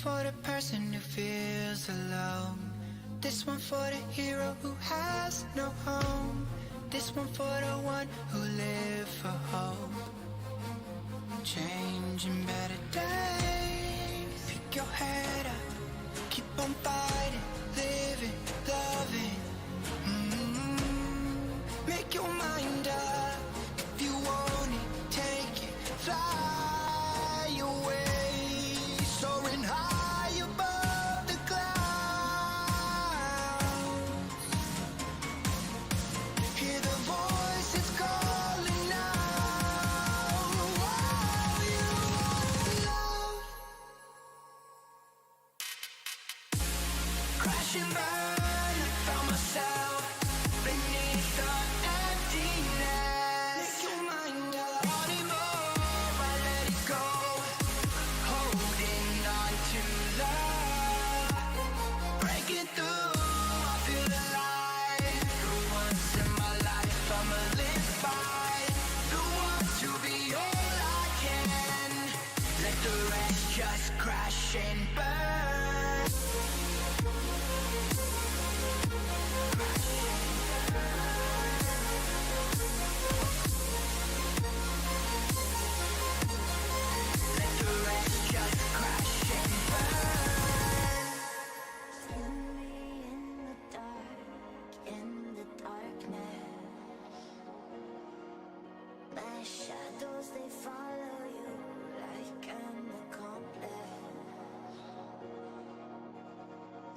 for the person who feels alone. This one for the hero who has no home. This one for the one who live for hope. Changing better days. Pick your head up, keep on fighting, living, loving. Make your mind up. If you want it, take it, fly away, soaring high above the clouds. Hear the voices calling out. Oh, you love. Crash and burn, I found myself beneath the emptiness. Make your mind up. Wanting more, I let it go. Holding on to love. Breaking through, I feel alive. For once in my life, I'ma live by the want to be all I can. Let the rest just crash and burn. Let the rest just crash and burn. Feel me in the darkness. My shadows, they follow you like an accomplice.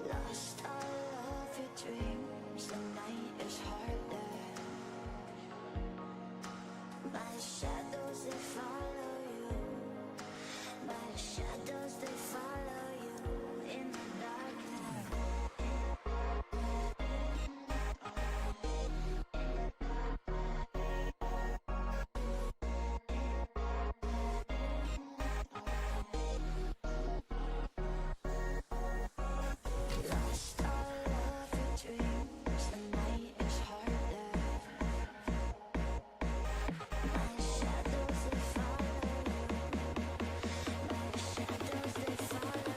Lost all of your dreams, the night is harder. My shadows, they follow you. My shadows, they follow you in the darkness. Lost all of your dreams, the night is harder. My shadows, they follow you. My shadows, they follow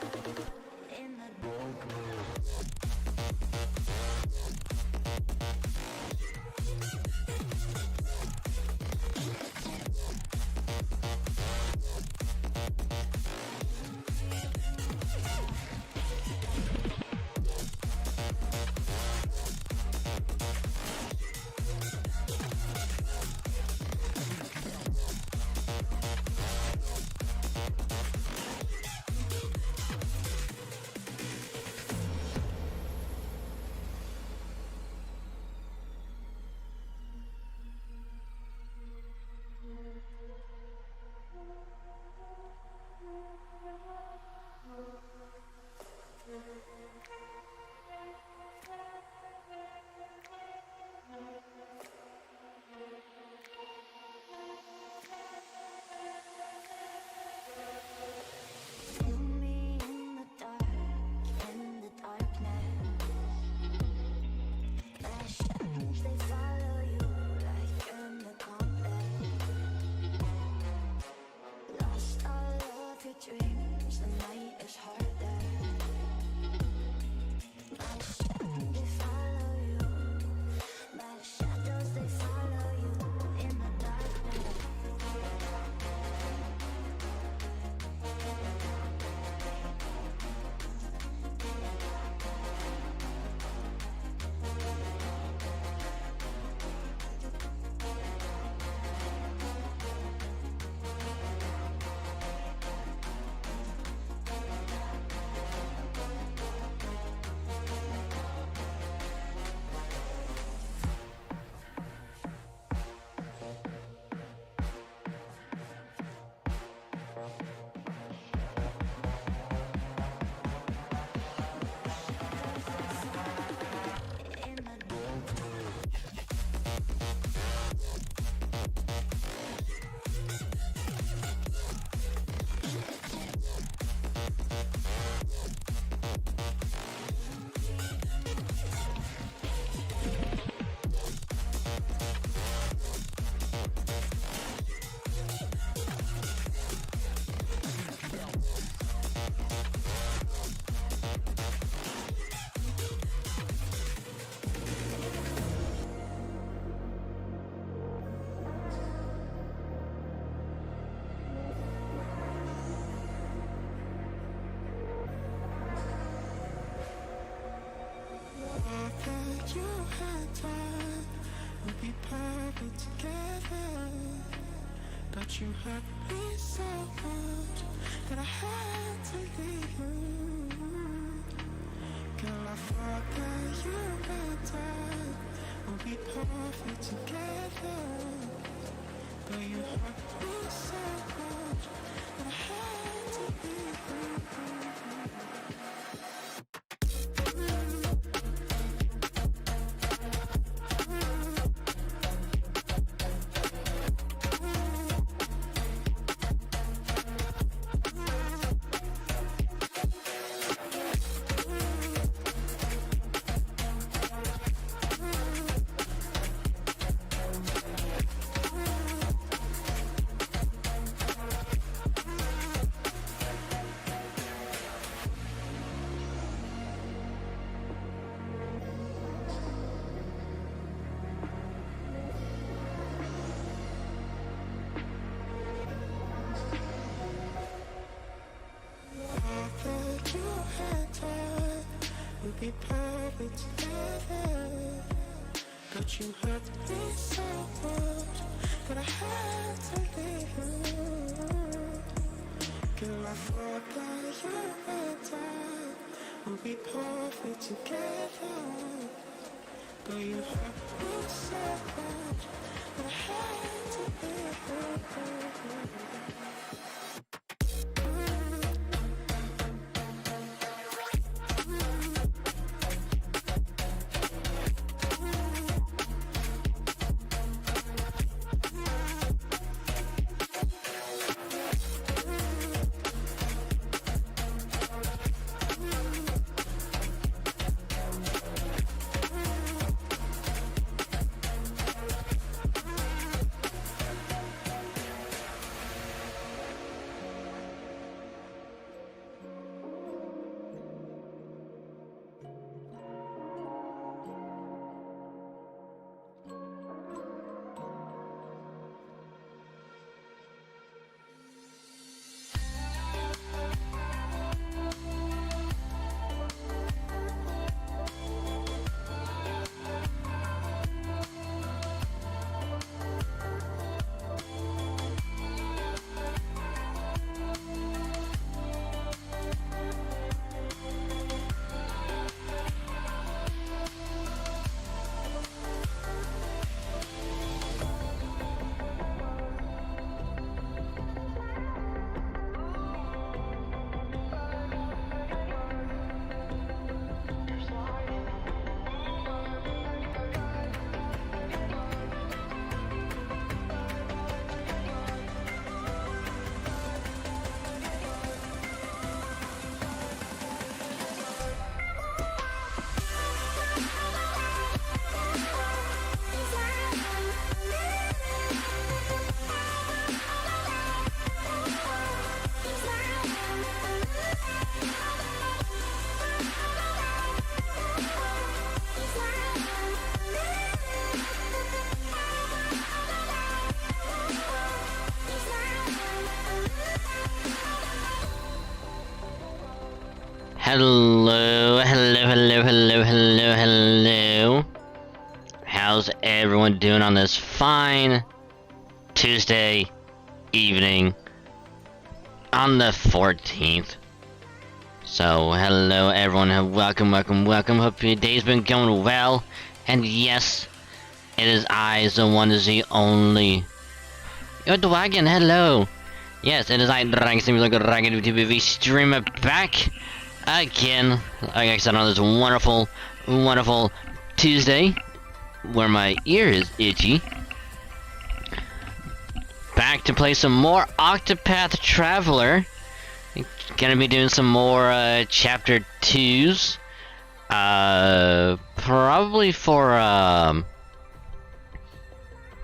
But you hurt me so much that I had to leave you. Girl, I thought that you and I would be perfect together. But you hurt me so much that I had to leave be perfect together. But you hurt me so much that I had to leave you. Girl, I thought that you and I would be perfect together. But you hurt me so much that I had to leave you. Hello. How's everyone doing on this fine Tuesday evening on the 14th? So, hello everyone, welcome. Hope your day's been going well. And yes, it is I, the one is the only. Yo, Dragon, hello. Yes, it is I, Dragon VStreamer, back again, like I said, on this wonderful Tuesday, where my ear is itchy. Back to play some more Octopath Traveler. Gonna be doing some more chapter 2's. Probably for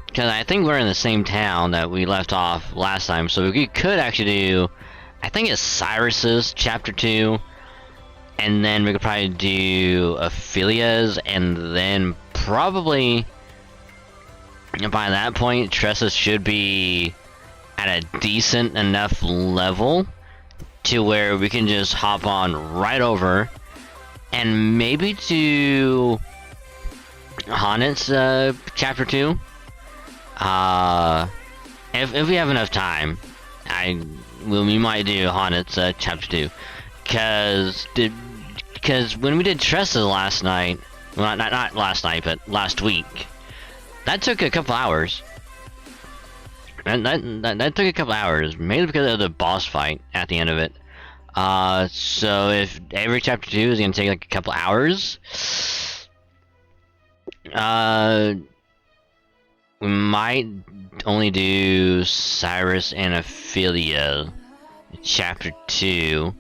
because I think we're in the same town that we left off last time, so we could actually do, I think it's Cyrus's chapter 2, and then we could probably do Ophelia's, and then probably by that point Tressa should be at a decent enough level to where we can just hop on right over and maybe do Honnet's chapter 2. And if we have enough time, we might do Haunted Chapter 2, because when we did Tressa last night, well, not last night, but last week, that took a couple hours. That took a couple hours, mainly because of the boss fight at the end of it. So if every chapter 2 is gonna take like a couple hours, we might only do Cyrus and Ophelia chapter 2,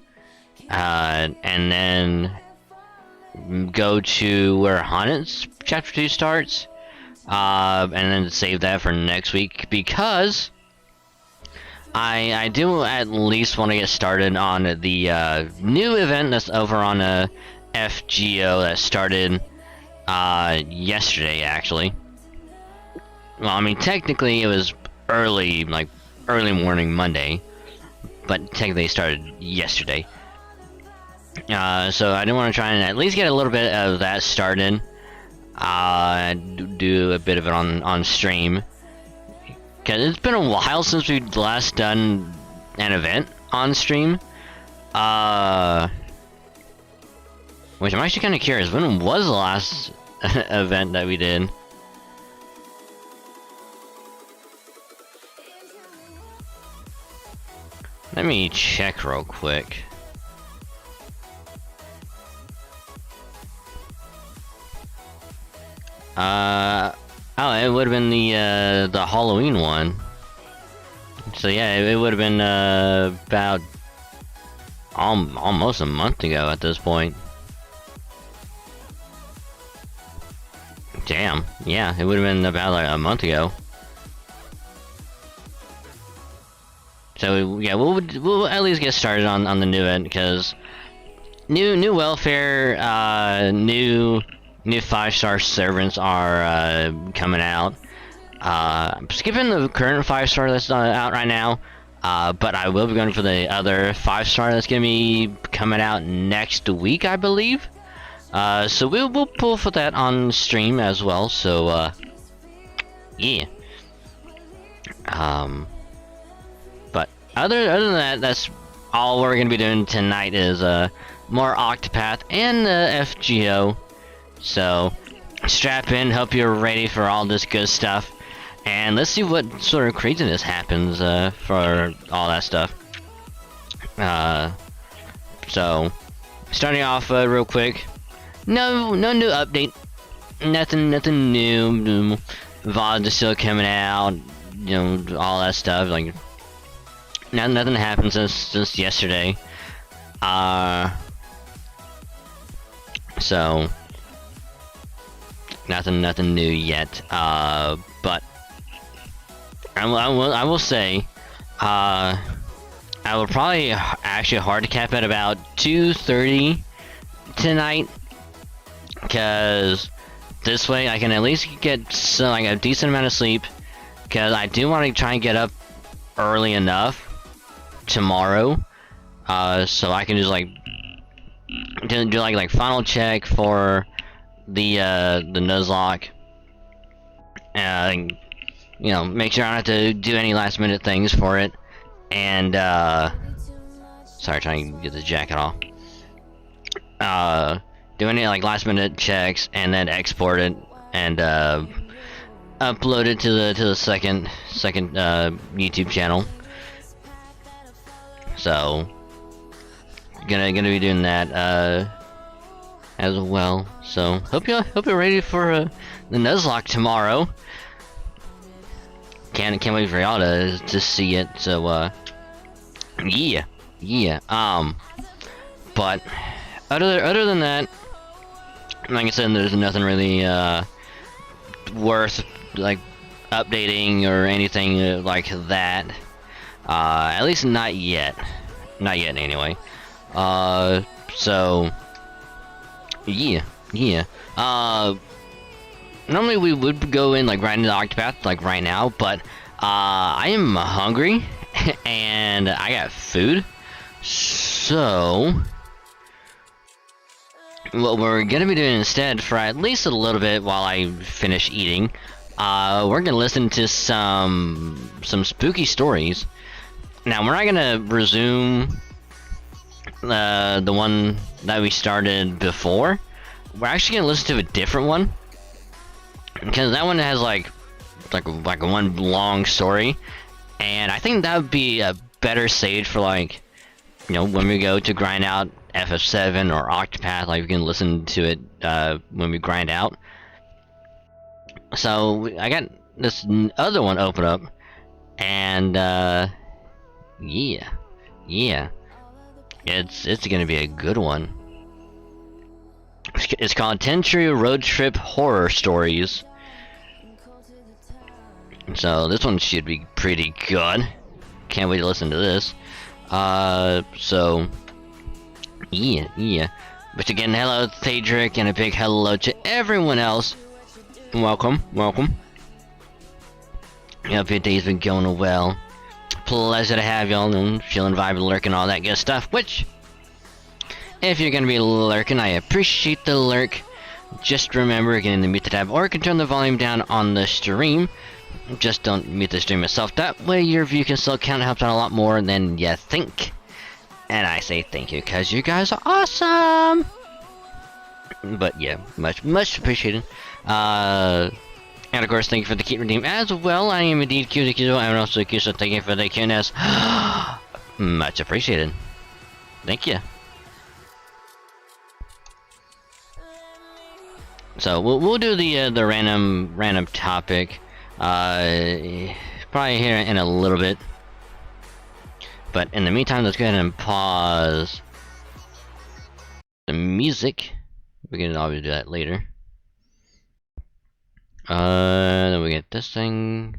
and then go to where Haunted's chapter 2 starts, and then save that for next week, because I do at least want to get started on the new event that's over on FGO that started yesterday, actually. Well, I mean, technically it was early morning Monday, but technically it started yesterday. So I do want to try and at least get a little bit of that started. Do a bit of it on stream. Cause it's been a while since we last done an event on stream. Which I'm actually kind of curious. When was the last event that we did? Let me check real quick. Oh, it would have been the Halloween one. So yeah, it would have been about almost a month ago at this point. Damn, yeah, it would have been about like a month ago. So yeah, we'll at least get started on the new event, because new welfare, new 5-star servants are coming out. I'm skipping the current 5-star that's out right now, but I will be going for the other 5-star that's gonna be coming out next week, I believe. So we'll pull for that on stream as well. So yeah. But other than that, that's all we're gonna be doing tonight is more Octopath and FGO. So strap in, hope you're ready for all this good stuff, and let's see what sort of craziness happens for all that stuff. So starting off real quick, no new update, nothing new. VODs are still coming out, you know, all that stuff. Like nothing happened since yesterday. So nothing new yet. But I will say, I will probably actually hard cap at about 2:30 tonight, because this way I can at least get like a decent amount of sleep, because I do want to try and get up early enough tomorrow, so I can just like do like final check for the Nuzlocke, and you know, make sure I don't have to do any last minute things for it, and sorry, trying to get the jacket off. Do any like last minute checks, and then export it and upload it to the second YouTube channel. So gonna be doing that as well. So hope you're ready for the Nuzlocke tomorrow. Can't wait for y'all to see it. So yeah. But other than that, like I said, there's nothing really worth like updating or anything like that. At least not yet. Not yet, anyway. So yeah. Normally we would go in like right into Octopath like right now, but I am hungry and I got food. So what we're gonna be doing instead, for at least a little bit while I finish eating, we're gonna listen to some spooky stories. Now we're not gonna resume the one that we started before. We're actually gonna listen to a different one because that one has like one long story, and I think that would be a better stage for like, you know, when we go to grind out FF7 or Octopath. Like we can listen to it when we grind out. So I got this other one open up, and yeah, it's gonna be a good one. It's called 10 True Road Trip Horror Stories. So this one should be pretty good. Can't wait to listen to this. So yeah. But again, hello Thadric, and a big hello to everyone else. Welcome. I hope your day's been going well. Pleasure to have y'all, and chillin', vibing, lurking, all that good stuff. Which, if you're gonna be lurking, I appreciate the lurk. Just remember, again, to mute the tab, or you can turn the volume down on the stream. Just don't mute the stream itself. That way your view can still count. It helps out a lot more than you think. And I say thank you, because you guys are awesome! But yeah, much appreciated. And of course, thank you for the key redeem as well. I am indeed Q, and also Q, so thank you for the QNS. Much appreciated. Thank you. So we'll do the random topic, probably here in a little bit. But in the meantime, let's go ahead and pause the music. We can obviously do that later. Then we get this thing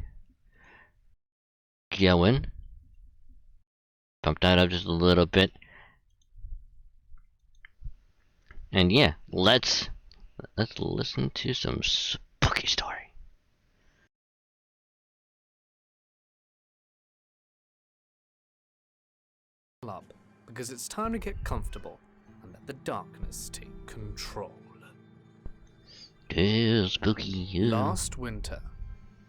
going. Pump that up just a little bit. And yeah, let's listen to some spooky story. Up, because it's time to get comfortable and let the darkness take control. Spooky. Yeah. Last winter,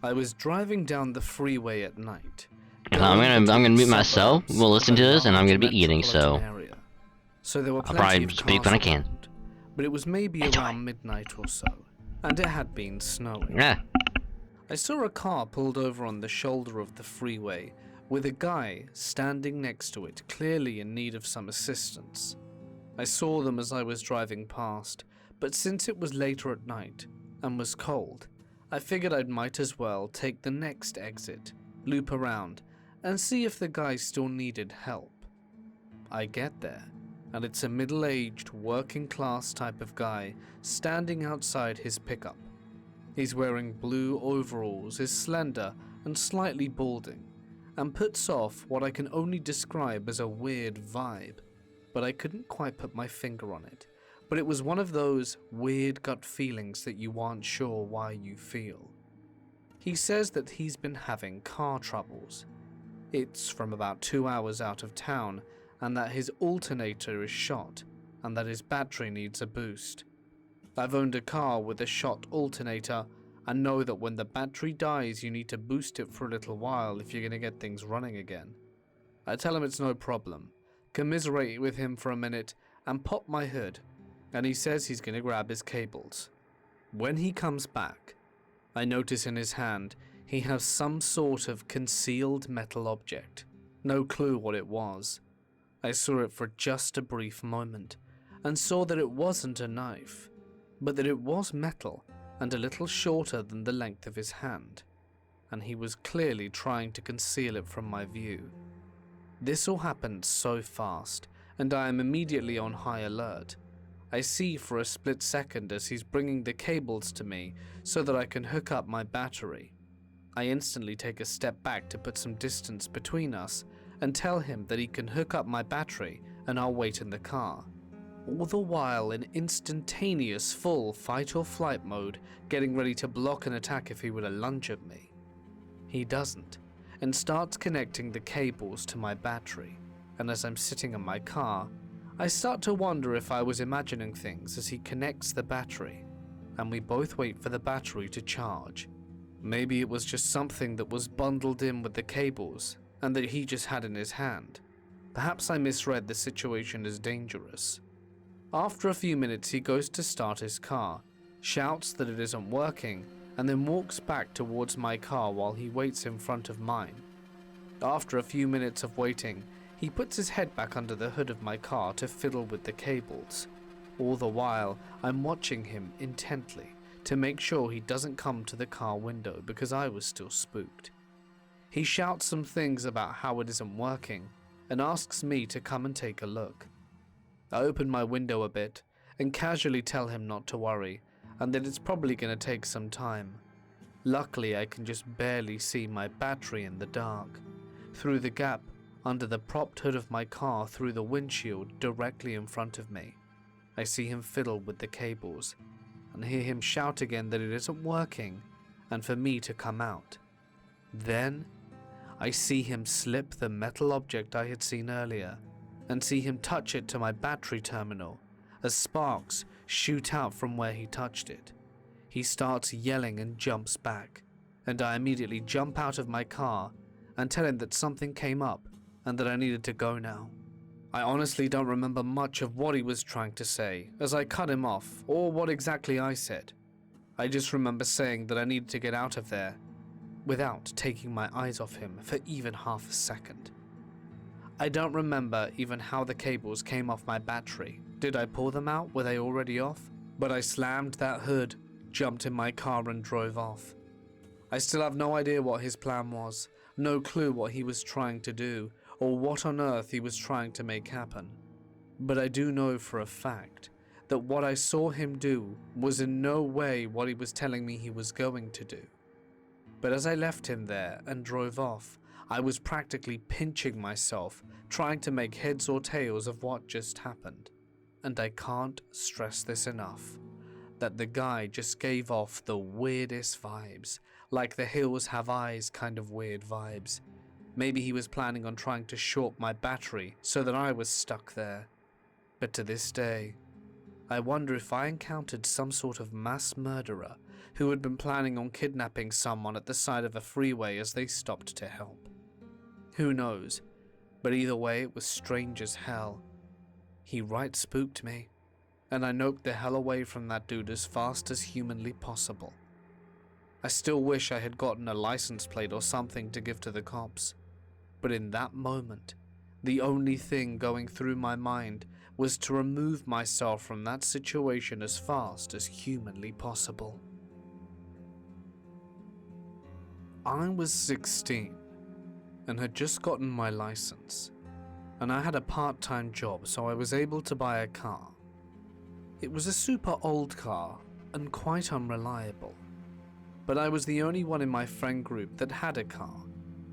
I was driving down the freeway at night. I'm gonna mute myself. We'll listen to this, and I'm gonna be eating. So there were I'll probably speak when I can. But it was maybe around midnight or so, and it had been snowing. Yeah. I saw a car pulled over on the shoulder of the freeway, with a guy standing next to it, clearly in need of some assistance. I saw them as I was driving past, but since it was later at night and was cold, I figured I might as well take the next exit, loop around, and see if the guy still needed help. I get there, and it's a middle-aged, working-class type of guy standing outside his pickup. He's wearing blue overalls, is slender and slightly balding, and puts off what I can only describe as a weird vibe, but I couldn't quite put my finger on it. But it was one of those weird gut feelings that you aren't sure why you feel. He says that he's been having car troubles. It's from about 2 hours out of town, and that his alternator is shot, and that his battery needs a boost. I've owned a car with a shot alternator, and know that when the battery dies you need to boost it for a little while if you're going to get things running again. I tell him it's no problem, commiserate with him for a minute, and pop my hood, and he says he's going to grab his cables. When he comes back, I notice in his hand he has some sort of concealed metal object. No clue what it was. I saw it for just a brief moment, and saw that it wasn't a knife, but that it was metal and a little shorter than the length of his hand, and he was clearly trying to conceal it from my view. This all happened so fast, and I am immediately on high alert. I see for a split second as he's bringing the cables to me so that I can hook up my battery. I instantly take a step back to put some distance between us and tell him that he can hook up my battery and I'll wait in the car. All the while in instantaneous full fight or flight mode, getting ready to block an attack if he were to lunge at me. He doesn't, and starts connecting the cables to my battery, and as I'm sitting in my car, I start to wonder if I was imagining things as he connects the battery, and we both wait for the battery to charge. Maybe it was just something that was bundled in with the cables and that he just had in his hand. Perhaps I misread the situation as dangerous. After a few minutes, he goes to start his car, shouts that it isn't working, and then walks back towards my car while he waits in front of mine. After a few minutes of waiting, he puts his head back under the hood of my car to fiddle with the cables. All the while, I'm watching him intently to make sure he doesn't come to the car window because I was still spooked. He shouts some things about how it isn't working and asks me to come and take a look. I open my window a bit and casually tell him not to worry and that it's probably going to take some time. Luckily, I can just barely see my battery in the dark. Through the gap under the propped hood of my car through the windshield directly in front of me, I see him fiddle with the cables and hear him shout again that it isn't working and for me to come out. Then I see him slip the metal object I had seen earlier and see him touch it to my battery terminal as sparks shoot out from where he touched it. He starts yelling and jumps back, and I immediately jump out of my car and tell him that something came up and that I needed to go now. I honestly don't remember much of what he was trying to say as I cut him off or what exactly I said. I just remember saying that I needed to get out of there without taking my eyes off him for even half a second. I don't remember even how the cables came off my battery. Did I pull them out? Were they already off? But I slammed that hood, jumped in my car and drove off. I still have no idea what his plan was, no clue what he was trying to do, or what on earth he was trying to make happen. But I do know for a fact that what I saw him do was in no way what he was telling me he was going to do. But as I left him there and drove off, I was practically pinching myself, trying to make heads or tails of what just happened. And I can't stress this enough, that the guy just gave off the weirdest vibes, like the hills have eyes kind of weird vibes. Maybe he was planning on trying to short my battery so that I was stuck there. But to this day, I wonder if I encountered some sort of mass murderer who had been planning on kidnapping someone at the side of a freeway as they stopped to help. Who knows, but either way it was strange as hell. He right spooked me, and I noped the hell away from that dude as fast as humanly possible. I still wish I had gotten a license plate or something to give to the cops, but in that moment, the only thing going through my mind was to remove myself from that situation as fast as humanly possible. I was 16 and had just gotten my license, and I had a part-time job, so I was able to buy a car. It was a super old car and quite unreliable, but I was the only one in my friend group that had a car,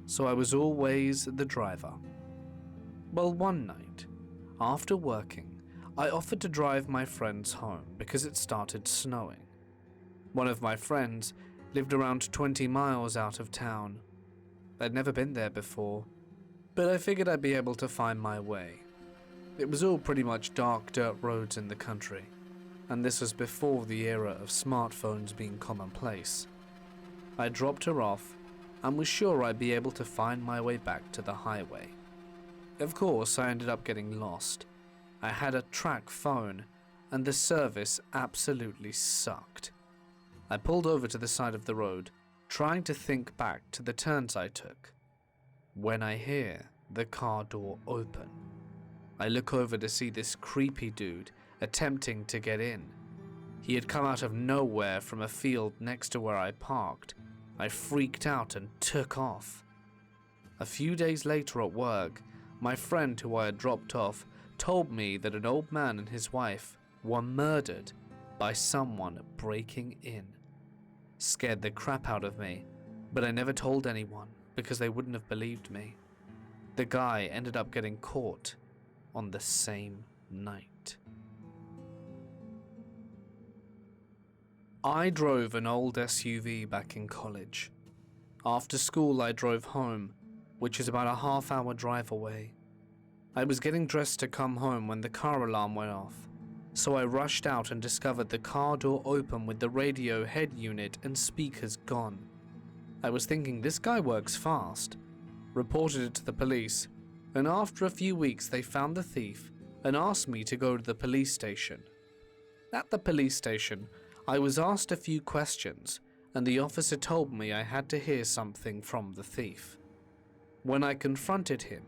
so I was always the driver. Well, one night, after working, I offered to drive my friends home because it started snowing. One of my friends lived around 20 miles out of town. I'd never been there before, but I figured I'd be able to find my way. It was all pretty much dark dirt roads in the country, and this was before the era of smartphones being commonplace. I dropped her off and was sure I'd be able to find my way back to the highway. Of course, I ended up getting lost. I had a track phone, and the service absolutely sucked. I pulled over to the side of the road, trying to think back to the turns I took, when I hear the car door open. I look over to see this creepy dude attempting to get in. He had come out of nowhere from a field next to where I parked. I freaked out and took off. A few days later at work, my friend who I had dropped off told me that an old man and his wife were murdered by someone breaking in. Scared the crap out of me, but I never told anyone because they wouldn't have believed me. The guy ended up getting caught on the same night. I drove an old SUV back in college. After school I drove home, which is about a half-hour drive away. I was getting dressed to come home when the car alarm went off, so I rushed out and discovered the car door open with the radio head unit and speakers gone. I was thinking, this guy works fast. Reported it to the police, and after a few weeks they found the thief and asked me to go to the police station. At the police station, I was asked a few questions, and the officer told me I had to hear something from the thief. When I confronted him,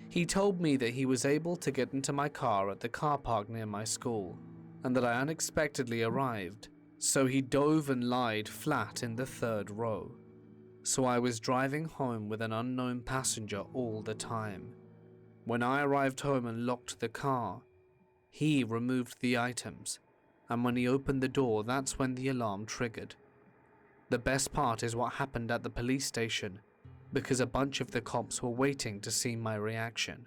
he told me that he was able to get into my car at the car park near my school, and that I unexpectedly arrived, so he dove and lied flat in the third row. So I was driving home with an unknown passenger all the time. When I arrived home and locked the car, he removed the items, and when he opened the door, that's when the alarm triggered. The best part is what happened at the police station, because a bunch of the cops were waiting to see my reaction.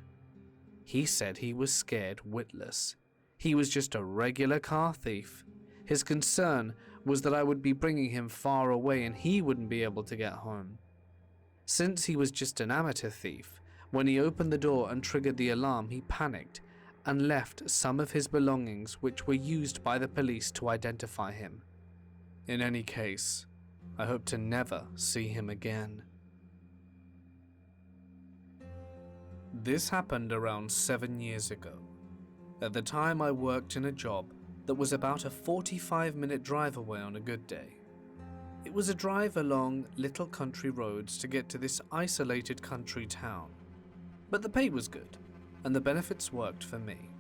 He said he was scared witless. He was just a regular car thief. His concern was that I would be bringing him far away and he wouldn't be able to get home. Since he was just an amateur thief, when he opened the door and triggered the alarm, he panicked and left some of his belongings, which were used by the police to identify him. In any case, I hope to never see him again. This happened around 7 years ago. At the time, I worked in a job that was about a 45-minute drive away on a good day. It was a drive along little country roads to get to this isolated country town. But the pay was good, and the benefits worked for me.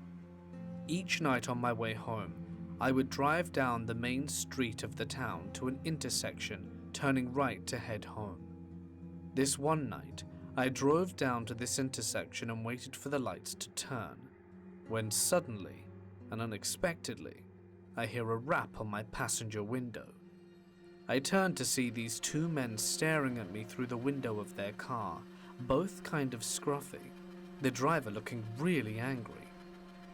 Each night on my way home, I would drive down the main street of the town to an intersection, turning right to head home. This one night, I drove down to this intersection and waited for the lights to turn, when suddenly and unexpectedly, I hear a rap on my passenger window. I turned to see these two men staring at me through the window of their car, both kind of scruffy, the driver looking really angry.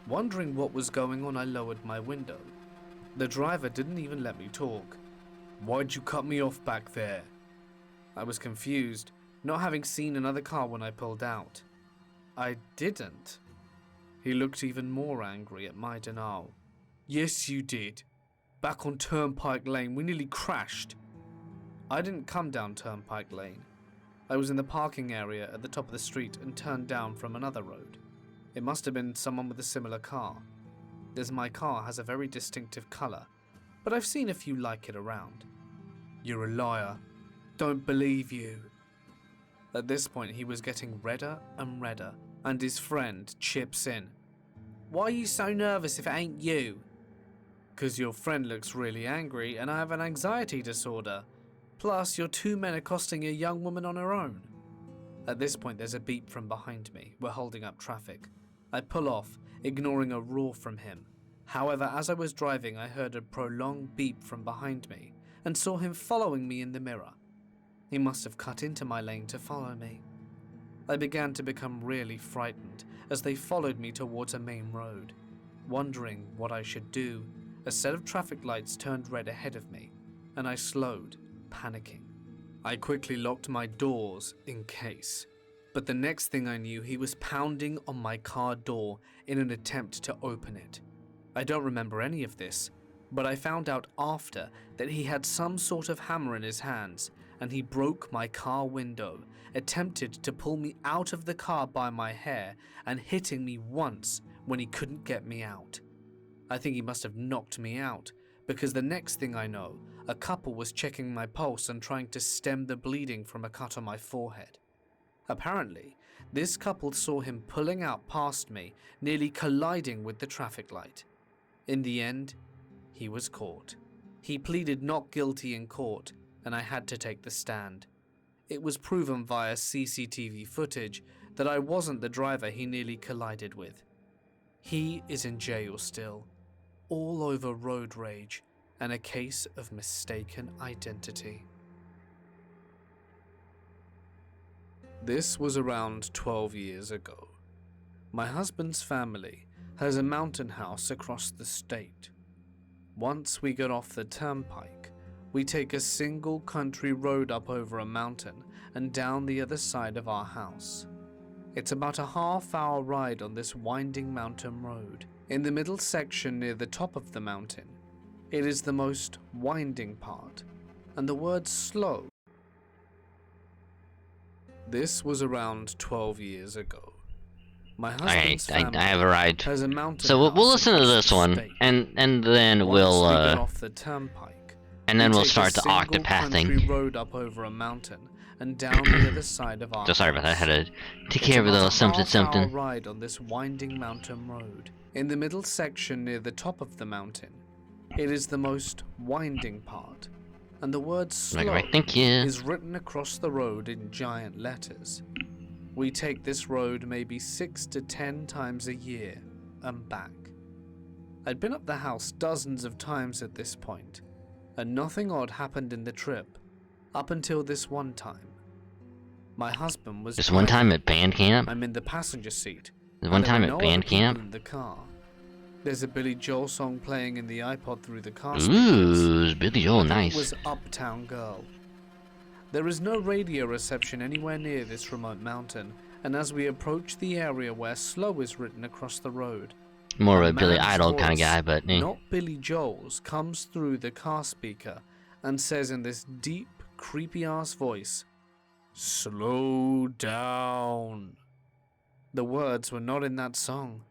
Wondering what was going on, I lowered my window. The driver didn't even let me talk. "Why'd you cut me off back there?" I was confused, not having seen another car when I pulled out. "I didn't." He looked even more angry at my denial. "Yes, you did. Back on Turnpike Lane, we nearly crashed." I didn't come down Turnpike Lane. I was in the parking area at the top of the street and turned down from another road. It must have been someone with a similar car, as my car has a very distinctive colour, but I've seen a few like it around. "You're a liar. Don't believe you." At this point, he was getting redder and redder, and his friend chips in. "Why are you so nervous if it ain't you?" "'Cause your friend looks really angry and I have an anxiety disorder. Plus, your two men accosting a young woman on her own." At this point, there's a beep from behind me. We're holding up traffic. I pull off, ignoring a roar from him. However, as I was driving, I heard a prolonged beep from behind me and saw him following me in the mirror. He must have cut into my lane to follow me. I began to become really frightened as they followed me towards a main road. Wondering what I should do, a set of traffic lights turned red ahead of me, and I slowed, panicking. I quickly locked my doors in case, but the next thing I knew, he was pounding on my car door in an attempt to open it. I don't remember any of this, but I found out after that he had some sort of hammer in his hands, and he broke my car window, attempted to pull me out of the car by my hair, and hitting me once when he couldn't get me out. I think he must have knocked me out, because the next thing I know, a couple was checking my pulse and trying to stem the bleeding from a cut on my forehead. Apparently, this couple saw him pulling out past me, nearly colliding with the traffic light. In the end, he was caught. He pleaded not guilty in court, and I had to take the stand. It was proven via CCTV footage that I wasn't the driver he nearly collided with. He is in jail still, all over road rage and a case of mistaken identity. This was around 12 years ago. My husband's family has a mountain house across the state. Once we get off the turnpike, we take a single country road up over a mountain and down the other side of our house. It's about a half-hour ride on this winding mountain road. In the middle section near the top of the mountain, it is the most winding part, and the word slow This was around 12 years ago. My Alright, husband's family I have arrived. has a mountain So we'll house listen to across this the one, state. and then Once we get we'll off the turnpike, and then we we'll take start a the single Octopath country thing. road up over a mountain and down the other side of our So sorry about that. I house. had to take It's care of a about little something half-hour something. ride on this winding mountain road. In the middle section near the top of the mountain, it is the most winding part, and the word slow Like, right, thank you. is written across the road in giant letters. We take this road maybe 6 to 10 times a year and back. I'd been up the house dozens of times at this point, and nothing odd happened in the trip, up until this one time. My husband was This one time driving. at band camp. I'm in the passenger seat. This and one there time are at no band other people camp. in the car. There's a Billy Joel song playing in the iPod through the car speakers. Ooh, Billy Joel, I think nice. It was Uptown Girl. There is no radio reception anywhere near this remote mountain, and as we approach the area where slow is written across the road, More of a a Billy man's Idol kind of voice, guy, but not Billy Joel's, comes through the car speaker and says in this deep, creepy-ass voice, "Slow down." The words were not in that song.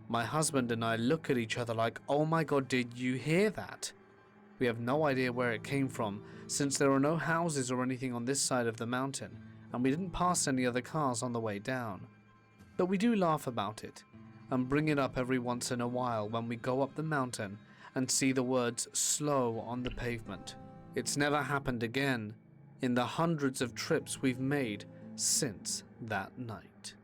My husband and I look at each other like, oh my god, did you hear that? We have no idea where it came from, since there are no houses or anything on this side of the mountain, and we didn't pass any other cars on the way down. But we do laugh about it, and bring it up every once in a while when we go up the mountain and see the words slow on the pavement. It's never happened again in the hundreds of trips we've made since that night.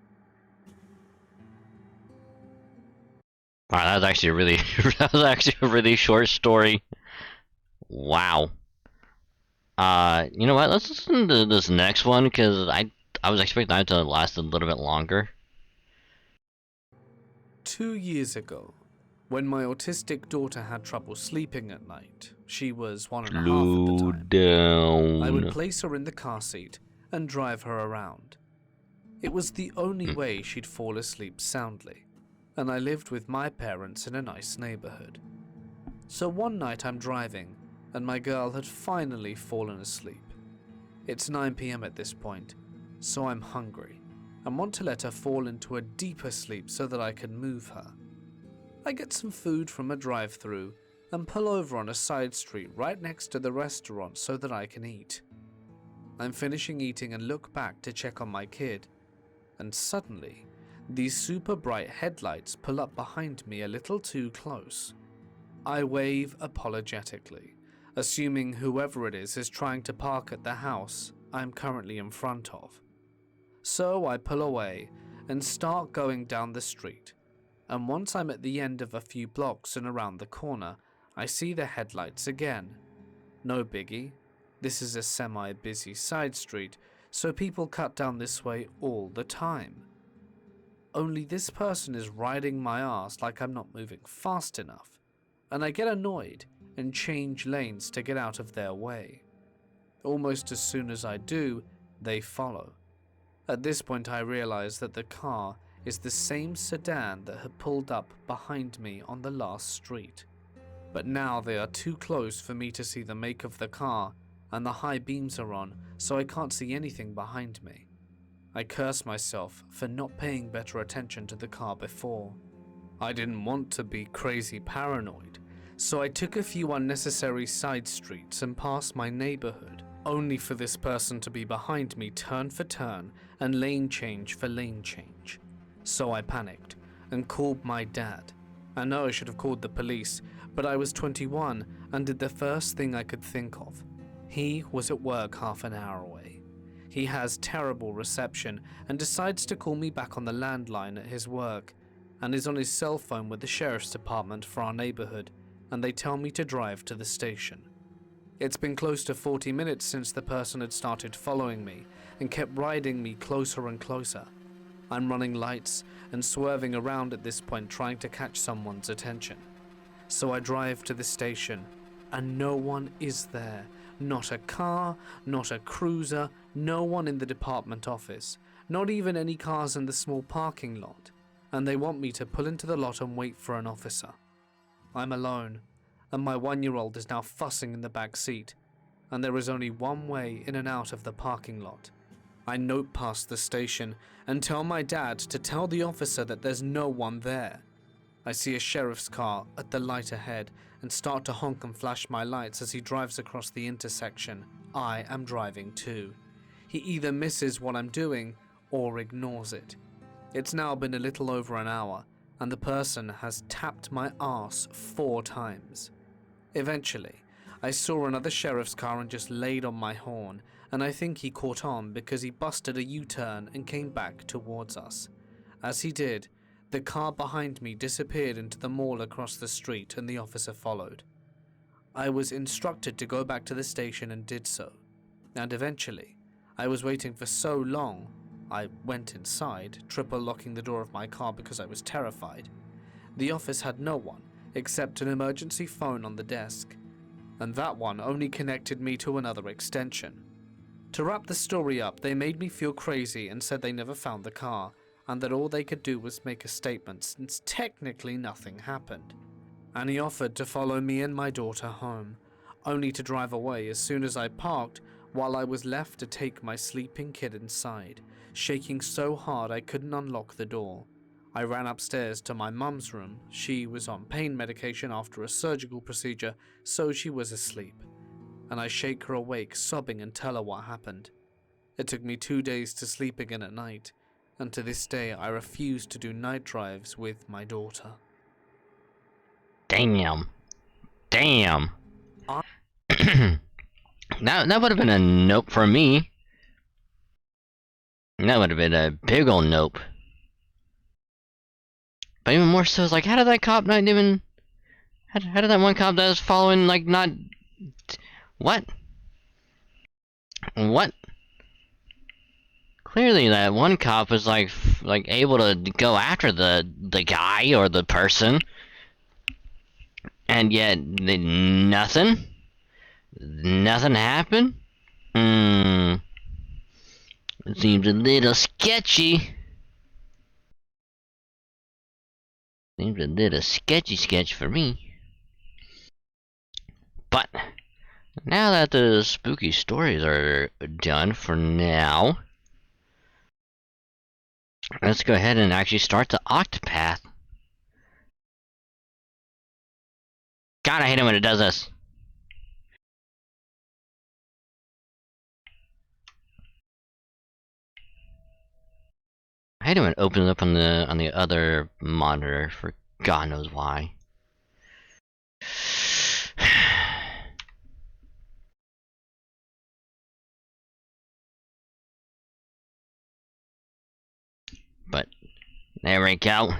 wow, that was actually a really that was actually a really short story. Wow. You know what? Let's listen to this next one because I was expecting that to last a little bit longer. 2 years ago, when my autistic daughter had trouble sleeping at night, she was 1.5 at the Slow time, down. I would place her in the car seat and drive her around. It was the only way she'd fall asleep soundly, and I lived with my parents in a nice neighborhood. So one night I'm driving, and my girl had finally fallen asleep. It's 9 p.m. at this point, so I'm hungry and want to let her fall into a deeper sleep so that I can move her. I get some food from a drive-thru and pull over on a side street right next to the restaurant so that I can eat. I'm finishing eating and look back to check on my kid, and suddenly, these super bright headlights pull up behind me a little too close. I wave apologetically, assuming whoever it is trying to park at the house I'm currently in front of. So I pull away and start going down the street, and once I'm at the end of a few blocks and around the corner, I see the headlights again. No biggie, this is a semi-busy side street, so people cut down this way all the time. Only this person is riding my ass like I'm not moving fast enough, and I get annoyed and change lanes to get out of their way. Almost as soon as I do, they follow. At this point I realize that the car is the same sedan that had pulled up behind me on the last street. But now they are too close for me to see the make of the car, and the high beams are on, so I can't see anything behind me. I curse myself for not paying better attention to the car before. I didn't want to be crazy paranoid, so I took a few unnecessary side streets and passed my neighborhood, only for this person to be behind me turn for turn and lane change for lane change. So I panicked and called my dad. I know I should have called the police, but I was 21 and did the first thing I could think of. He was at work half an hour away. He has terrible reception and decides to call me back on the landline at his work, and is on his cell phone with the sheriff's department for our neighborhood, and they tell me to drive to the station. It's been close to 40 minutes since the person had started following me and kept riding me closer and closer. I'm running lights and swerving around at this point trying to catch someone's attention. So I drive to the station, and no one is there. Not a car, not a cruiser, no one in the department office, not even any cars in the small parking lot, and they want me to pull into the lot and wait for an officer. I'm alone, and my 1-year-old is now fussing in the back seat, and there is only one way in and out of the parking lot. I note past the station and tell my dad to tell the officer that there's no one there. I see a sheriff's car at the light ahead and start to honk and flash my lights as he drives across the intersection. I am driving too. He either misses what I'm doing or ignores it. It's now been a little over an hour, and the person has tapped my arse 4 times. Eventually, I saw another sheriff's car and just laid on my horn, and I think he caught on because he busted a U-turn and came back towards us. As he did, the car behind me disappeared into the mall across the street and the officer followed. I was instructed to go back to the station and did so. And eventually, I was waiting for so long, I went inside, triple locking the door of my car because I was terrified. The office had no one except an emergency phone on the desk, and that one only connected me to another extension. To wrap the story up, they made me feel crazy and said they never found the car, and that all they could do was make a statement since technically nothing happened. And he offered to follow me and my daughter home, only to drive away as soon as I parked, while I was left to take my sleeping kid inside, shaking so hard I couldn't unlock the door. I ran upstairs to my mum's room. She was on pain medication after a surgical procedure, so she was asleep. And I shake her awake, sobbing, and tell her what happened. It took me 2 days to sleep again at night, and to this day I refuse to do night drives with my daughter. Damn. Damn. That would have been a nope for me. That would have been a big ol' nope. But even more so is like, how did that cop not even... How did that one cop that was following, like, not... What? What? Clearly that one cop was like able to go after the guy or the person. And yet, nothing? Nothing happened? It seems a little sketchy. Seems a little sketchy for me. But, now that the spooky stories are done for now, let's go ahead and actually start the Octopath. God, I hate it when it does this. I hate it when it opens up on the other monitor for God knows why. But there we go.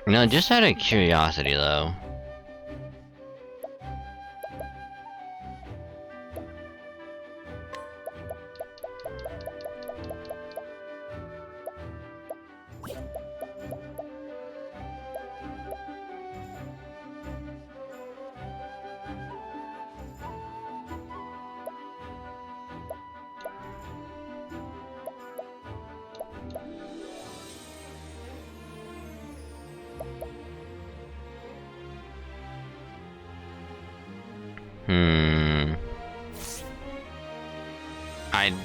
You know, just out of curiosity though.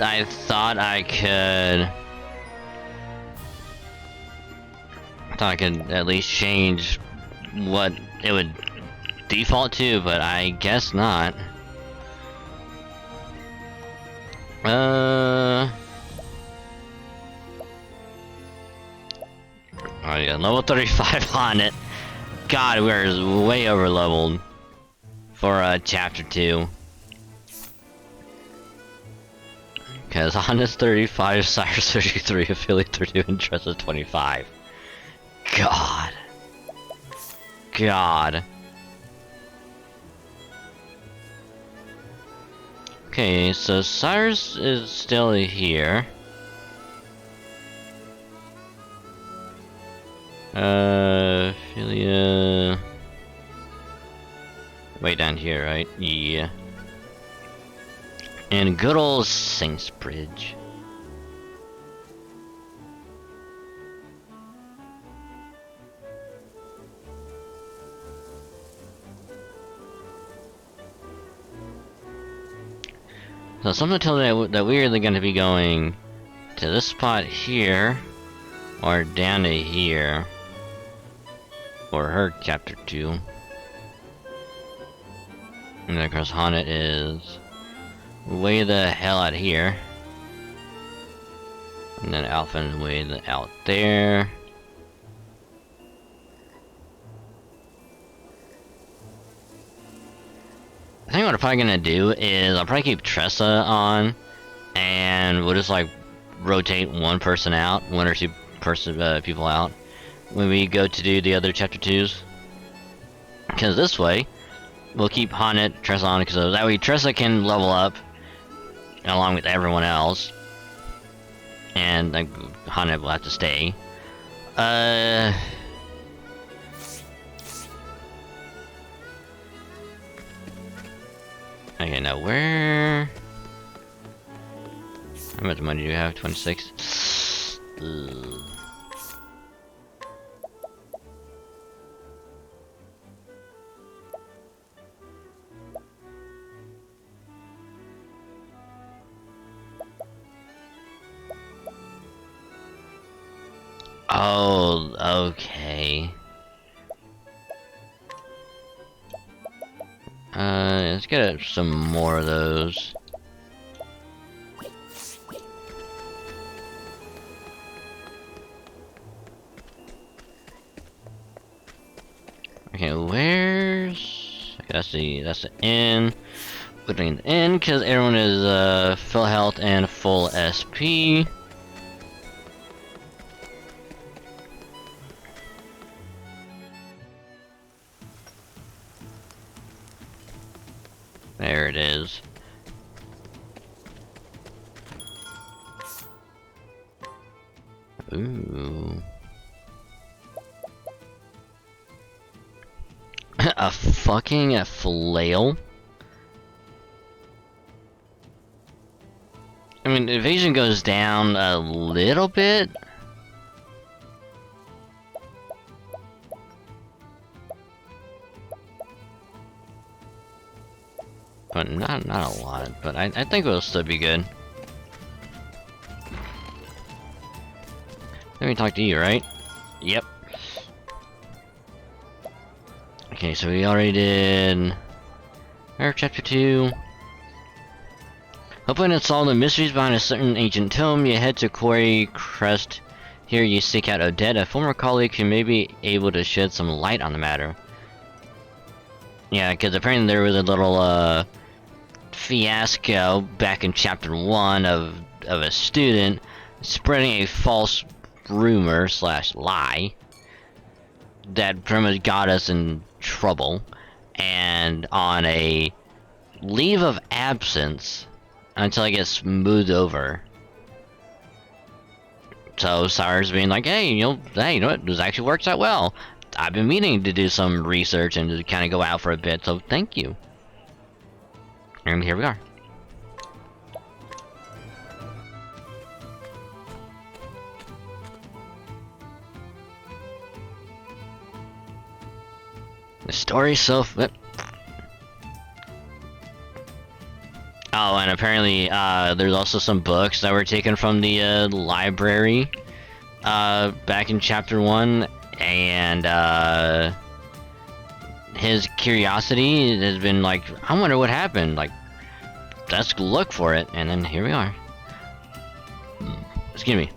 I thought I could... at least change what it would default to, but I guess not. Oh yeah, level 35 on it. God, we're way over leveled for chapter 2. Because Honest 35, Cyrus 33, Affiliate 32, and Tressa 25. God. God. Okay, so Cyrus is still here. Affiliate... Way down here, right? Yeah. And good old Saints Bridge. So something tells me that we're either going to be going to this spot here, or down to here, for her chapter 2. And then of course Haunted is way the hell out here. And then Alpha is way out there. I think what I'm probably gonna do is I'll probably keep Tressa on, and we'll just like rotate one person out, one or two people out when we go to do the other chapter 2's. Because this way, we'll keep Haunted, Tressa on, because that way Tressa can level up along with everyone else, and like Haunted will have to stay. Okay, now where? How much money do you have? 26? Ugh. Oh, okay. Let's get some more of those. Okay, where's... Okay, that's the inn. Putting the inn because everyone is full health and full SP. There it is. Ooh. A fucking flail? I mean, evasion goes down a little bit. But not a lot, but I think it'll still be good. Let me talk to you, right? Yep. Okay, so we already did our chapter 2. Hoping to solve the mysteries behind a certain ancient tome, you head to Quarry Crest. Here you seek out Odette, a former colleague who may be able to shed some light on the matter. Yeah, because apparently there was a little fiasco back in chapter 1 of a student spreading a false rumor / lie that pretty much got us in trouble, and on a leave of absence until it gets smoothed over. So Cyrus being like, hey, you know what, this actually works out well. I've been meaning to do some research and to kind of go out for a bit, so thank you. And here we are. The story so... Oh, and apparently there's also some books that were taken from the library back in chapter 1, and his curiosity has been like, I wonder what happened, like, let's look for it, and then here we are. Excuse me.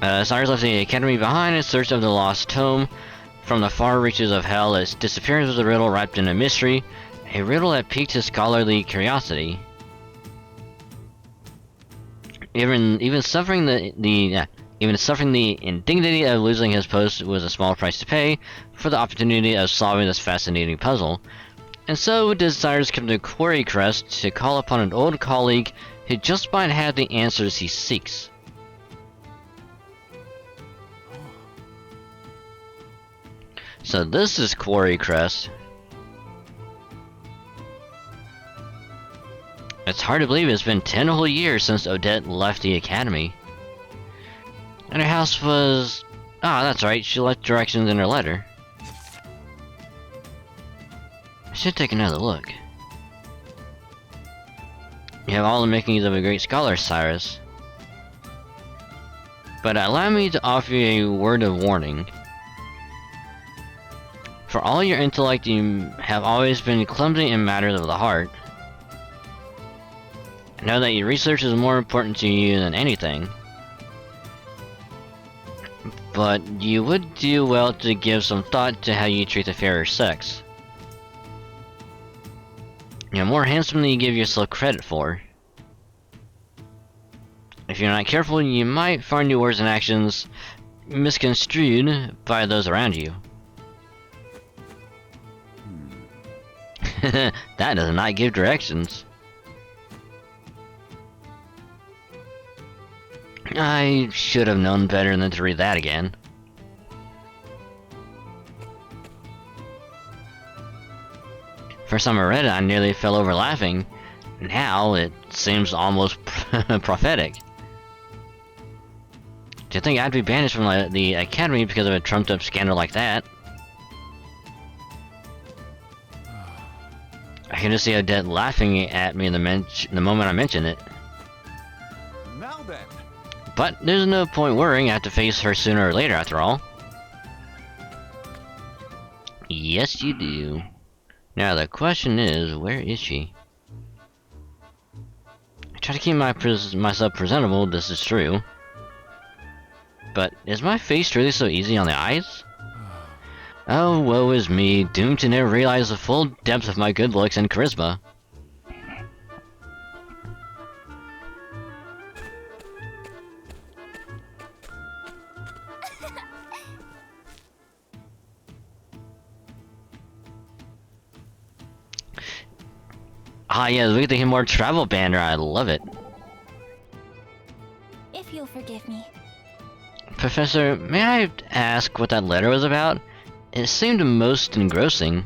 Cyrus left the academy behind in search of the lost tome. From the far reaches of hell, its disappearance was a riddle wrapped in a mystery, a riddle that piqued his scholarly curiosity. Even suffering the indignity of losing his post was a small price to pay for the opportunity of solving this fascinating puzzle. And so did Cyrus come to Quarry Crest to call upon an old colleague who just might have the answers he seeks. So this is Quarry Crest. It's hard to believe it's been 10 whole years since Odette left the academy. And her house was... Ah, that's right, she left directions in her letter. I should take another look. You have all the makings of a great scholar, Cyrus. But allow me to offer you a word of warning. For all your intellect, you have always been clumsy in matters of the heart. Know that your research is more important to you than anything. But you would do well to give some thought to how you treat the fairer sex. You're more handsome than you give yourself credit for. If you're not careful, you might find your words and actions misconstrued by those around you. That does not give directions. I should have known better than to read that again. First time I read it, I nearly fell over laughing. Now it seems almost prophetic. Do you think I'd be banished from the academy because of a trumped up scandal like that? I can just see Odette laughing at me the moment I mention it. Now then. But there's no point worrying, I have to face her sooner or later after all. Yes, you do. Now the question is, where is she? I try to keep myself presentable, this is true. But is my face really so easy on the eyes? Oh, woe is me, doomed to never realize the full depth of my good looks and charisma. Ah yeah, look at the more travel banner, I love it. If you'll forgive me. Professor, may I ask what that letter was about? It seemed most engrossing.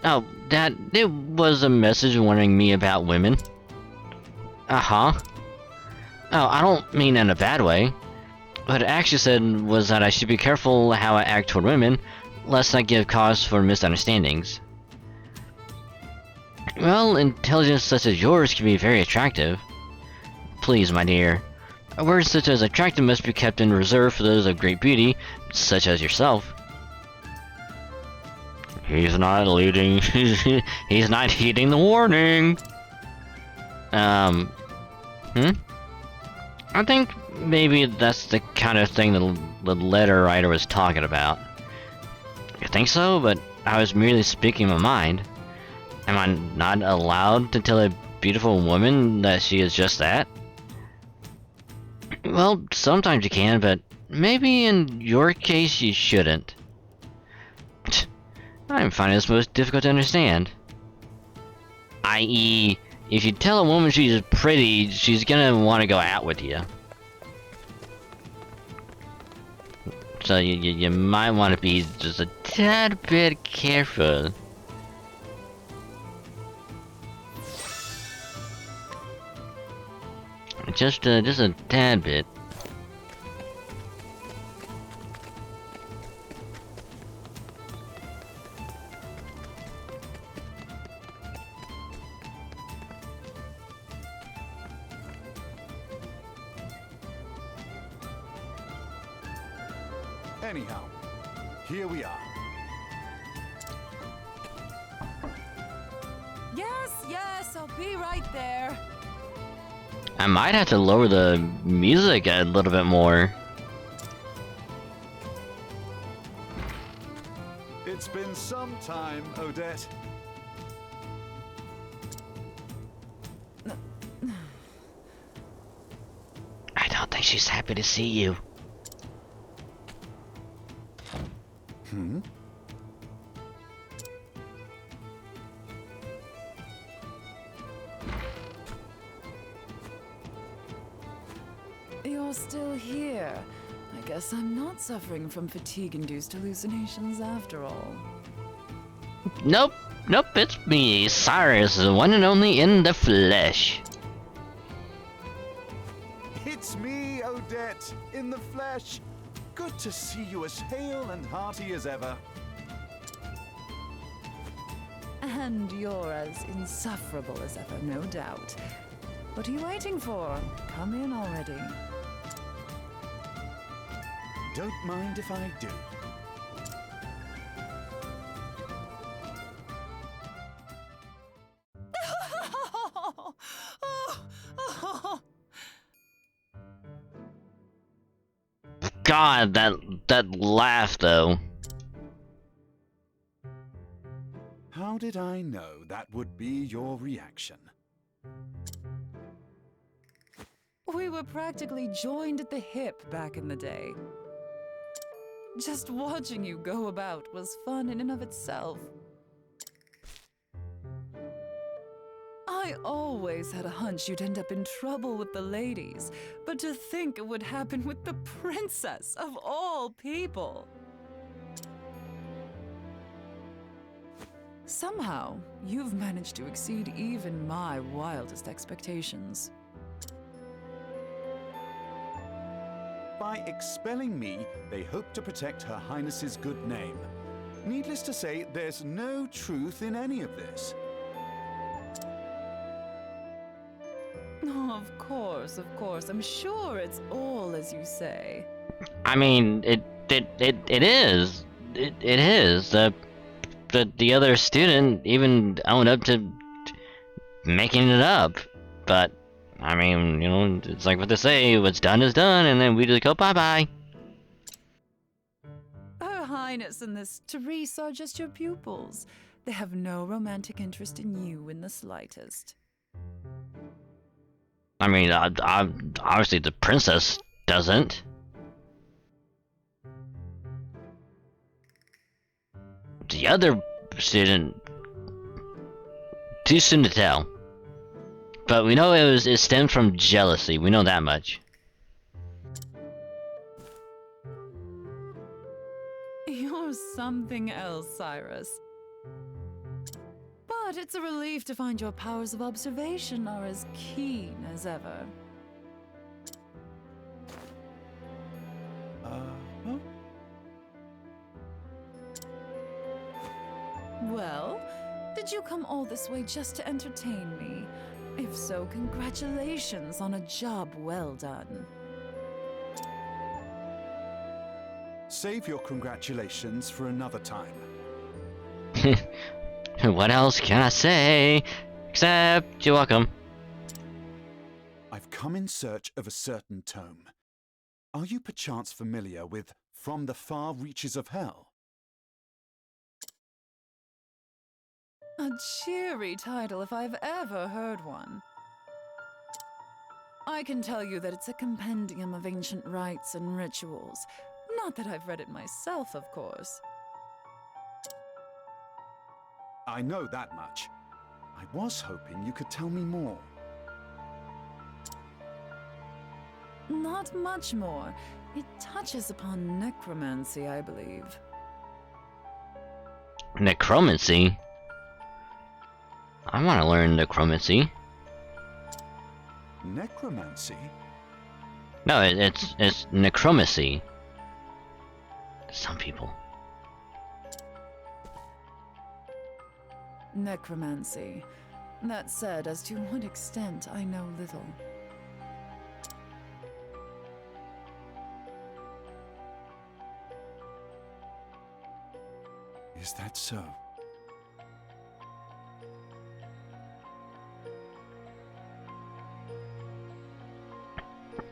Oh, it was a message warning me about women. Uh-huh. Oh, I don't mean in a bad way. What it actually said was that I should be careful how I act toward women, lest I give cause for misunderstandings. Well, intelligence such as yours can be very attractive. Please, my dear. Words such as attractive must be kept in reserve for those of great beauty, such as yourself. He's not leading. He's not heeding the warning. I think maybe that's the kind of thing the letter writer was talking about. You think so? But I was merely speaking my mind. Am I not allowed to tell a beautiful woman that she is just that? Well, sometimes you can, but maybe in your case you shouldn't. I'm finding this most difficult to understand. I.e., if you tell a woman she's pretty, she's gonna want to go out with you. So you might want to be just a tad bit careful. Just a tad bit. Anyhow, here we are. Yes, I'll be right there. I might have to lower the music a little bit more. It's been some time, Odette. I don't think she's happy to see you. You're still here. I guess I'm not suffering from fatigue-induced hallucinations after all. Nope, it's me, Cyrus, the one and only in the flesh. It's me, Odette, in the flesh. Good to see you as hale and hearty as ever. And you're as insufferable as ever, no doubt. What are you waiting for? Come in already. Don't mind if I do. God, that laugh though. How did I know that would be your reaction? We were practically joined at the hip back in the day. Just watching you go about was fun in and of itself. I always had a hunch you'd end up in trouble with the ladies, but to think it would happen with the princess of all people. Somehow, you've managed to exceed even my wildest expectations. By expelling me, they hope to protect Her Highness's good name. Needless to say, there's no truth in any of this. Oh, of course, of course. I'm sure it's all as you say. I mean, it is. It is. The other student even owned up to making it up. But, I mean, you know, it's like what they say, what's done is done, and then we just go bye-bye. Her Highness and this Therese are just your pupils. They have no romantic interest in you in the slightest. I mean, obviously the princess doesn't. The other student, too soon to tell. But we know it stemmed from jealousy. We know that much. You're something else, Cyrus. But it's a relief to find your powers of observation are as keen as ever. Huh? Well, did you come all this way just to entertain me? If so, congratulations on a job well done. Save your congratulations for another time. What else can I say? Except you're welcome. I've come in search of a certain tome. Are you perchance familiar with From the Far Reaches of Hell? A cheery title if I've ever heard one. I can tell you that it's a compendium of ancient rites and rituals. Not that I've read it myself, of course. I know that much. I was hoping you could tell me more. Not much more. It touches upon necromancy, I believe. Necromancy? I want to learn necromancy. Necromancy? No, it's necromancy. Some people. Necromancy. That said, as to what extent, I know little. Is that so?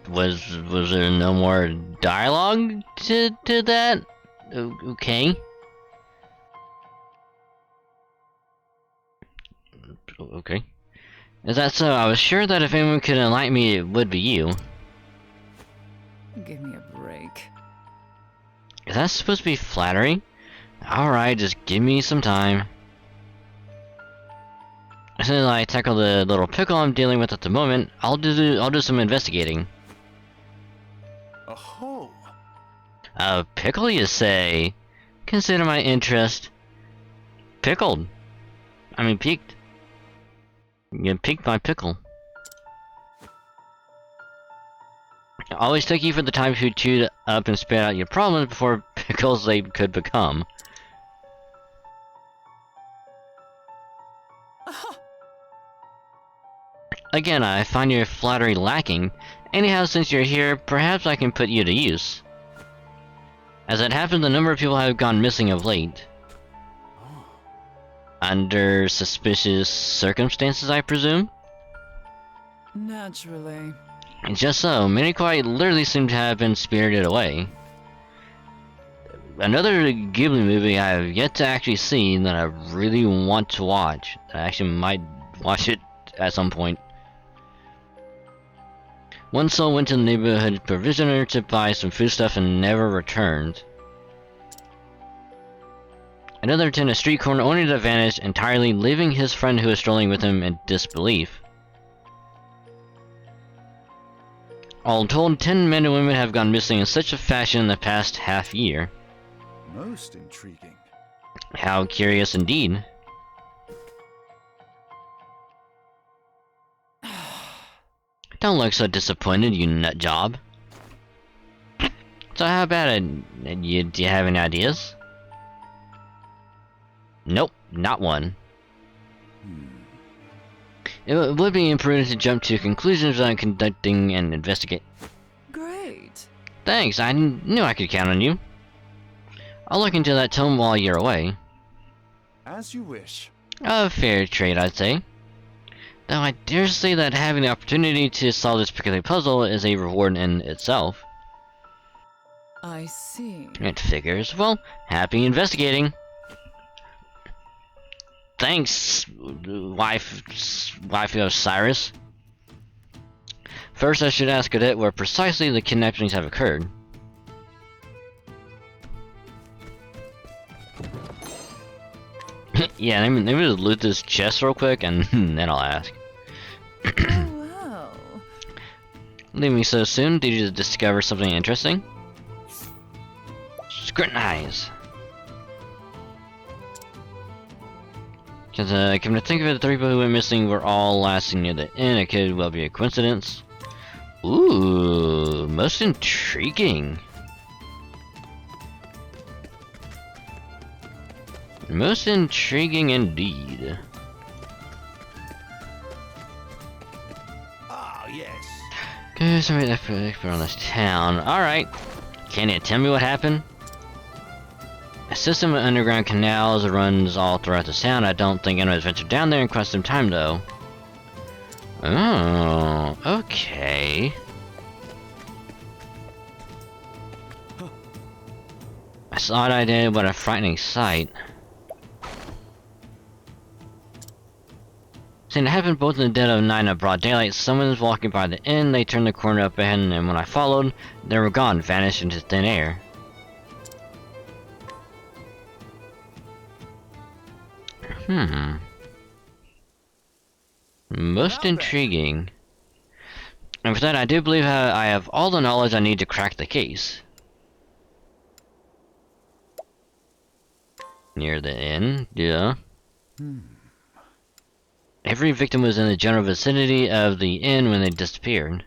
Was there no more dialogue to that? Okay. Okay. Is that so? I was sure that if anyone could enlighten me, it would be you. Give me a break. Is that supposed to be flattering? Alright, just give me some time. As soon as I tackle the little pickle I'm dealing with at the moment, I'll do some investigating. Oh. A pickle, you say? Consider my interest pickled. I mean, piqued. You piqued my pickle. It always took you for the time to chew up and spit out your problems before pickles they could become. Again, I find your flattery lacking. Anyhow, since you're here, perhaps I can put you to use. As it happens, a number of people have gone missing of late. Under suspicious circumstances, I presume? Naturally. Just so, many quite literally seem to have been spirited away. Another Ghibli movie I have yet to actually see that I really want to watch. I actually might watch it at some point. One soul went to the neighborhood provisioner to buy some foodstuff and never returned. Another attended a street corner only to vanish entirely, leaving his friend who was strolling with him in disbelief. All told, 10 men and women have gone missing in such a fashion in the past half year. Most intriguing. How curious indeed. Don't look so disappointed, you nut job. So how about it? Do you have any ideas? Nope, not one. It would be imprudent to jump to conclusions without conducting an investigation. Great. Thanks, I knew I could count on you. I'll look into that tome while you're away. As you wish. A fair trade, I'd say. Though I dare say that having the opportunity to solve this particular puzzle is a reward in itself. I see. It figures. Well, happy investigating. Thanks, wife of Cyrus. First, I should ask Odette where precisely the kidnappings have occurred. Yeah, let me just loot this chest real quick, and then I'll ask. Oh, well. Leaving so soon? Did you discover something interesting? Scrutinize. Because, come to think of it, the 3 people who went missing were all last seen near the inn. It could well be a coincidence. Ooh, most intriguing. Most intriguing indeed. Ah, yes. Good, somebody expert on this town. Alright. Can you tell me what happened? A system of underground canals runs all throughout the town. I don't think anyone's ventured down there in quite some time, though. Oh, okay. A odd idea, but a frightening sight. Seeing it happened both in the dead of night and in broad daylight. Someone was walking by the inn. They turned the corner up ahead, and when I followed, they were gone, vanished into thin air. Most intriguing. And for that, I do believe I have all the knowledge I need to crack the case. Near the inn, yeah. Every victim was in the general vicinity of the inn when they disappeared.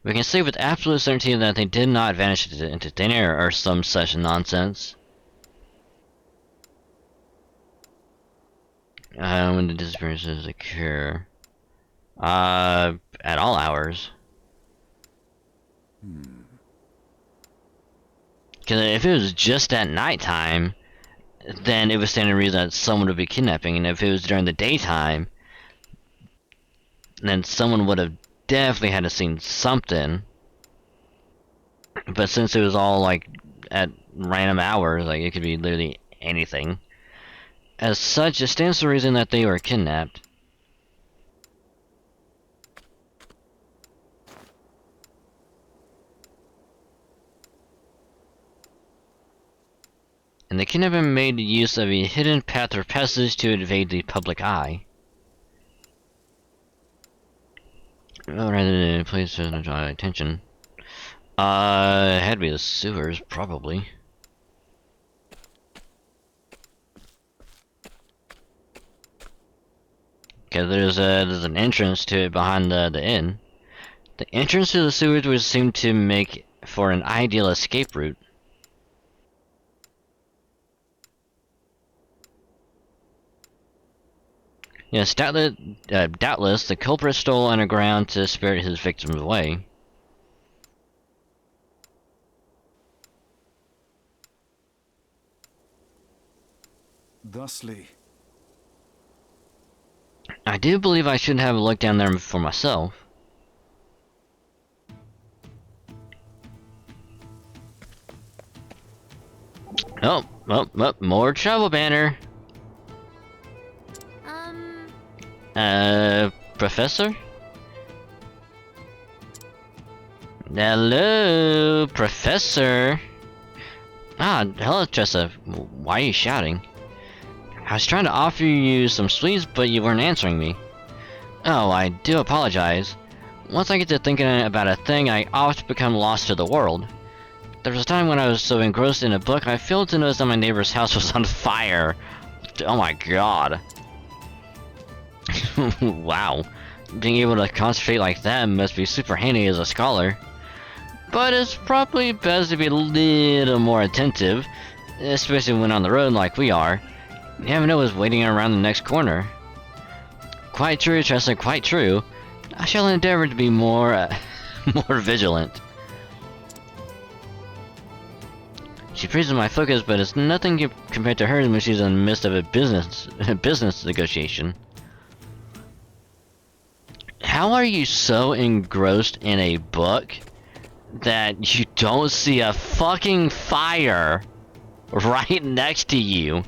We can say with absolute certainty that they did not vanish into thin air or some such nonsense. When did disappearances occur? At all hours. Because if it was just at nighttime, then it would stand to reason that someone would be kidnapping, and if it was during the daytime, then someone would have definitely had to seen something. But since it was all like at random hours, like it could be literally anything. As such, it stands to reason that they were kidnapped. And the kidnapper made use of a hidden path or passage to evade the public eye. Oh, rather than a place to draw attention. It had to be the sewers, probably. Because there's an entrance to it behind the inn. The entrance to the sewers would seem to make for an ideal escape route. Yes, doubtless the culprit stole underground to spirit his victims away. Thusly. I do believe I should have a look down there for myself. Oh, more trouble, Banner. Professor? Hello, Professor. Ah, hello, Tressa. Why are you shouting? I was trying to offer you some sweets, but you weren't answering me. Oh, I do apologize. Once I get to thinking about a thing, I often become lost to the world. There was a time when I was so engrossed in a book, I failed to notice that my neighbor's house was on fire. Oh my god. Wow. Being able to concentrate like that must be super handy as a scholar. But it's probably best to be a little more attentive, especially when on the road like we are. You never know what's waiting around the next corner. Quite true, Tressa, quite true. I shall endeavor to be more, more vigilant. She praises my focus, but it's nothing compared to hers when she's in the midst of a business negotiation. How are you so engrossed in a book that you don't see a fucking fire right next to you?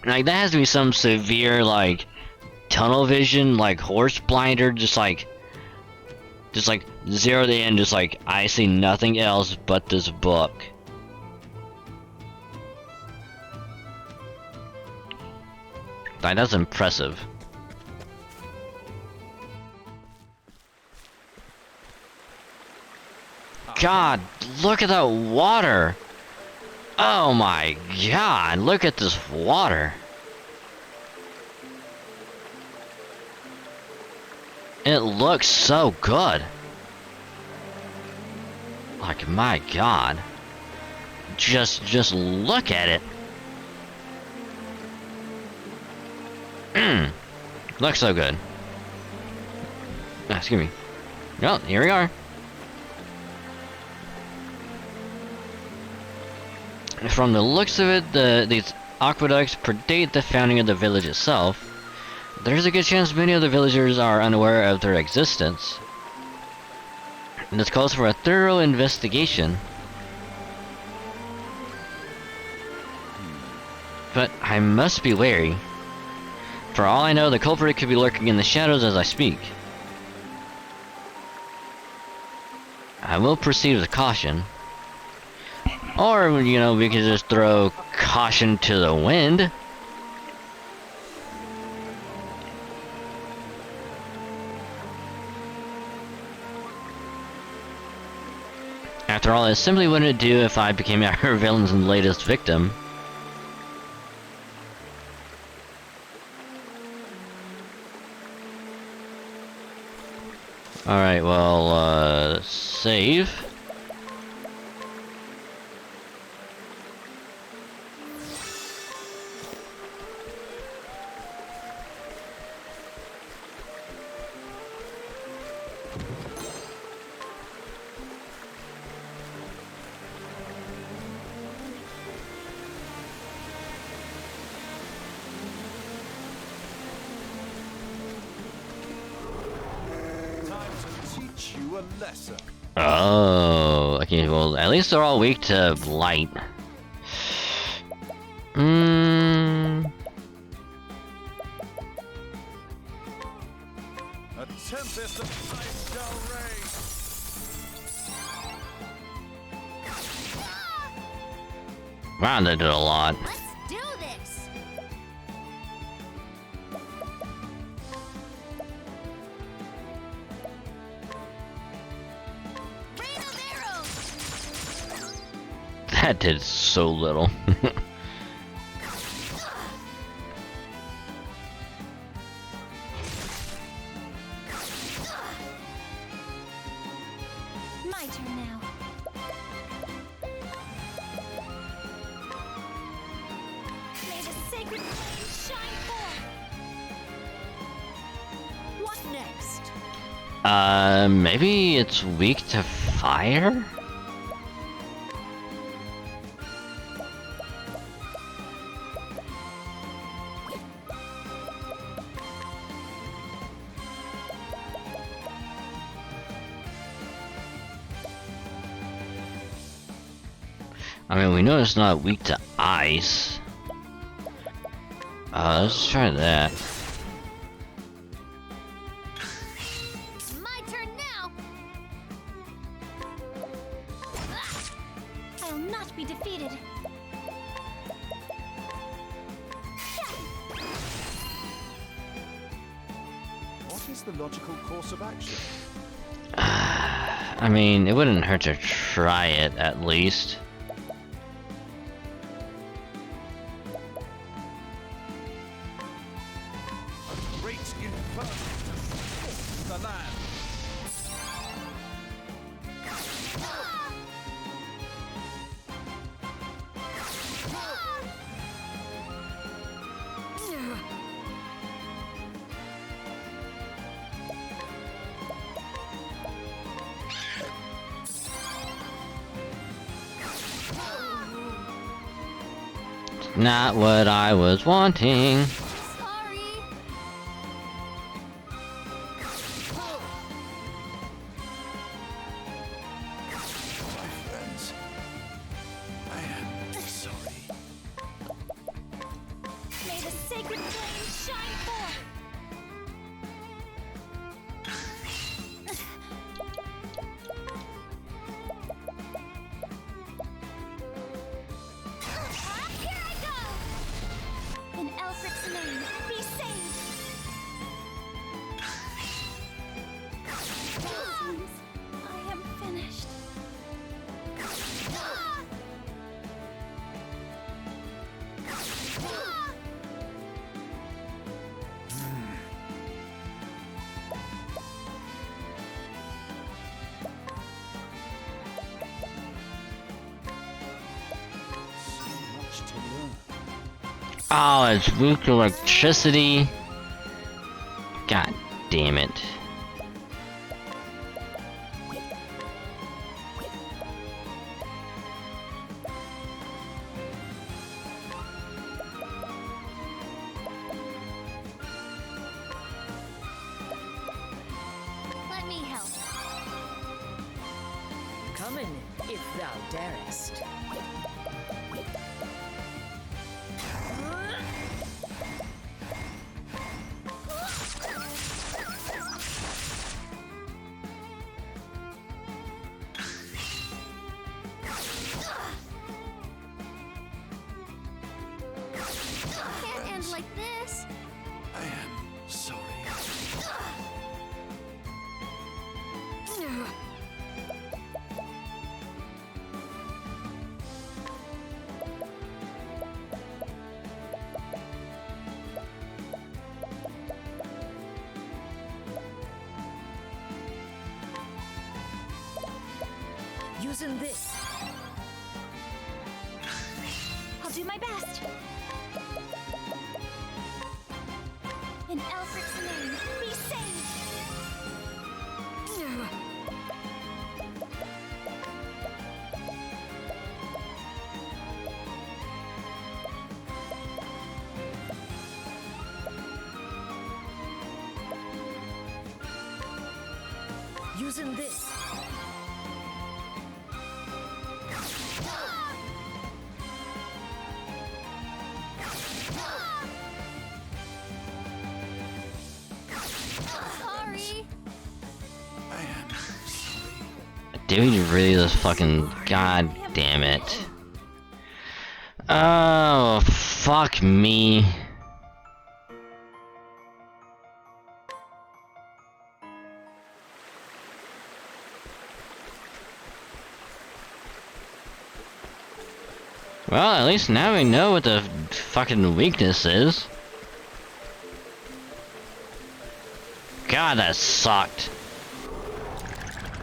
Like, that has to be some severe, like, tunnel vision, like, horse blinder, just like, zero to end, just like, I see nothing else but this book. Like, that's impressive. God, look at that water! Oh my god, look at this water! It looks so good! Like, my god. Just look at it! Looks so good. Excuse me. Well, here we are. From the looks of it, these aqueducts predate the founding of the village itself. There's a good chance many of the villagers are unaware of their existence. And this calls for a thorough investigation. But I must be wary. For all I know, the culprit could be lurking in the shadows as I speak. I will proceed with caution. Or, you know, we could just throw caution to the wind. After all, it simply wouldn't do if I became our villain's latest victim. Alright, well, save. You a lesson. Oh, okay, well, at least they're all weak to light. A tempest of ice shall reign. Wow, they did a lot. Let's do this. Rain of arrows. That did so little. My turn now. May the sacred flame shine forth. What next? Maybe it's weak to fire? I mean, we know it's not weak to ice. Let's try that. My turn now. I'll not be defeated. What is the logical course of action? I mean, it wouldn't hurt to try it at least. A great inferno to scorch the land. Not what I was wanting. Sorry. My friends, I am sorry. May the sacred flame shine forth. Here I go! In Elfric's name, be saved! I am finished. So much to learn. Oh, it's weak to electricity. God damn it. Let me help. Come in, if thou darest. Can't end like this. I am sorry. Using this. I'll do my best. In Elfric's name, be saved. Using this. Sorry. I am sorry. Dude, you really just fucking. God damn it. Oh, fuck me. Well, at least now we know what the fucking weakness is. God, that sucked.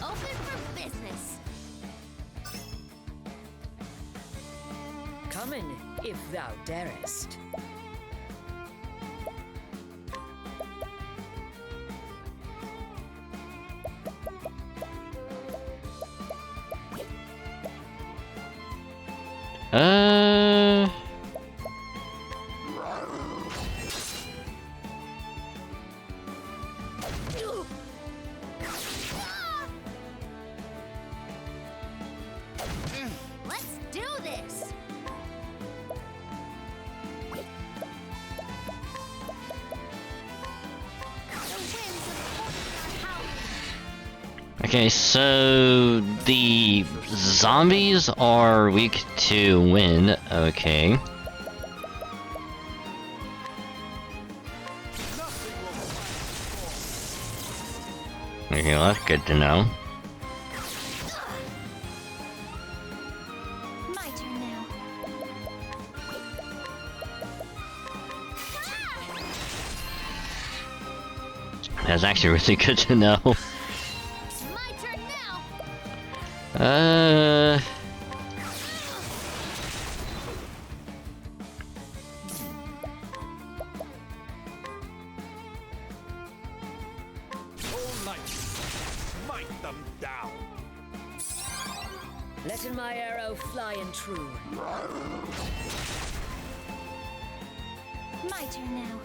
Open for business. if thou darest. Let's do this! Okay, so the zombies are weak to wind. Okay. Okay, well, that's good to know. My turn now. That's actually really good to know. My turn now. All night, smite them down. Letting my arrow fly and true. My turn now.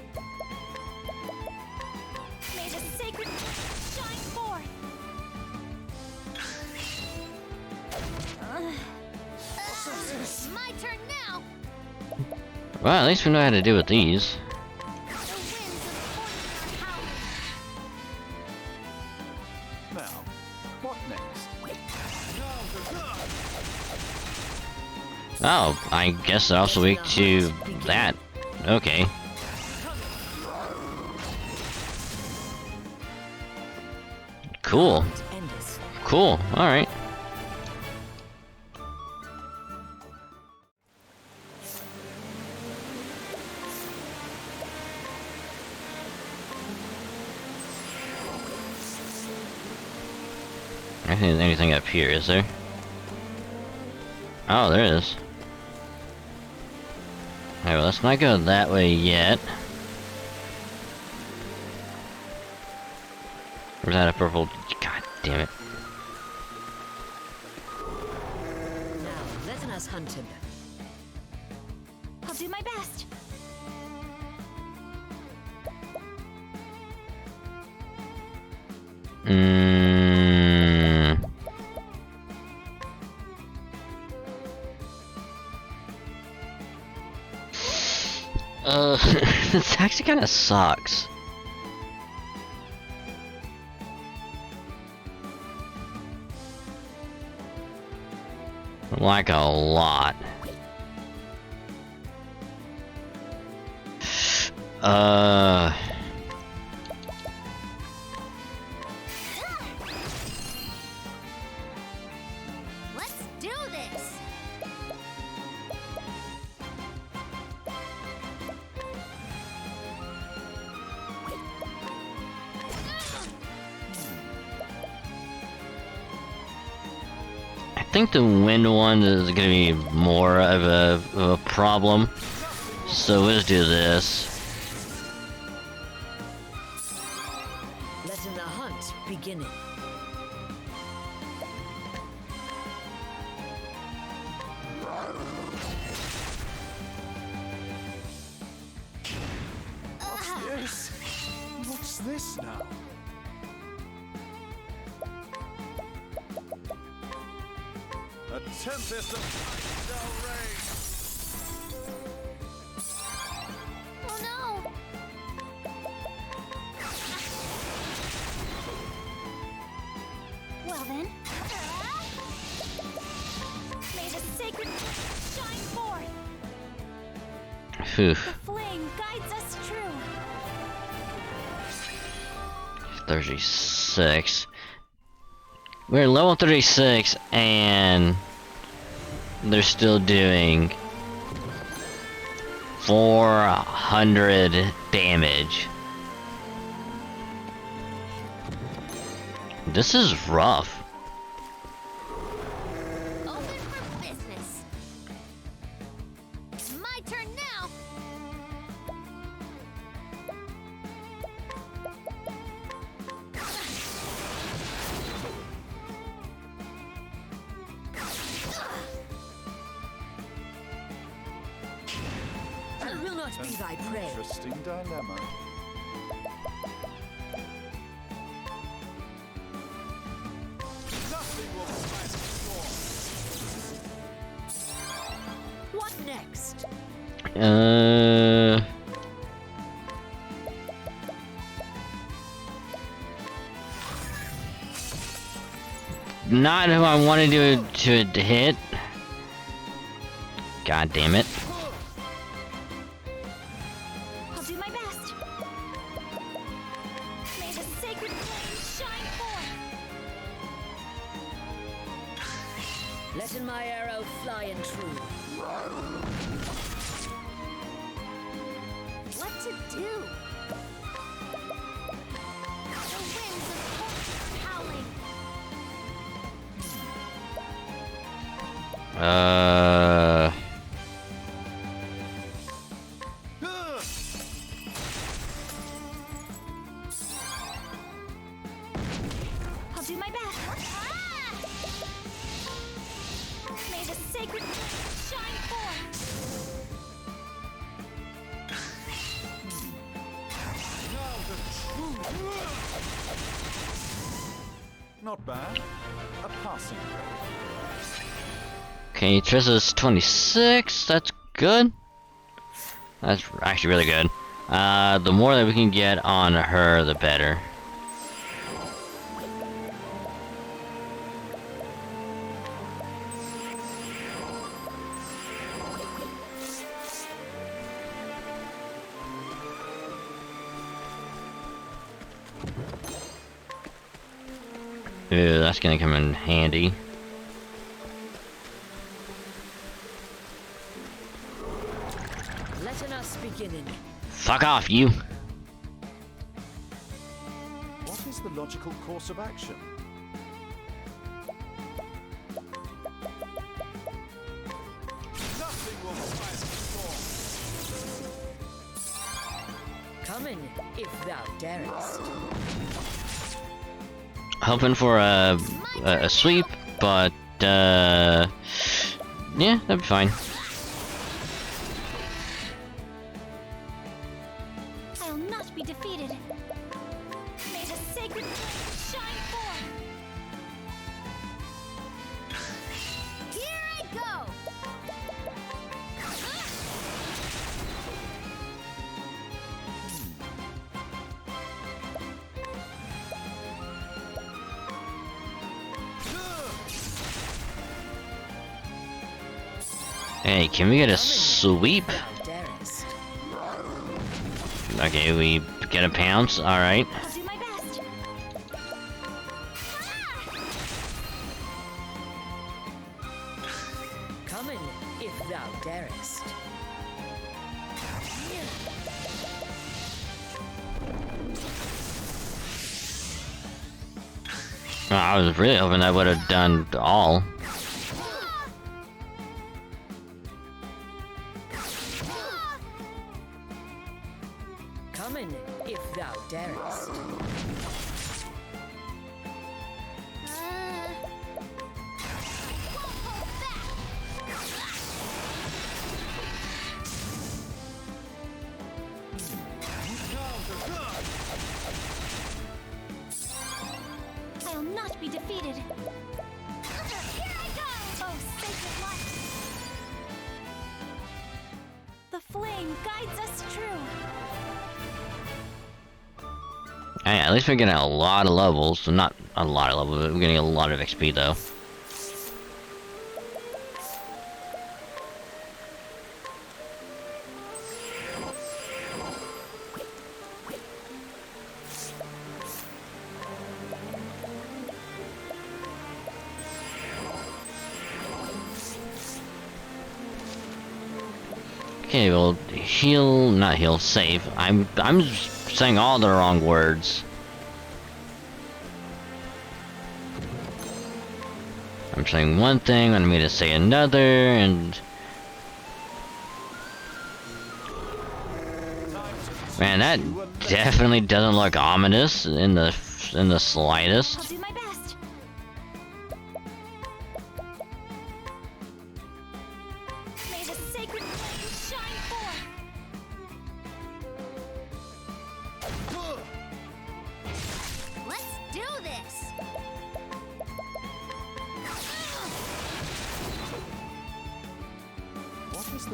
May the sacred shine forth. My turn now. Well, at least we know how to deal with these. The winds of fortune are howling. Now, what next? Oh, I guess they're also weak to that. Okay. Cool. Endeth. Cool. Alright. I think there's anything up here, is there? Oh, there is. Alright, well, let's not go that way yet. Or is that a purple? God damn it. Now, let us hunt him. I'll do my best. This actually kind of sucks. Like a lot. Let's do this. I think the wind one is gonna be more of a problem. So let's do this. Letting the hunt begin. Yes. What's this now? A tempest of ice shall rage. Oh no! Well then. May the sacred shine forth. Phew. The flame guides us true. 36. We're level 36 and they're still doing 400 damage. This is rough. Open for business. My What be thy prey? Interesting dilemma. What next? Not who I wanted to hit. God damn it. I'll do my best. May the sacred flame shine forth. Letting my arrow fly and true. What to do? The winds of hope are howling. I'll do my best. May the sacred flame shine forth. Not bad. A passing grade. Okay, Trista's 26. That's good. That's actually really good. The more that we can get on her, the better. Ew, that's gonna come in handy. Letting us beginning. Fuck off, you! What is the logical course of action? Coming, if thou darest. Hoping for a sweep, but yeah, that'd be fine. I'll not be defeated. May the sacred flame shine forth. Here I go. Hey, can we get a sweep? Thou darest. Okay, we get a pounce, alright. I'll do my best. Coming, if thou darest. I was really hoping I would have done all. Coming, if thou darest. I'll not be defeated. Here I go! Oh, sacred light! The flame guides us true. Hey, at least we're getting a lot of levels. So not a lot of levels, but we're getting a lot of XP though. Okay, well, heal, not heal, save. I'm saying all the wrong words. I'm saying one thing, and me to say another, and man, that definitely doesn't look ominous in the slightest. I'll do my best. May the sacred flame shine forth.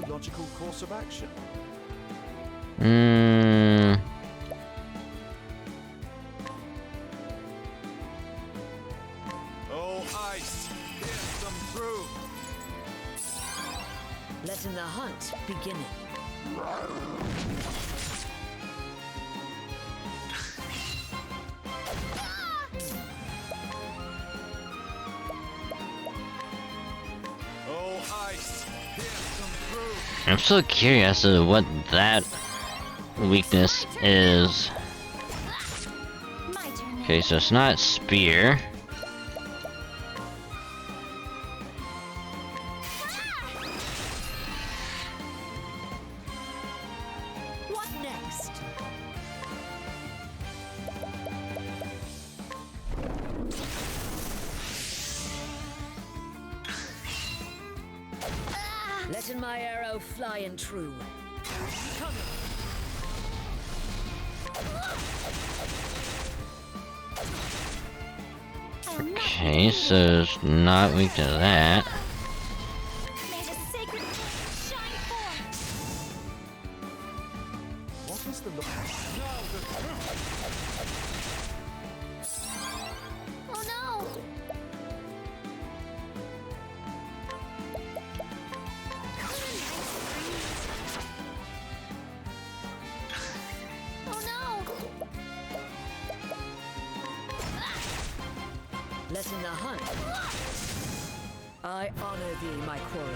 the logical course of action? Oh, ice! Pierce them through! Letting the hunt beginning. Oh, ice! Pierce them through! I'm so curious as to what that weakness is. My turn now. Okay, so it's not spear. What next? Letting my arrow fly and true. Coming. I am not Okay, so it's not weak to that. May the sacred flame shine forth. What is the look? Oh no! Oh no! Letting the hunt. I honor thee, my quarry.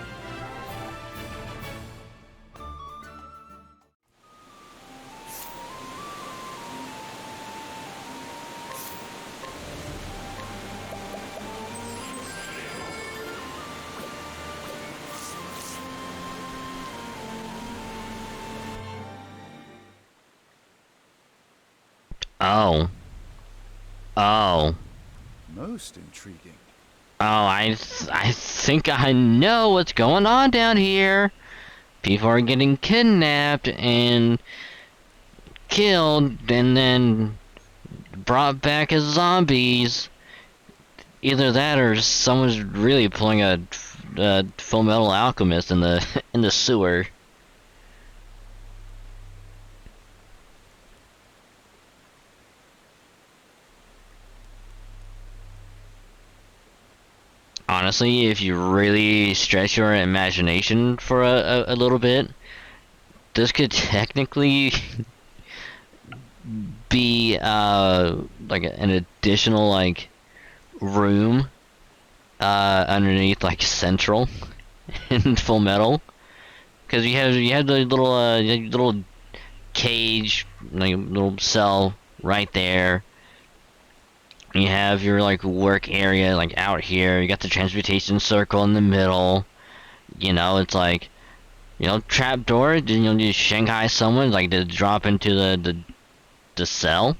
Oh. Oh. Most intriguing. Oh, I think I know what's going on down here. People are getting kidnapped and killed and then brought back as zombies. Either that or someone's really pulling a Full Metal Alchemist in the in the sewer. Honestly, if you really stretch your imagination for a little bit, this could technically be like an additional like room underneath like Central in Full Metal, because you have the little cage, like little cell right there. You have your like work area like out here. You got the transportation circle in the middle. You know, it's like, you know, trapdoor. Then you'll just Shanghai someone like to drop into the cell.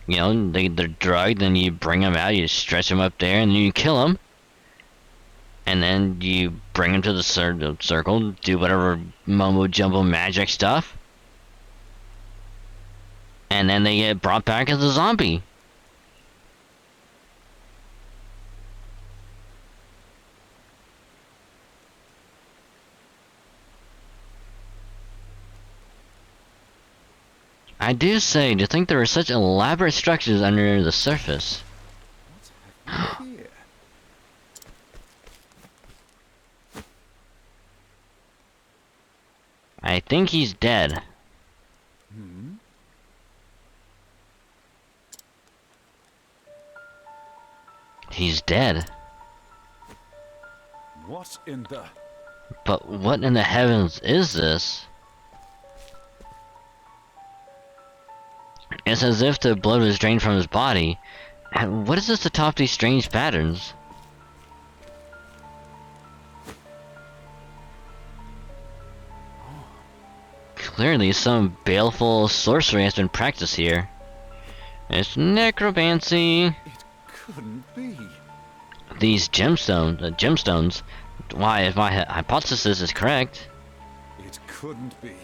You know, they're drugged. Then you bring them out. You stretch them up there, and then you kill them. And then you bring them to the circle. Do whatever mumbo jumbo magic stuff. And then they get brought back as a zombie. I do say, to think there are such elaborate structures under the surface. What's happening here? I think he's dead. Hmm? He's dead. What in the... But what in the heavens is this? It's as if the blood was drained from his body. And what is this atop these strange patterns? Clearly some baleful sorcery has been practiced here. It's necromancy. It couldn't be. These gemstones. Why, if my hypothesis is correct, It couldn't be.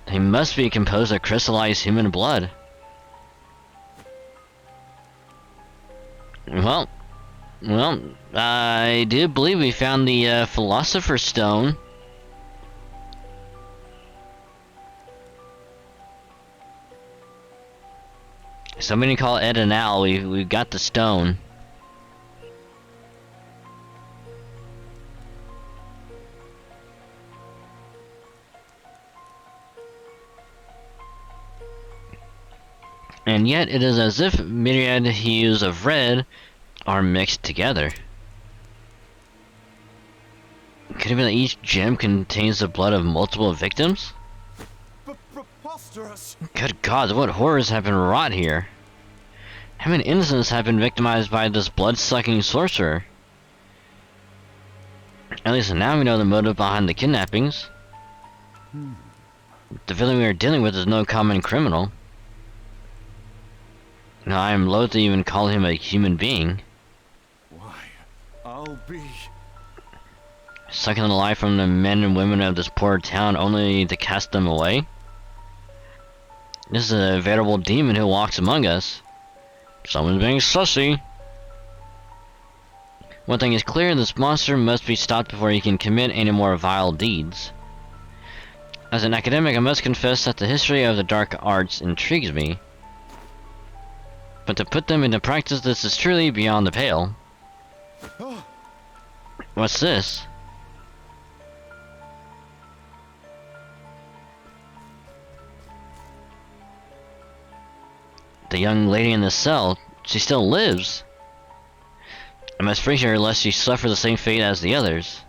they must be composed of crystallized human blood. Well, Well, I do believe we found the Philosopher's Stone. Somebody call Ed and Al. We've got the stone. And yet it is as if myriad hues of red are mixed together. Could it be that each gem contains the blood of multiple victims? Preposterous! Good God, what horrors have been wrought here? How many innocents have been victimized by this blood-sucking sorcerer? At least now we know the motive behind the kidnappings. The villain we are dealing with is no common criminal. Now I am loath to even call him a human being. Why, I'll be... Sucking the life from the men and women of this poor town only to cast them away? This is a veritable demon who walks among us. Someone's being sussy. One thing is clear, this monster must be stopped before he can commit any more vile deeds. As an academic, I must confess that the history of the dark arts intrigues me. But to put them into practice, this is truly beyond the pale. What's this? The young lady in the cell, she still lives. I must free her lest she suffer the same fate as the others.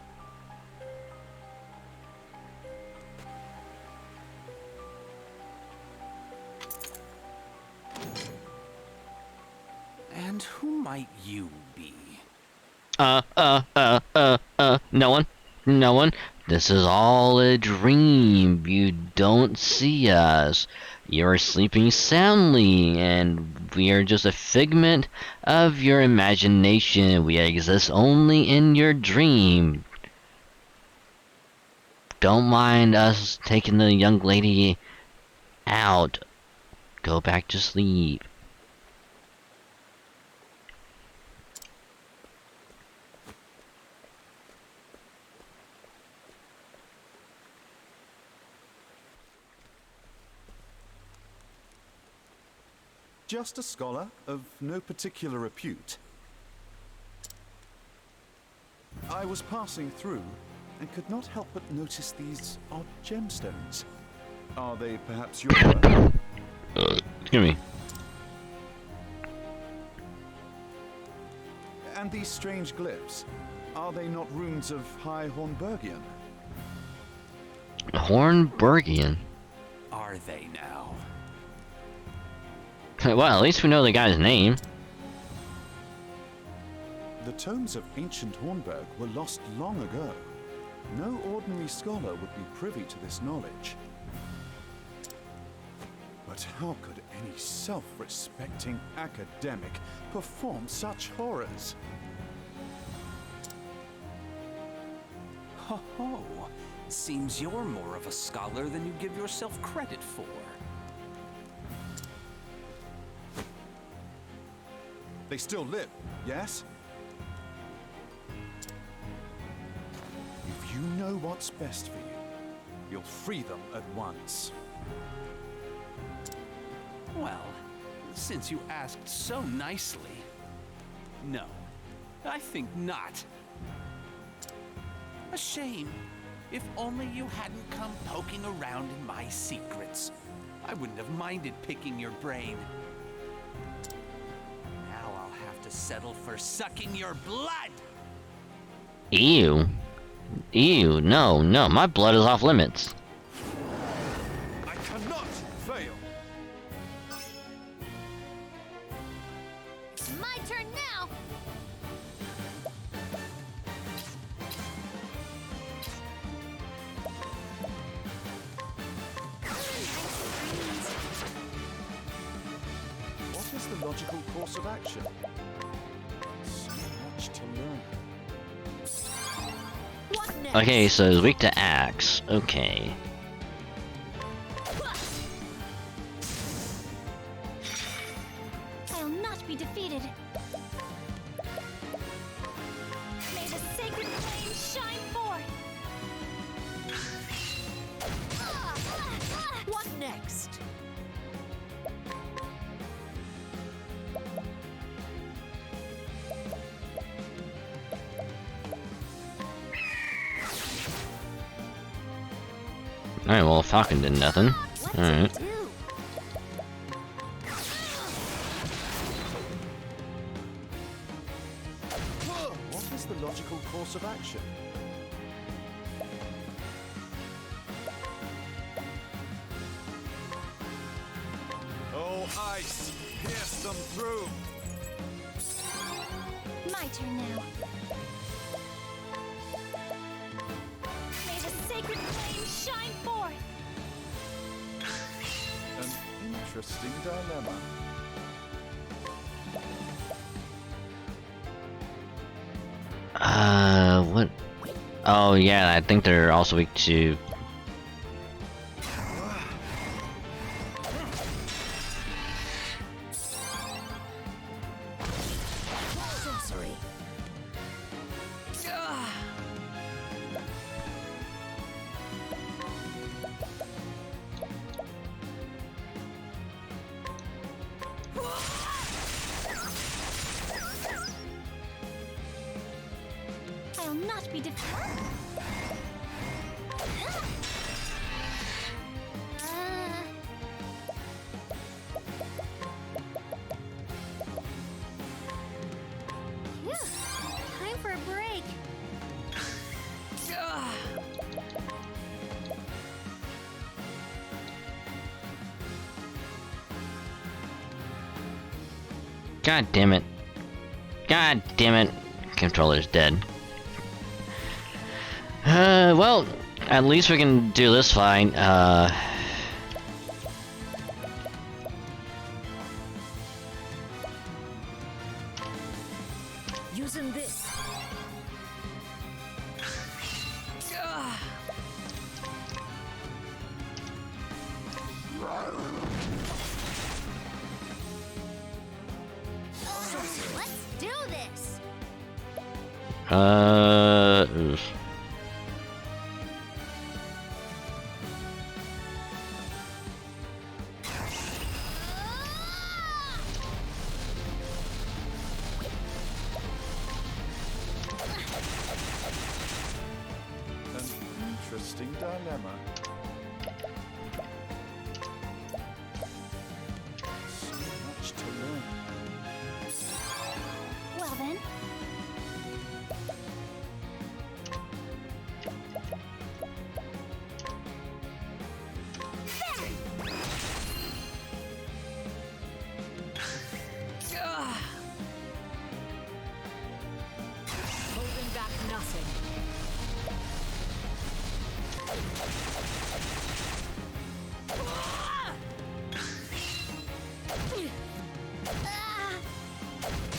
And who might you be? No one. No one. This is all a dream. You don't see us. You're sleeping soundly, and we are just a figment of your imagination. We exist only in your dream. Don't mind us taking the young lady out. Go back to sleep. Just a scholar of no particular repute. I was passing through and could not help but notice these odd gemstones. Are they perhaps your work? Excuse me. And these strange glyphs, are they not runes of High Hornburgian? Hornburgian? Are they now? Well, at least we know the guy's name. The tomes of ancient Hornburg were lost long ago. No ordinary scholar would be privy to this knowledge. But how could any self-respecting academic perform such horrors? Ho ho! Seems you're more of a scholar than you give yourself credit for. They still live, yes? If you know what's best for you, you'll free them at once. Well, since you asked so nicely, no, I think not. A shame. If only you hadn't come poking around in my secrets. I wouldn't have minded picking your brain. Now I'll have to settle for sucking your blood! Ew. Ew, no, no, my blood is off limits. I cannot fail! It's my turn now! What is the logical course of action? So much to learn. What next? Okay, so it's weak to axe. Okay. I'll not be defeated. May the sacred flame shine forth! What next? Alright, well, Falcon did nothing. Alright. Do? What is the logical course of action? Oh, ice! Pierce them through! My turn now. May the sacred flame shine forth! An interesting dilemma. What? Oh, yeah, I think they're also weak to... Sorcery. I'll not be defeated. Time for a break. God damn it. God damn it. Controller's dead. Well, at least we can do this fine. Using this. Let's do this. Oof. An interesting dilemma. So much to learn. Well then. Holding back nothing. Ah!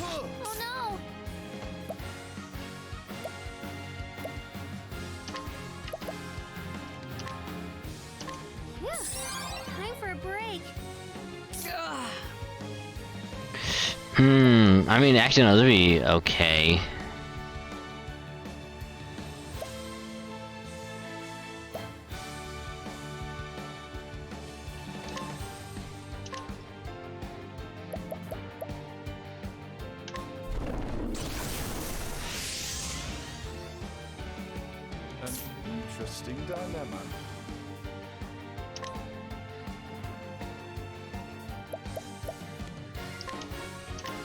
Oh no! Phew. Time for a break. I mean, actually, no, that'd be okay. An interesting dilemma.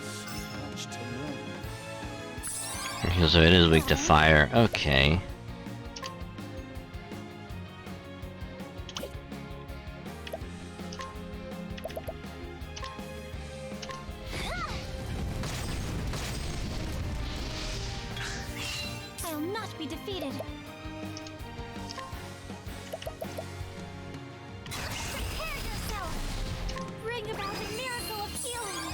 So much to learn. So it is weak to fire. Okay. I'll not be defeated. Prepare yourself. Bring about a miracle of healing.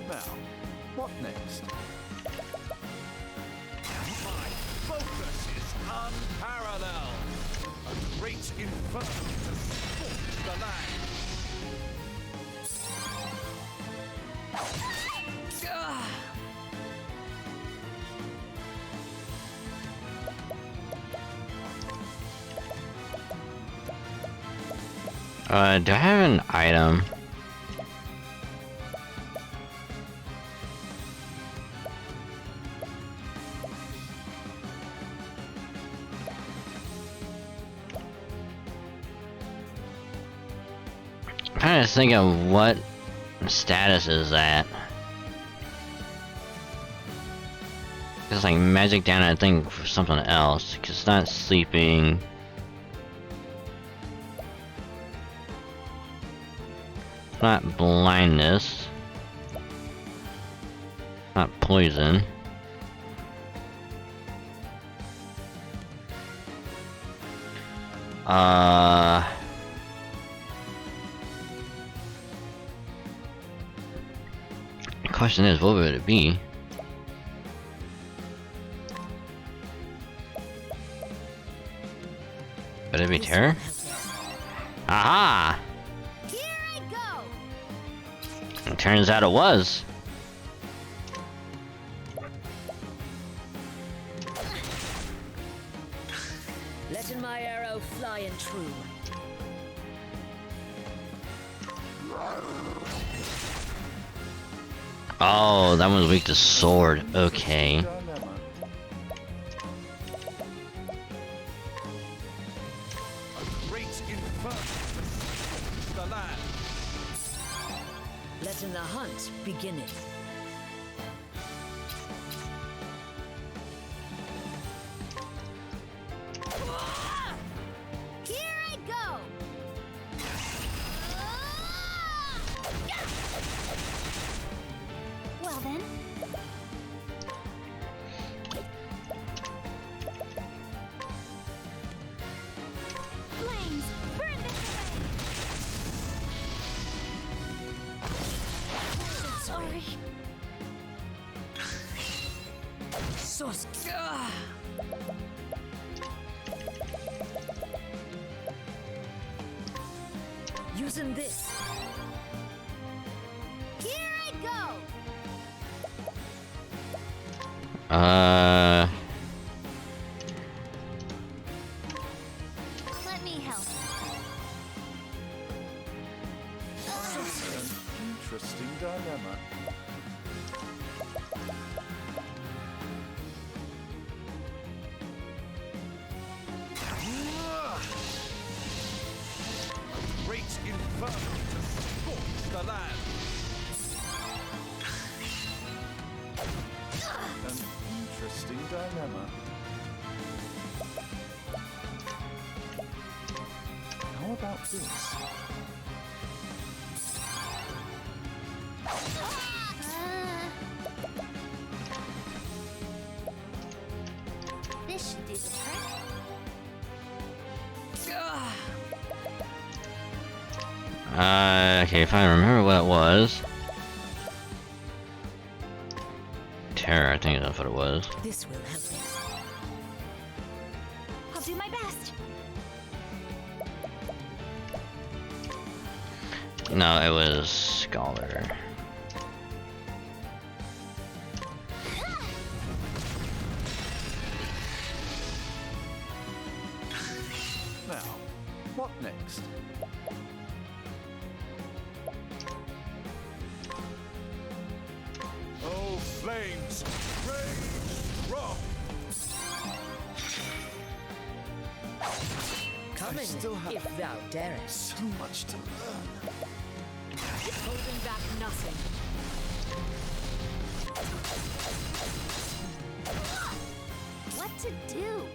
Now, what next? My focus is unparalleled. A great inferno to scorch the land. Do I have an item? I'm trying to think of what status is that. It's like magic down, I think, for something else. Cause it's not sleeping. Not blindness. Not poison. The question is, what would it be? Would it be terror? Aha! Here I go! It turns out it was. Letting my arrow fly and true. Oh, that one's weak to sword. Okay. Dilemma. A great inferno to the land. Letting the hunt begin it. Here I go! Well then. Flames, burn this away! Sorry. Sus. Using this. Here I go! Let me help. Interesting dilemma. Great inferno to scorch the land. An interesting dilemma. How about this? This should do the trick. Okay, if I remember what it was. Terror, I think that's what it was. This will help it. I'll do my best. No, it was Scholar. Now, what next? Oh, flames, rage, wrath. Come in, still have- if thou darest. So much to learn. Holding back nothing. What to do?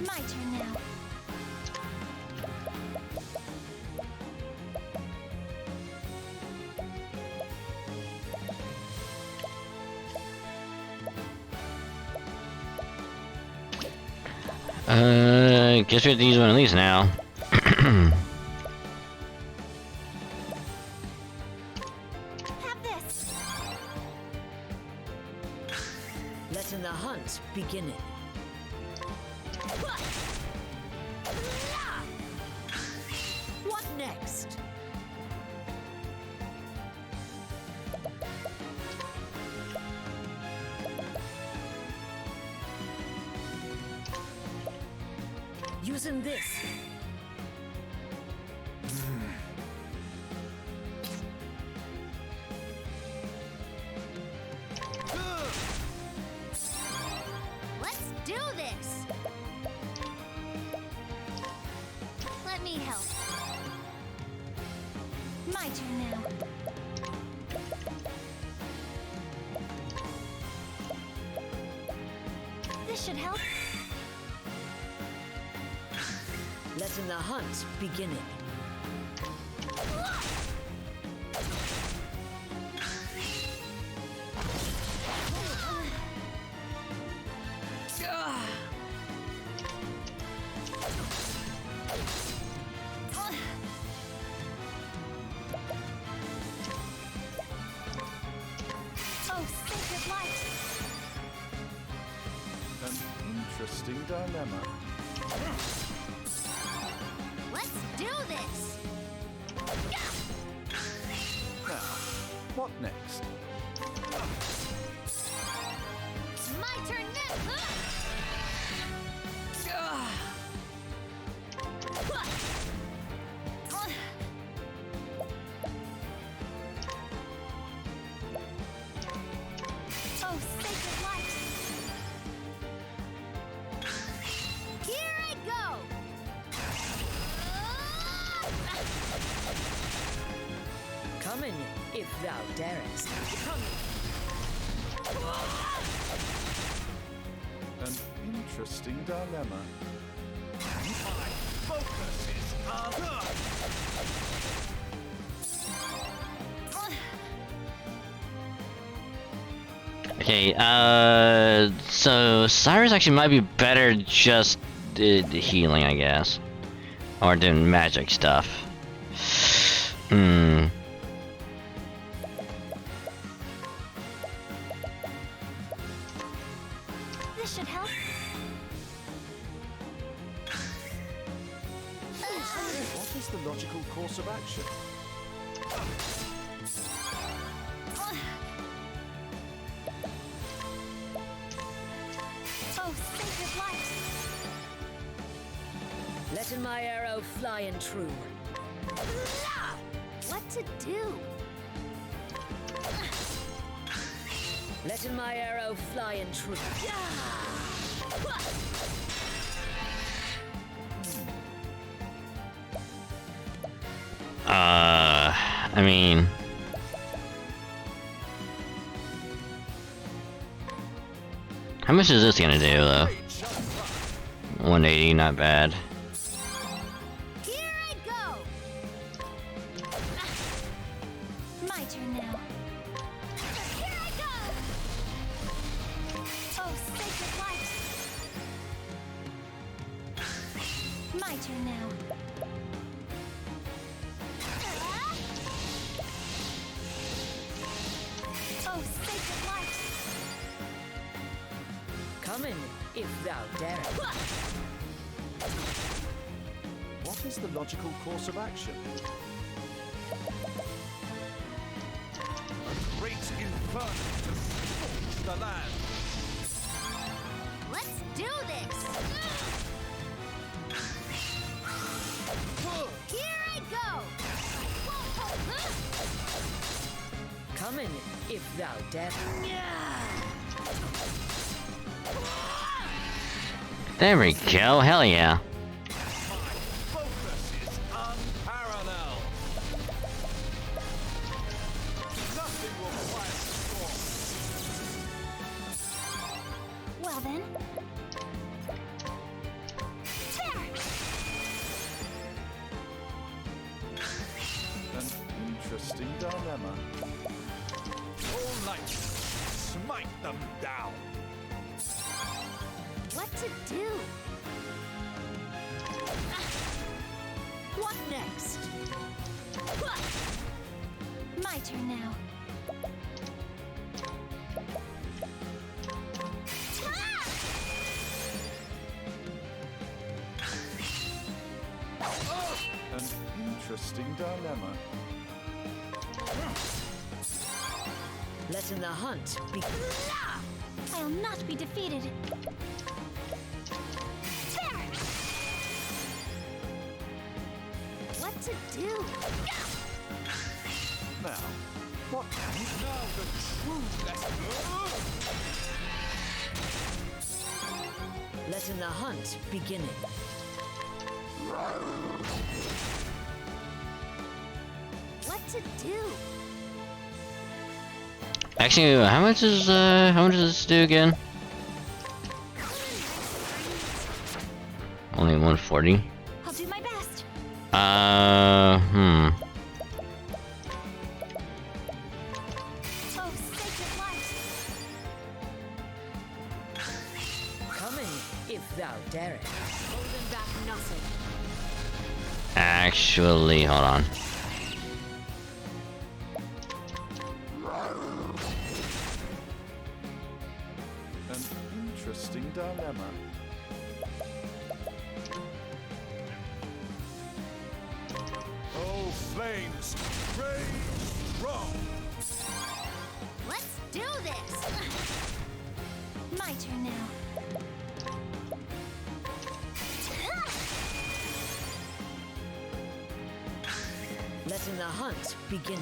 My turn now. Guess we have to use one of these now. Have this. Letting the hunt begin it. What next? Using this. Let's do this! Let me help. My turn now. This should help. Letting the hunt beginning. Oh, sacred light! An interesting dilemma. Let's do this! Now, what next? My turn now! Oh, sacred light! Here I go! Coming, if thou darest. An interesting dilemma. My focus is on. Okay, so Cyrus actually might be better just healing, I guess. Or doing magic stuff. This should help. What is the logical course of action? Oh, sacred light! Letting my arrow fly and true. What to do? Letting my arrow fly and true. I mean... How much is this gonna do, though? 180, not bad. Here I go! My turn now. Here I go! Oh, sacred light! My turn now. Oh, sacred light! Coming, if thou darest. What is the logical course of action? A great inferno to scorch the land. Let's do this! Here I go! Coming, if thou darest. There we go, hell yeah. Focus is unparalleled. Nothing will quiet the storm. Well then. There! An interesting dilemma. All light, smite them down. What to do? What next? My turn now. An interesting dilemma. Letting the hunt be. I'll not be defeated. There! What to do? Now, what can you now the true lesson? Letting the hunt begin. What to do? Actually, how much does this do again? Only 140. I'll do my best. Oh, sacred light. Coming, if thou darest. Holding back nothing. Actually, hold on. An interesting dilemma. Oh, flames, rage strong. Let's do this. My turn now. Letting the hunt begin.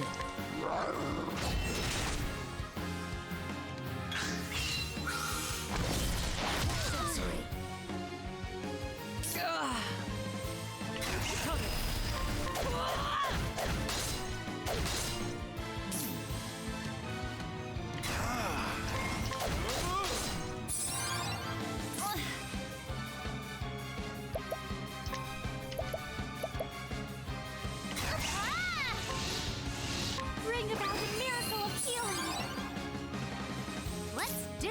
Sorry. Bring about a miracle of healing. Let's do.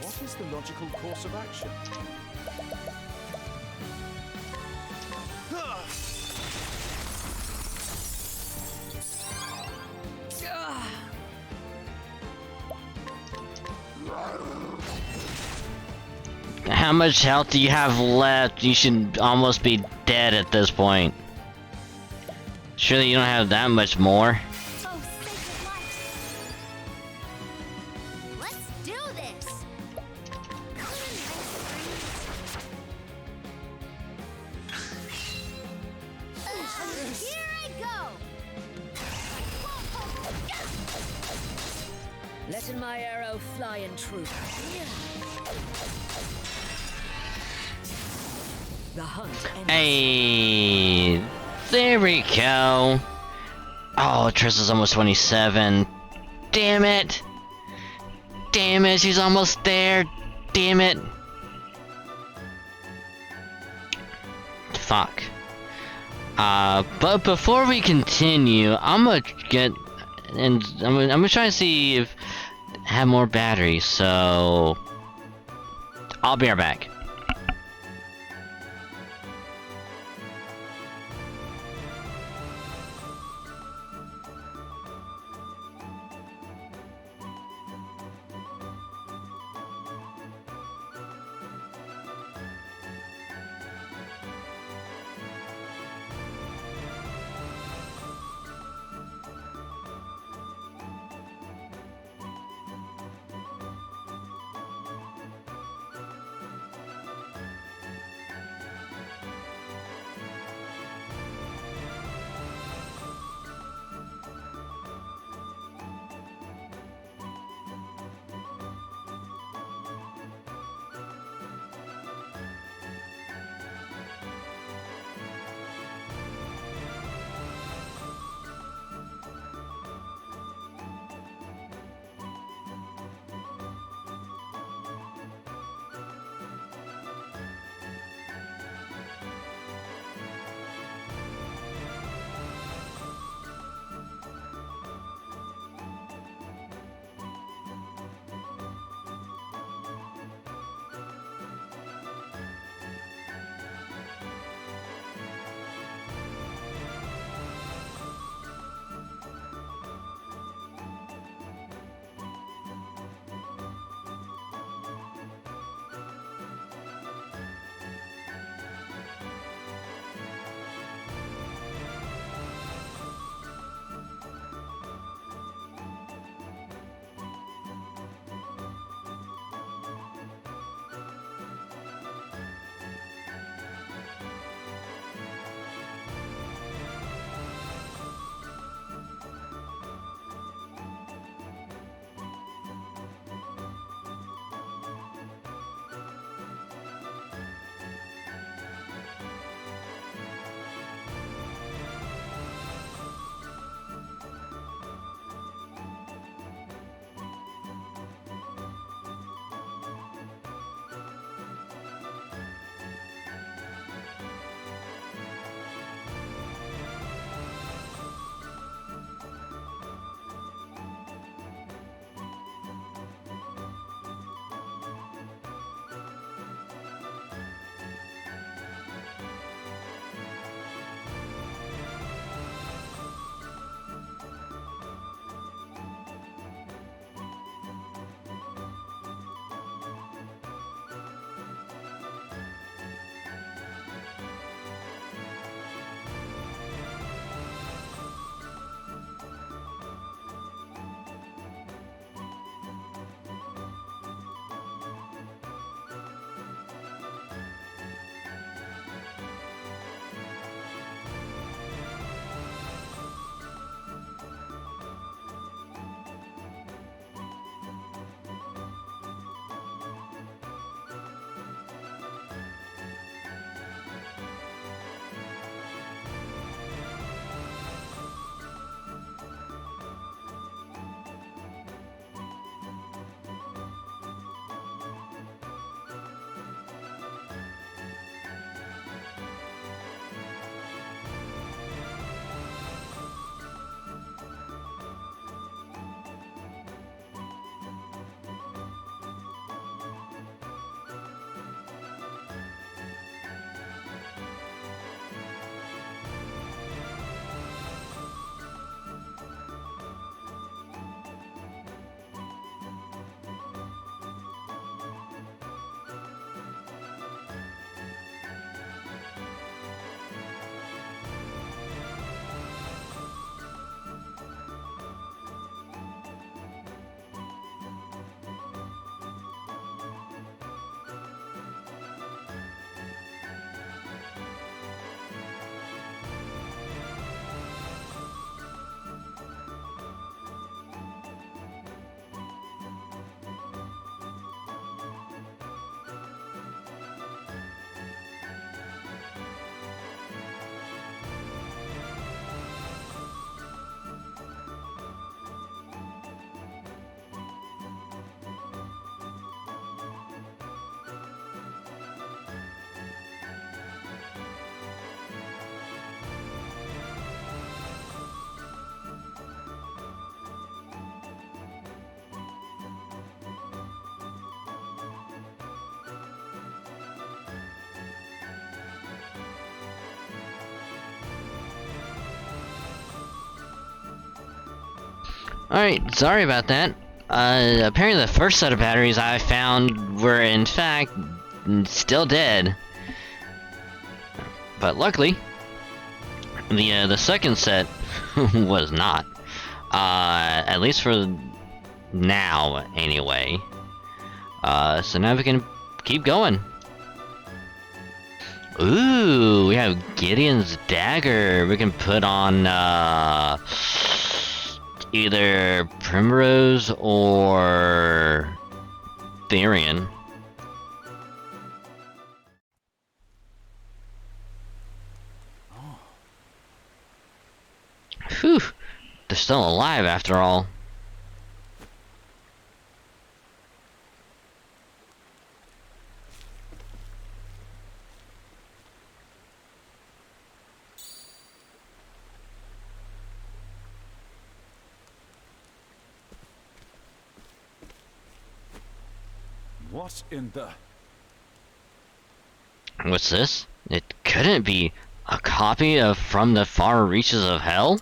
What is the logical course of action? How much health do you have left? You should almost be dead at this point. Surely you don't have that much more. Oh, sacred light. Let's do this. Here I go. Letting my arrow fly in truth. The hunt ends. Hey, there we go. Oh, Trista's almost 27. Damn it. Damn it, she's almost there. Damn it. Fuck. But before we continue, I'm gonna get and I'm gonna try to see if I have more batteries. So I'll be right back. Alright, sorry about that. Apparently the first set of batteries I found were in fact still dead. But luckily, the second set was not. At least for now, anyway. So now we can keep going. Ooh, we have Gideon's dagger. We can put on, either Primrose or Therian. Whew, they're still alive after all. What in the... What's this? It couldn't be a copy of From the Far Reaches of Hell?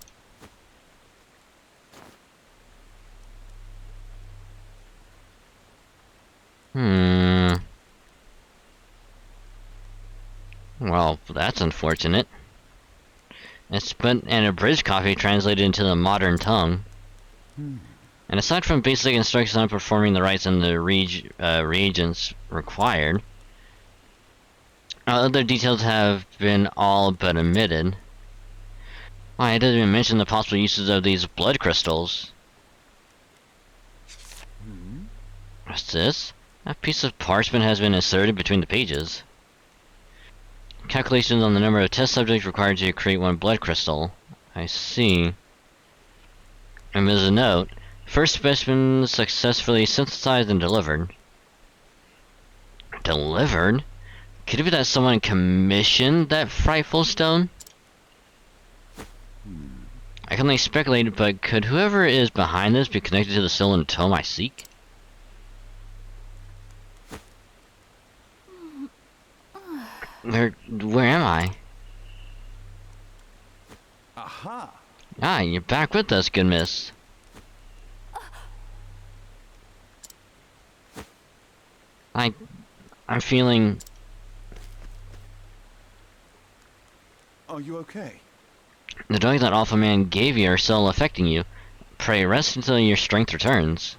Well, that's unfortunate. It's been an abridged copy translated into the modern tongue. And aside from basic instructions on performing the rites and the reagents required, other details have been all but omitted. Why, it doesn't even mention the possible uses of these blood crystals. What's this? A piece of parchment has been inserted between the pages. Calculations on the number of test subjects required to create one blood crystal. I see. And there's a note. First specimen successfully synthesized and delivered. Delivered? Could it be that someone commissioned that frightful stone? I can only speculate, but could whoever is behind this be connected to the stolen tome I seek? Where am I? Aha! Ah, you're back with us, good miss. I'm feeling... Are you okay? The drugs that awful man gave you are still affecting you. Pray rest until your strength returns.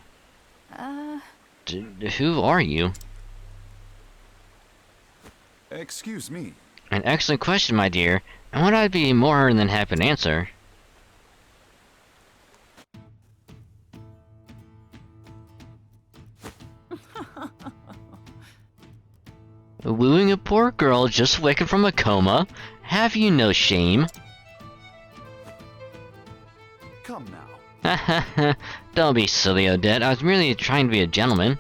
Who are you? Excuse me. An excellent question, my dear, and what I'd be more than happy to answer. Wooing a poor girl just waking from a coma? Have you no shame? Come now. Don't be silly, Odette. I was merely trying to be a gentleman.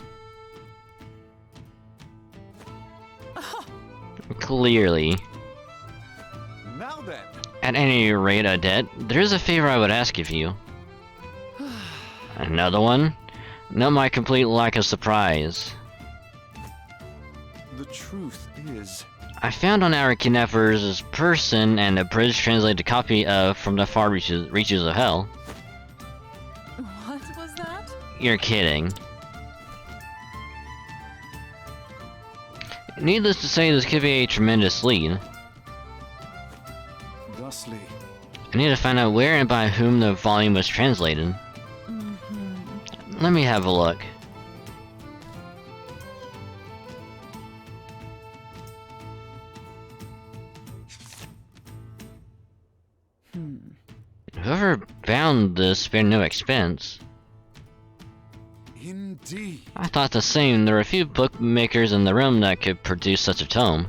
Clearly. Now then. At any rate, Odette, there is a favor I would ask of you. Another one? Note my complete lack of surprise. The truth is... I found on our kidnapper's person an abridged translated copy of From the Far Reaches of Hell. What was that? You're kidding. Needless to say, this could be a tremendous lead. Thusly. I need to find out where and by whom the volume was translated. Let me have a look. Whoever bound this spared no expense. Indeed. I thought the same. There were a few bookmakers in the room that could produce such a tome.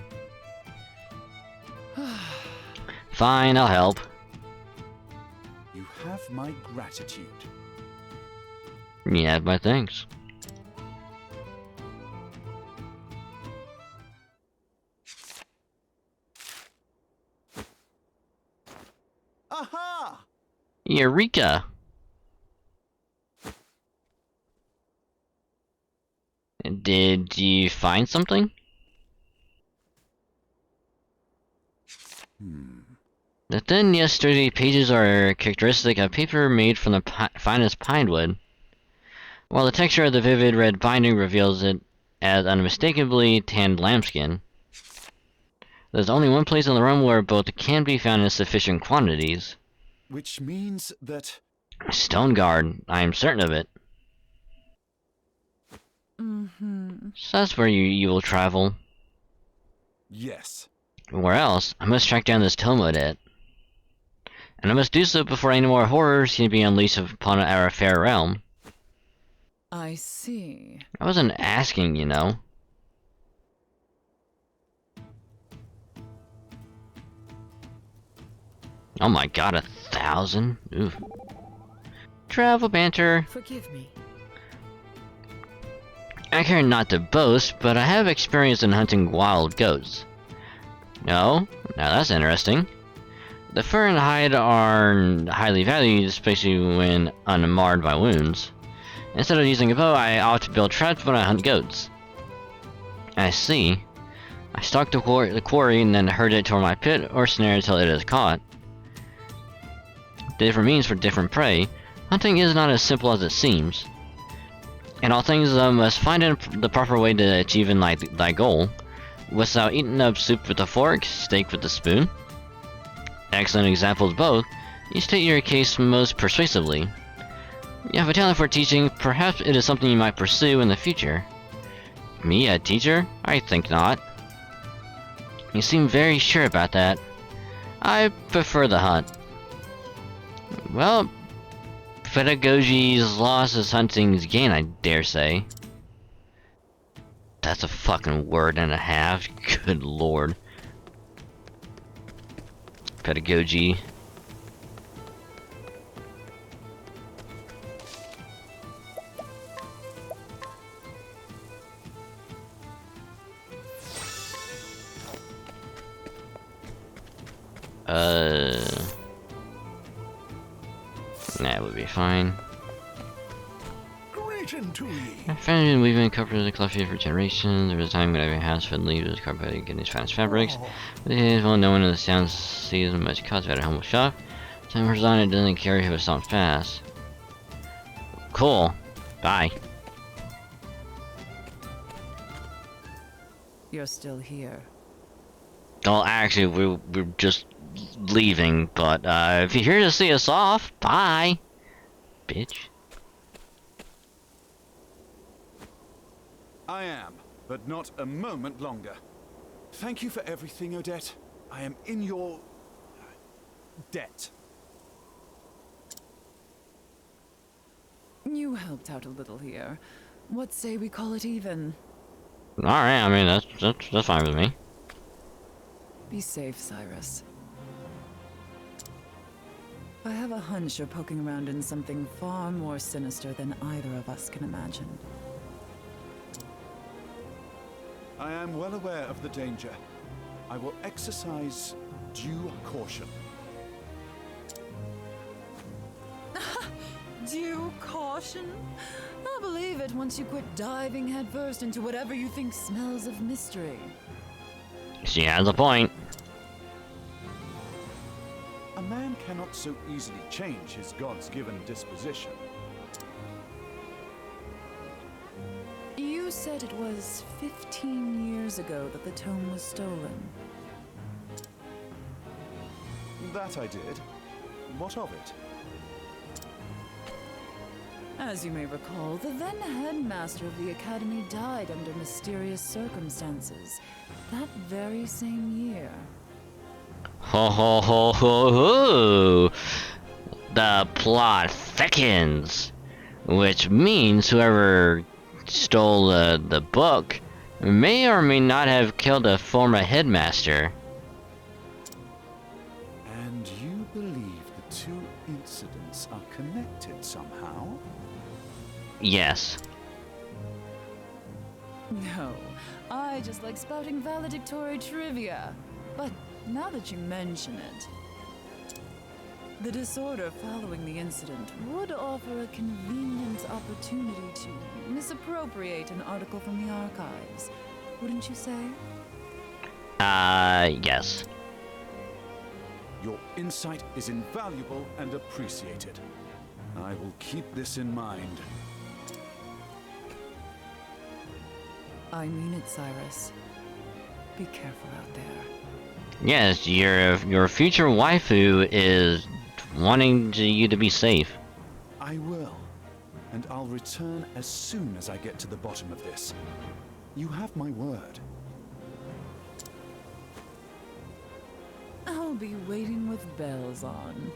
Fine, I'll help. You have my gratitude. You have my thanks. Aha! Eureka! Did you find something? The thin yet sturdy pages are characteristic of paper made from the finest pine wood, while the texture of the vivid red binding reveals it as unmistakably tanned lambskin. There's only one place in the room where both can be found in sufficient quantities. Which means that... Stone Guard, I am certain of it. Mm-hmm. So that's where you will travel. Yes. Where else? I must track down this Tomodet. And I must do so before any more horrors can be unleashed upon our fair realm. I see. I wasn't asking, you know. Oh my god, 1,000? Ooh. Travel banter. Forgive me. I care not to boast, but I have experience in hunting wild goats. No? Now that's interesting. The fur and hide are highly valued, especially when unmarred by wounds. Instead of using a bow, I ought to build traps when I hunt goats. I see. I stalk the quarry and then herd it toward my pit or snare until it is caught. Different means for different prey. Hunting is not as simple as it seems. In all things, thou must find the proper way to achieve thy goal. Wouldst thou eaten up soup with a fork, steak with a spoon? Excellent examples both. You state your case most persuasively. You have a talent for teaching. Perhaps it is something you might pursue in the future. Me, a teacher? I think not. You seem very sure about that. I prefer the hunt. Well, pedagogy's loss is hunting's gain, I dare say. That's a fucking word and a half. Good lord. Pedagogy. That would be fine. Greeting to ye. I found it weaving covered the cloth for generations. There was a time when every house fed leaves was covered by getting these finest fabrics. But it is well known in the sound sees much cost at a humble shop. Time wears on, it doesn't care if it stops fast. Cool. Bye. You're still here. Well, actually, we're just leaving, but if you're here to see us off, bye, bitch. I am, but not a moment longer. Thank you for everything, Odette. I am in your... debt. You helped out a little here. What say we call it even? Alright, I mean, that's fine with me. Be safe, Cyrus. I have a hunch you're poking around in something far more sinister than either of us can imagine. I am well aware of the danger. I will exercise due caution. Due caution? I'll believe it once you quit diving headfirst into whatever you think smells of mystery. She has a point. A man cannot so easily change his God's-given disposition. You said it was 15 years ago that the tome was stolen. That I did. What of it? As you may recall, the then headmaster of the academy died under mysterious circumstances that very same year. Ho ho ho ho ho! The plot thickens, which means whoever stole the book may or may not have killed a former headmaster. And you believe the two incidents are connected somehow? Yes. No, I just like spouting valedictory trivia. But now that you mention it, the disorder following the incident would offer a convenient opportunity to misappropriate an article from the archives, wouldn't you say? Yes. Your insight is invaluable and appreciated. I will keep this in mind. I mean it, Cyrus. Be careful out there. Yes, your future waifu is wanting you to be safe. I will. And I'll return as soon as I get to the bottom of this. You have my word. I'll be waiting with bells on.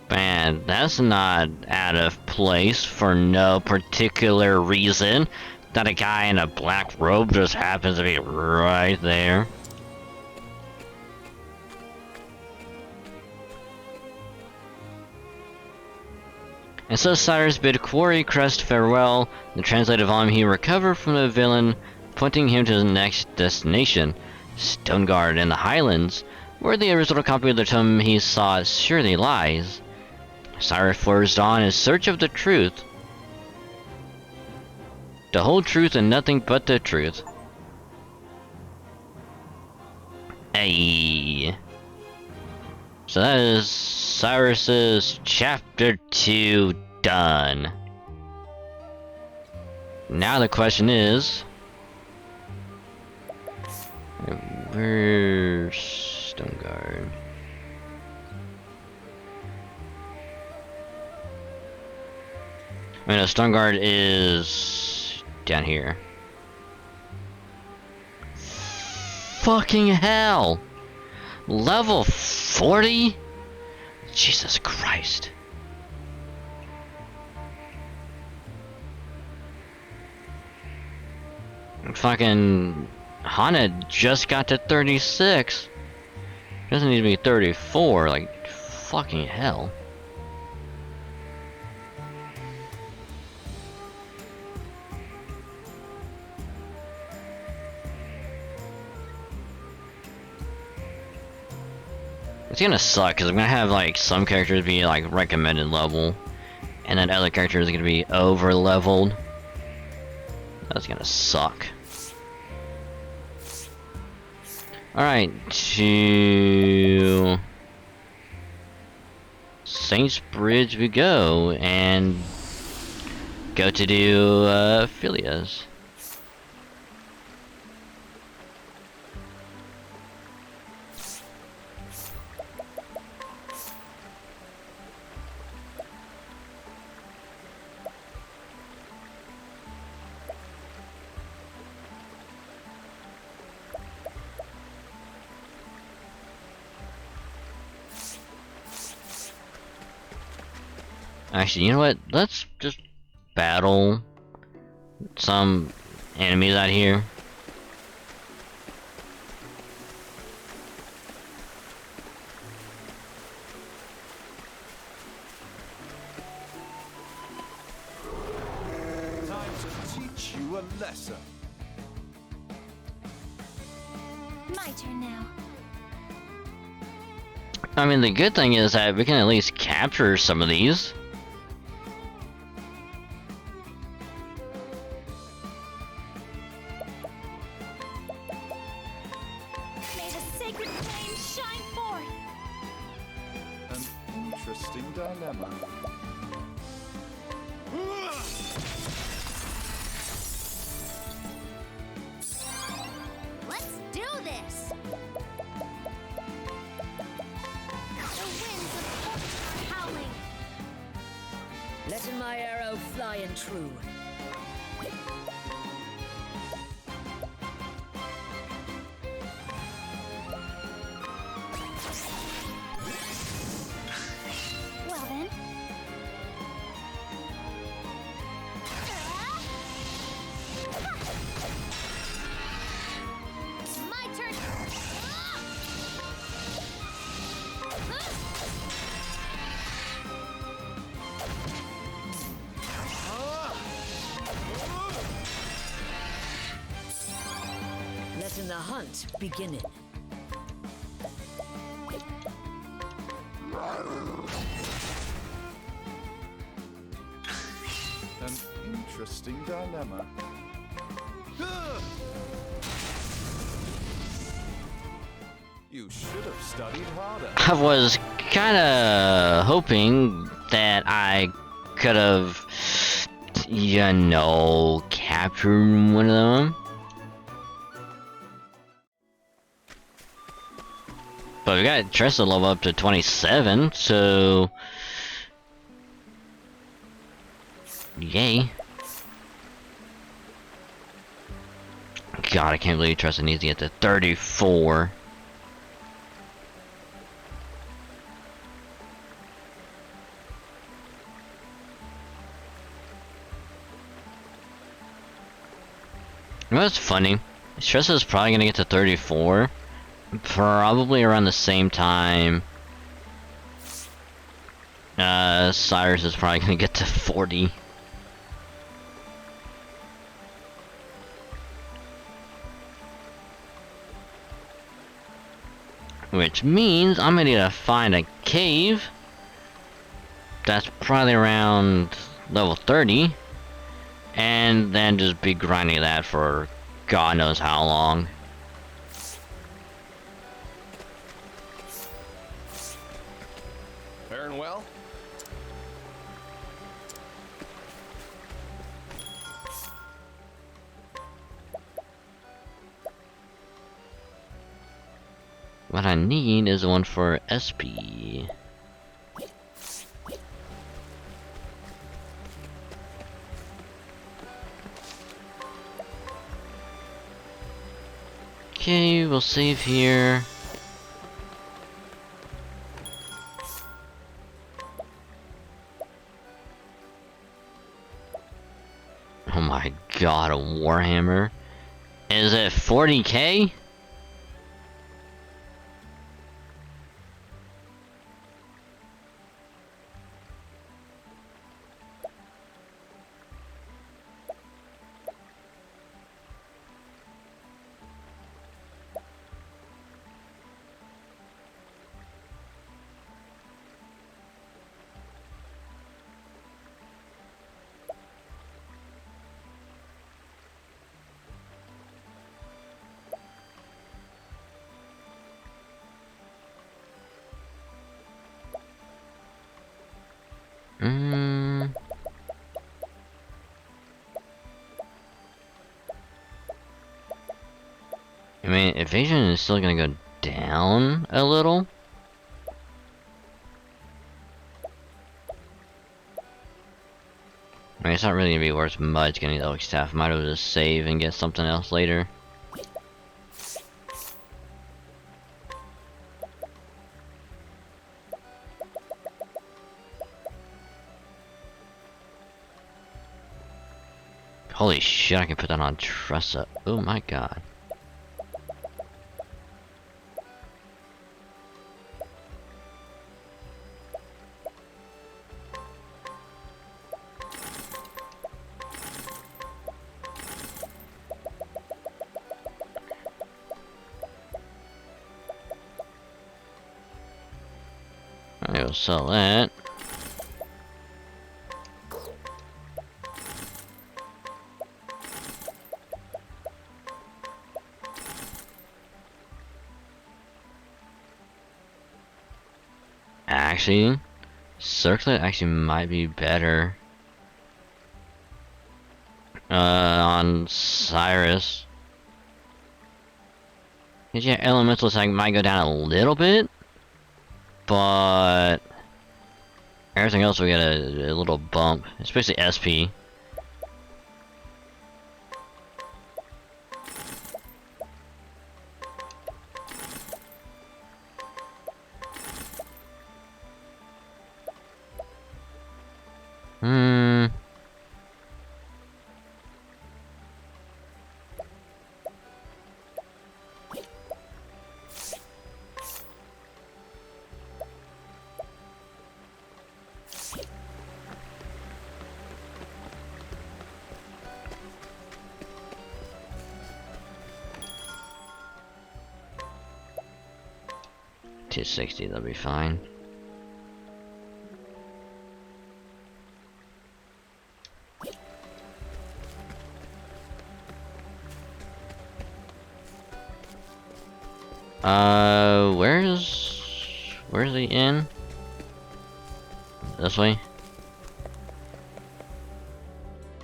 Man, that's not out of place for no particular reason. That a guy in a black robe just happens to be right there. And so Cyrus bid Quarry Crest farewell. The translated volume he recovered from the villain, pointing him to his next destination, Stoneguard in the Highlands, where the original copy of the tome he sought surely lies. Cyrus forged on in search of the truth. The whole truth and nothing but the truth. Hey. So that is Cyrus's chapter 2 done. Now the question is, where's Stoneguard? I mean, Stoneguard is down here. Fucking hell! Level 40? Jesus Christ. Fucking Hana just got to 36. Doesn't need to be 34, like, fucking hell. It's gonna suck because I'm gonna have like some characters be like recommended level, and then other characters are gonna be over leveled. That's gonna suck. Alright, to Saints Bridge we go, and go to do Philias. Actually, you know what? Let's just battle some enemies out here. Time to teach you a lesson. My turn now. I mean, the good thing is that we can at least capture some of these. May the sacred flame shine forth. An interesting dilemma. Let's do this. The winds of fortune are howling. Letting my arrow fly and true. Well then. My turn. Letting the hunt begin it. An interesting dilemma. You should have studied harder. I was kinda hoping that I could have, you know, captured one of them. But we got Tressa level up to 27, so... Yay. God, I can't believe Tressa needs to get to 34. You know what's funny? Tressa's probably gonna get to 34. Probably around the same time. Cyrus is probably gonna get to 40. Which means I'm gonna need to find a cave that's probably around level 30. And then just be grinding that for God knows how long. Faring well? What I need is one for SP. Okay, we'll save here. Oh my god, a Warhammer. Is it 40k? I mean, evasion is still gonna go down a little. I mean, it's not really gonna be worth much getting the elk staff. Might as well just save and get something else later. Holy shit, I can put that on Tressa. Oh my god. I'll sell that. Actually, Circlet actually might be better on Cyrus. Yeah, elemental attack might go down a little bit, but everything else will get a little bump, especially SP. $260, that'll be fine. Where's the inn? This way?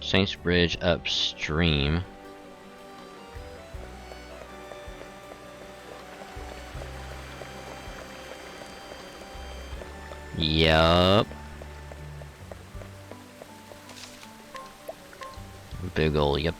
Saints Bridge upstream. Yup. Big ol' yup.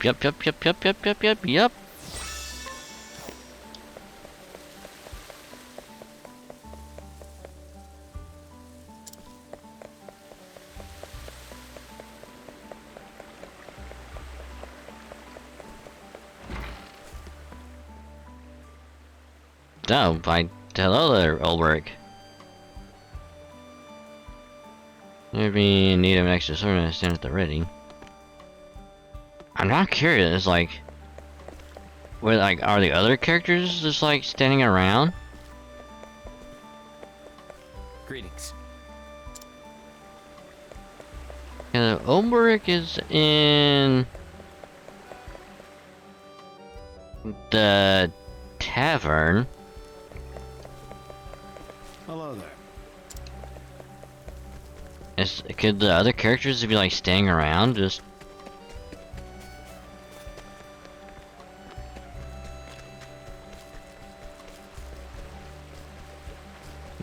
Oh, hello there, Ulrich. Maybe need an extra sword to stand at the ready. I'm not curious, like, are the other characters just like standing around? Greetings. Yeah, Ulrich is in the tavern. Hello there. Could the other characters be like staying around? Just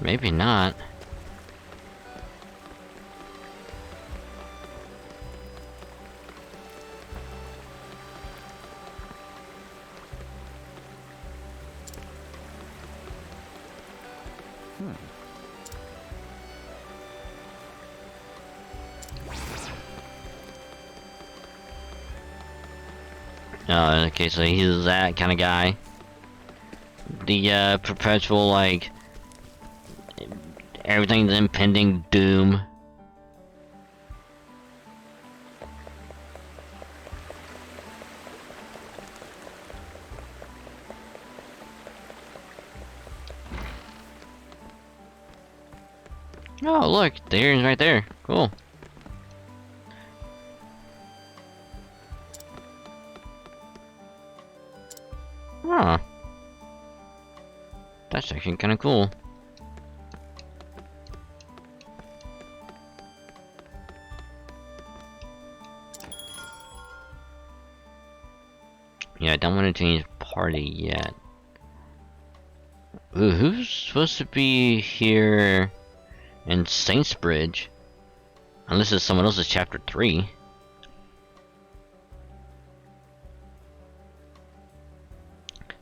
maybe not. Oh, okay, so he's that kind of guy. The perpetual, like, everything's impending doom. Oh, look, the earring's right there. Cool. Huh. That's actually kind of cool. Yeah, I don't want to change party yet. Ooh, who's supposed to be here in Saints Bridge? Unless it's someone else's chapter 3.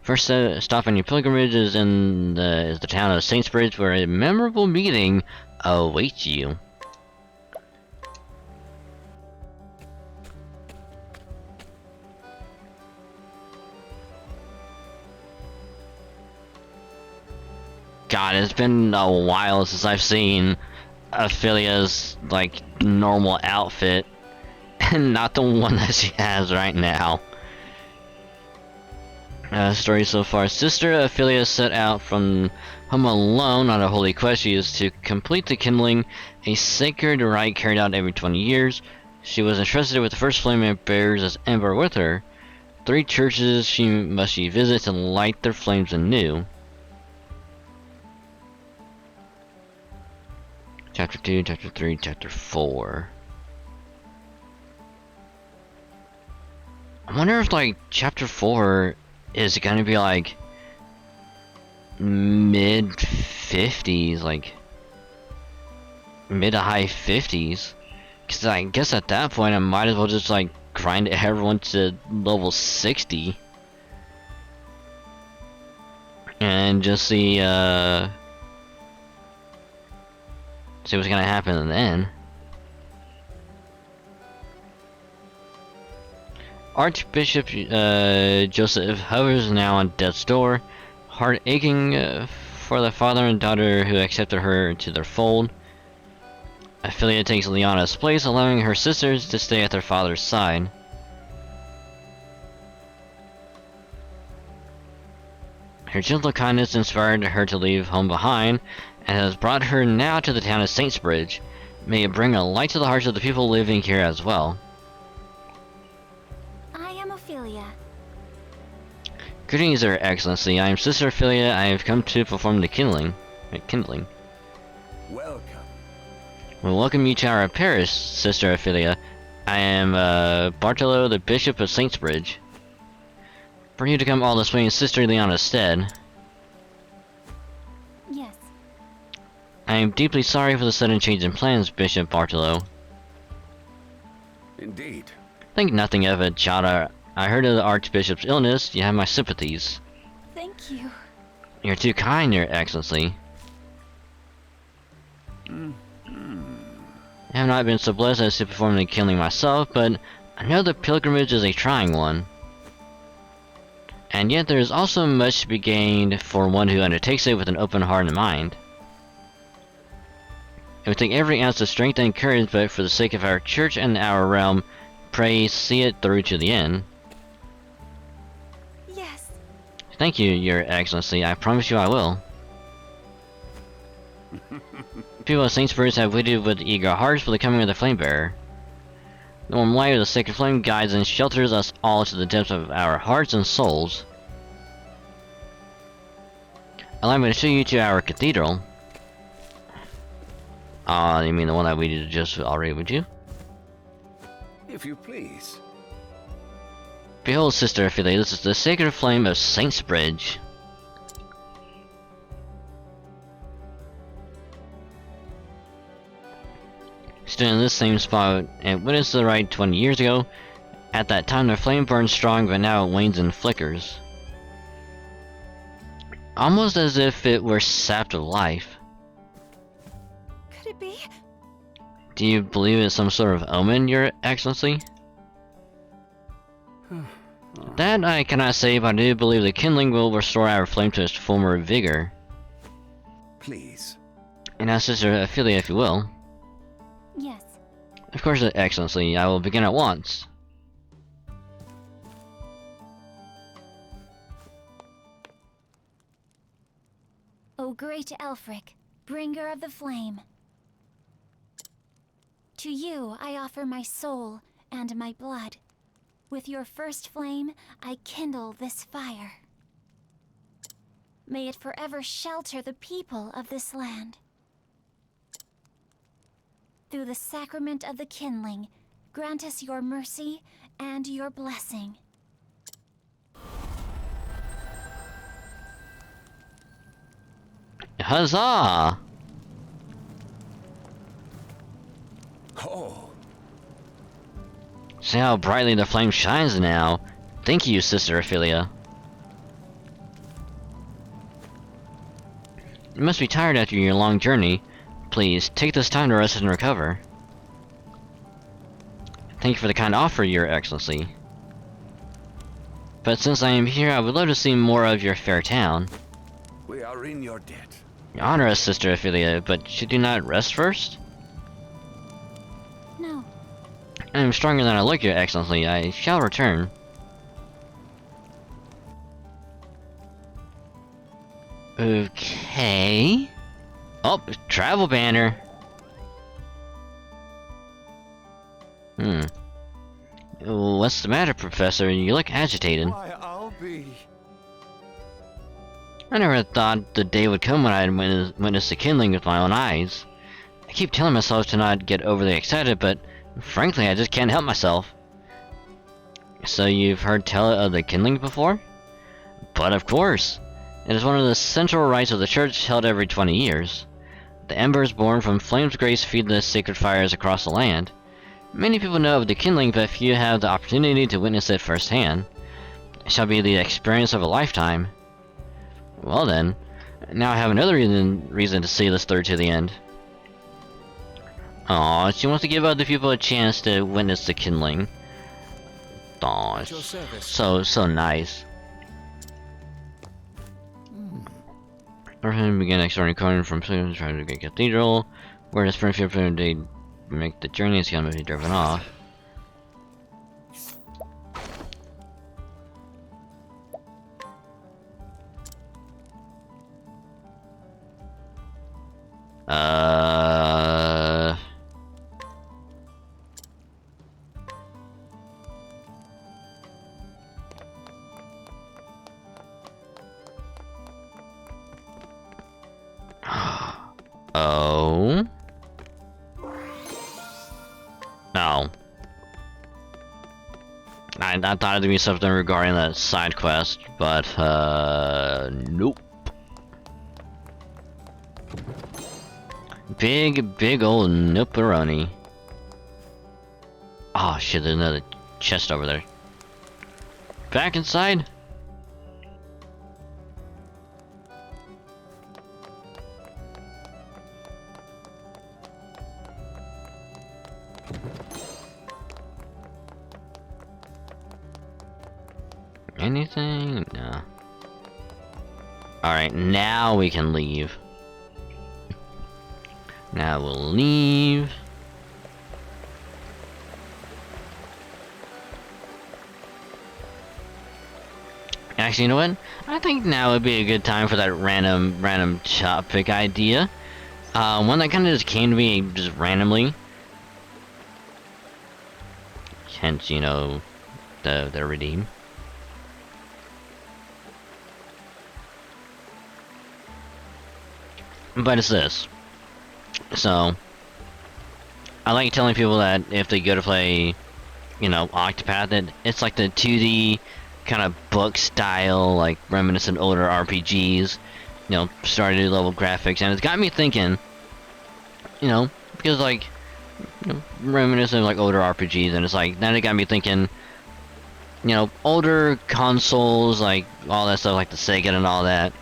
First stop on your pilgrimage is the town of Saints Bridge, where a memorable meeting awaits you. God, it's been a while since I've seen Ophelia's like normal outfit, and not the one that she has right now. Story so far. Sister Ophelia set out from home alone on a holy quest. She is to complete the kindling, a sacred rite carried out every 20 years. She was entrusted with the first flame and bears as ember with her. 3 churches she visit to light their flames anew. Chapter 2, Chapter 3, Chapter 4. I wonder if like Chapter 4 is gonna be like mid 50s, like mid to high 50s, because I guess at that point I might as well just like grind everyone to level 60 and just see what's gonna happen then. Archbishop Joseph hovers now on death's door, heart aching for the father and daughter who accepted her into their fold. Ophelia takes Liana's place, allowing her sisters to stay at their father's side. Her gentle kindness inspired her to leave home behind, and has brought her now to the town of Saints Bridge. May it bring a light to the hearts of the people living here as well. Greetings, Your Excellency. I am Sister Ophelia. I have come to perform the kindling. Welcome. Well, welcome you to our parish, Sister Ophelia. I am Bartolo, the Bishop of Saintsbridge. For you to come all this way in Sister Leona's stead. Yes. I am deeply sorry for the sudden change in plans, Bishop Bartolo. Indeed. Think nothing of it, Chada. I heard of the Archbishop's illness. You have my sympathies. Thank you. You're too kind, Your Excellency. I have not been so blessed as to perform the killing myself, but I know the pilgrimage is a trying one. And yet there is also much to be gained for one who undertakes it with an open heart and mind. It would take every ounce of strength and courage, but for the sake of our church and our realm, pray see it through to the end. Yes. Thank you, Your Excellency. I promise you I will. People of Saintsbridge have waited with eager hearts for the coming of the Flame Bearer. The warm light of the sacred flame guides and shelters us all to the depths of our hearts and souls. Allow me to show you to our cathedral. You mean the one that we just already went to? If you please. Behold, Sister Ophelia, this is the sacred flame of Saintsbridge. Stood in this same spot and witnessed the rite 20 years ago. At that time the flame burned strong, but now it wanes and flickers. Almost as if it were sapped of life. Could it be? Do you believe it's some sort of omen, Your Excellency? That I cannot say, but I do believe the kindling will restore our flame to its former vigor. Please. And now, Sister Ophelia, if you will. Yes. Of course, Your Excellency, I will begin at once. O great Elfric, bringer of the flame. To you I offer my soul and my blood. With your first flame, I kindle this fire. May it forever shelter the people of this land. Through the sacrament of the kindling, grant us your mercy and your blessing. Huzzah! Oh. See how brightly the flame shines now. Thank you, Sister Ophelia. You must be tired after your long journey. Please, take this time to rest and recover. Thank you for the kind offer, Your Excellency. But since I am here, I would love to see more of your fair town. We are in your debt. Honor us, Sister Ophelia, but should you not rest first? No. I am stronger than I look, Your Excellency. I shall return. Okay. Oh, travel banner. What's the matter, Professor? You look agitated. Why, I'll be... I never thought the day would come when I'd witness the kindling with my own eyes. I keep telling myself to not get overly excited, but frankly, I just can't help myself. So you've heard tell of the kindling before? But of course! It is one of the central rites of the church held every 20 years. The embers born from flame's grace feed the sacred fires across the land. Many people know of the kindling, but few have the opportunity to witness it firsthand. It shall be the experience of a lifetime. Well then, now I have another reason to see this through to the end. Aw, she wants to give other people a chance to witness the kindling. Aw, so nice. Everything began exploring corner from trying to get cathedral, where the Springfield they make the journey. It's gonna be driven off. Oh? No. I thought it'd be something regarding that side quest, but, nope. Big old noperoni. Oh shit, there's another chest over there. Back inside? Anything? No. Alright, now we can leave. Now we'll leave. Actually, you know what? I think now would be a good time for that random topic idea. One that kind of just came to me just randomly. Hence, you know, the redeem. But it's this. So, I like telling people that if they go to play, you know, Octopath, that it's like the 2D kind of book style, like reminiscent older RPGs, you know, started level graphics, and it's got me thinking, you know, because like, you know, reminiscent of like older RPGs, and it's like, then it got me thinking, you know, older consoles, like all that stuff, like the Sega and all that.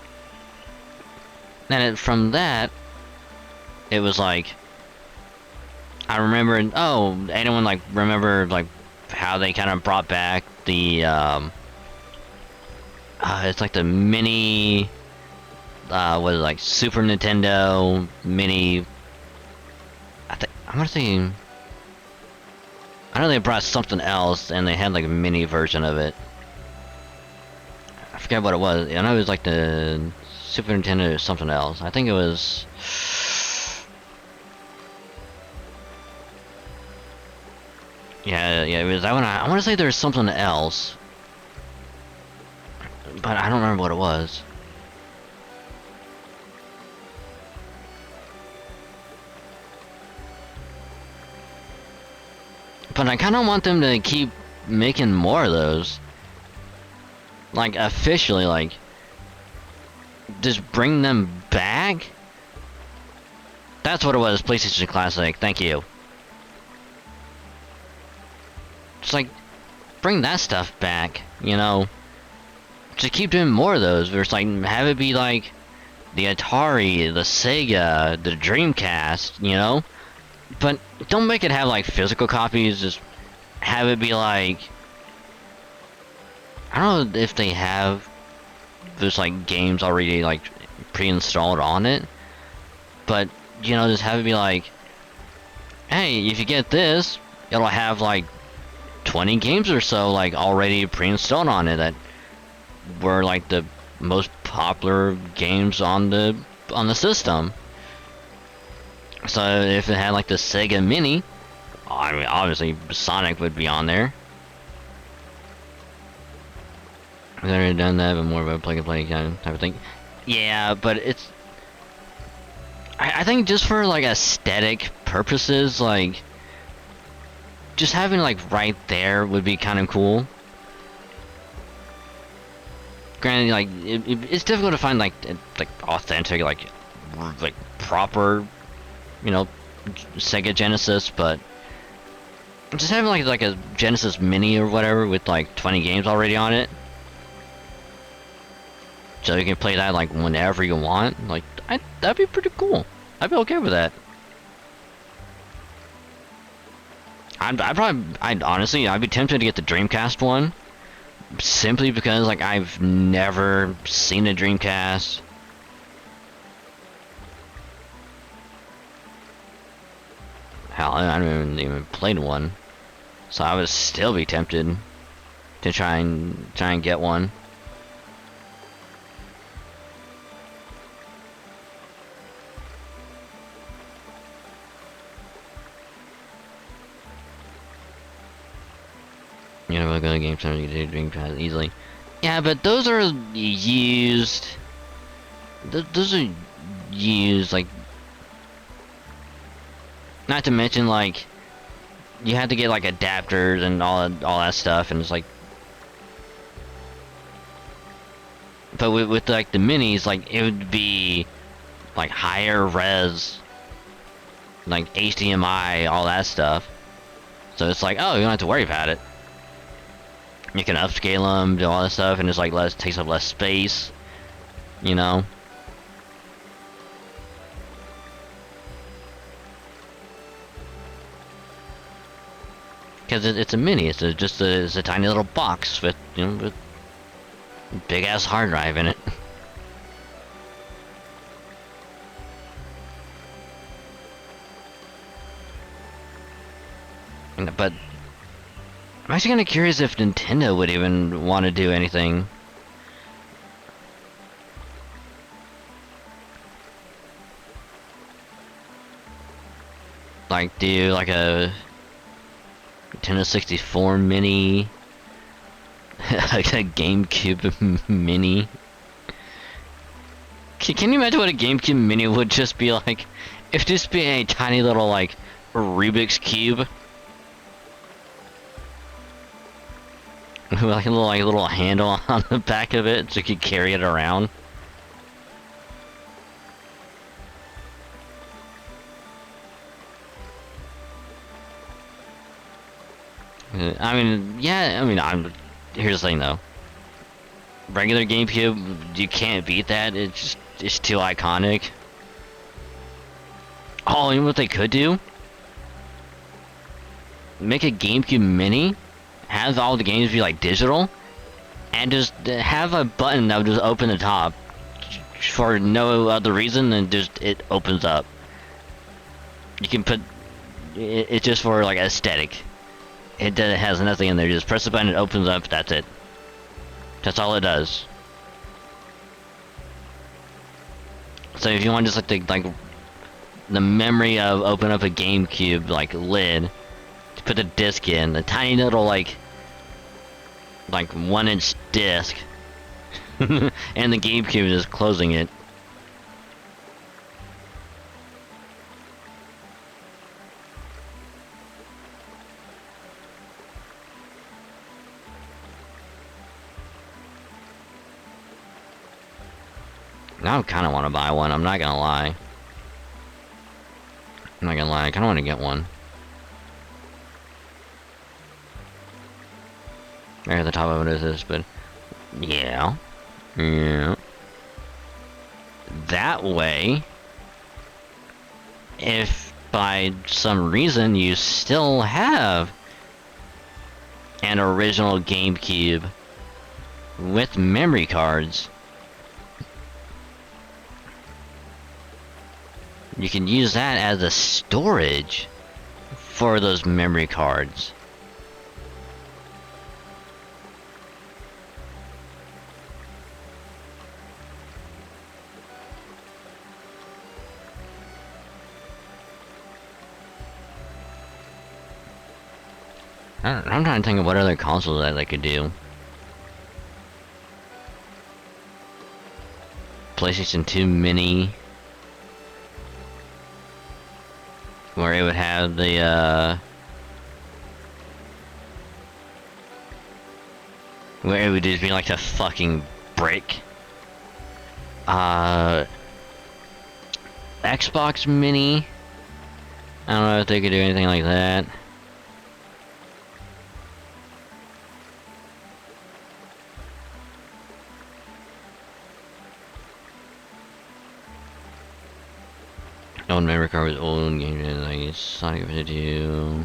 And from that, it was like, I remembered, oh, anyone like remember like how they kind of brought back the it's like the mini what is it, like Super Nintendo mini, I know they brought something else and they had like a mini version of it. I forget what it was. I know it was like the Super Nintendo or something else. I think it was yeah, it was that one. I want to say there's something else, but I don't remember what it was. But I kind of want them to keep making more of those. Like, officially, like, just bring them back? That's what it was, PlayStation Classic, thank you. Just like, bring that stuff back, you know? Just keep doing more of those, or just like, have it be like, the Atari, the Sega, the Dreamcast, you know? But don't make it have like physical copies, just have it be like, I don't know if they have there's like games already like pre-installed on it, but you know, just have it be like, hey, if you get this, it'll have like 20 games or so like already pre-installed on it that were like the most popular games on the system. So if it had like the Sega Mini, I mean, obviously Sonic would be on there. I've already done that, but more of a plug-and-play kind of type of thing. Yeah, but it's, I think just for like aesthetic purposes, like just having like right there would be kind of cool. Granted, like it's difficult to find like authentic, like proper, you know, Sega Genesis, but just having like a Genesis Mini or whatever with like 20 games already on it, so you can play that like whenever you want. Like, that'd be pretty cool. I'd be okay with that. I'd honestly, I'd be tempted to get the Dreamcast one, simply because like I've never seen a Dreamcast. Hell, I haven't even played one, so I would still be tempted to try and get one. You know, go to Game Center, you can do Dreamcast easily. Yeah, but those are used. Those are used like Not to mention, like, you have to get like adapters and all that stuff, and it's like. But with like the minis, like it would be like higher res, like HDMI, all that stuff. So it's like, oh, you don't have to worry about it. You can upscale them, do all that stuff, and it's like takes up less space, you know. Because it's a mini, it's a tiny little box with, you know, with big ass hard drive in it. But I'm actually kind of curious if Nintendo would even want to do anything. Like do like a Nintendo 64 mini, like a GameCube mini. Can you imagine what a GameCube mini would just be like? It'd just be a tiny little like Rubik's Cube. With like a little handle on the back of it so you could carry it around. I mean, yeah, I mean, here's the thing though. Regular GameCube, you can't beat that. It's too iconic. Oh, you know what they could do? Make a GameCube Mini, have all the games be like digital, and just have a button that would just open the top for no other reason than just it opens up. You can put it's just for like aesthetic. It has nothing in there. Just press the button, it opens up. That's it. That's all it does. So if you want just like the memory of open up a GameCube like lid, to put the disc in, the tiny little like 1-inch disc, and the GameCube is closing it. Now I kind of want to buy one, I'm not gonna lie. I'm not gonna lie, I kind of want to get one. There at the top of it is this, but yeah. Yeah. That way, if by some reason you still have an original GameCube with memory cards, you can use that as a storage for those memory cards. I'm trying to think of what other consoles that they could do. PlayStation 2 Mini, where it would have the where it would just be like a fucking brick. Xbox Mini, I don't know if they could do anything like that. Old memory card with old games like Sonic Video.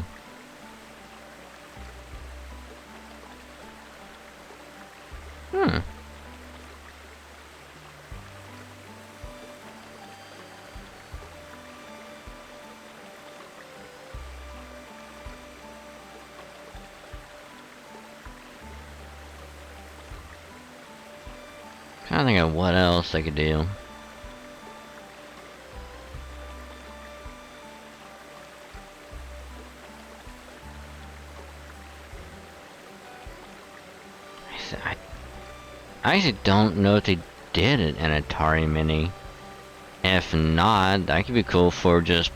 Trying to think of what else they could do. I actually don't know if they did an Atari Mini. If not, that could be cool for just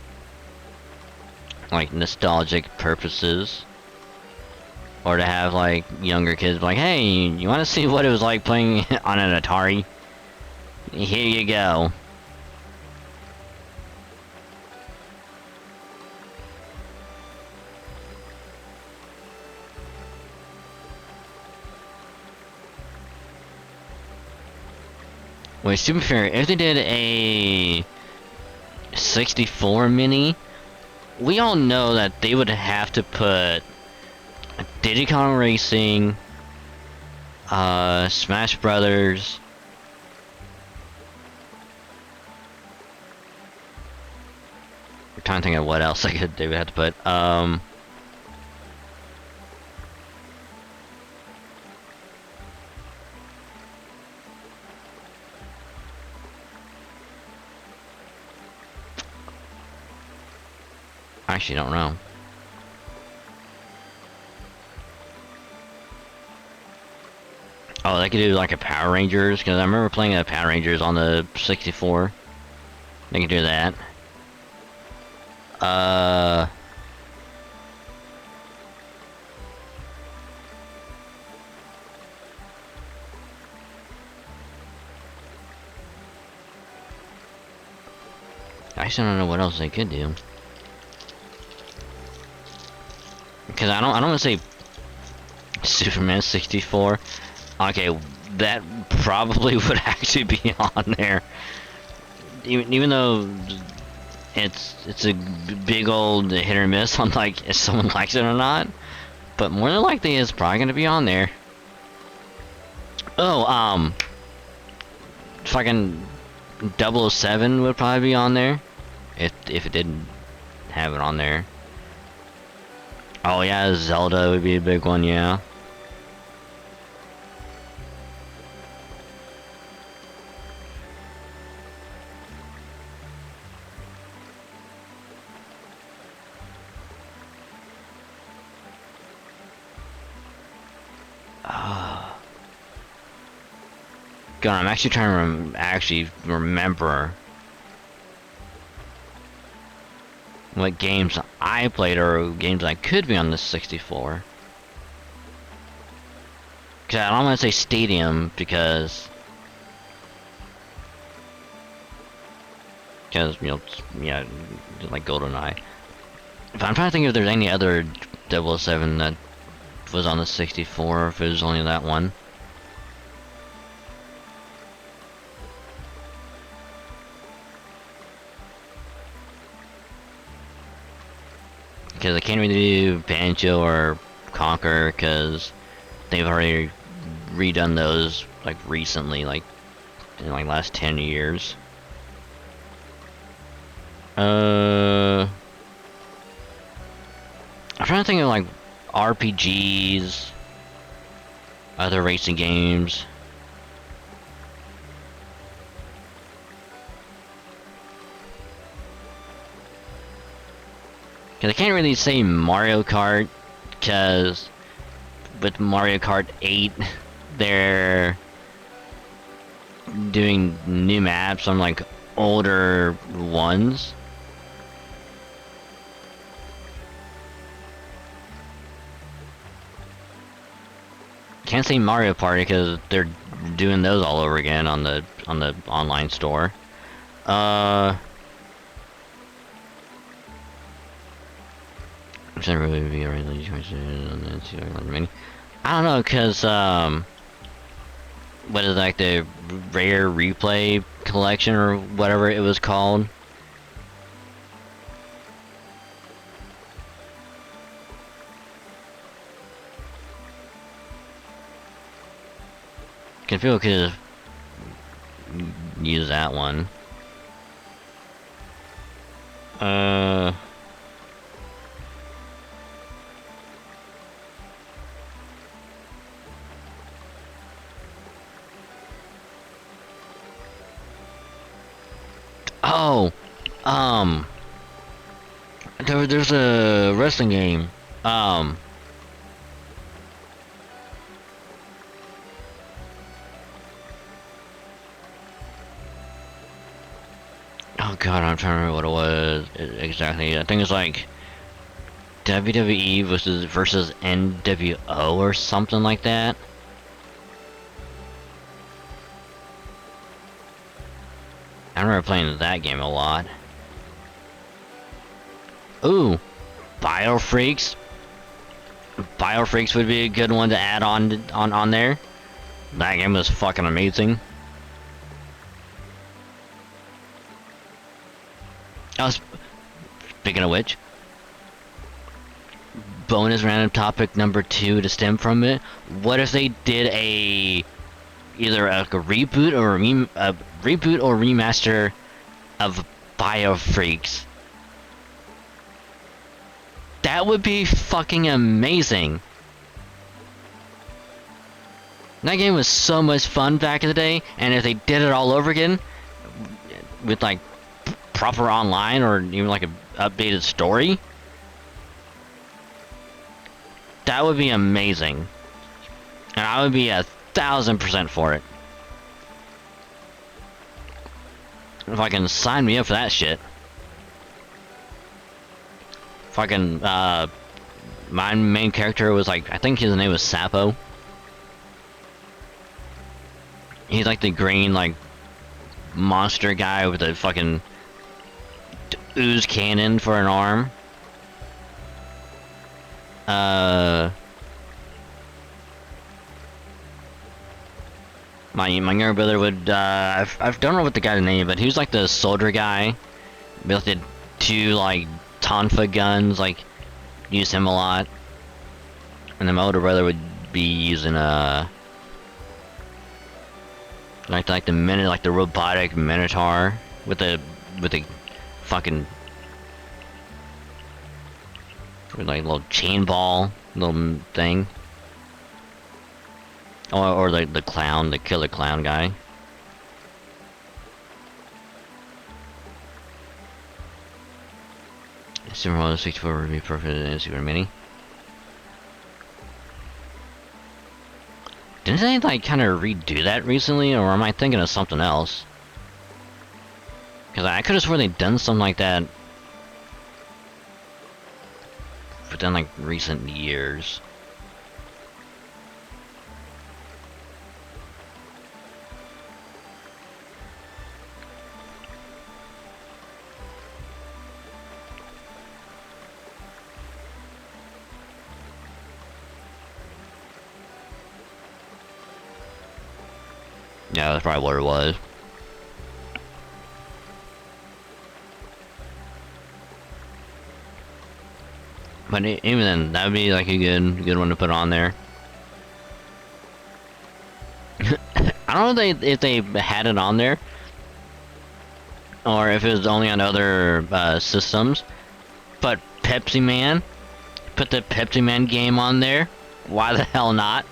like nostalgic purposes, or to have like younger kids like, hey, you want to see what it was like playing on an Atari? Here you go. Wait, to be fair, if they did a 64 mini, we all know that they would have to put Diddy Kong Racing, Smash Brothers, I'm trying to think of what else they would have to put. I actually don't know. Oh, they could do like a Power Rangers, because I remember playing a Power Rangers on the 64. They could do that. I still don't know what else they could do. Because I don't want to say Superman 64. Okay, that probably would actually be on there. Even though it's a big old hit or miss on like if someone likes it or not, but more than likely it's probably gonna be on there. Oh, fucking 007 would probably be on there if it didn't have it on there. Oh yeah, Zelda would be a big one, yeah. God, I'm actually trying to remember what games I played or games I could be on the 64. Cause I don't want to say Stadium because you know, yeah, like GoldenEye. But I'm trying to think if there's any other 007 that was on the 64, or if it was only that one. Because I can't really do Banjo or Conquer because they've already redone those like recently, like in like last 10 years. I'm trying to think of like RPGs, other racing games. Cause I can't really say Mario Kart, cause with Mario Kart 8, they're doing new maps on like older ones. Can't say Mario Party because they're doing those all over again on the online store. I don't know, cause what is like the rare replay collection or whatever it was called. Can feel could use that one. Oh, there's a wrestling game. Oh god, I'm trying to remember what it was exactly. I think it's like WWE versus NWO or something like that. I remember playing that game a lot. Ooh, Biofreaks. Biofreaks would be a good one to add on there. That game was fucking amazing. Speaking of which, bonus random topic number 2 to stem from it. What if they did either a reboot or a reboot or remaster of Biofreaks? That would be fucking amazing. That game was so much fun back in the day, and if they did it all over again with like proper online or even like a updated story, that would be amazing. And I would be 1,000% for it. If I can sign me up for that shit. Fucking my main character was like, I think his name was Sapo. He's like the green like monster guy with a fucking ooze cannon for an arm. My younger brother would I don't know what the guy's name, but he was like the soldier guy with the 2 like Tonfa guns, like use him a lot. And then my older brother would be using like the robotic Minotaur with the fucking with like little chain ball little thing. Or the clown, the killer clown guy. Super Mario 64 would be perfect in Super Mini. Didn't they like kind of redo that recently, or am I thinking of something else? Because I could have sworn they'd done something like that within like recent years. Yeah, that's probably what it was. But even then, that would be like a good one to put on there. I don't know if they had it on there, or if it was only on other systems. But Pepsi Man, put the Pepsi Man game on there. Why the hell not?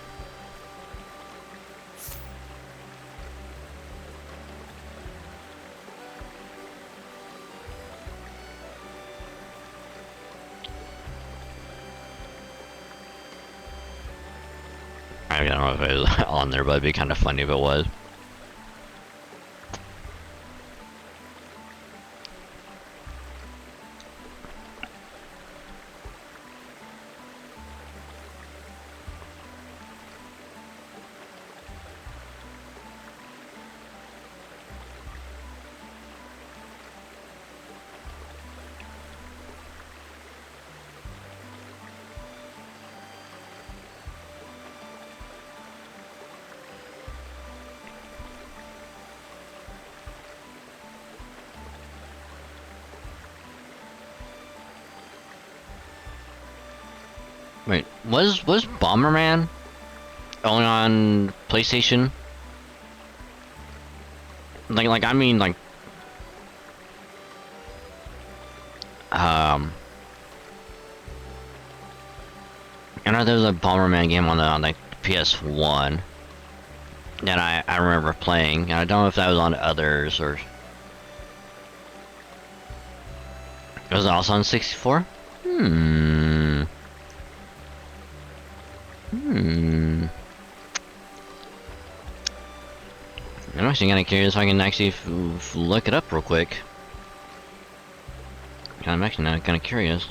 I don't know if it was on there, but it'd be kind of funny if it was. Wait, was Bomberman only on PlayStation? Like I mean like I know there was a Bomberman game on the PS1 that I remember playing, and I don't know if that was on others or it was also on 64. I'm actually kind of curious if I can actually look it up real quick. I'm actually kind of curious.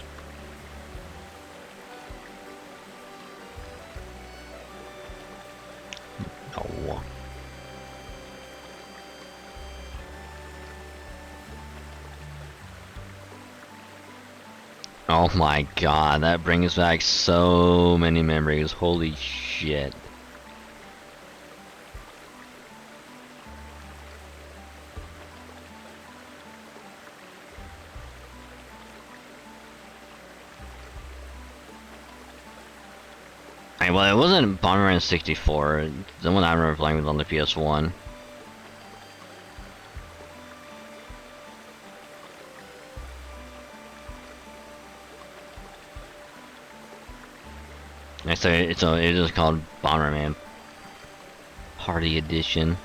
Oh my god, that brings back so many memories. Holy shit. Well, it wasn't Bomberman 64. The one I remember playing was on the PS1. I say it is called Bomberman Party Edition.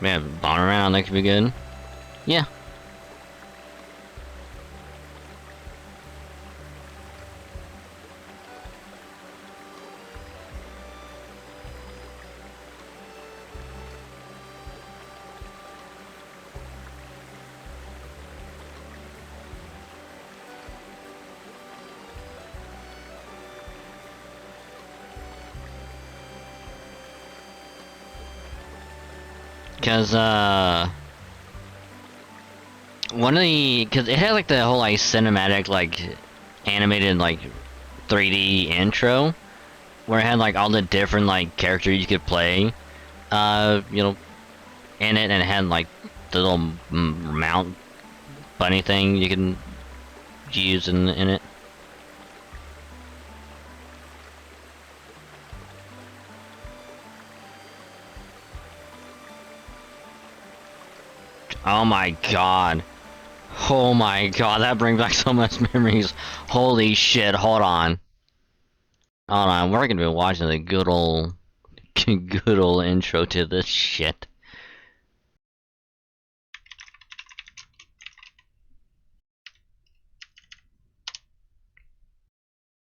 Man, Bomberman, that could be good. Yeah. Cause cause it had like the whole like cinematic like animated like 3D intro where it had like all the different like characters you could play, you know, in it, and it had like the little mount bunny thing you can use in it. Oh my god. Oh my god, that brings back so much memories. Holy shit, hold on. Hold on, we're gonna be watching the good old intro to this shit.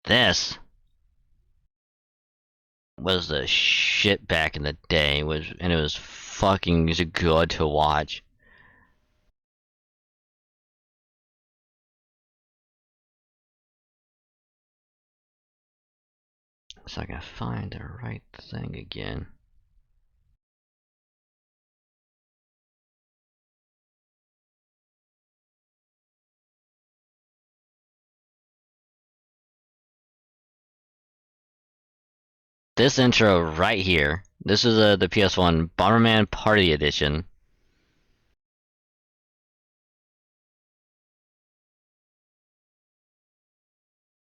This was the shit back in the day, and it was fucking good to watch. So I can find the right thing again. This intro right here. This is the PS1 Bomberman Party Edition.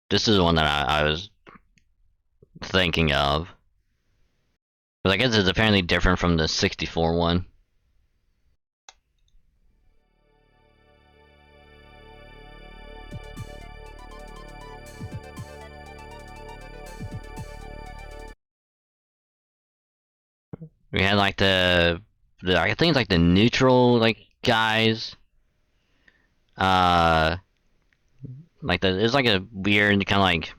This is the one that I was thinking of. But I guess it's apparently different from the 64 one. We had like the I think it's like the neutral like guys. Like it's like a weird kind of like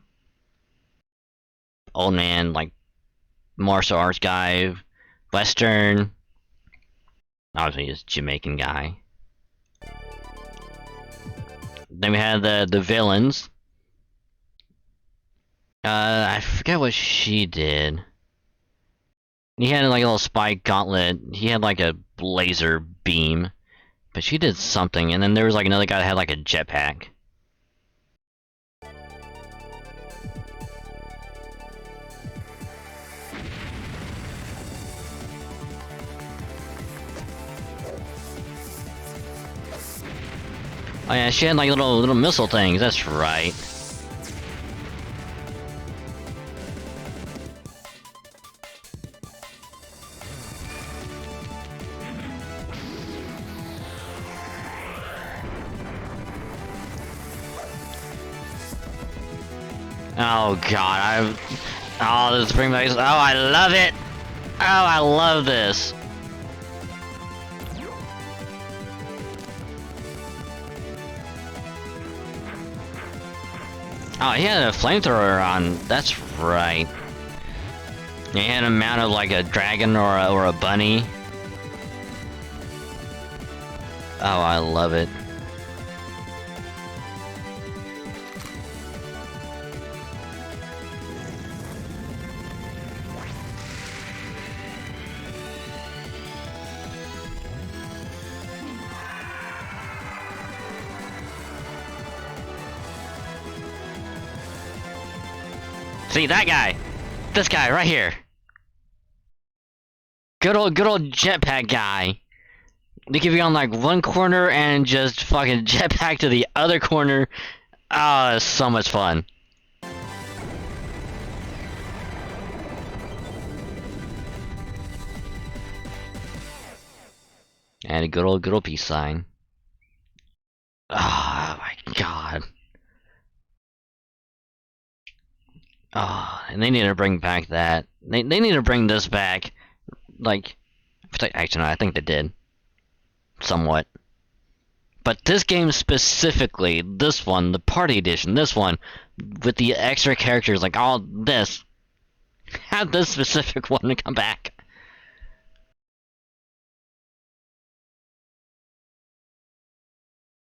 old man like martial arts guy, Western. Obviously, he's Jamaican guy. Then we had the villains. I forget what she did. He had like a little spike gauntlet. He had like a laser beam, but she did something. And then there was like another guy that had like a jetpack. Oh yeah, she had like little missile things. That's right. Oh god, oh, this brings back. Oh, I love it. Oh, I love this. Oh, he had a flamethrower on. That's right. You had a mount of like a dragon or a bunny. Oh, I love it. See that guy? This guy right here. Good old jetpack guy. They could be on like one corner and just fucking jetpack to the other corner. Oh, it's so much fun. And a good old peace sign. Oh my god. Oh, and they need to bring back that. They need to bring this back. Like, actually, no, I think they did. Somewhat. But this game specifically, this one, the party edition, this one, with the extra characters, like all this, have this specific one to come back.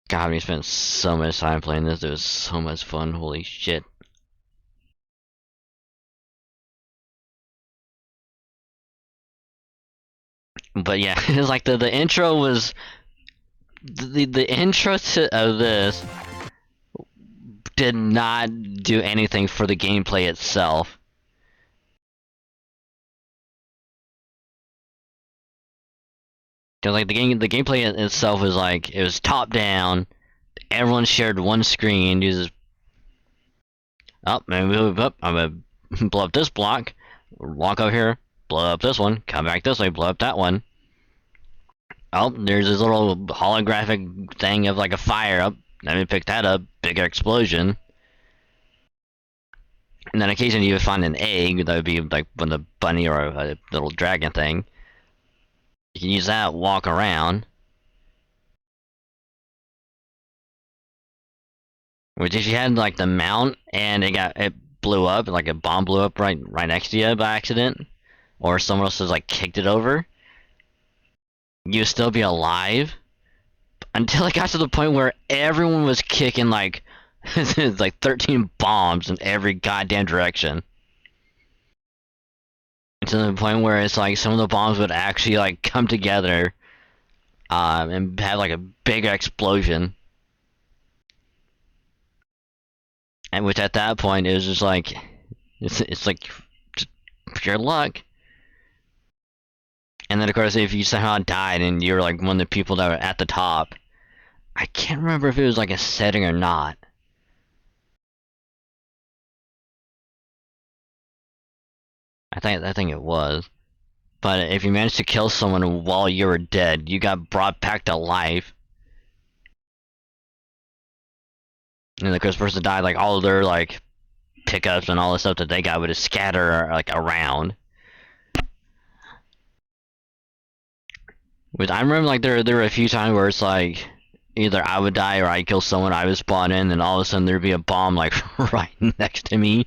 God, we spent so much time playing this. It was so much fun. Holy shit. But yeah, it's like the intro was the intro of this did not do anything for the gameplay itself. Like the gameplay itself was like it was top down. Everyone shared one screen. You just I'm gonna blow up this block, walk over here, blow up this one, come back this way, blow up that one. Oh, there's this little holographic thing of like a fire up. Let me pick that up. Bigger explosion. And then occasionally you would find an egg that would be like when the bunny or a little dragon thing. You can use that, walk around. Which if you had like the mount and it blew up, like a bomb blew up right next to you by accident, or someone else has like kicked it over, you'd still be alive. Until it got to the point where everyone was kicking like like 13 bombs in every goddamn direction. To the point where it's like some of the bombs would actually like come together and have like a big explosion. And which at that point it was just like it's like just pure luck. And then of course if you somehow died and you're like one of the people that were at the top, I can't remember if it was like a setting or not. I think it was. But if you managed to kill someone while you were dead, you got brought back to life. And of course, the person died, like all of their like pickups and all the stuff that they got would just scatter like around. But I remember like there were a few times where it's like either I would die or I'd kill someone, I would spawn in, and all of a sudden there'd be a bomb like right next to me.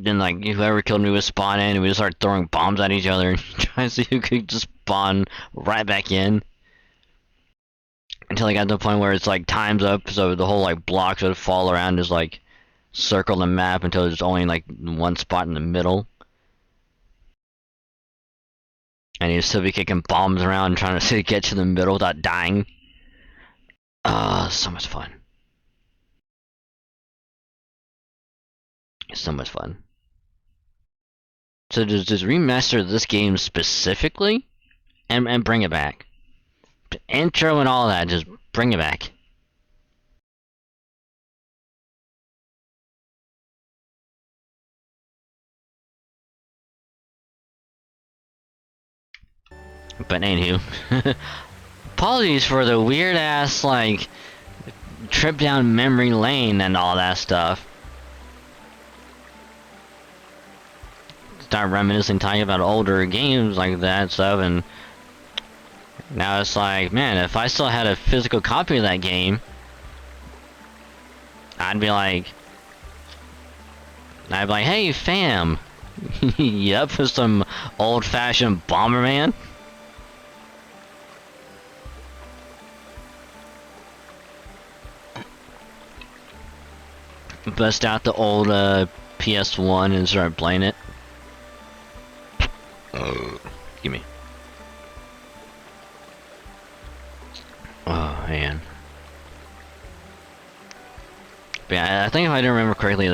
Then like whoever killed me would spawn in and we would start throwing bombs at each other and trying to see who could just spawn right back in. Until I got to the point where it's like time's up, so the whole like blocks would fall around, just like circle the map until there's only like one spot in the middle. And you'd still be kicking bombs around trying to get to the middle without dying. So much fun. So much fun. So just remaster this game specifically and bring it back. The intro and all that, just bring it back. But anywho, apologies for the weird ass like trip down memory lane and all that stuff. Start reminiscing, talking about older games like that stuff, and now it's like, man, if I still had a physical copy of that game, I'd be like, hey fam, Yep, some old-fashioned Bomberman. Bust out the old PS1 and start playing it. Give me. Oh man. But yeah, I think if I didn't remember correctly,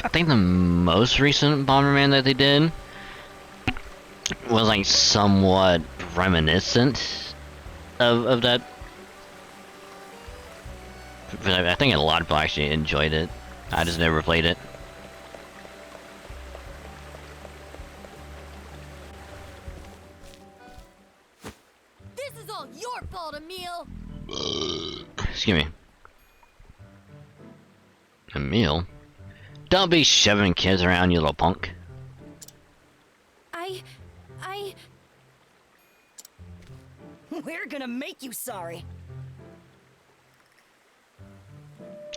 I think the most recent Bomberman that they did was like somewhat reminiscent of that. But I think a lot of people actually enjoyed it. I just never played it. This is all your fault, Emil! Excuse me. Emil? Don't be shoving kids around, you little punk. We're gonna make you sorry.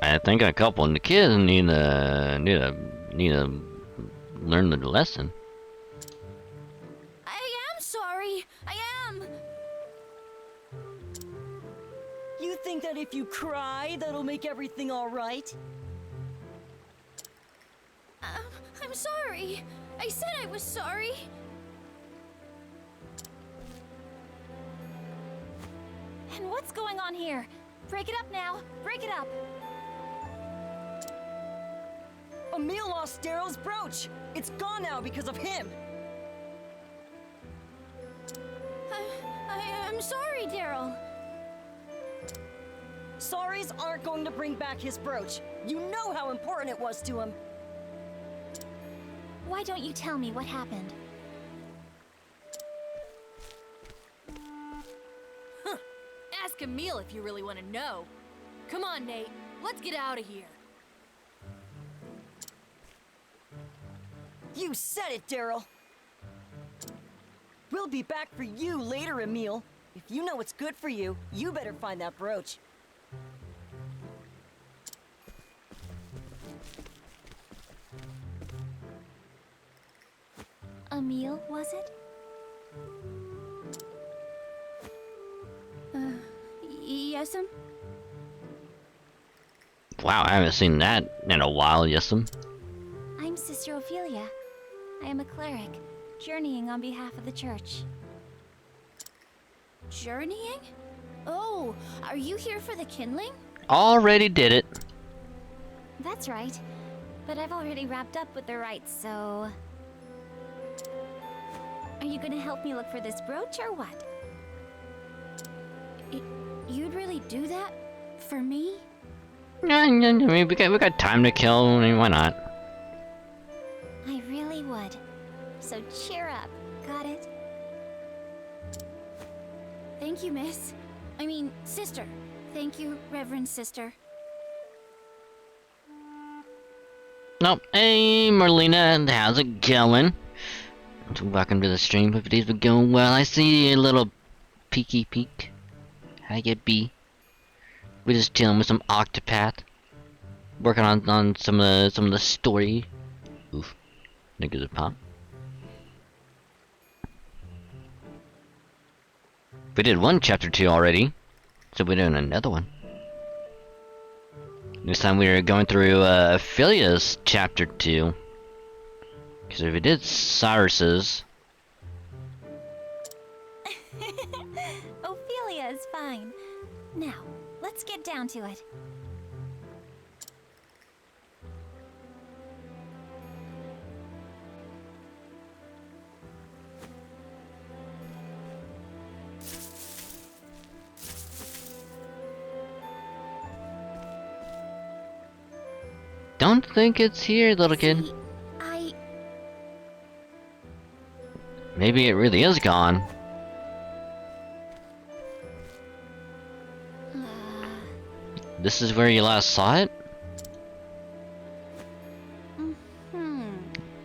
I think a couple of the kids need to learn the lesson. I am sorry. I am. You think that if you cry, that'll make everything all right? I'm sorry. I said I was sorry. And what's going on here? Break it up now. Break it up. Emil lost Daryl's brooch. It's gone now because of him. I'm sorry, Daryl. Sorries aren't going to bring back his brooch. You know how important it was to him. Why don't you tell me what happened? Ask Emil if you really want to know. Come on, Nate. Let's get out of here. You said it, Daryl. We'll be back for you later, Emil. If you know what's good for you, you better find that brooch. Emil, was it? Yes'm? Wow, I haven't seen that in a while, yes'm. I'm Sister Ophelia. I am a cleric, journeying on behalf of the church. Journeying? Oh, are you here for the kindling? Already did it. That's right. But I've already wrapped up with the rites, so... Are you gonna help me look for this brooch, or what? You'd really do that? For me? I mean, we got time to kill. I mean, why not? I really would. So cheer up. Got it? Thank you, miss. I mean, sister. Thank you, Reverend Sister. Nope. Hey, Merlina, how's it going? Welcome to the stream. Hope today's been going well. I see a little peeky peek. How you be? We're just dealing with some Octopath, working on some of the story. Oof, niggas a pop. We did one chapter 2 already, so we're doing another one. This time we are going through Ophelia's chapter 2. Because if we did Cyrus's... Ophelia is fine. Now, let's get down to it. Don't think it's here, little kid. See, Maybe it really is gone. This is where you last saw it?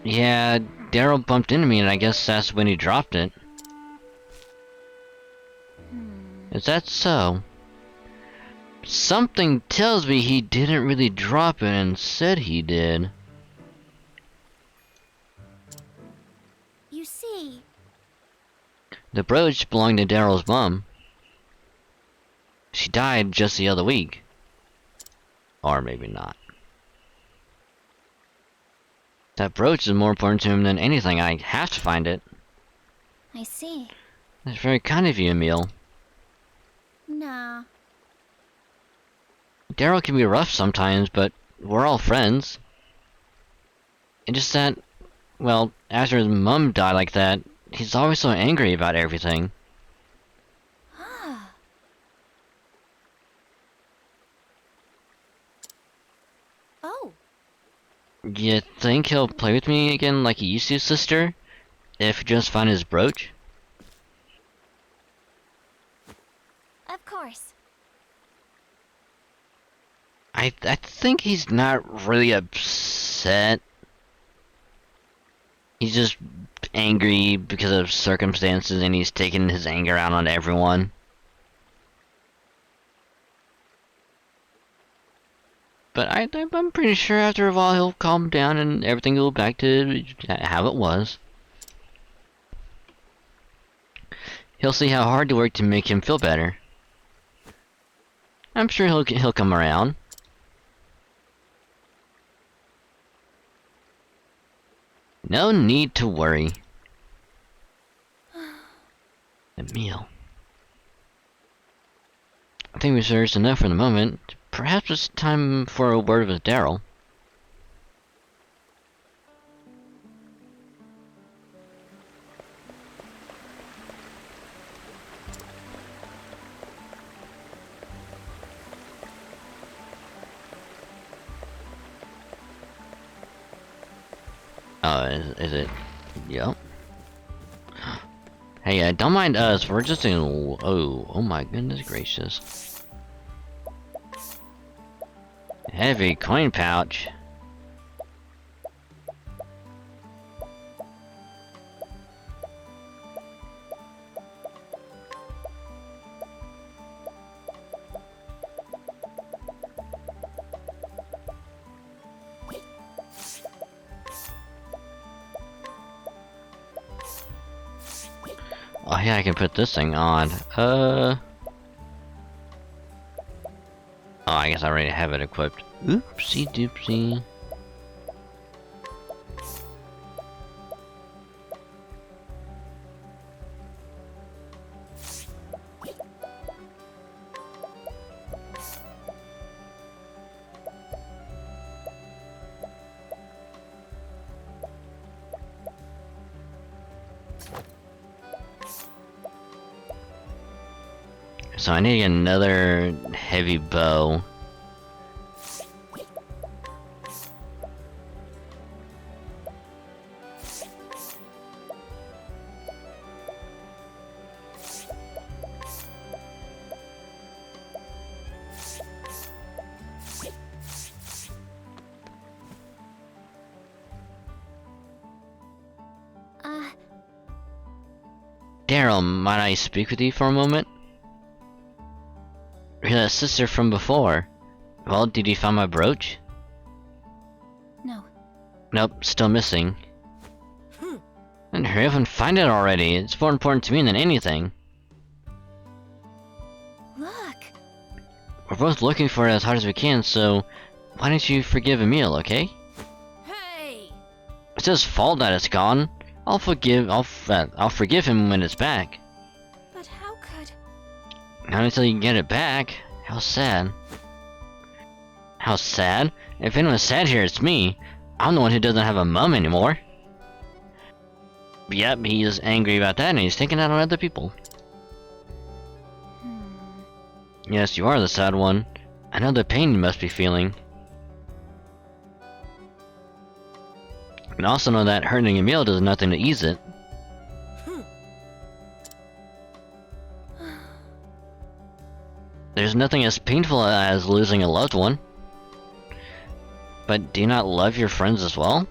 Yeah, Daryl bumped into me and I guess that's when he dropped it. Is that so? Something tells me he didn't really drop it and said he did. see. The brooch belonged to Daryl's mom. She died just the other week. Or maybe not. That brooch is more important to him than anything. I have to find it. I see. That's very kind of you, Emil. Nah. Daryl can be rough sometimes, but we're all friends. And just that, well, after his mom died like that, he's always so angry about everything. Ah. Oh. You think he'll play with me again like he used to, sister? If you just find his brooch? Of course. I think he's not really upset. He's just angry because of circumstances and he's taking his anger out on everyone. But I'm pretty sure after a while he'll calm down and everything will go back to how it was. He'll see how hard you work to make him feel better. I'm sure he'll come around. No need to worry. Emil. I think we've searched enough for the moment. Perhaps it's time for a word with Daryl. Oh, is it? Yep. Hey, don't mind us. We're just in. Oh my goodness gracious! Heavy coin pouch. Oh yeah, I can put this thing on. Oh, I guess I already have it equipped. Oopsie doopsie. So I need another heavy bow. Daryl, might I speak with you for a moment? You're that sister from before. Well, did you find my brooch? No. Nope, still missing. And hurry up and find it already. It's more important to me than anything. Look. We're both looking for it as hard as we can, so why don't you forgive Emil, okay? Hey! It's his fault that it's gone. I'll forgive him when it's back. But how could... Not until you get it back. How sad. How sad? If anyone's sad here, it's me. I'm the one who doesn't have a mom anymore. Yep, he is angry about that and he's taking it out on other people. Yes, you are the sad one. I know the pain you must be feeling. And also know that hurting Emil does nothing to ease it. There's nothing as painful as losing a loved one. But do you not love your friends as well?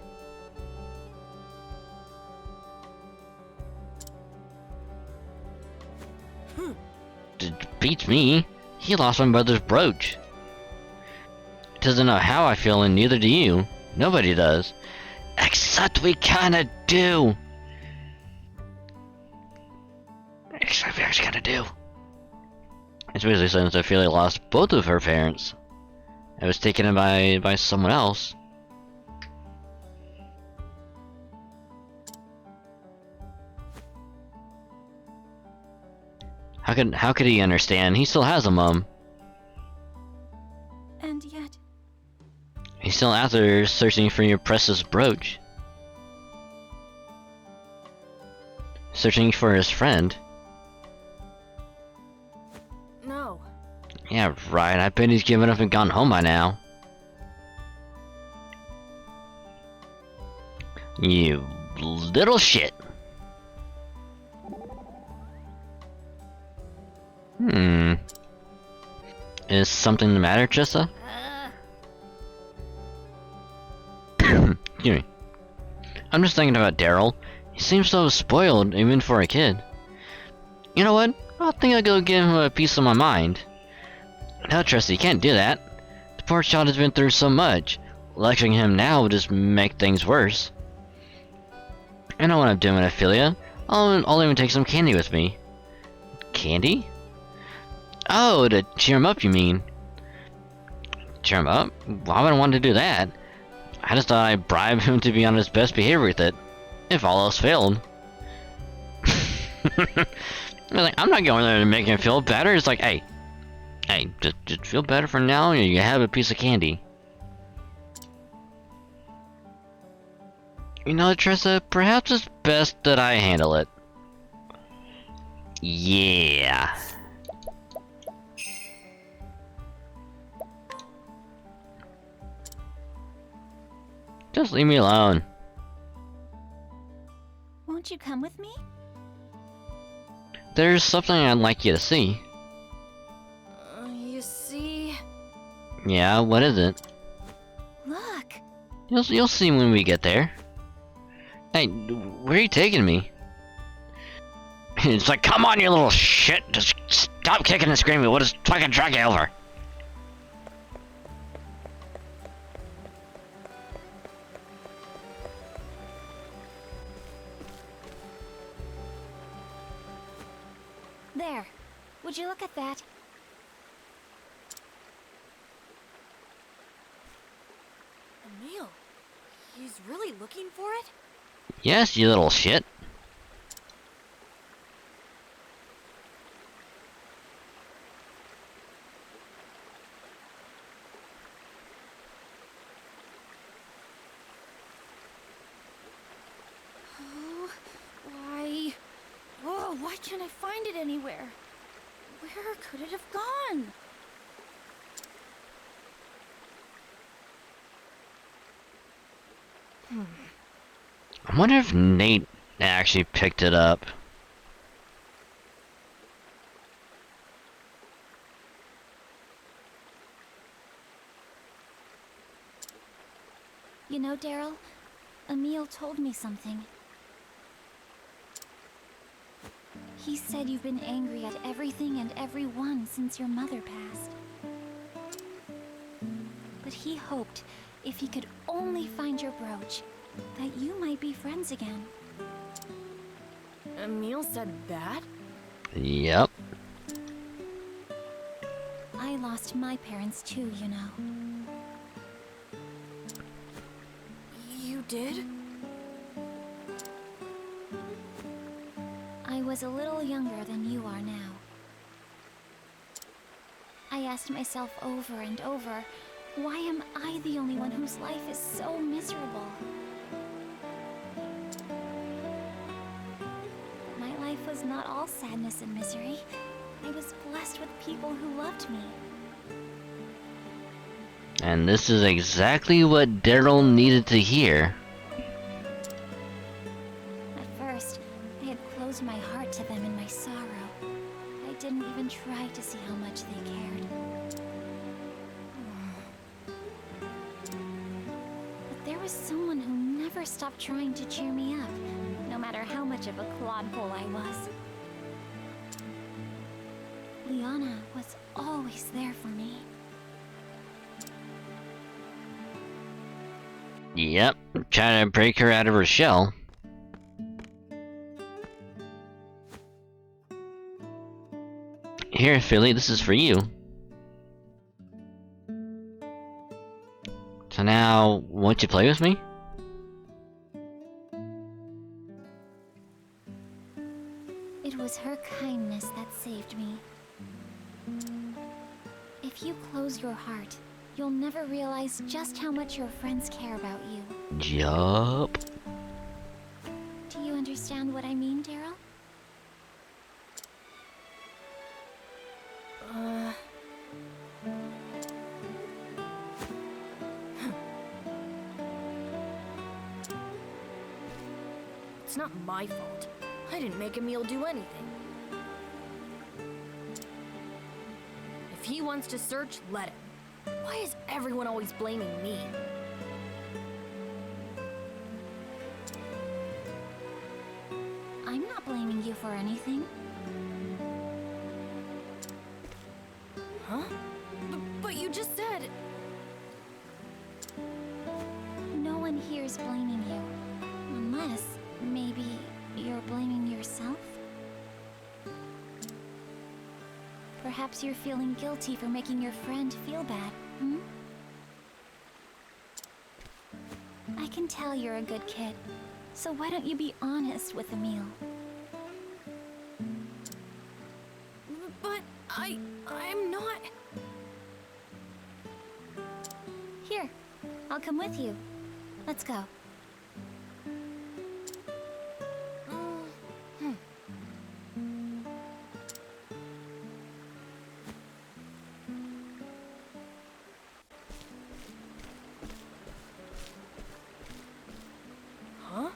It beats me. He lost my brother's brooch. Doesn't know how I feel and neither do you. Nobody does. Except we kinda do. actually gotta do? It's basically since Ophelia lost both of her parents. It was taken by someone else. How could he understand? He still has a mom. And yet, He's still out there searching for your precious brooch. Searching for his friend. No. Yeah, right. I bet he's given up and gone home by now. You little shit. Is something the matter, Trissa? Excuse me. I'm just thinking about Daryl. He seems so spoiled, even for a kid. You know what? I think I'll go give him a piece of my mind. No, Trissa, you can't do that. The poor child has been through so much. Lecturing him now will just make things worse. I know what I'm doing, Ophelia. I'll even take some candy with me. Candy? Oh, to cheer him up, you mean? Cheer him up? Why would I want to do that? I just thought I'd bribe him to be on his best behavior with it. If all else failed. I'm not going there to make him feel better. It's like, hey, just feel better for now, and you have a piece of candy. You know, Trissa, perhaps it's best that I handle it. Yeah. Just leave me alone. won't you come with me? There's something I'd like you to see. You see? Yeah, what is it? Look! You'll see when we get there. Hey, where are you taking me? It's like, come on, you little shit! Just stop kicking and screaming, we'll just fucking drag you over. There. Would you look at that? Emil, he's really looking for it? Yes, you little shit. Why can't I find it anywhere? Where could it have gone? I wonder if Nate actually picked it up. You know, Daryl, Emil told me something. He said you've been angry at everything and everyone since your mother passed. But he hoped, if he could only find your brooch, that you might be friends again. Emil said that? Yep. I lost my parents too, you know. You did? I was a little younger than you are now. I asked myself over and over, why am I the only one whose life is so miserable? My life was not all sadness and misery. I was blessed with people who loved me. And this is exactly what Daryl needed to hear. At first, I had closed my heart to them in my sorrow. I didn't even try to see how much they cared. But there was someone who never stopped trying to cheer me up, no matter how much of a clodpole I was. Liana was always there for me. Yep, trying to break her out of her shell. Here, Philly, this is for you. So now, won't you play with me? It was her kindness that saved me. If you close your heart, you'll never realize just how much your friends care about you. Yup. Do you understand what I mean, Daryl? It's not my fault. I didn't make Emil do anything. If he wants to search, let him. Why is everyone always blaming me? I'm not blaming you for anything. Huh? But you just said... No one here is blaming you. Unless, maybe, you're blaming yourself? Perhaps you're feeling guilty for making your friend feel bad, hmm? I can tell you're a good kid, so why don't you be honest with Emil? But I'm not... Here, I'll come with you. Let's go. Huh?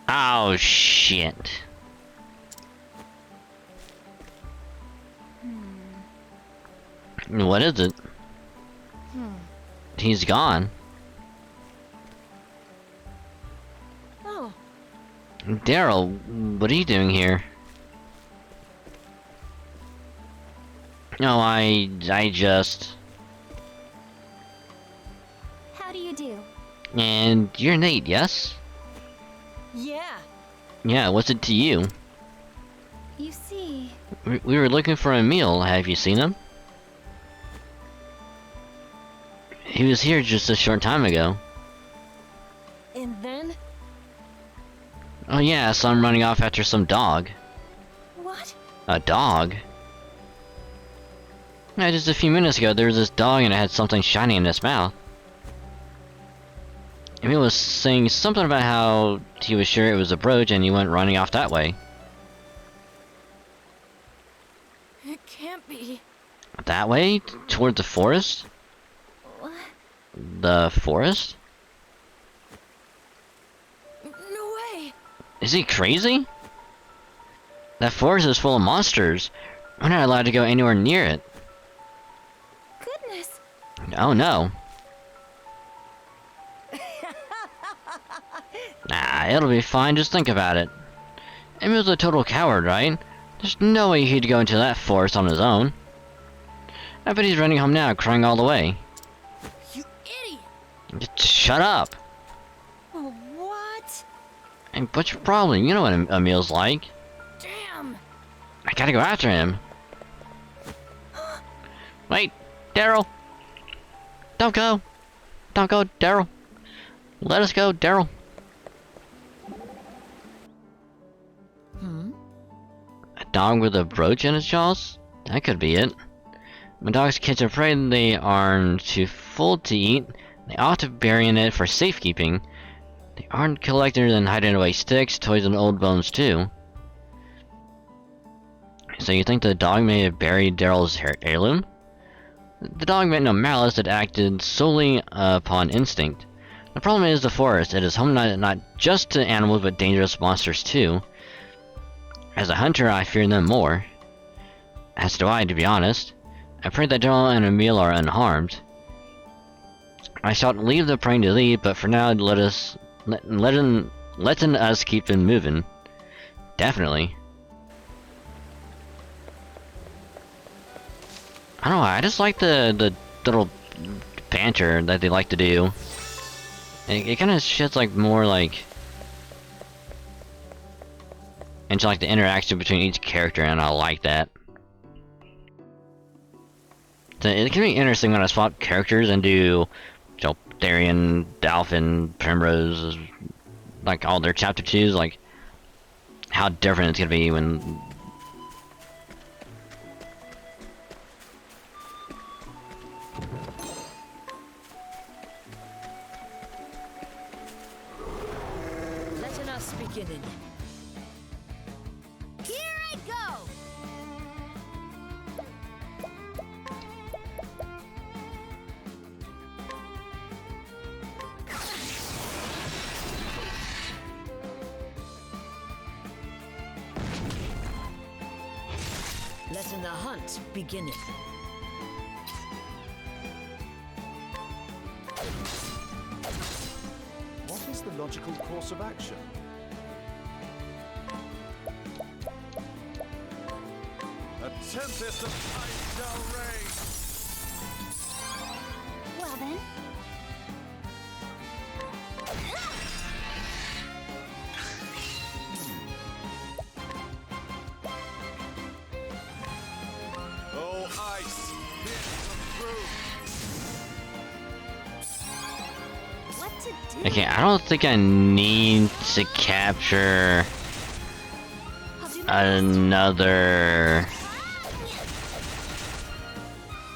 Oh, shit. What is it? He's gone. Oh, Daryl, what are you doing here? No, I just... How do you do? And you're Nate, yes? Yeah. Yeah, what's it to you? You see... We were looking for Emil. Have you seen him? He was here just a short time ago. And then? Oh yeah, I saw him running off after some dog. What? A dog? Yeah, just a few minutes ago there was this dog and it had something shiny in its mouth. Emil was saying something about how he was sure it was a brooch and he went running off that way. it can't be. That way? Toward the forest? What? The forest? No way. Is he crazy? That forest is full of monsters. We're not allowed to go anywhere near it. Goodness! Oh no. Nah, it'll be fine, just think about it. Emil's a total coward, right? There's no way he'd go into that forest on his own. I bet he's running home now, crying all the way. You idiot. Just shut up! Oh, what? And what's your problem? You know what Emil's like. Damn. I gotta go after him. Wait, Daryl! Don't go! Don't go, Daryl! Let us go, Daryl! A dog with a brooch in its jaws? That could be it. When dogs catch a prey they aren't too full to eat, they often bury in it for safekeeping. They aren't collecting and hiding away sticks, toys, and old bones too. So you think the dog may have buried Daryl's heirloom? The dog meant no malice, it acted solely upon instinct. The problem is the forest. It is home not just to animals but dangerous monsters too. As a hunter, I fear them more. As do I, to be honest. I pray that Daryl and Emil are unharmed. I shall leave the praying to thee, but for now letting us keep them moving. Definitely. I don't know, I just like the little banter that they like to do. It kind of shits like more like... into like the interaction between each character, and I like that. So it can be interesting when I swap characters and do, you know, Therian, Dalphin, Primrose, like all their chapter 2s, like how different it's gonna be when. Letting us beginning. Here I go! Letting the hunt beginning. What is the logical course of action? A tempest of ice shall reign! Well then. Oh, ice! Pierce them through! What to do? Okay, I don't think I need to capture I'll do my best. another.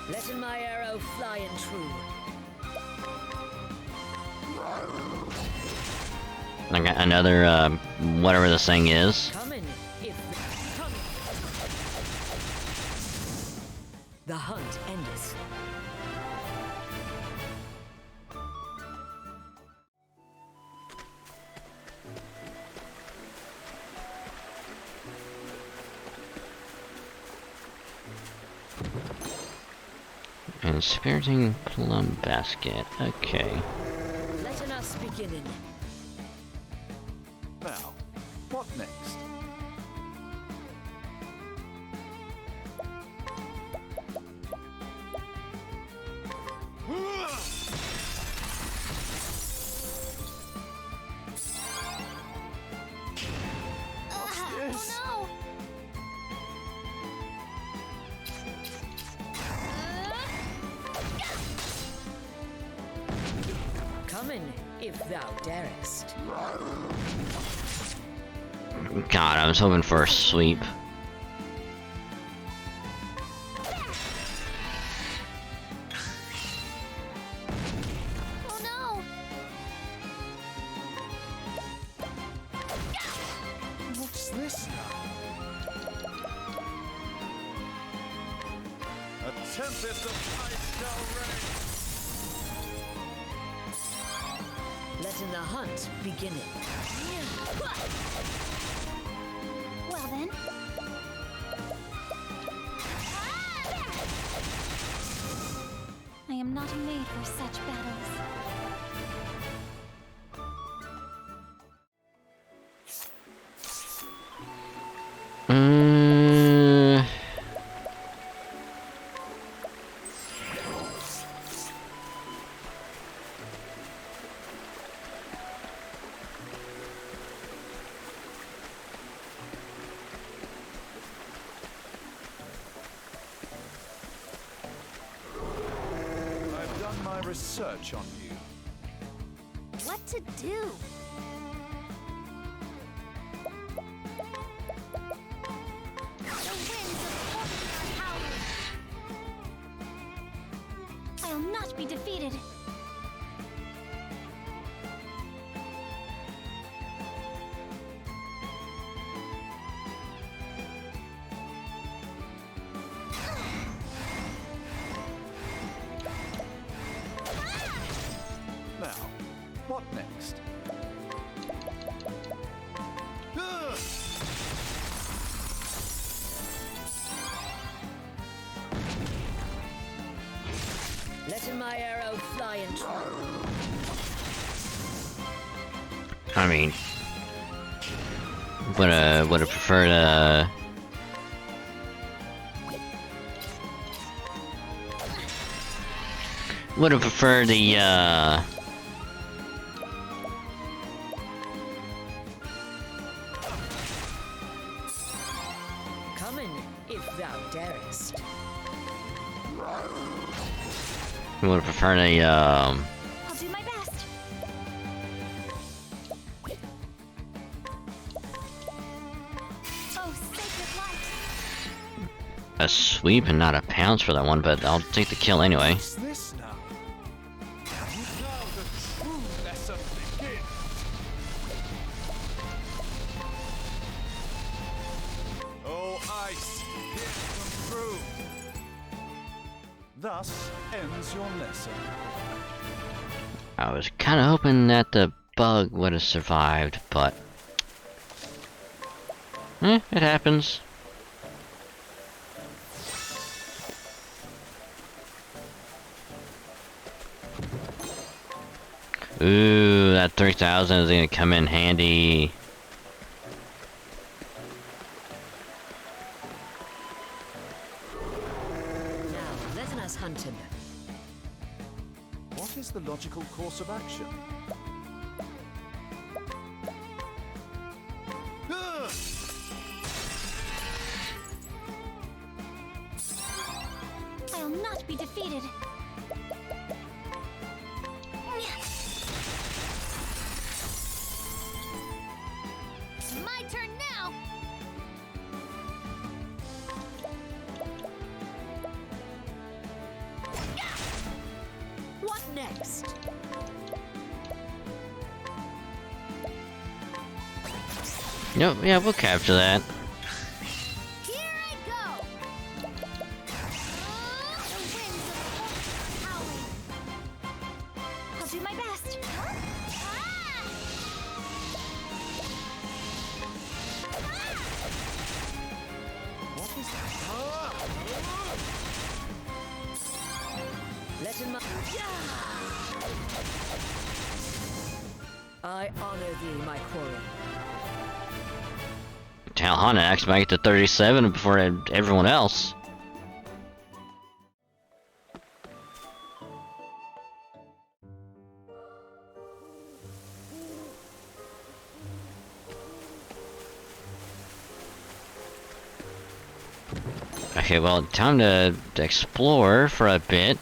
Letting my arrow flying true. Like another whatever this thing is. Coming if coming. The hunt endeth. Inspiriting plum basket. Okay. Letting us beginning. Now, what next? Yes. Oh Coming if thou darest. God, I was hoping for a sweep. Oh no! What's this now? A tempest of ice shall reign! Letting the hunt beginning. Well then. I am not made for such battles. I've done my research on you. What to do? The winds of fortune are howling. I'll not be defeated. Now, what next? Ugh! Letting my arrow fly and true. I mean, would have preferred would have preferred the if thou darest. You would prefer a I'll do my best. Oh, sacred light. a sweep and not a pounce for that one, but I'll take the kill anyway. What's this now? Now the true lesson begins. Oh, ice, pierce them through. Thus ends your lesson. I was kind of hoping that the bug would have survived, but it happens. Ooh, that 3000 is gonna come in handy. Now, let us hunt him. What is the logical course of action? I'll not be defeated. My turn now! What next? Yep, yeah, we'll capture that. Here I go! The winds of howling. I'll do my best. What is that? Let him. I honor thee, my quarry. Tell Hana actually might get to 37 before everyone else. Okay, well, time to explore for a bit.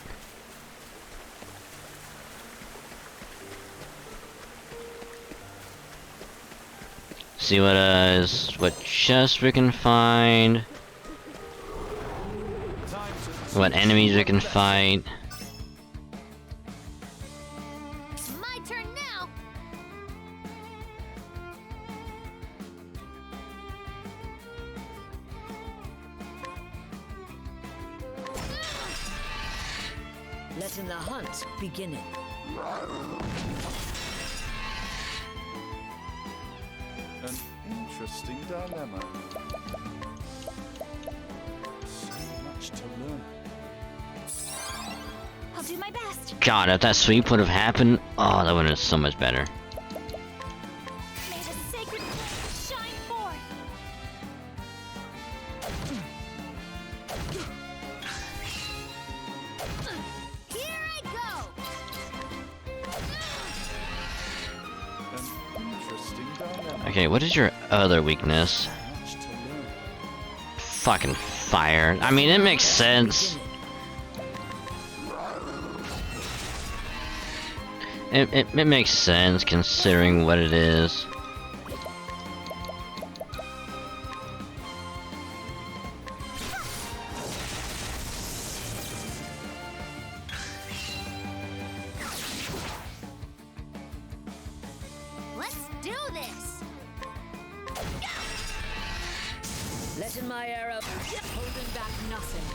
See what chests we can find, what enemies we can fight. My turn now! Letting the hunt begin. An interesting dilemma. So much to learn. I'll do my best. God, if that sweep would have happened, oh, that would have been so much better. May the sacred flame shine forth. Here I go! An interesting dilemma. Okay, what is your other weakness? Much to learn. Fucking fire. I mean, it makes sense. It makes sense considering what it is. Let's do this! Letting my arrow. Holding back nothing.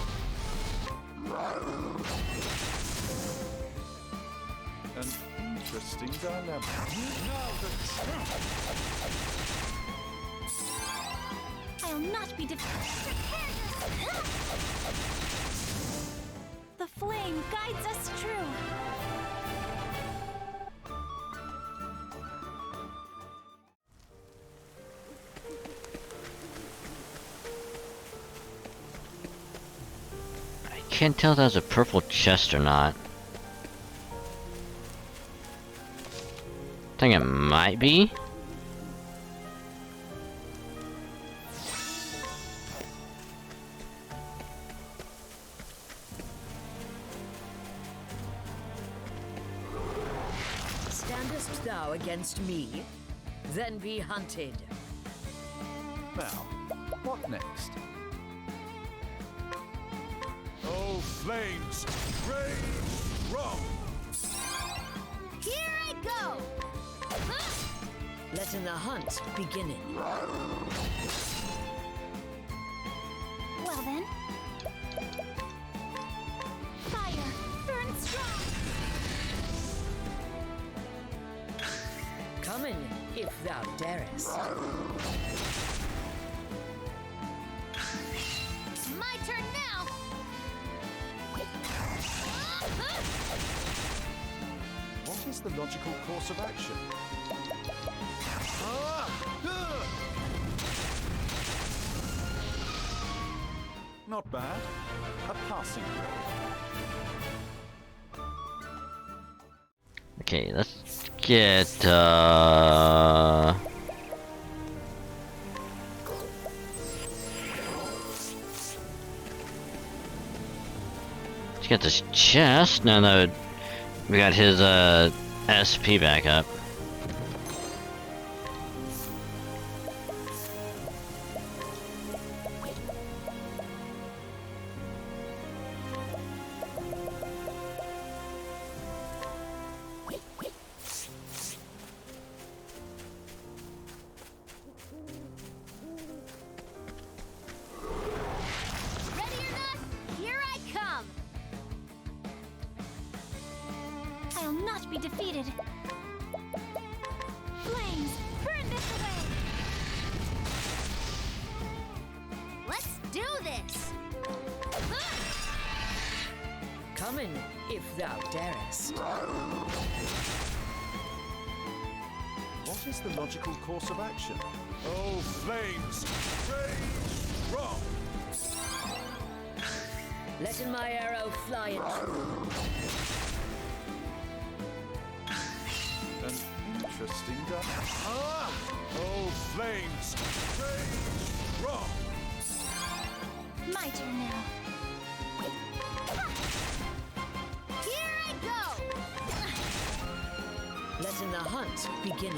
An interesting dilemma. Now the truth. I'll not be defeated. The flame guides us true. I can't tell if that was a purple chest or not. I think it might be. now against me? Then be hunted. Now, what next? Oh, flames! Rage strong! Here I go! Letting the hunt begin. Well then. Fire, burn strong. Coming, if thou darest. My turn now! What is the logical course of action? Not bad. A passing grade. Okay, let's get let's get this chest now that we got his SP back up. Ready or not, here I come! I'll not be defeated. Flames, burn this away. Let's do this! Coming, if thou darest. What is the logical course of action? Oh, flames! Rage strong! Letting my arrow fly and true. An interesting Oh, flames! Rage strong! My turn now. Here I go! Letting the hunt begin.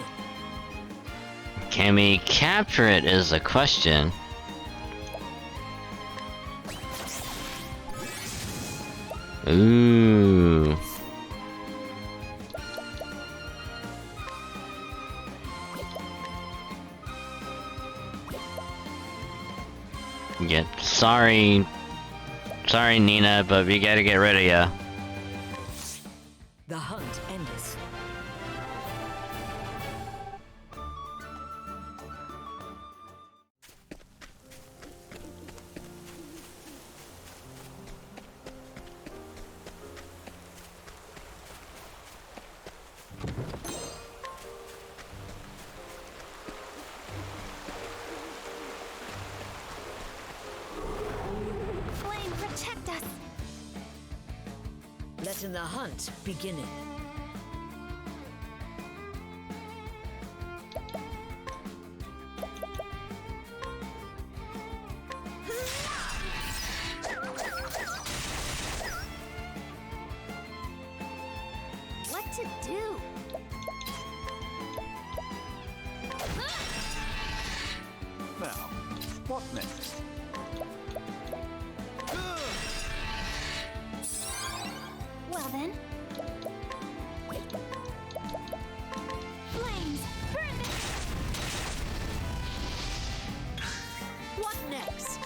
Can we capture it is the question. Ooh. Yeah, sorry, Nina, but we gotta get rid of ya. The hunt endeth. Flame, protect us. Letting the hunt begin. What to do? Now, what next? Well then. Flames, burn this. What next?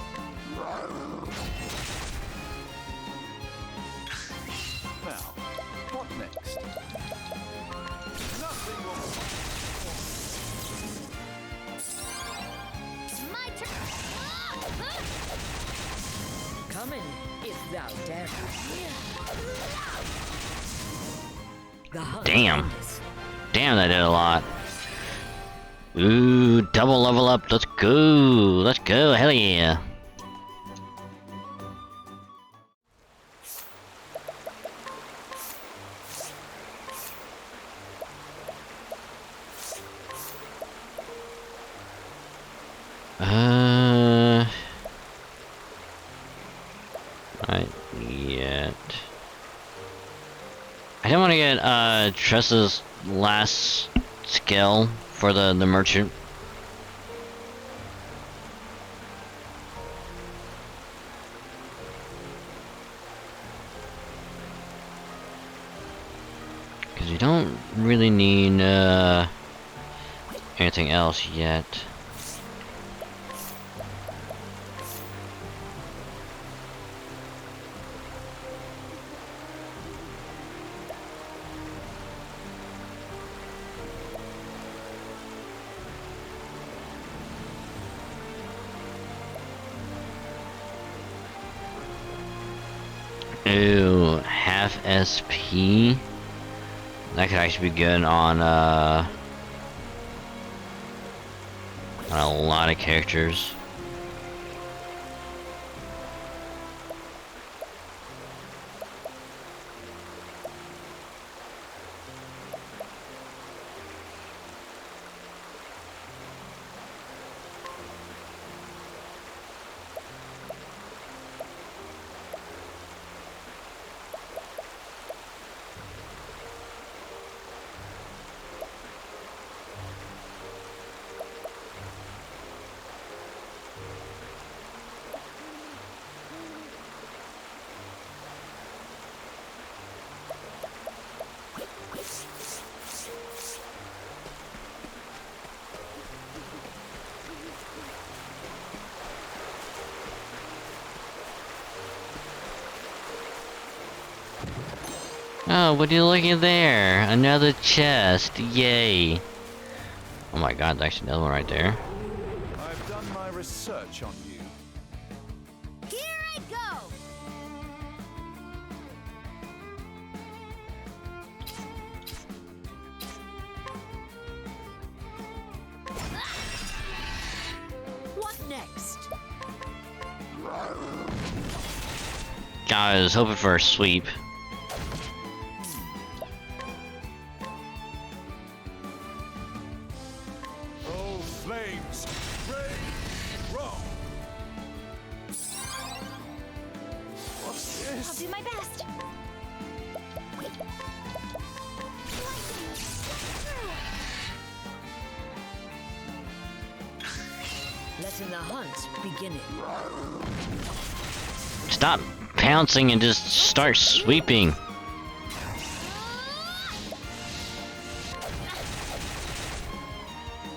Now, what next? Nothing will... My turn! Coming, if thou darest. The hunt Damn. endeth. Damn, that did a lot. Ooh, double level up. Let's go. Let's go. Hell yeah. Not yet. I don't want to get Tressa's last skill for the merchant. Because you don't really need anything else yet. Ooh, half SP. That could actually be good on a lot of characters. Oh, what are you looking at there? Another chest, yay! Oh my god, there's actually another one right there. I've done my research on you. Here I go! What next? God, I was hoping for a sweep. Oh, flames! Rain! Rock! What's I'll this? do my best. Letting the hunt begin. Stop pouncing and just start sweeping.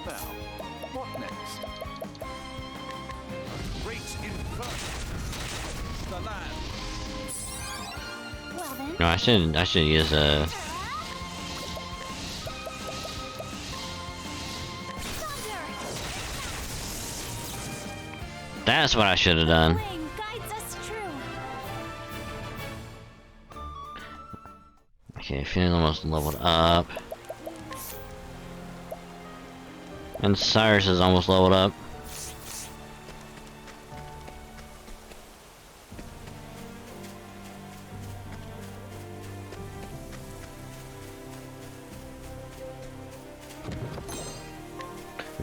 Now, what next? A great inferno. The land. Well then. No, I should use a. That's what I should have done. Flame guides us true. Okay, feeling almost leveled up. And Cyrus is almost leveled up.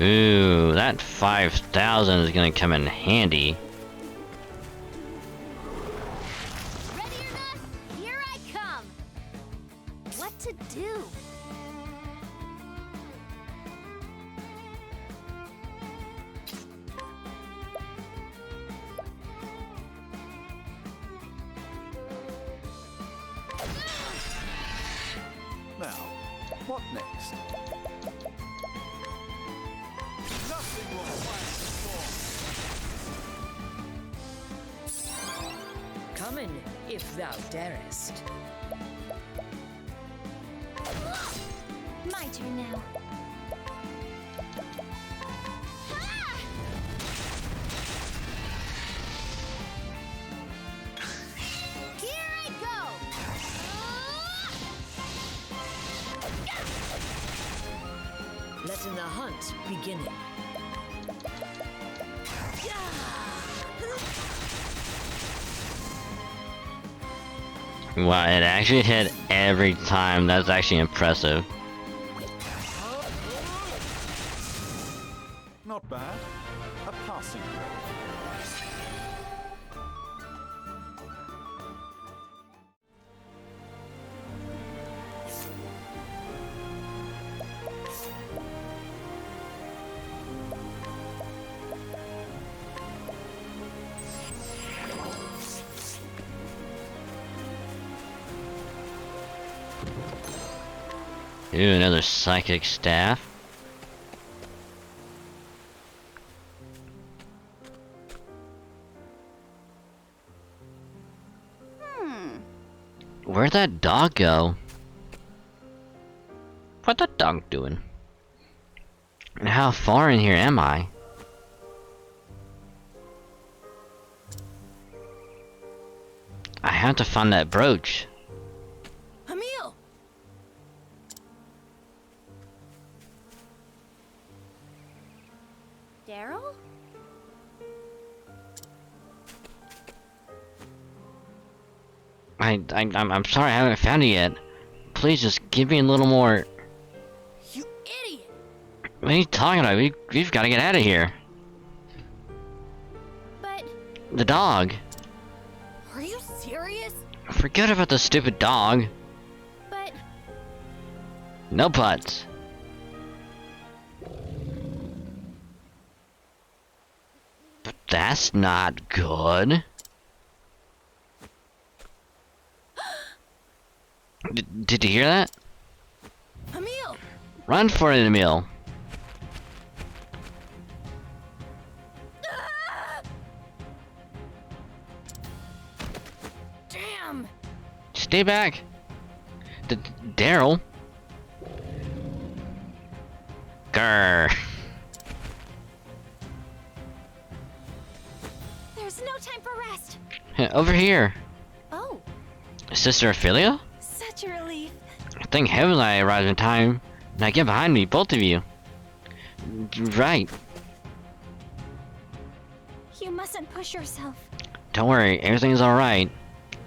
Ooh, that 5,000 is gonna come in handy. Ready or not, here I come! What to do? Now, what next? Nothing will quiet the storm. Come in, if thou darest. My turn now. Here I go! Letting the hunt begin. Wow, it actually hit every time. That's actually impressive. Not bad. A passing grade. Ooh, another psychic staff. Where'd that dog go? What that dog doing? And how far in here am I? I have to find that brooch. Emil! Daryl? I'm sorry I haven't found it yet. Please just give me a little more. You idiot! What are you talking about? We've got to get out of here. But The dog. are you serious? Forget about the stupid dog. But No buts. But that's not good. Did you hear that? Emil! Run for it, Emil. Damn! Stay back. Daryl. Grr. There's no time for rest. Over here. Oh, Sister Ophelia? such a relief. Thank heavens I arrived in time. Now get behind me, both of you. Right. You mustn't push yourself. Don't worry, everything's alright.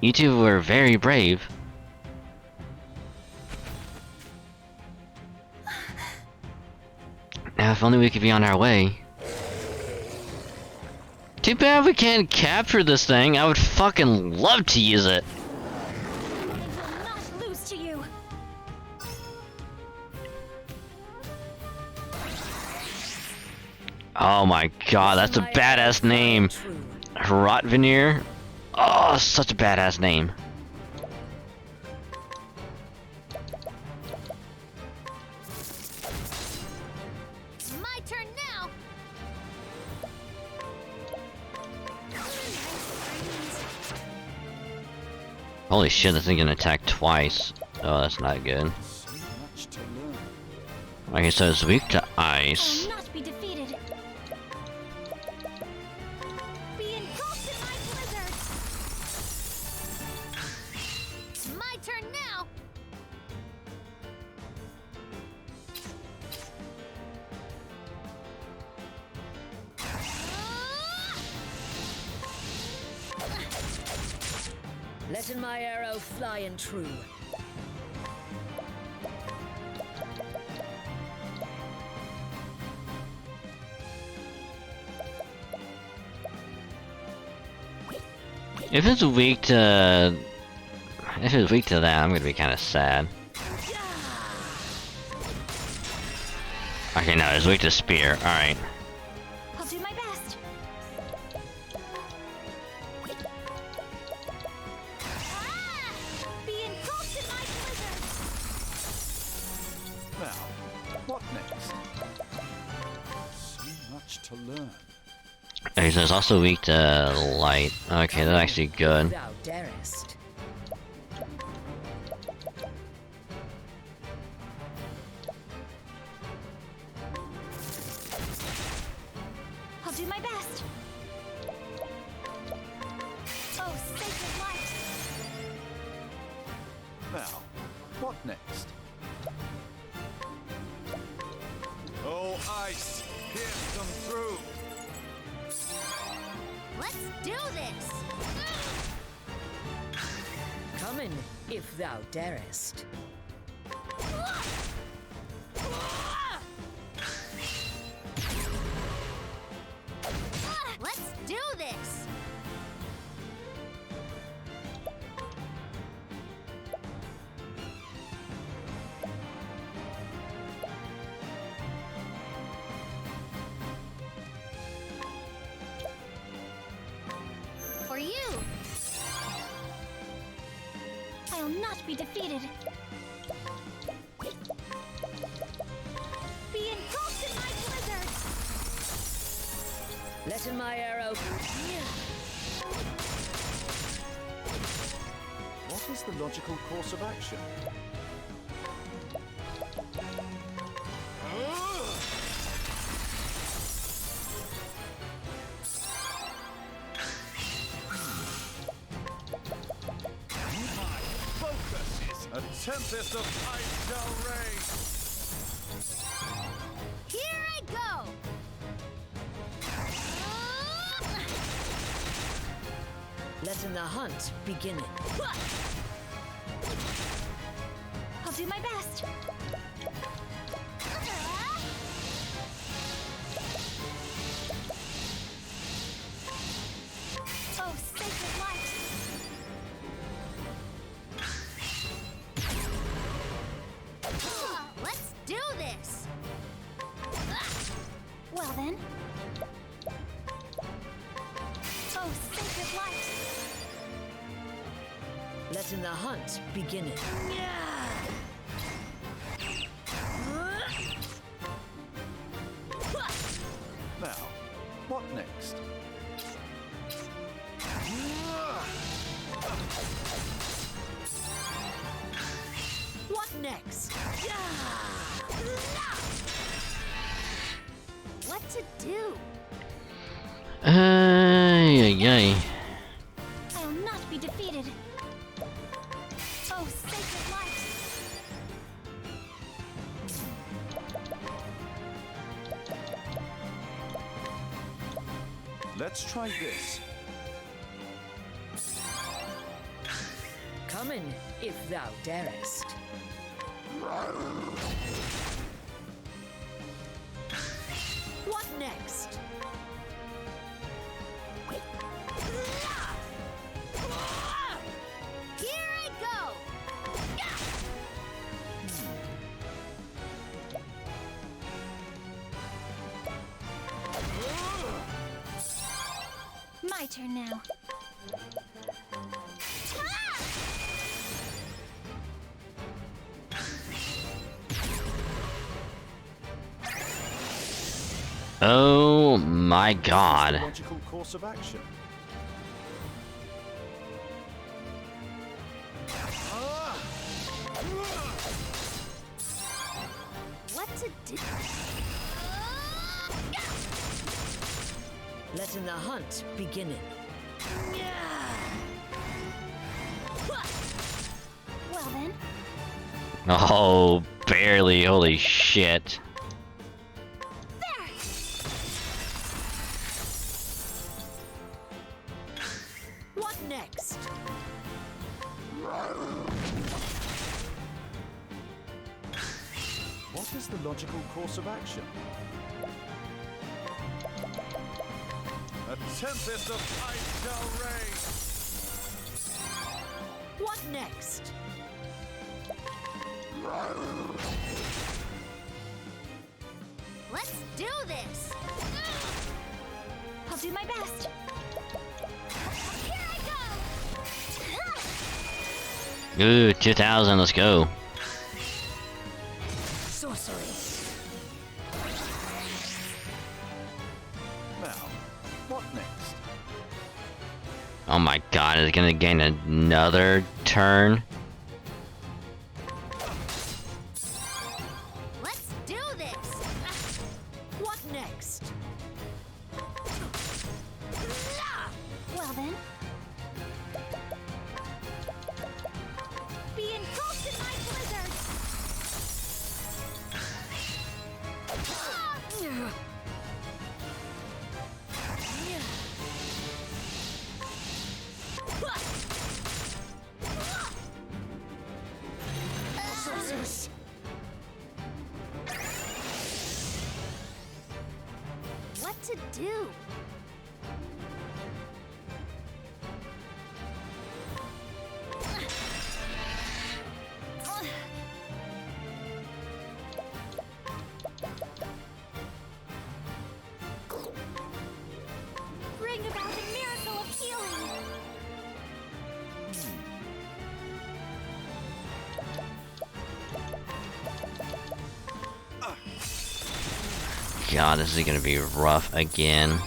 You two were very brave. Now if only we could be on our way. Too bad we can't capture this thing. I would fucking love to use it. I will not lose to you. Oh my god, that's a badass name. Rotveneer? Oh, such a badass name. It's my turn now! Holy shit, this thing can attack twice. Oh, that's not good. So much to learn. Okay, so it's weak to I ice. will not be defeated. Be engulfed in my blizzard. It's my turn now! Letting my arrow fly and true. If it's weak to... If it's weak to that, I'm gonna be kind of sad. Okay, no, it's weak to spear. Alright. I'll do my best. Be engulfed in my blizzard. Now, what next? So much to learn. Okay, so it's also weak to light. Okay, that's actually good. Thou darest. I'll do my best. Oh, sacred light. Now, what next? Oh, ice! Pierce them through! Let's do this! Coming, if thou darest. Let's do this! For you! I'll not be defeated. Letting my arrow. What is the logical course of action? A tempest of ice shall rage! Here I go! Letting the hunt begin. I'll do my best. Oh, sacred light! Let's do this! Well then. Oh, sacred light! Letting the hunt begin. Now, what next? What next? What to do? Yay. I'll not be defeated. Oh, sacred light! Let's try this. Come in, if thou darest. What next? Here I go! My turn now. Oh my god. Logical course of action. What to do? Letting the hunt begin. Well then. Oh, barely. Holy shit. What next? What is the logical course of action? A tempest of ice shall rage! What next? Let's do this! I'll do my best. Here I go! Ooh, 2000, let's go. Sorcery. Now, what next? Oh my god, is it gonna gain another turn? Let's do this! What next? Well then. Be engulfed in my blizzard! What to do? Bring about a miracle of healing! God, this is gonna be rough again.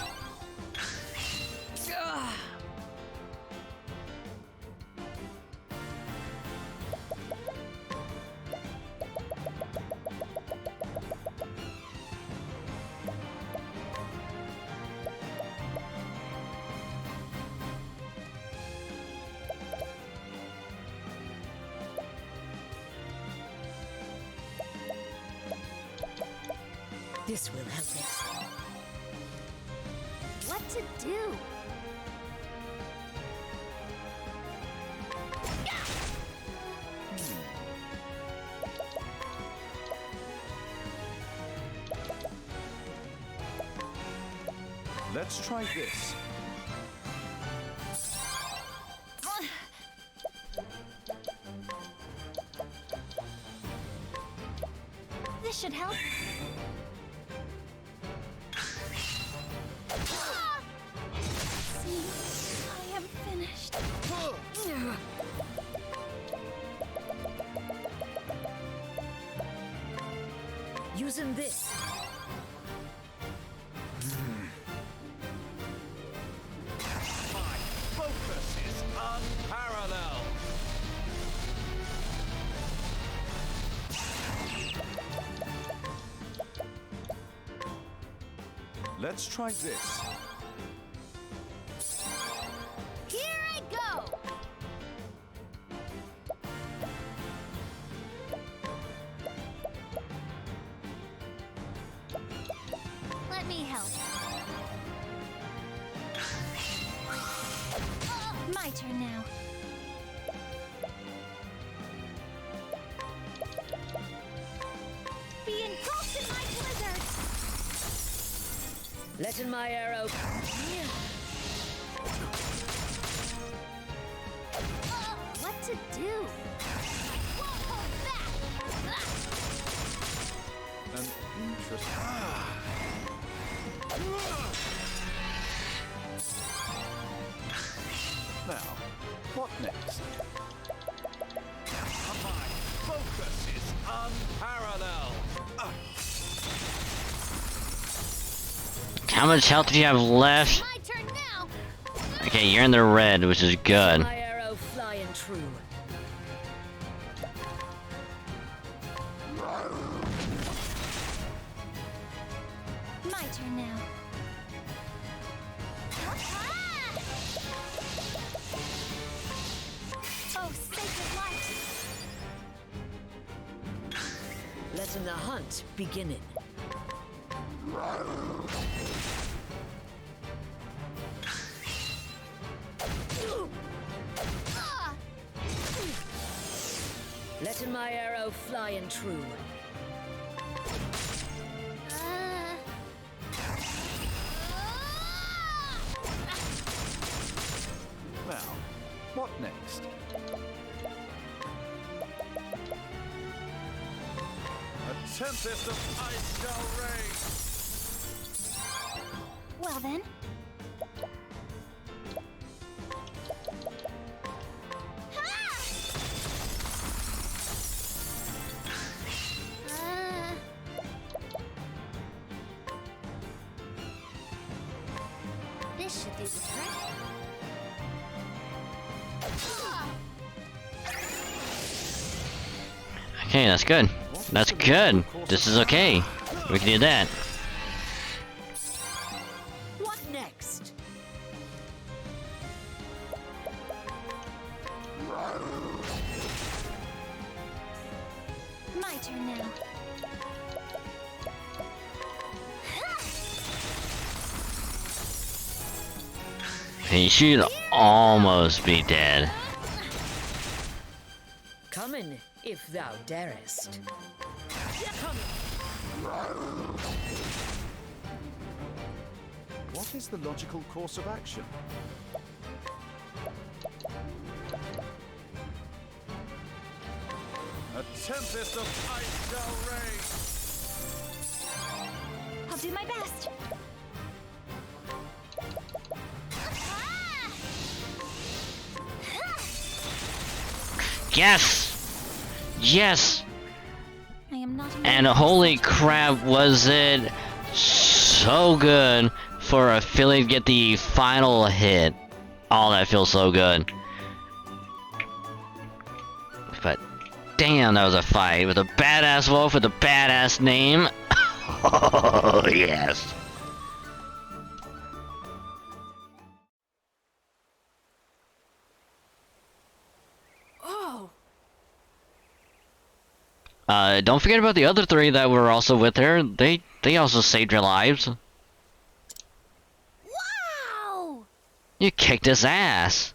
This will help it. What to do? Let's try this. This should help. See, I am finished. Using this. My focus is unparalleled. Let's try this. Here I go! Let me help. My turn now. Be engulfed in my blizzard! Letting my arrow. What to do? I won't hold back! An interesting. Now, what next? My focus is unparalleled. How much health do you have left? My turn now! Okay, you're in the red, which is good. My arrow flying true. My turn now. Oh, sacred light! Letting the hunt beginning. Letting my arrow flying true. Now, what next? A tempest of ice shall reign. Well then. This should do the trick. Okay, that's good. That's good. This is okay. We can do that. What next? My turn now. He should almost be dead. Coming, if thou darest. What is the logical course of action? A tempest of ice shall reign. I'll do my best. Yes! Yes! I am not. And holy crap, was it so good for a Philly to get the final hit. Oh, that feels so good. But damn, that was a fight with a badass wolf with a badass name. Oh, yes. Oh, Don't forget about the other 3 that were also with her. They also saved your lives. Wow! You kicked his ass.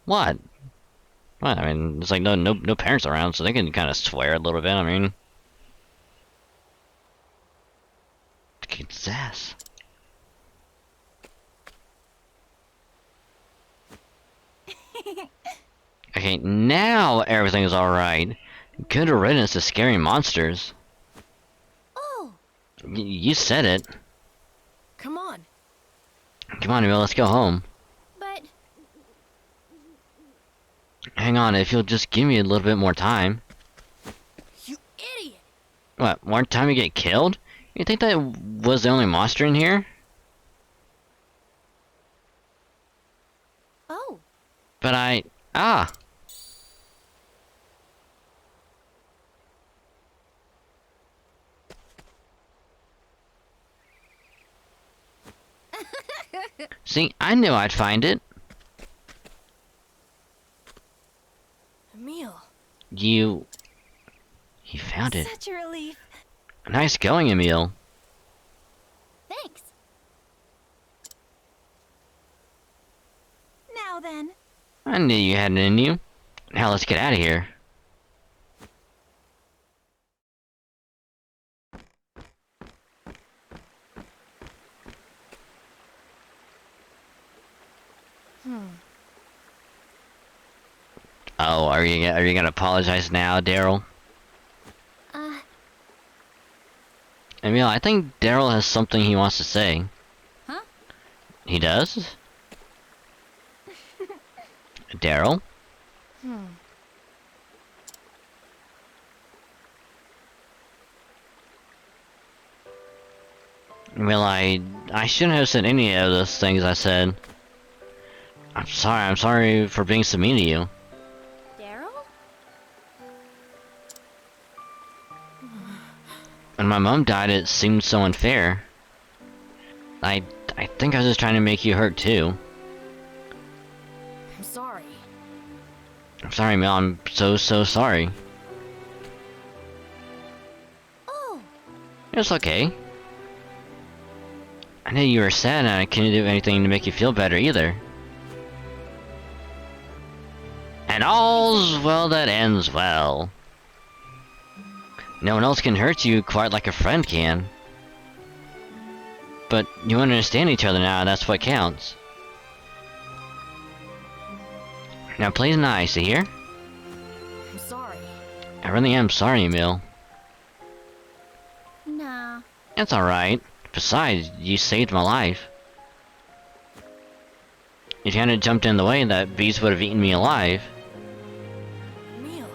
What? Well, I mean, there's like no parents around, so they can kind of swear a little bit. I mean, kicked his ass. Okay, now everything is alright. Good riddance to scary monsters. Oh, You said it. Come on. Come on, Emil, let's go home. but Hang on, if you'll just give me a little bit more time. You idiot! What, more time to get killed? You think that was the only monster in here? oh, But ah! See, I knew I'd find it. Emil. You found it. such a relief. Nice going, Emil. Thanks. Now then, I knew you had it in you. Now let's get out of here. Oh, are you gonna apologize now, Daryl? Emil, I think Daryl has something he wants to say. Huh? He does? Daryl? Well, I shouldn't have said any of those things I said. I'm sorry for being so mean to you. Daryl? When my mom died, it seemed so unfair. I think I was just trying to make you hurt too. I'm sorry. I'm sorry, Mel, I'm so sorry. Oh, It's okay. I knew you were sad and I couldn't do anything to make you feel better either. And all's well that ends well. No one else can hurt you quite like a friend can. But you understand each other now, and that's what counts. Now please nice, you hear? I'm sorry. I really am sorry, Emil. nah. It's alright. Besides, you saved my life. If you hadn't jumped in the way, that beast would have eaten me alive. Emil.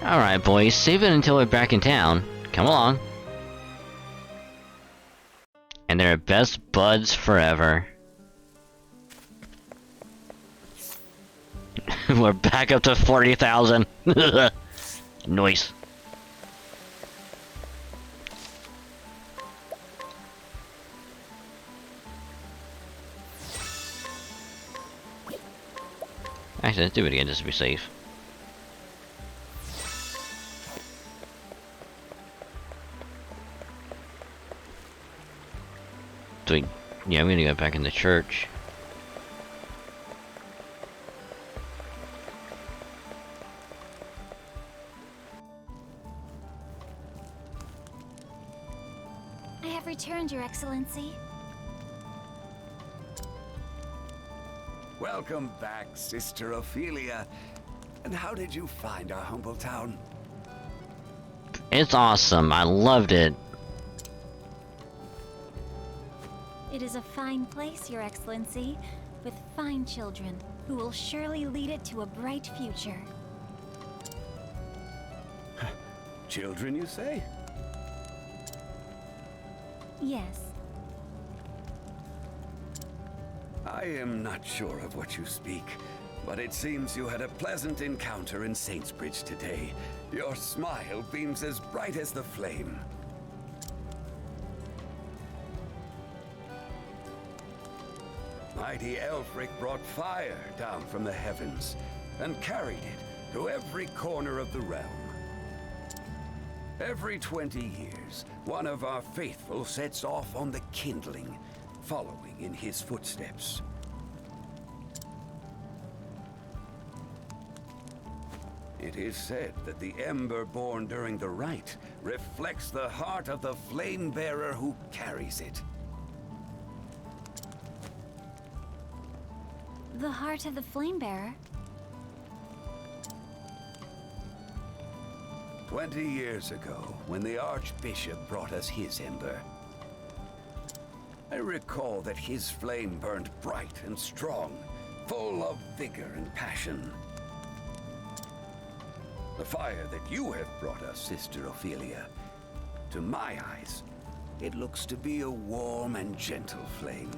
Alright, boys, save it until we're back in town. Come along. And they're best buds forever. We're back up to 40,000. Nice. Actually, let's do it again just to be safe. Yeah, I'm gonna go back in the church. I have returned, Your Excellency. Welcome back, Sister Ophelia. And how did you find our humble town? It's awesome. I loved it. It is a fine place, Your Excellency, with fine children who will surely lead it to a bright future. Children, you say? Yes. I am not sure of what you speak, but it seems you had a pleasant encounter in Saintsbridge today. Your smile beams as bright as the flame. mighty Elfric brought fire down from the heavens and carried it to every corner of the realm. Every 20 years, one of our faithful sets off on the kindling, following in his footsteps. It is said that the ember born during the rite reflects the heart of the flame bearer who carries it. The heart of the flame bearer? 20 years ago, when the Archbishop brought us his ember, I recall that his flame burned bright and strong, full of vigor and passion. The fire that you have brought us, Sister Ophelia, to my eyes, it looks to be a warm and gentle flame.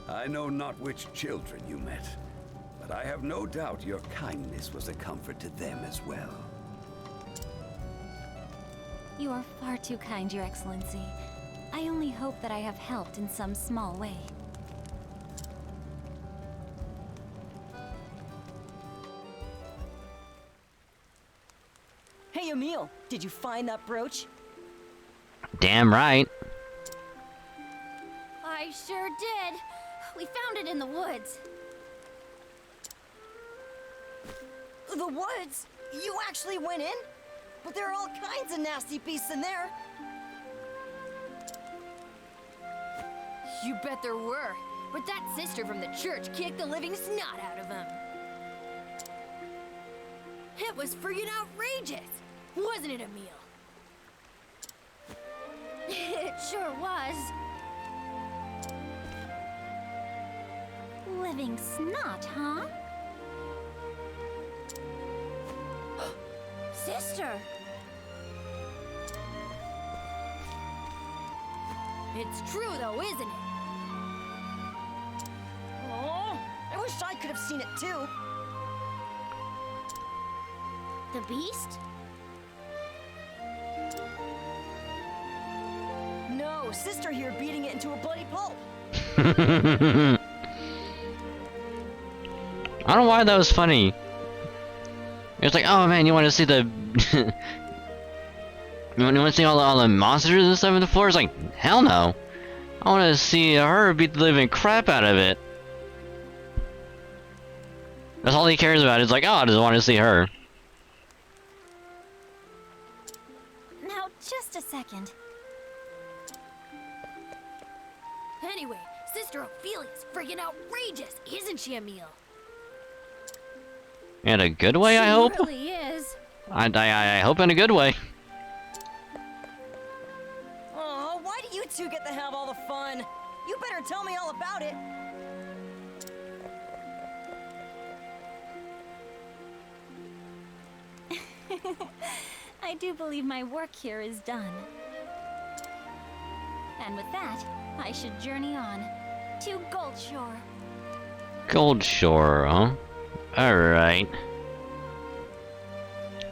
I know not which children you met, but I have no doubt your kindness was a comfort to them as well. You are far too kind, Your Excellency. I only hope that I have helped in some small way. Hey, Emil, did you find that brooch? Damn right. I sure did. We found it in the woods. The woods? You actually went in? But there are all kinds of nasty beasts in there. You bet there were. But that sister from the church kicked the living snot out of him. It was friggin' outrageous, wasn't it, Emil? It sure was. Living snot, huh? Sister! It's true though, isn't it? Oh, I wish I could have seen it too. The beast? No, Sister here beating it into a bloody pulp. I don't know why that was funny. It was like, oh man, you want to see the... you want to see all the monsters and stuff in the floor? It's like, hell no. I want to see her beat the living crap out of it. That's all he cares about. It's like, oh, I just want to see her. Now, just a second. Anyway, Sister Ophelia's friggin' outrageous, isn't she, Emil? In a good way, I hope? She really is. I hope in a good way. Oh, why do you two get to have all the fun? You better tell me all about it. I do believe my work here is done. And with that, I should journey on to Goldshore. Goldshore, huh? Alright.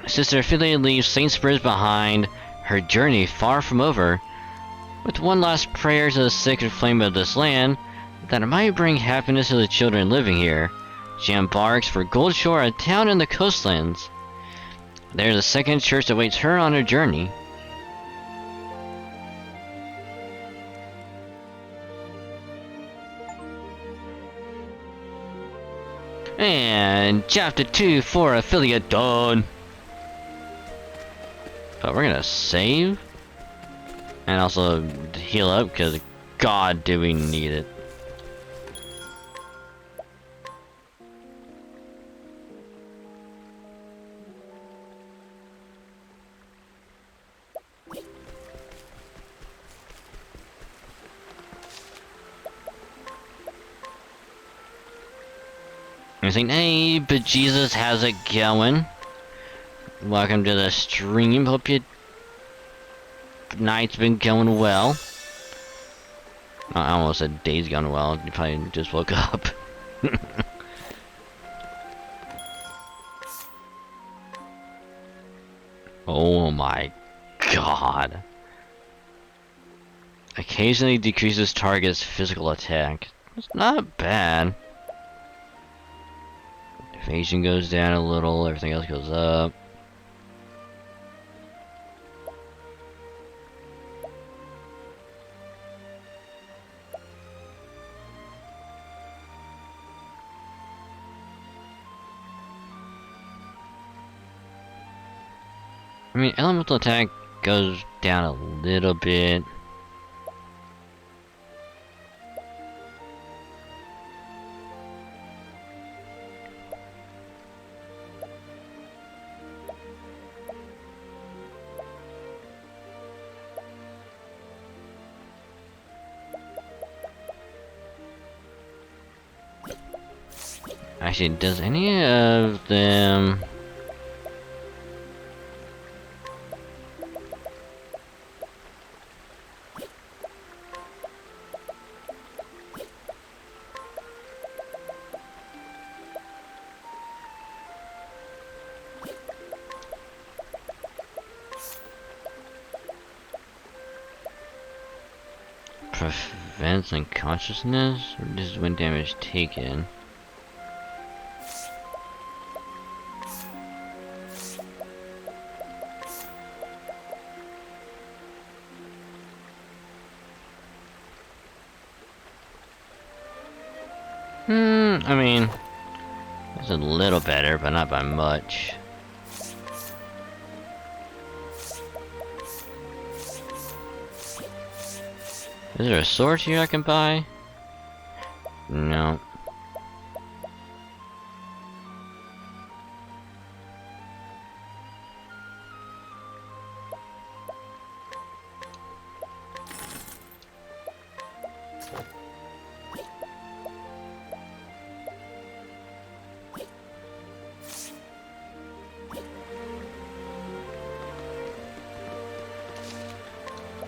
Sister Ophelia leaves St. Spurs behind, her journey far from over. With one last prayer to the sacred flame of this land, that it might bring happiness to the children living here, she embarks for Goldshore, a town in the coastlands. There, the second church awaits her on her journey. And chapter 2 for Ophelia done. But we're gonna save and also heal up because God, do we need it. I'm saying, hey, but Jesus, how's it going? Welcome to the stream. Hope your night's been going well. I almost said day's gone well. You probably just woke up. Oh my God. Occasionally decreases target's physical attack. It's not bad. Evasion goes down a little, everything else goes up. I mean, elemental attack goes down a little bit. Actually, does any of them... prevents unconsciousness, or just when damage taken? I mean, it's a little better, but not by much. Is there a sword here I can buy? No.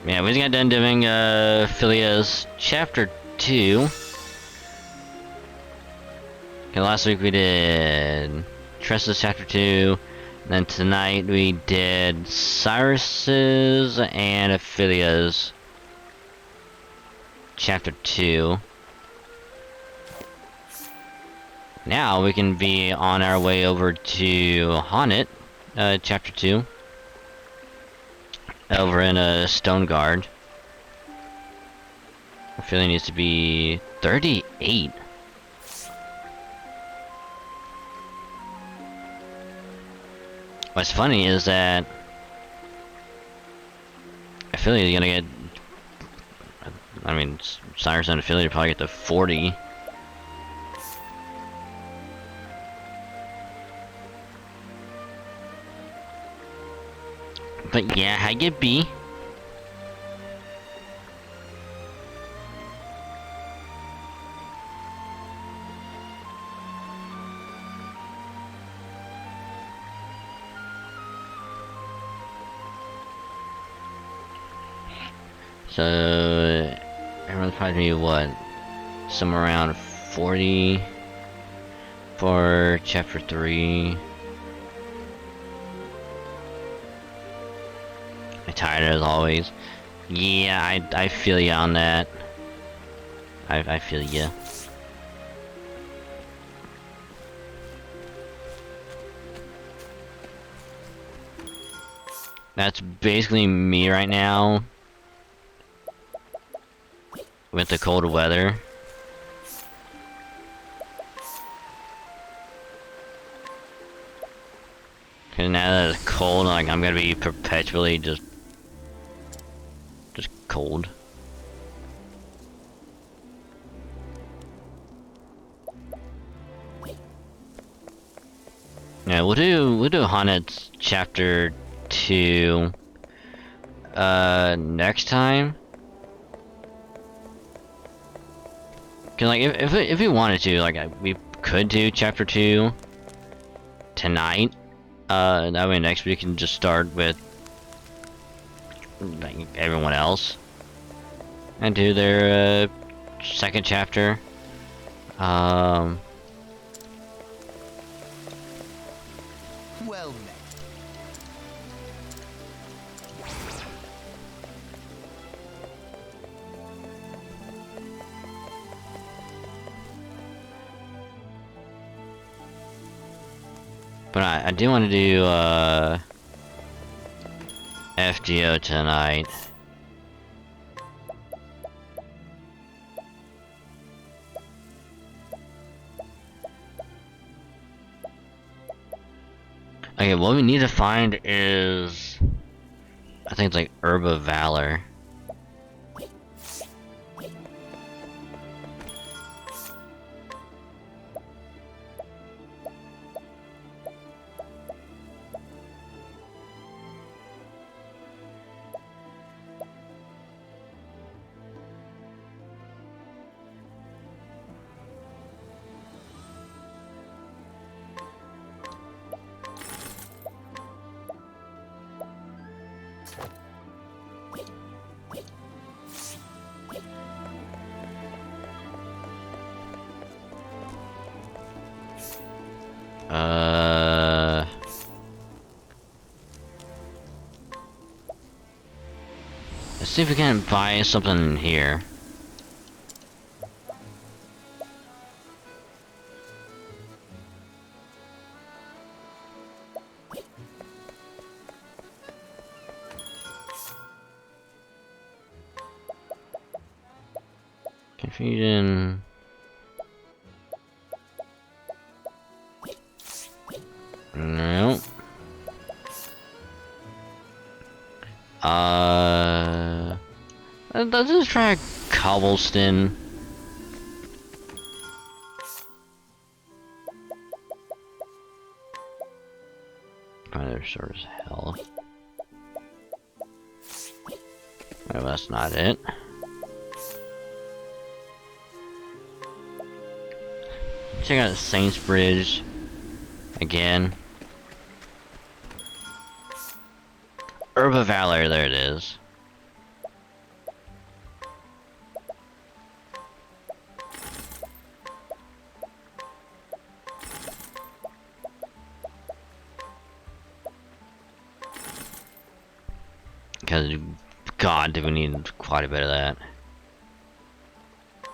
Yeah, we just got done doing Philia's Chapter 2. Okay, last week we did Tressa's Chapter 2. And then tonight we did Cyrus's and Ophelia's Chapter 2. Now we can be on our way over to Haunted, Chapter 2. Over in a Stone Guard. Ophelia needs to be 38. What's funny is that Ophelia is gonna get, I mean, Cyrus and Ophelia probably get to 40. But yeah, how you be? So everyone's probably what? Somewhere around 40 for Chapter 3. Tired as always. Yeah, I feel you on that. I feel you. That's basically me right now with the cold weather. Cause now that it's cold, like I'm gonna be perpetually just cold. Yeah, we'll do Haunted's Chapter 2 next time. Cause like if we wanted to, like we could do Chapter 2 tonight. That way next week we can just start with like everyone else and do their second chapter. Well met. But I do want to do FGO tonight. Okay, what we need to find is, I think it's like Herb of Valor. Let's see if we can buy something in here. Confusion. No. Let's just try cobblestone. They're short as hell. Well, that's not it. Check out the Saints Bridge again. Herb of Valor, there it is. Because, God, do we need quite a bit of that.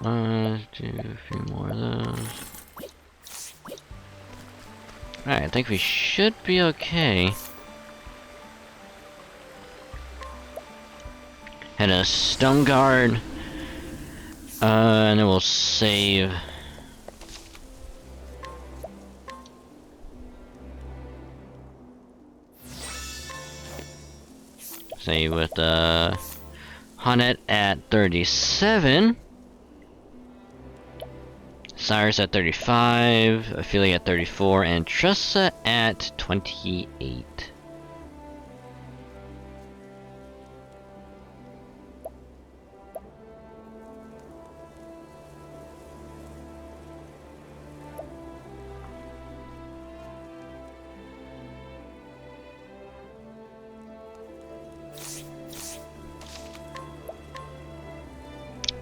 Let's do a few more of those. Alright, I think we should be okay. Hit a stone guard. And then we'll save. Save with Hunnet at 37. Cyrus at 35, Ophelia at 34, and Tressa at 28.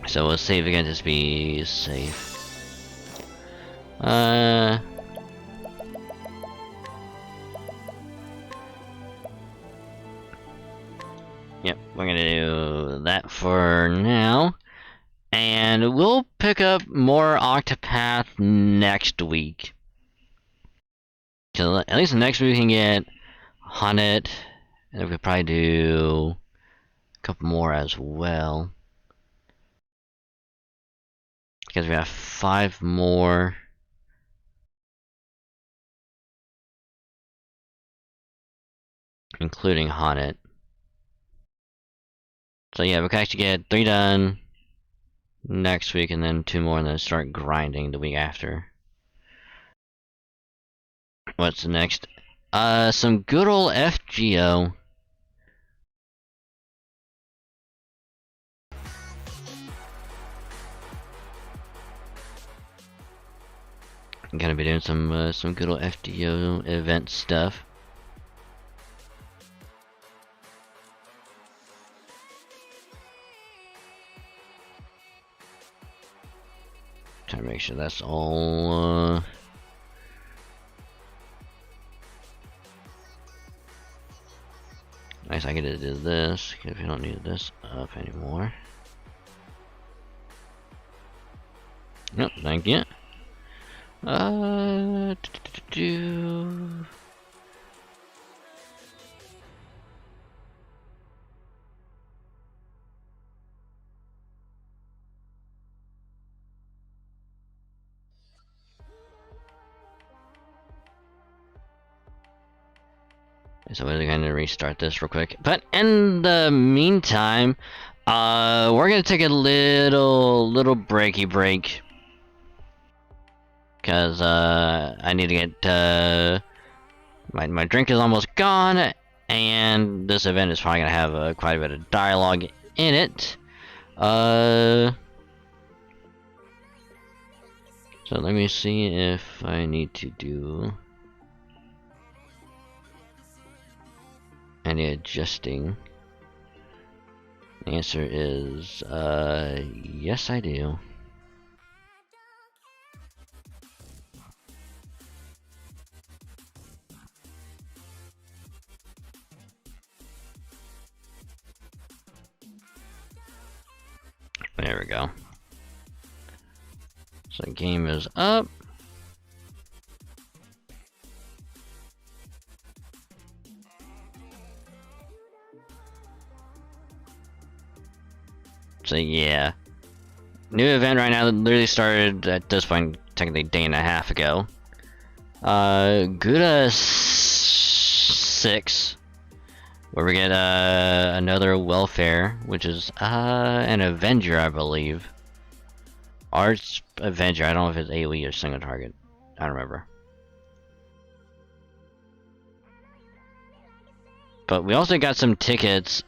So we'll save again, just be safe. Yep, we're gonna do that for now. And we'll pick up more Octopath next week. So at least next week we can get Hunted, and we could probably do a couple more as well. Because we have 5 more. Including Haunted. So yeah, we can actually get 3 done next week and then 2 more and then start grinding the week after. What's next? Some good old FGO. I'm gonna be doing some good old FGO event stuff. Trying to make sure that's all. Nice, I get to do this if you don't need this up anymore. Nope, thank you. So we're gonna restart this real quick. But in the meantime, we're gonna take a little breaky break. Cause I need to get my drink is almost gone, and this event is probably gonna have quite a bit of dialogue in it. So let me see if I need to do any adjusting. The answer is yes, I do. There we go. So the game is up. So yeah. New event right now that literally started at this point, technically a day and a half ago. Gouda 6. Where we get another welfare, which is an Avenger, I believe. Arts Avenger, I don't know if it's AoE or single target. I don't remember. But we also got some tickets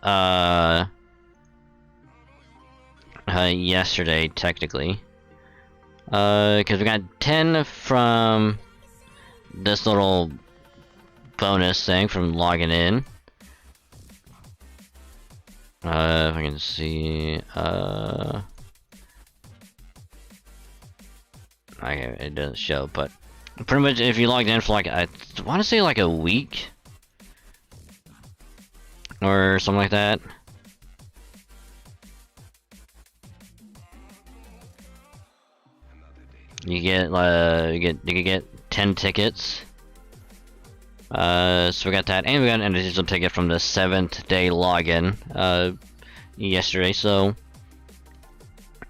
yesterday, technically. Because we got 10 from this little bonus thing from logging in. If I can see, okay, it doesn't show, but pretty much if you logged in for like, I want to say like a week or something like that. You get you can get 10 tickets. So we got that, and we got an additional ticket from the 7th day login yesterday. So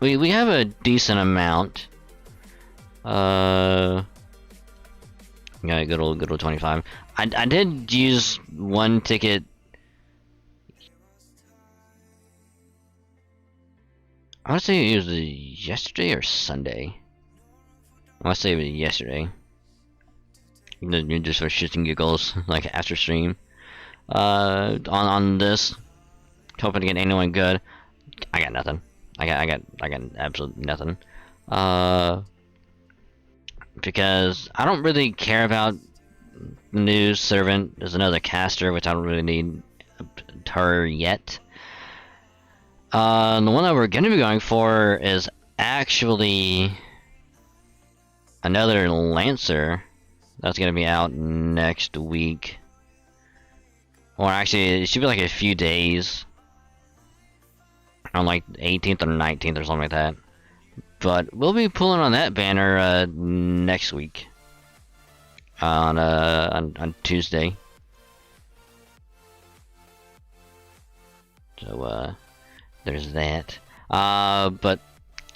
we have a decent amount. Yeah, good old 25. I did use one ticket. I want to say it was yesterday or Sunday. I want to say it was yesterday. Just for shits and giggles, like after stream. On this, hoping to get anyone good. I got nothing. I got absolutely nothing. Because I don't really care about new servant. There's another caster, which I don't really need her yet. The one that we're gonna be going for is actually another Lancer. That's gonna be out next week. Or actually, it should be like a few days. On like 18th or 19th or something like that. But we'll be pulling on that banner next week. On Tuesday. So there's that. But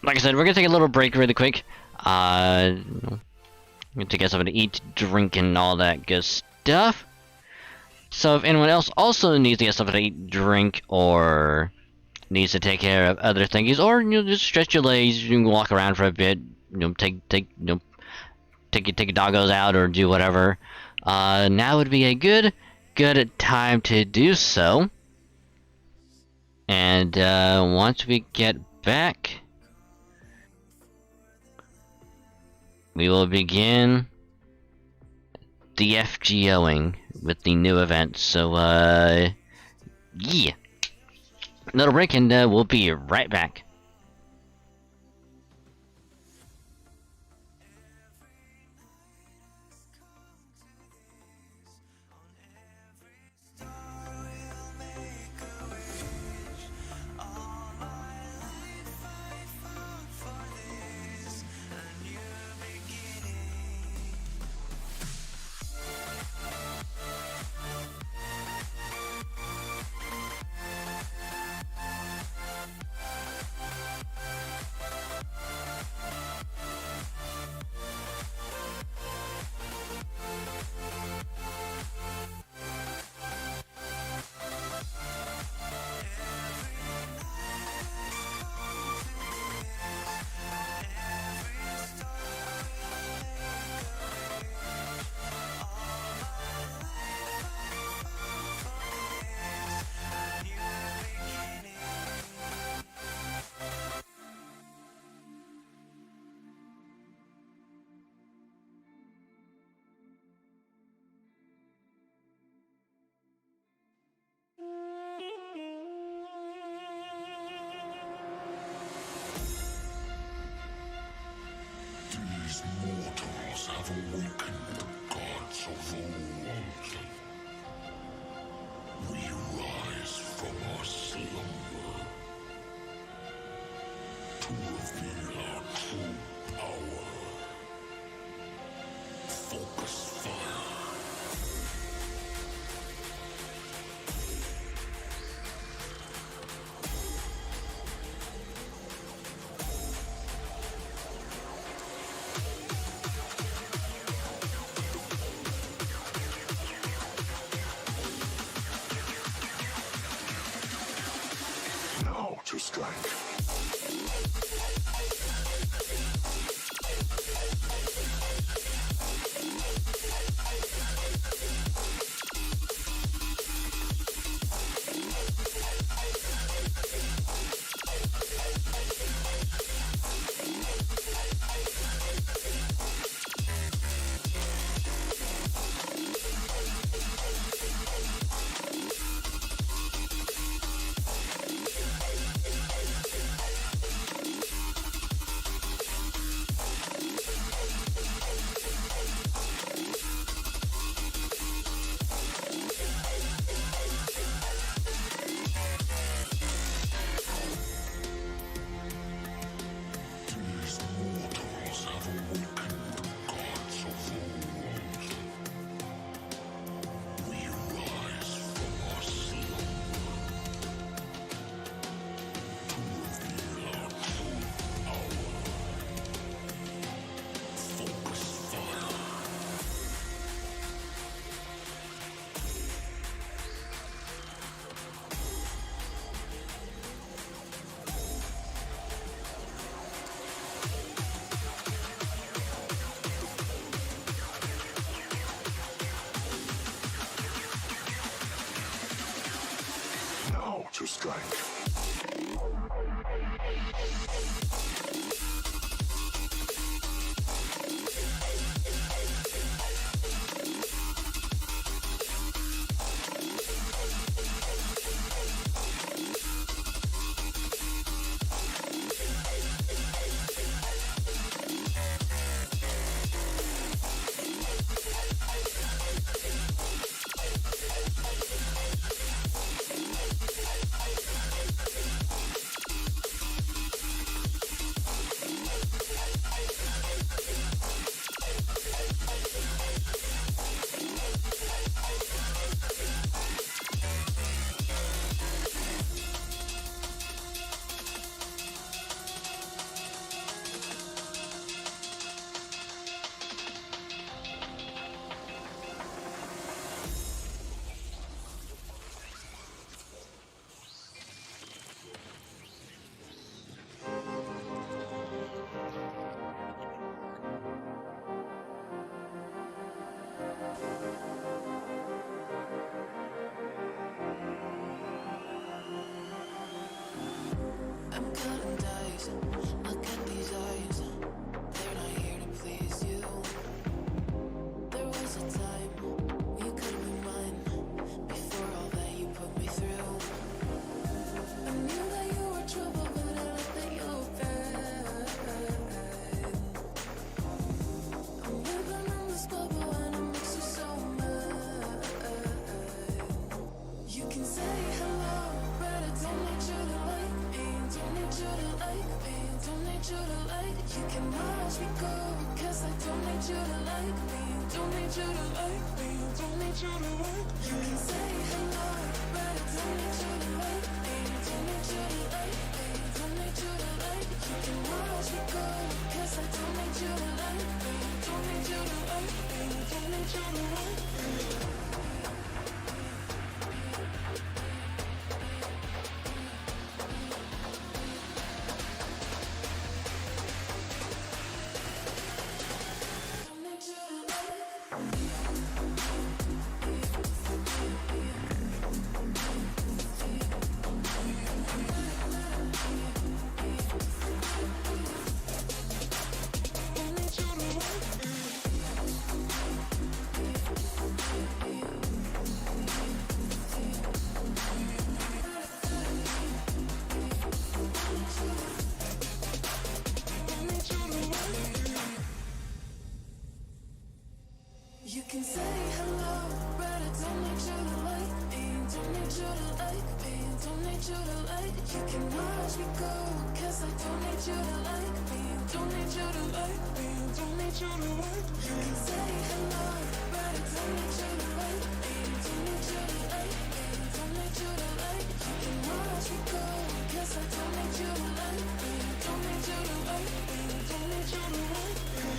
like I said, we're gonna take a little break really quick. To get something to eat, drink, and all that good stuff. So if anyone else also needs to get something to eat, drink, or needs to take care of other things, or just stretch your legs, you can walk around for a bit, take your doggos out or do whatever. Now would be a good time to do so. And once we get back, we will begin the FGOing with the new event. So, yeah. Little break and we'll be right back. awaken the gods of old. We rise from our slumber to reveal our true power. Focus fire. Now to strike. These mortals have awakened the gods of old. We rise from our slumber to reveal our true power. Focus fire. Now to strike. I'm counting days. Look at these eyes. They're not here to please you. There was a time you could be mine before all that you put me through. I knew that you were trouble, but I like that you were bad. I'm living in this bubble and it makes you so mad. You can say hello, but I don't need you to like me. Don't need you to like me. Don't need you to like. You can watch me go, 'cause I don't need you to like me. Don't need you to like me. Don't need you to like. You can say hello, but I don't need you to like me. Don't need you to like me. Don't need you to like. You can watch me go, 'cause I don't need you to like me. Don't need you to like me. Don't need you to like me. You can say hello, but I don't need you to like me. Don't need you to like me. Don't need you to like. You can watch me go, 'cause I don't need you to like me. Don't need you to like me. Don't need you to like me. You can say hello, but I don't need you to like me. Don't need you to like me. Don't need you to like. You can watch me go, 'cause I don't need you to like me. Don't need you to like me. Don't need you to like me.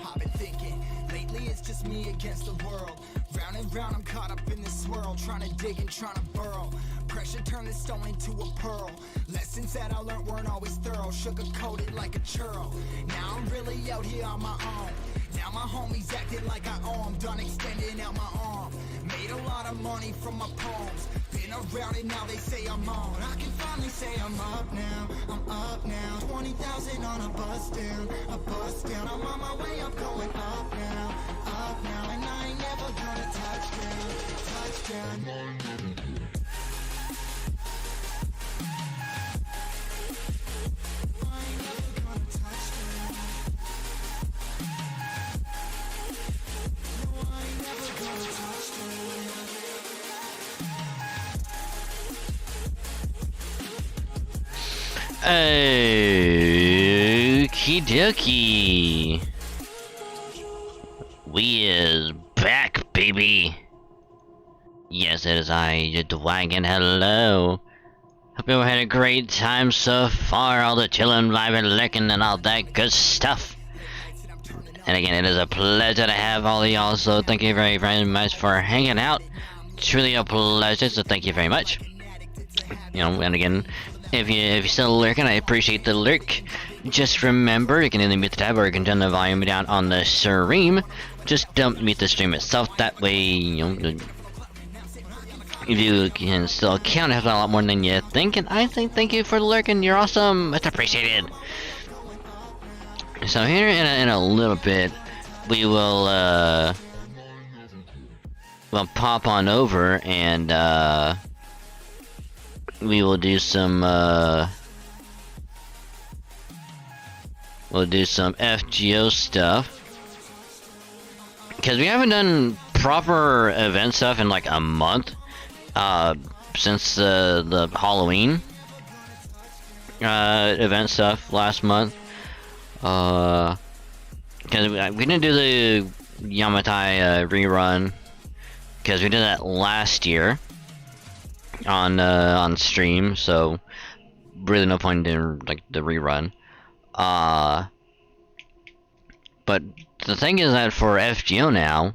I've been thinking, lately it's just me against the world. Round and round I'm caught up in this swirl, trying to dig and trying to burrow. Pressure turned this stone into a pearl. Lessons that I learned weren't always thorough, sugar-coated like a churl. Now I'm really out here on my own. Now my homies acting like I owe 'em, done extending out my arm. Made a lot of money from my poems. Been around it, now they say I'm on. I can finally say I'm up now, I'm up now. 20,000 on a bus down, a bus down. I'm on my way, I'm going up now, and I ain't never gonna touch down, touchdown. Okie dokie. We is back, baby. Yes, it is I, the Wagon. Hello. Hope you had a great time so far. All the chillin', vibing, licking, and all that good stuff. And again, it is a pleasure to have all of y'all. So thank you very, very much for hanging out. Truly a pleasure. So thank you very much. You know, and again, if you're still lurking, I appreciate the lurk. Just remember, you can either mute the tab or you can turn the volume down on the stream. Just don't mute the stream itself. That way, you know, if you can still count, have a lot more than you think. And I think thank you for lurking. You're awesome. It's appreciated. So here in a little bit, we will we'll pop on over and we will do some FGO stuff, because we haven't done proper event stuff in like a month since the Halloween event stuff last month, because we didn't do the Yamatai rerun because we did that last year on stream, so really no point in doing like the rerun. But the thing is that for FGO now,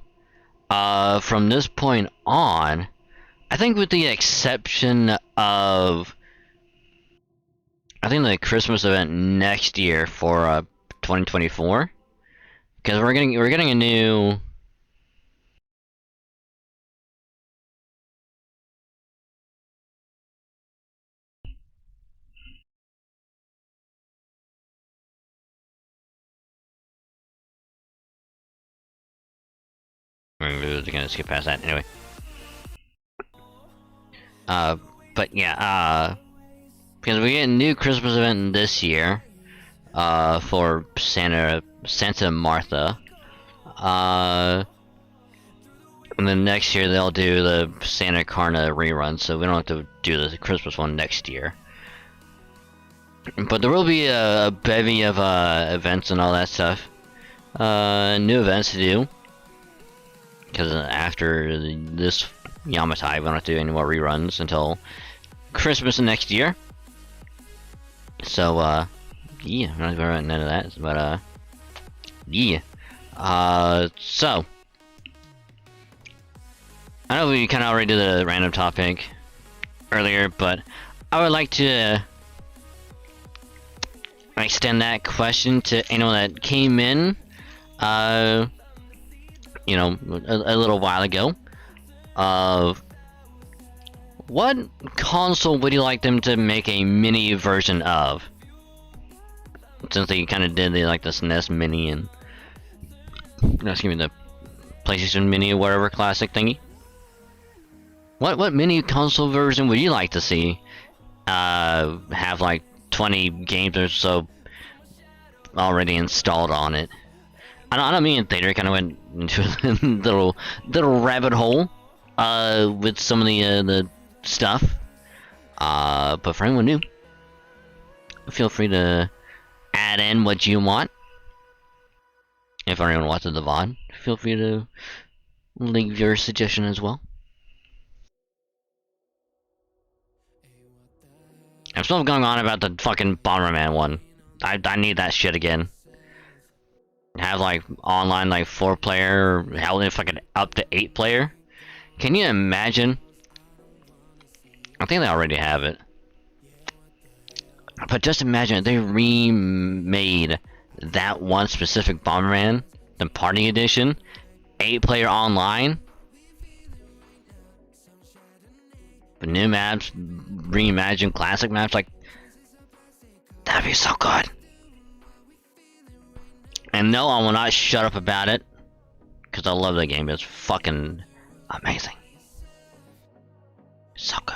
from this point on, I think with the exception of the Christmas event next year for 2024, because we're getting a new we're gonna skip past that anyway. But yeah, because we get a new Christmas event this year, for Santa Martha. And then next year they'll do the Santa Carna rerun, so we don't have to do the Christmas one next year. But there will be a bevy of events and all that stuff. New events to do. Because after this Yamatai, we don't have to do any more reruns until Christmas next year. So, yeah, I'm not going to run none of that, but, yeah. So, I know we kind of already did a random topic earlier, but I would like to extend that question to anyone that came in, you know, a little while ago. What console would you like them to make a mini version of? Since they kind of did the SNES Mini and, excuse me, the PlayStation Mini or whatever classic thingy. What mini console version would you like to see? Have like 20 games or so already installed on it. I don't mean Theater kind of went into a little rabbit hole with some of the stuff. But for anyone new, feel free to add in what you want. If anyone watches the VOD, feel free to leave your suggestion as well. I'm still going on about the fucking Bomberman one. I need that shit again. Have like online 4-player, or hell if I could up to 8-player. Can you imagine? I think they already have it. But just imagine if they remade that one specific Bomberman, the Party Edition, 8-player online. But new maps, reimagined classic maps, like, that'd be so good. And no, I will not shut up about it, because I love the game. It's fucking amazing. So good.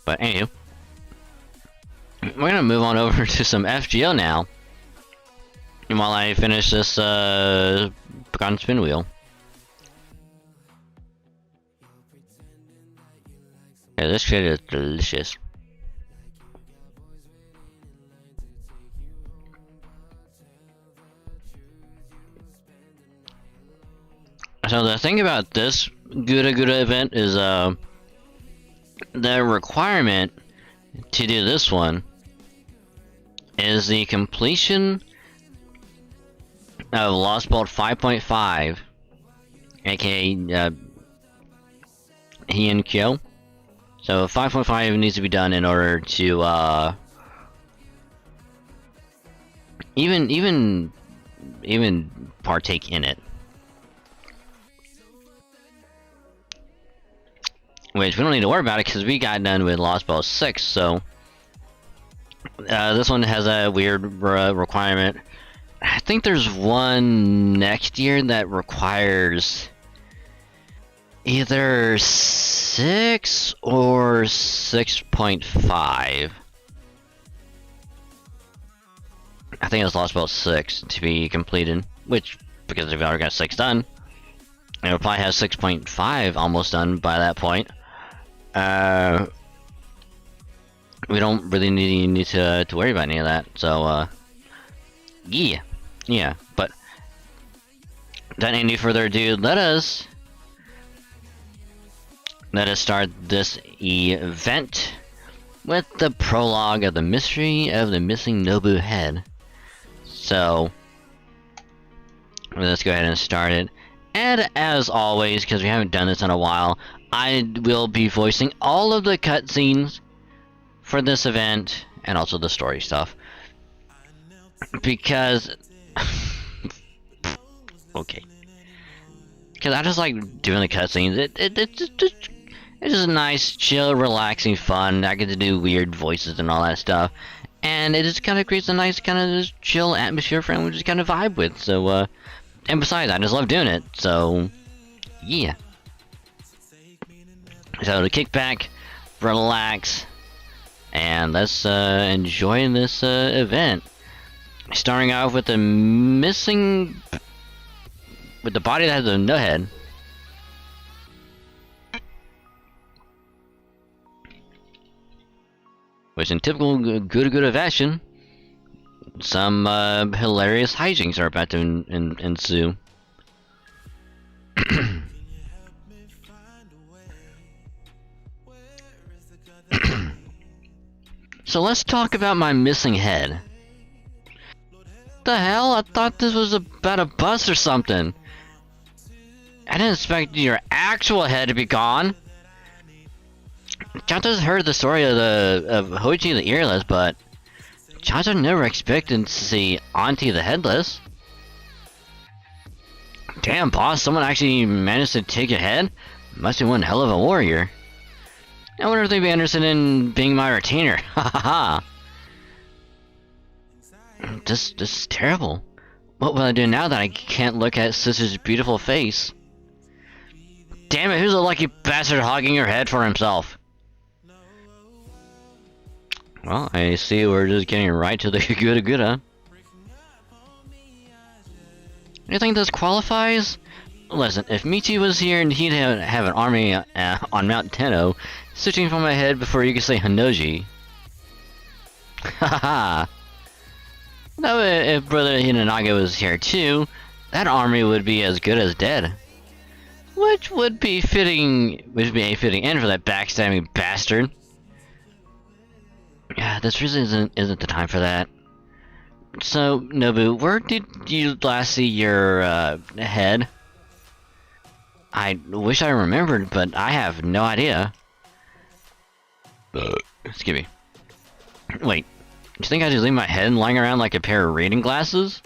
But anywho, we're gonna move on over to some FGO now. And while I finish this Forgotten Spin Wheel. Yeah, this shit is delicious. So the thing about this Gura event is the requirement to do this one is the completion of Lost Bolt 5.5, aka Hienkyo. So 5.5 needs to be done in order to even partake in it. Which we don't need to worry about it because we got done with Lost Bolt 6, so this one has a weird requirement. I think there's one next year that requires either 6 or 6.5. I think it's Lost Bolt 6 to be completed, which, because they've already got 6 done, it'll probably have 6.5 almost done by that point. We don't really need to worry about any of that, so yeah, but without any further ado, let us start this event with the prologue of the mystery of the missing Nobu head. So let's go ahead and start it. And as always, because we haven't done this in a while, I will be voicing all of the cutscenes for this event, and also the story stuff. Because... okay. Because I just like doing the cutscenes. It's just nice, chill, relaxing fun. I get to do weird voices and all that stuff. And it just kind of creates a nice kind of just chill atmosphere for everyone to just kind of vibe with. So, and besides, I just love doing it. So, yeah. So to kick back, relax, and let's enjoy this event. Starting off with the body that has a no head. Which in typical good fashion, some hilarious hijinks are about to ensue. So let's talk about my missing head. The hell? I thought this was about a bus or something. I didn't expect your actual head to be gone. Chanto's heard the story of Hoichi the Earless, but Chanto never expected to see Auntie the Headless. Damn, boss, someone actually managed to take your head? Must be one hell of a warrior. I wonder if they'd be interested in being my retainer. Ha ha ha. This is terrible. What will I do now that I can't look at Sister's beautiful face? Damn it, who's the lucky bastard hogging your head for himself? Well, I see we're just getting right to the good, huh? You think this qualifies? Listen, if Michi was here and he'd have an army on Mount Tenno, searching for my head before you could say Hanoji. Haha. Now, if Brother Hinanaga was here too, that army would be as good as dead. Which would be a fitting end for that backstabbing bastard. Yeah, this really isn't the time for that. So, Nobu, where did you last see your head? I wish I remembered, but I have no idea. Excuse me. Wait, do you think I just leave my head lying around like a pair of reading glasses?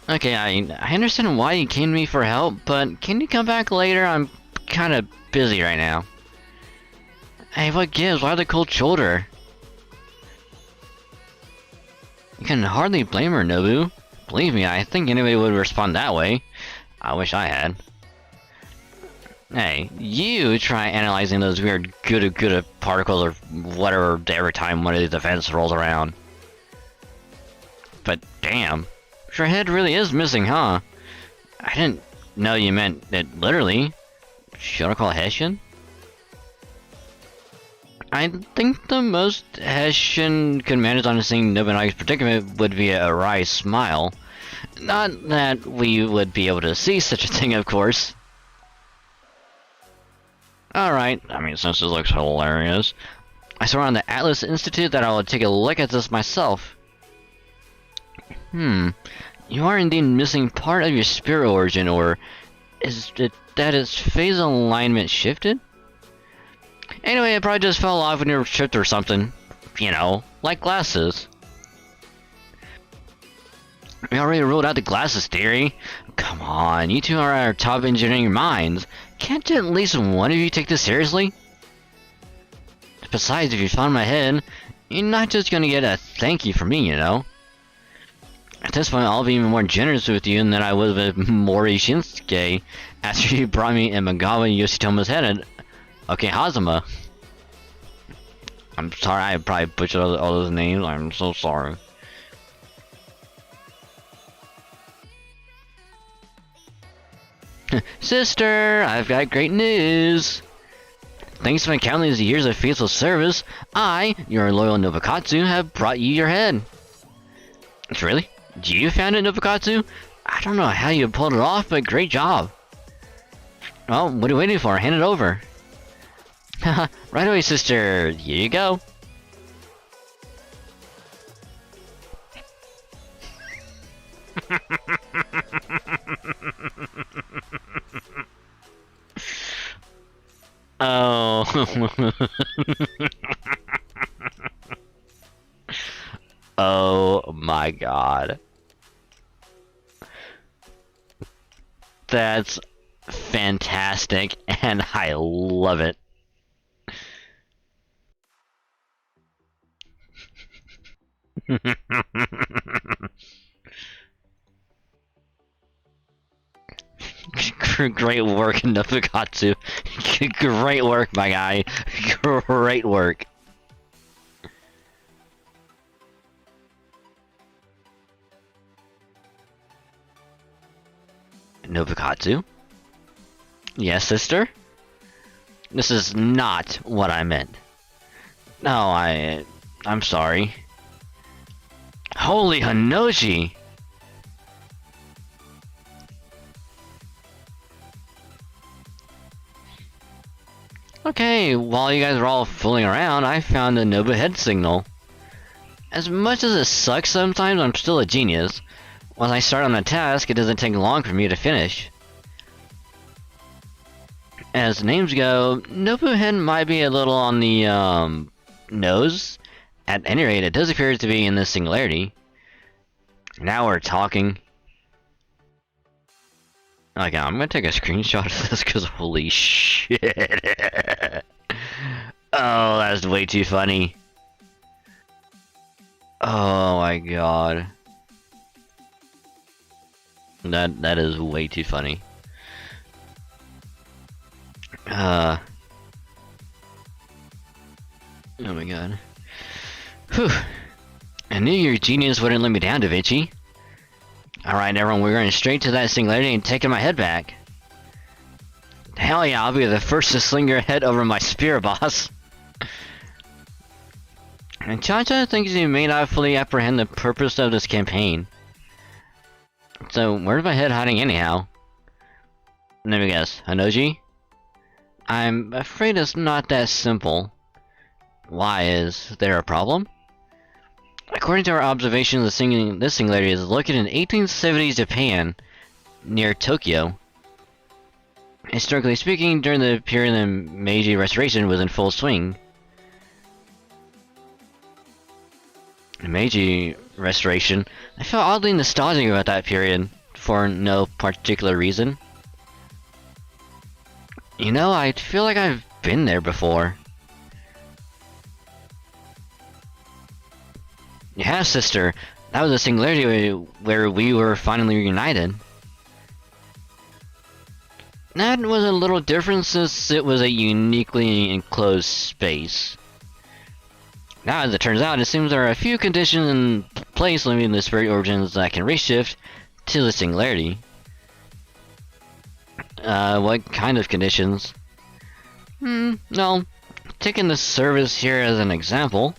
Okay, I understand why you came to me for help, but can you come back later? I'm kind of busy right now. Hey, what gives? Why the cold shoulder? You can hardly blame her, Nobu. Believe me, I think anybody would respond that way. I wish I had. Hey, you try analyzing those weird good particles or whatever every time one of these events rolls around. But damn, your head really is missing, huh? I didn't know you meant it literally. Should I call Hessian? I think the most Hessian could manage on seeing Nobunaga's predicament would be a wry smile. Not that we would be able to see such a thing, of course. Alright, I mean, since this looks hilarious, I saw on the Atlas Institute that I will take a look at this myself. You are indeed missing part of your spirit origin, or is it that its phase alignment shifted? Anyway, it probably just fell off when you were tripped or something. You know, like glasses. We already ruled out the glasses theory. Come on, you two are our top engineering minds. Can't at least one of you take this seriously? Besides, if you found my head, you're not just gonna get a thank you from me, you know? At this point, I'll be even more generous with you than I was with Mori Shinsuke after you brought me Imagawa Yoshitomo's head at Hazama. I'm sorry, I probably butchered all those names. I'm so sorry. Sister, I've got great news. Thanks to my countless years of faithful service, I, your loyal Nobukatsu, have brought you your head. Really? You found it, Nobukatsu? I don't know how you pulled it off, but great job. Well, what are you waiting for? Hand it over. Haha, right away, sister. Here you go. Oh. Oh my god. That's fantastic, and I love it. Great work, Nofukatsu. Great work, my guy. Great work. Nofukatsu? Yes, sister? This is not what I meant. No, I'm sorry. Holy Hanoji! Okay, while you guys are all fooling around, I found a Nobu head signal. As much as it sucks sometimes, I'm still a genius. Once I start on a task, it doesn't take long for me to finish. As names go, Nobu head might be a little on the, nose. At any rate, it does appear to be in this singularity. Now we're talking. Okay, I'm gonna take a screenshot of this because holy shit. Oh, that's way too funny. Oh my god. That is way too funny. Oh my god. Whew. I knew your genius wouldn't let me down, Da Vinci. Alright everyone, we're going straight to that singularity and taking my head back. Hell yeah, I'll be the first to sling your head over my spear, boss. And Cha-Cha thinks you may not fully apprehend the purpose of this campaign. So, where's my head hiding anyhow? Let me guess, Hanoji? I'm afraid it's not that simple. Why, is there a problem? According to our observation, this singularity is located in 1870s Japan, near Tokyo. Historically speaking, during the period the Meiji Restoration was in full swing. The Meiji Restoration? I feel oddly nostalgic about that period, for no particular reason. You know, I feel like I've been there before. Yeah, sister. That was a singularity where we were finally reunited. That was a little different since it was a uniquely enclosed space. Now, as it turns out, it seems there are a few conditions in place limiting the spirit origins that can reshift to the singularity. What kind of conditions? No. Taking the service here as an example.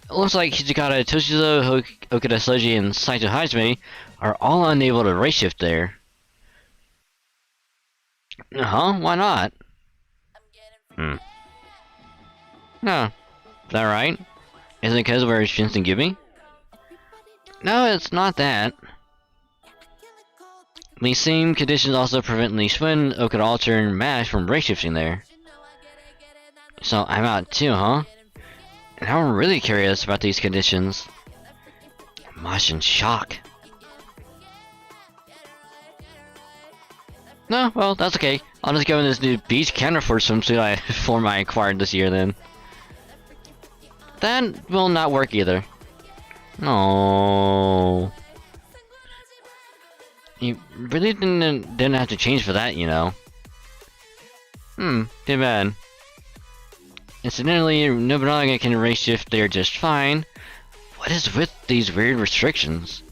It looks like Hijikata, Toshizo, Okada Soji, and Saito Hajime are all unable to reshift there. Why not? No. Is that right? Is it because we're Shinsengumi? Gibby? No, it's not that. These same conditions also prevent Lee Schwinn, Okada Alter, and Mash from reshifting there. So I'm out too, huh? And I'm really curious about these conditions. Mash in shock. No, well, that's okay. I'll just go in this new beach counterforce swimsuit I acquired this year then. That will not work either. No. You really didn't have to change for that, you know. Too bad. Incidentally, Nobunaga can race shift there just fine. What is with these weird restrictions?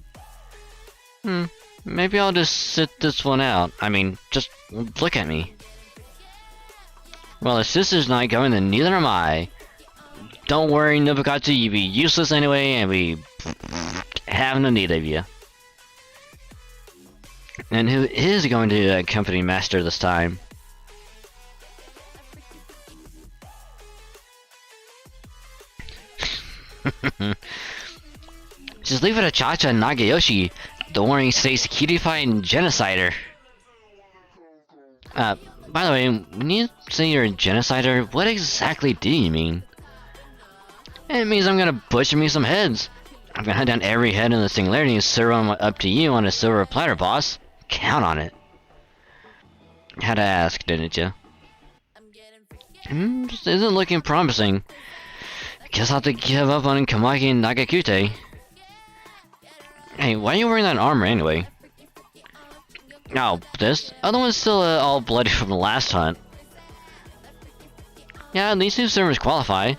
Maybe I'll just sit this one out. I mean, just look at me. Well, if sister's not going, then neither am I. Don't worry, Nobukatsu, you be useless anyway, and we have no need of you. And who is going to accompany Master this time? Just leave it to Cha-Cha and Nagayoshi, the warring state's cutified genocider. By the way, when you say you're a genocider, what exactly do you mean? It means I'm gonna butcher me some heads. I'm gonna hunt down every head in the singularity and serve them up to you on a silver platter, boss. Count on it. Had to ask, didn't you? This isn't looking promising. Guess I'll have to give up on Kamaki and Nagakute. Hey, why are you wearing that armor anyway? Oh, this other one's still all bloody from the last hunt. Yeah, these two servers qualify.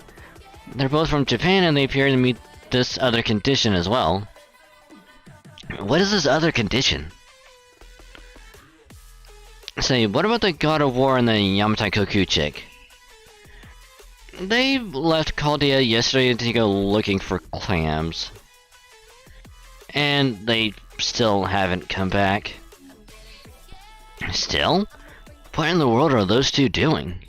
They're both from Japan and they appear to meet this other condition as well. What is this other condition? Say, what about the God of War and the Yamatai Koku chick? They left Caldea yesterday to go looking for clams. And they still haven't come back. Still? What in the world are those two doing?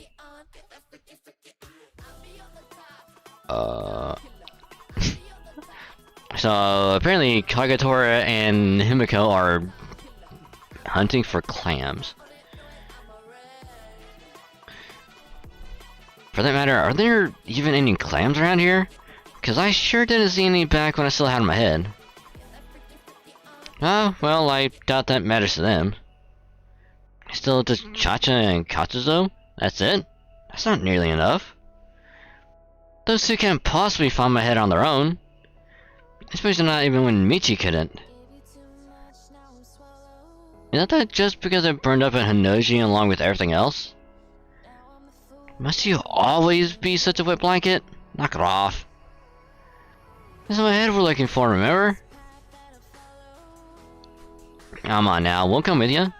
So apparently Kagatora and Himiko are hunting for clams. For that matter, are there even any clams around here? Cause I sure didn't see any back when I still had my head. Oh, well, I doubt that matters to them. Still just Chacha and Katsuzo? That's it? That's not nearly enough. Those two can't possibly find my head on their own. Especially not even when Michi couldn't. Isn't that just because it burned up at Hinoji along with everything else? Must you always be such a wet blanket? Knock it off. This is my head we're looking for, remember? Come on now, we'll come with you.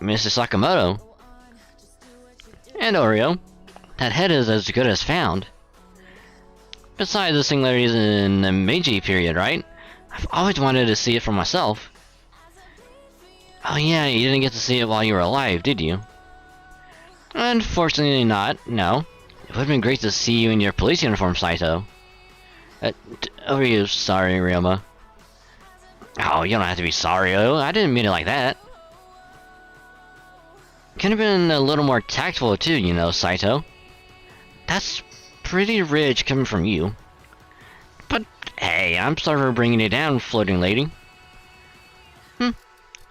Mr. Sakamoto. And Oreo. That head is as good as found. Besides, the singularity is in the Meiji period, right? I've always wanted to see it for myself. Oh yeah, you didn't get to see it while you were alive, did you? Unfortunately not, no. It would have been great to see you in your police uniform, Saito. Sorry, Ryoma. Oh, you don't have to be sorry, I didn't mean it like that. Could have been a little more tactful too, you know, Saito. That's pretty rich coming from you. But hey, I'm sorry for bringing it down, floating lady.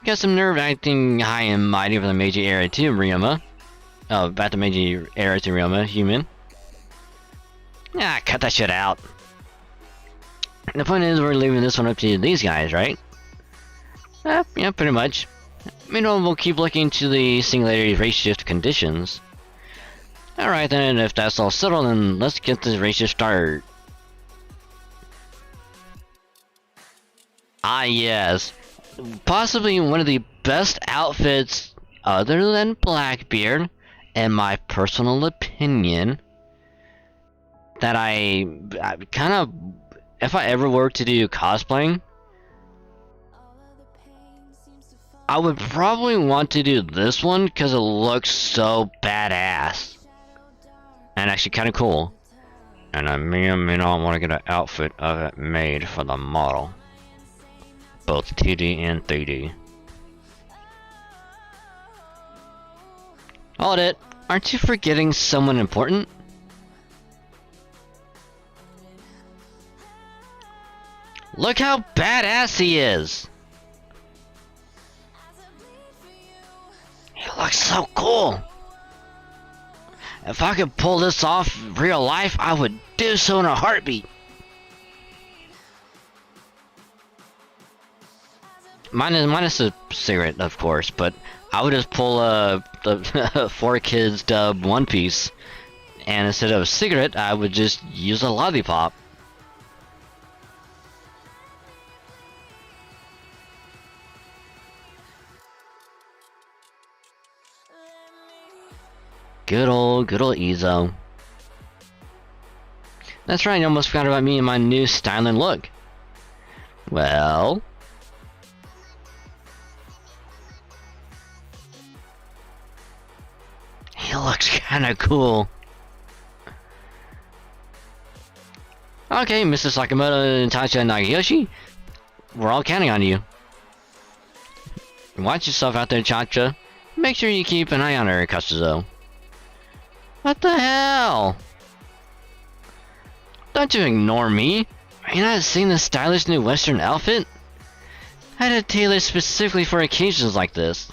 Got some nerve acting high and mighty for the Meiji era too, Ryoma. Oh, about the Meiji era to Ryoma, human. Ah, cut that shit out. The point is, we're leaving this one up to these guys, right? Yeah, pretty much. Meanwhile, we'll keep looking to the singularity race shift conditions. Alright then, if that's all settled, then let's get this race shift started. Ah yes, possibly one of the best outfits other than Blackbeard, in my personal opinion, that I kind of, if I ever were to do cosplaying, I would probably want to do this one because it looks so badass. And actually kind of cool. And I may or may not want to get an outfit of it made for the model. Both 2D and 3D. Hold it! Aren't you forgetting someone important? Look how badass he is! He looks so cool! If I could pull this off in real life, I would do so in a heartbeat. Minus a cigarette, of course, but I would just pull the 4Kids dub One Piece, and instead of a cigarette, I would just use a lollipop. Good old Izo. That's right, you almost forgot about me and my new styling look. Well... he looks kinda cool. Okay, Mr. Sakamoto and Tacha Nagayoshi, we're all counting on you. Watch yourself out there, Chacha. Make sure you keep an eye on her, Katsuzo. What the hell? Don't you ignore me. Are you not seeing this stylish new Western outfit? I had it tailored specifically for occasions like this.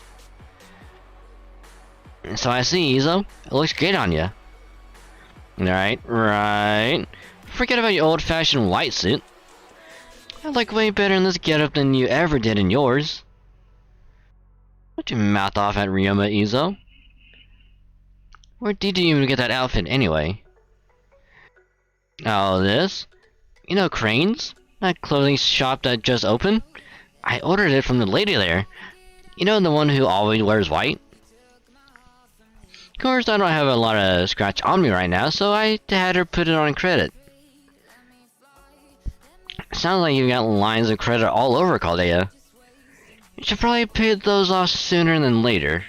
So I see, Izo. It looks great on you. Right, right. Forget about your old-fashioned white suit. I look way better in this getup than you ever did in yours. Don't you mouth off at Ryoma, Izo. Where did you even get that outfit anyway? Oh, this? You know Cranes? That clothing shop that just opened? I ordered it from the lady there. You know, the one who always wears white? Of course, I don't have a lot of scratch on me right now, so I had her put it on credit. Sounds like you got lines of credit all over, Caldea. You should probably pay those off sooner than later.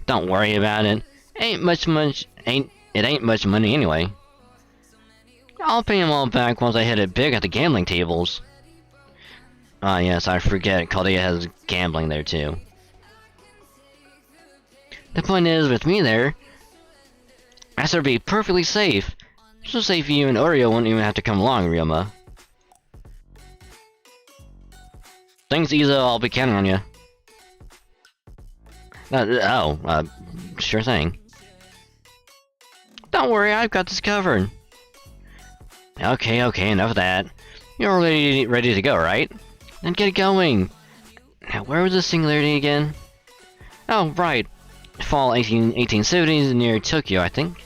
Don't worry about it. Ain't much money anyway. I'll pay them all back once I hit it big at the gambling tables. Ah, yes, I forget. Caldea has gambling there too. The point is, with me there, I should be perfectly safe. So safe you and Oreo won't even have to come along, Ryoma. Thanks, Izo. I'll be counting on you. Sure thing. Don't worry, I've got this covered. Okay, enough of that. You're already ready to go, right? Then get going. Now, where was the singularity again? Oh, right. Fall 1870s near Tokyo, I think.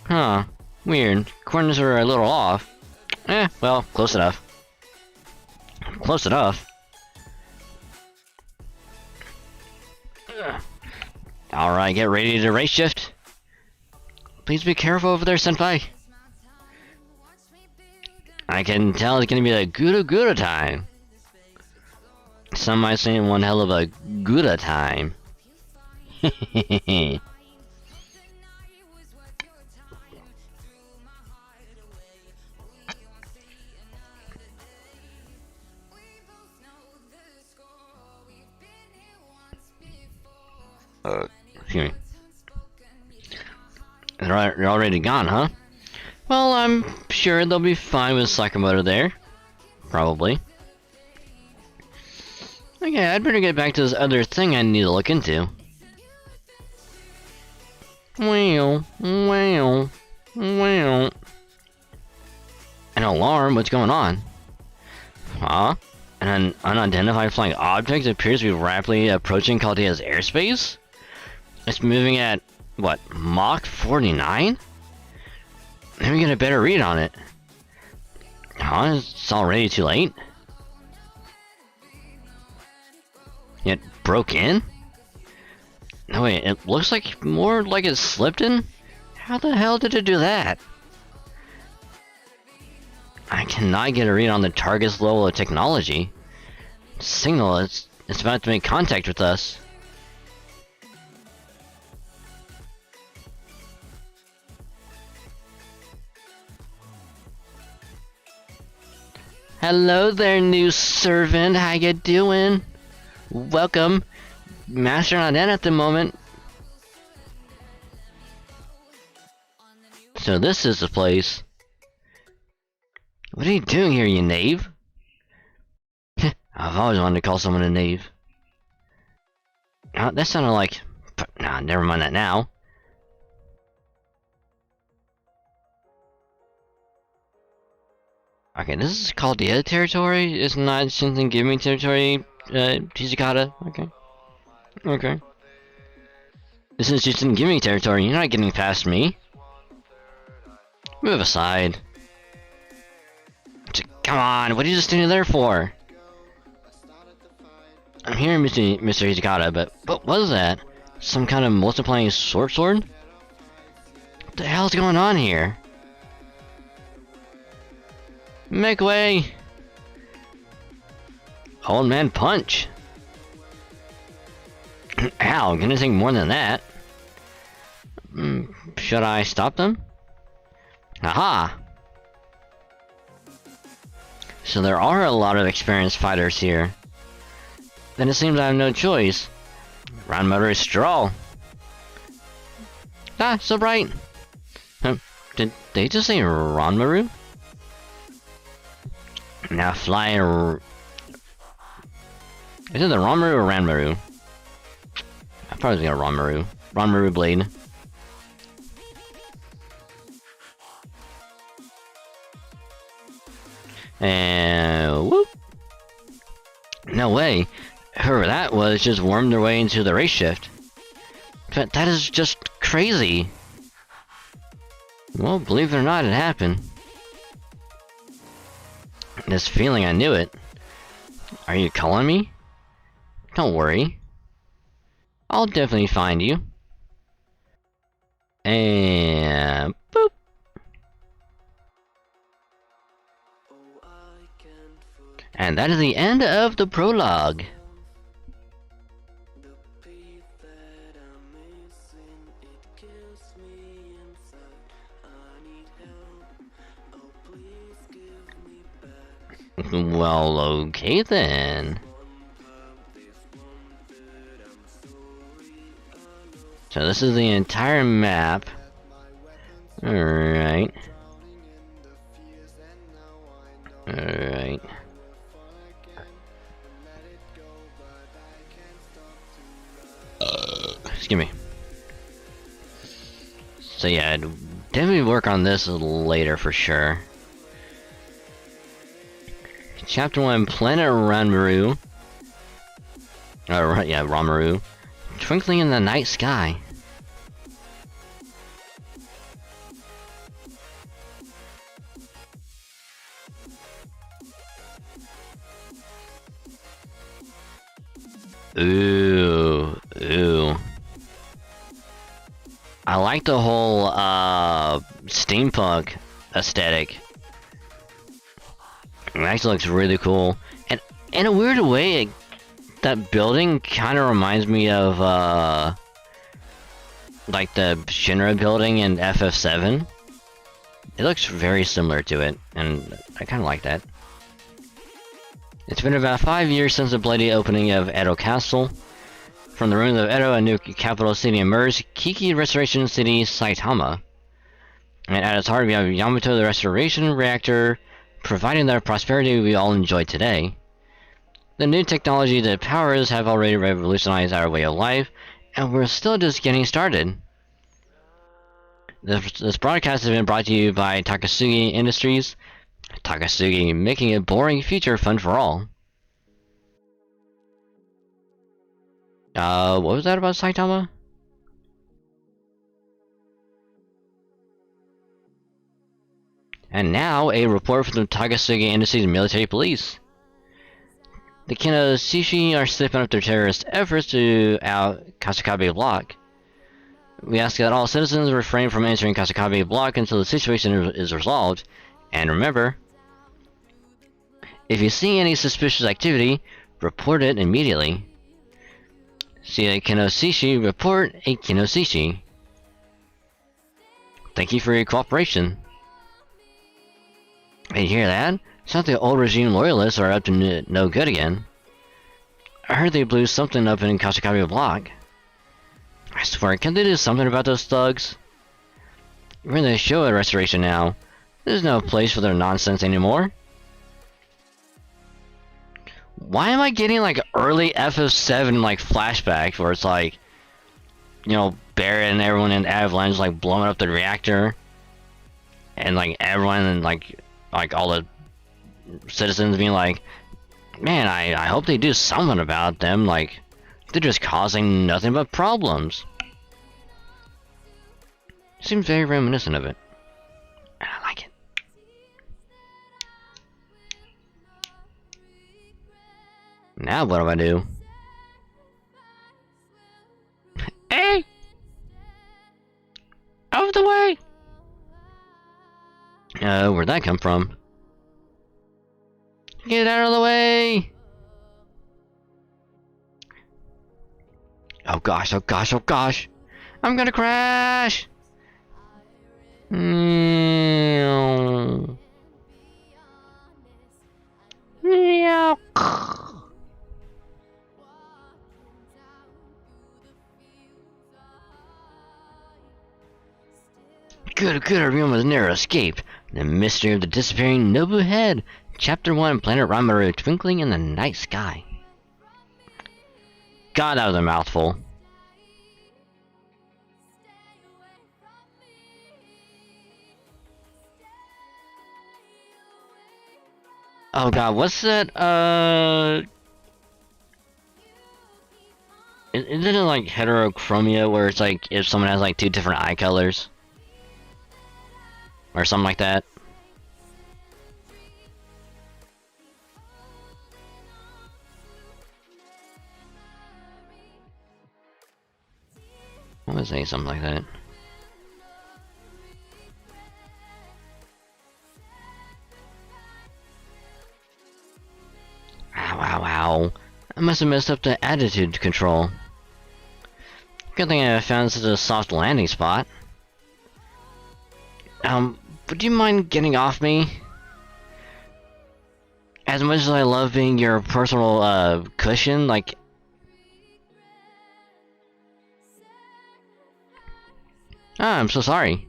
Huh. Weird. Coordinates are a little off. Well, close enough. Close enough. Alright, get ready to race shift. Please be careful over there, senpai. I can tell it's gonna be a Gouda time. Some might say one hell of a Gouda time. Excuse me. They're already gone, huh? Well, I'm sure they'll be fine with Sakamoto there. Probably. Okay, I'd better get back to this other thing I need to look into. Well. An alarm? What's going on? Huh? An unidentified flying object appears to be rapidly approaching Caldea's airspace? It's moving at, what, Mach 49? Let me get a better read on it. Huh? It's already too late? It broke in? No wait, it looks like more like it slipped in? How the hell did it do that? I cannot get a read on the target's level of technology. Signal, it's about to make contact with us. Hello there, new servant. How you doing? Welcome. Master not in at the moment. So this is the place. What are you doing here, you knave? I've always wanted to call someone a knave. That sounded like... Nah, never mind that now. Okay, this is called the other territory. It's not something giving territory, Hijikata. Okay. Okay. This is just in giving territory. You're not getting past me. Move aside. Come on, what are you just standing there for? I'm here, Mr. Hijikata, but what was that? Some kind of multiplying sword? What the hell's going on here? Make way! Old man punch! Ow, gonna take more than that. Should I stop them? Aha! So there are a lot of experienced fighters here. Then it seems I have no choice. Round motor is straw. Ah, so bright! Did they just say Ranmaru? Now fly. Is it the Ranmaru or Ranmaru? I'm probably gonna Ranmaru. Ranmaru Blade. And whoop! No way! Whoever that was just wormed their way into the race shift. But that is just crazy. Well, believe it or not, it happened. This feeling, I knew it. Are you calling me? Don't worry. I'll definitely find you. And boop. And that is the end of the prologue. Well, okay then. So this is the entire map. Alright. Alright. Excuse me. So yeah, I'd definitely work on this later for sure. Chapter 1, Planet Ranmaru. Yeah, Ranmaru. Twinkling in the night sky. Ooh, ooh. I like the whole steampunk aesthetic. It actually looks really cool, and in a weird way, that building kind of reminds me of like the Shinra building in FF7. It looks very similar to it, and I kind of like that. It's been about 5 years since the bloody opening of Edo Castle. From the ruins of Edo, a new capital city emerged, Kiki Restoration City Saitama. And at its heart, we have Yamato, the Restoration Reactor, providing the prosperity we all enjoy today. The new technology that powers have already revolutionized our way of life, and we're still just getting started. This broadcast has been brought to you by Takasugi Industries. Takasugi, making a boring future fun for all. What was that about Saitama? And now, a report from the Takasugi Industries military police. The Kinoshita are stepping up their terrorist efforts to out Kasakabe Block. We ask that all citizens refrain from entering Kasakabe Block until the situation is resolved. And remember, if you see any suspicious activity, report it immediately. See a Kinoshita, report a Kinoshita. Thank you for your cooperation. Hey, you hear that? Sounds like the old regime loyalists are up to no good again. I heard they blew something up in Kasakabe Block. I swear, can't they do something about those thugs? We're in the Showa Restoration now. There's no place for their nonsense anymore. Why am I getting like early FF7 like flashbacks where it's like, you know, Barret and everyone in Avalanche like blowing up the reactor, and like everyone and like all the citizens being like, man, I hope they do something about them, like they're just causing nothing but problems. Seems very reminiscent of it. And I like it. Now what do I do? Hey! Out of the way! Where'd that come from? Get out of the way! Oh gosh, oh gosh, oh gosh! I'm gonna crash! Good, Ryuma's narrow escape. The mystery of the disappearing Nobu head. Chapter 1, Planet Ranmaru, Twinkling in the Night Sky. God, that was a mouthful. Oh god, what's that, isn't it like heterochromia, where it's like if someone has like two different eye colors? Or something like that? I want to say something like that. Ow, ow, ow. I must have messed up the attitude control. Good thing I found such a soft landing spot. Would you mind getting off me? As much as I love being your personal, cushion, like... Ah, I'm so sorry.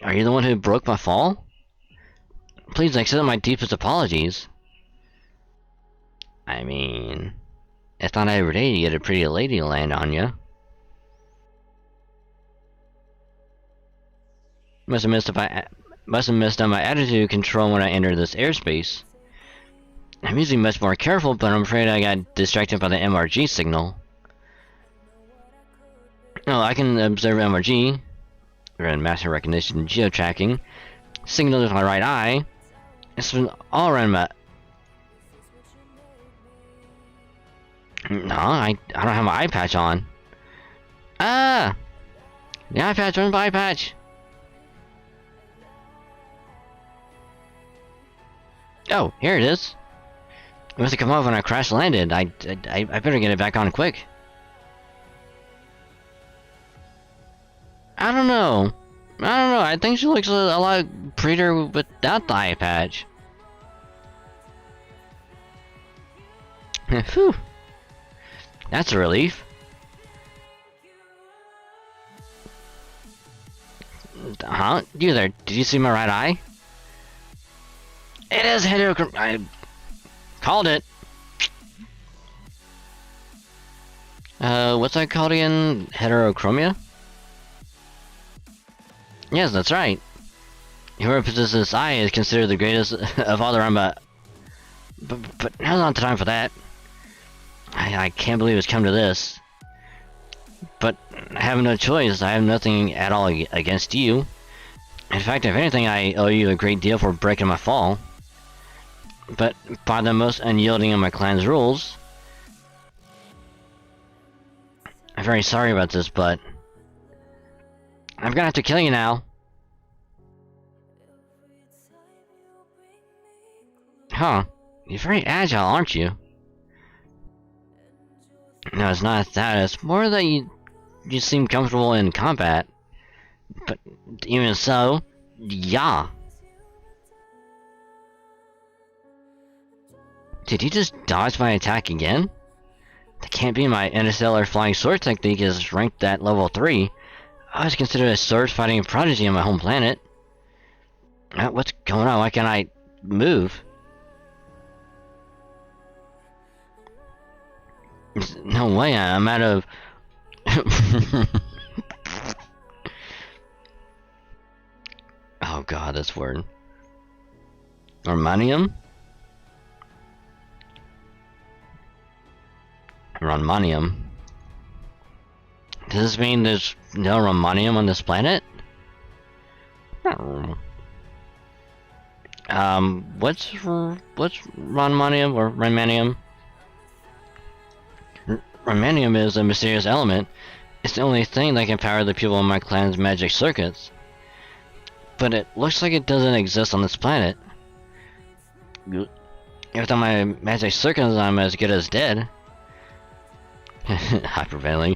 Are you the one who broke my fall? Please accept my deepest apologies. I mean... It's not every day you get a pretty lady to land on you. Must have missed on my attitude control when I entered this airspace. I'm usually much more careful, but I'm afraid I got distracted by the MRG signal. Oh, I can observe MRG, or master recognition geo-tracking, signal with my right eye. It's been all around my... No, I don't have my eye patch on. Ah! The eye patch, where's my eye patch? Oh, here it is. It must have come off when I crash landed. I better get it back on quick. I don't know. I think she looks a lot prettier without the eye patch. Phew. That's a relief. Huh? You there? Did you see my right eye? It is heterochromia. I called it. What's that called again? Heterochromia? Yes, that's right. Whoever possesses this eye is considered the greatest of all the realm, but now's not the time for that. I can't believe it's come to this. But I have no choice. I have nothing at all against you. In fact, if anything, I owe you a great deal for breaking my fall. But by the most unyielding of my clan's rules, I'm very sorry about this, but I'm gonna have to kill you now. Huh? You're very agile, aren't you? No, it's not that. It's more that you seem comfortable in combat. But even so, yeah. Did he just dodge my attack again? That can't be. My interstellar flying sword technique is ranked at level 3. I was considered a sword fighting prodigy on my home planet. What's going on? Why can't I move? No way, I'm out of... Oh god, this word. Romanium? Romanium. Does this mean there's no Romanium on this planet? What's Romanium or Romanium? Romanium is a mysterious element. It's the only thing that can power the people in my clan's magic circuits. But it looks like it doesn't exist on this planet. Without my magic circuits, I'm as good as dead. Hyperventilating.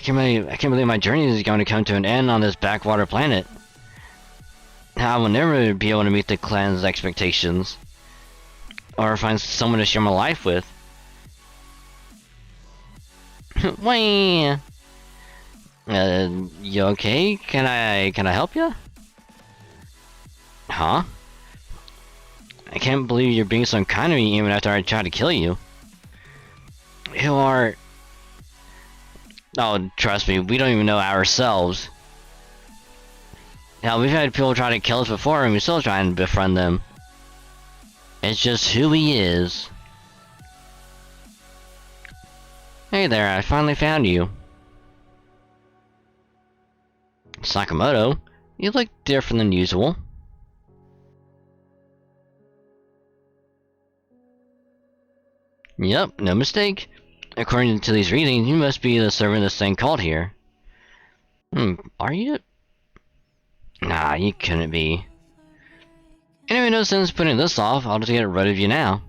I can't believe my journey is going to come to an end on this backwater planet. I will never be able to meet the clan's expectations. Or find someone to share my life with. Wait. You okay? Can I help you? Huh? I can't believe you're being so kind to me even after I tried to kill you. You are... Oh, trust me, we don't even know ourselves. Hell, we've had people try to kill us before and we still try and befriend them. It's just who he is. Hey there, I finally found you. Sakamoto, you look different than usual. Yep, no mistake. According to these readings, you must be the servant this thing called here. Are you? Nah, you couldn't be. Anyway, no sense putting this off, I'll just get rid of you now.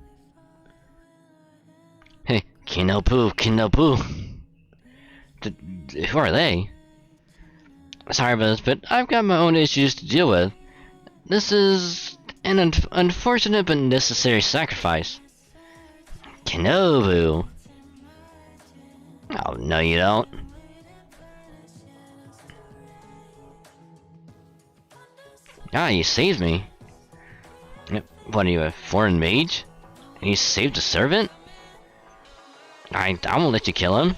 Hey, Kinopu, Kinopu. Who are they? Sorry about this, but I've got my own issues to deal with. This is an unfortunate but necessary sacrifice. Kinobu. Oh, no you don't. Ah, you saved me. What are you, a foreign mage? And you saved a servant? I won't let you kill him.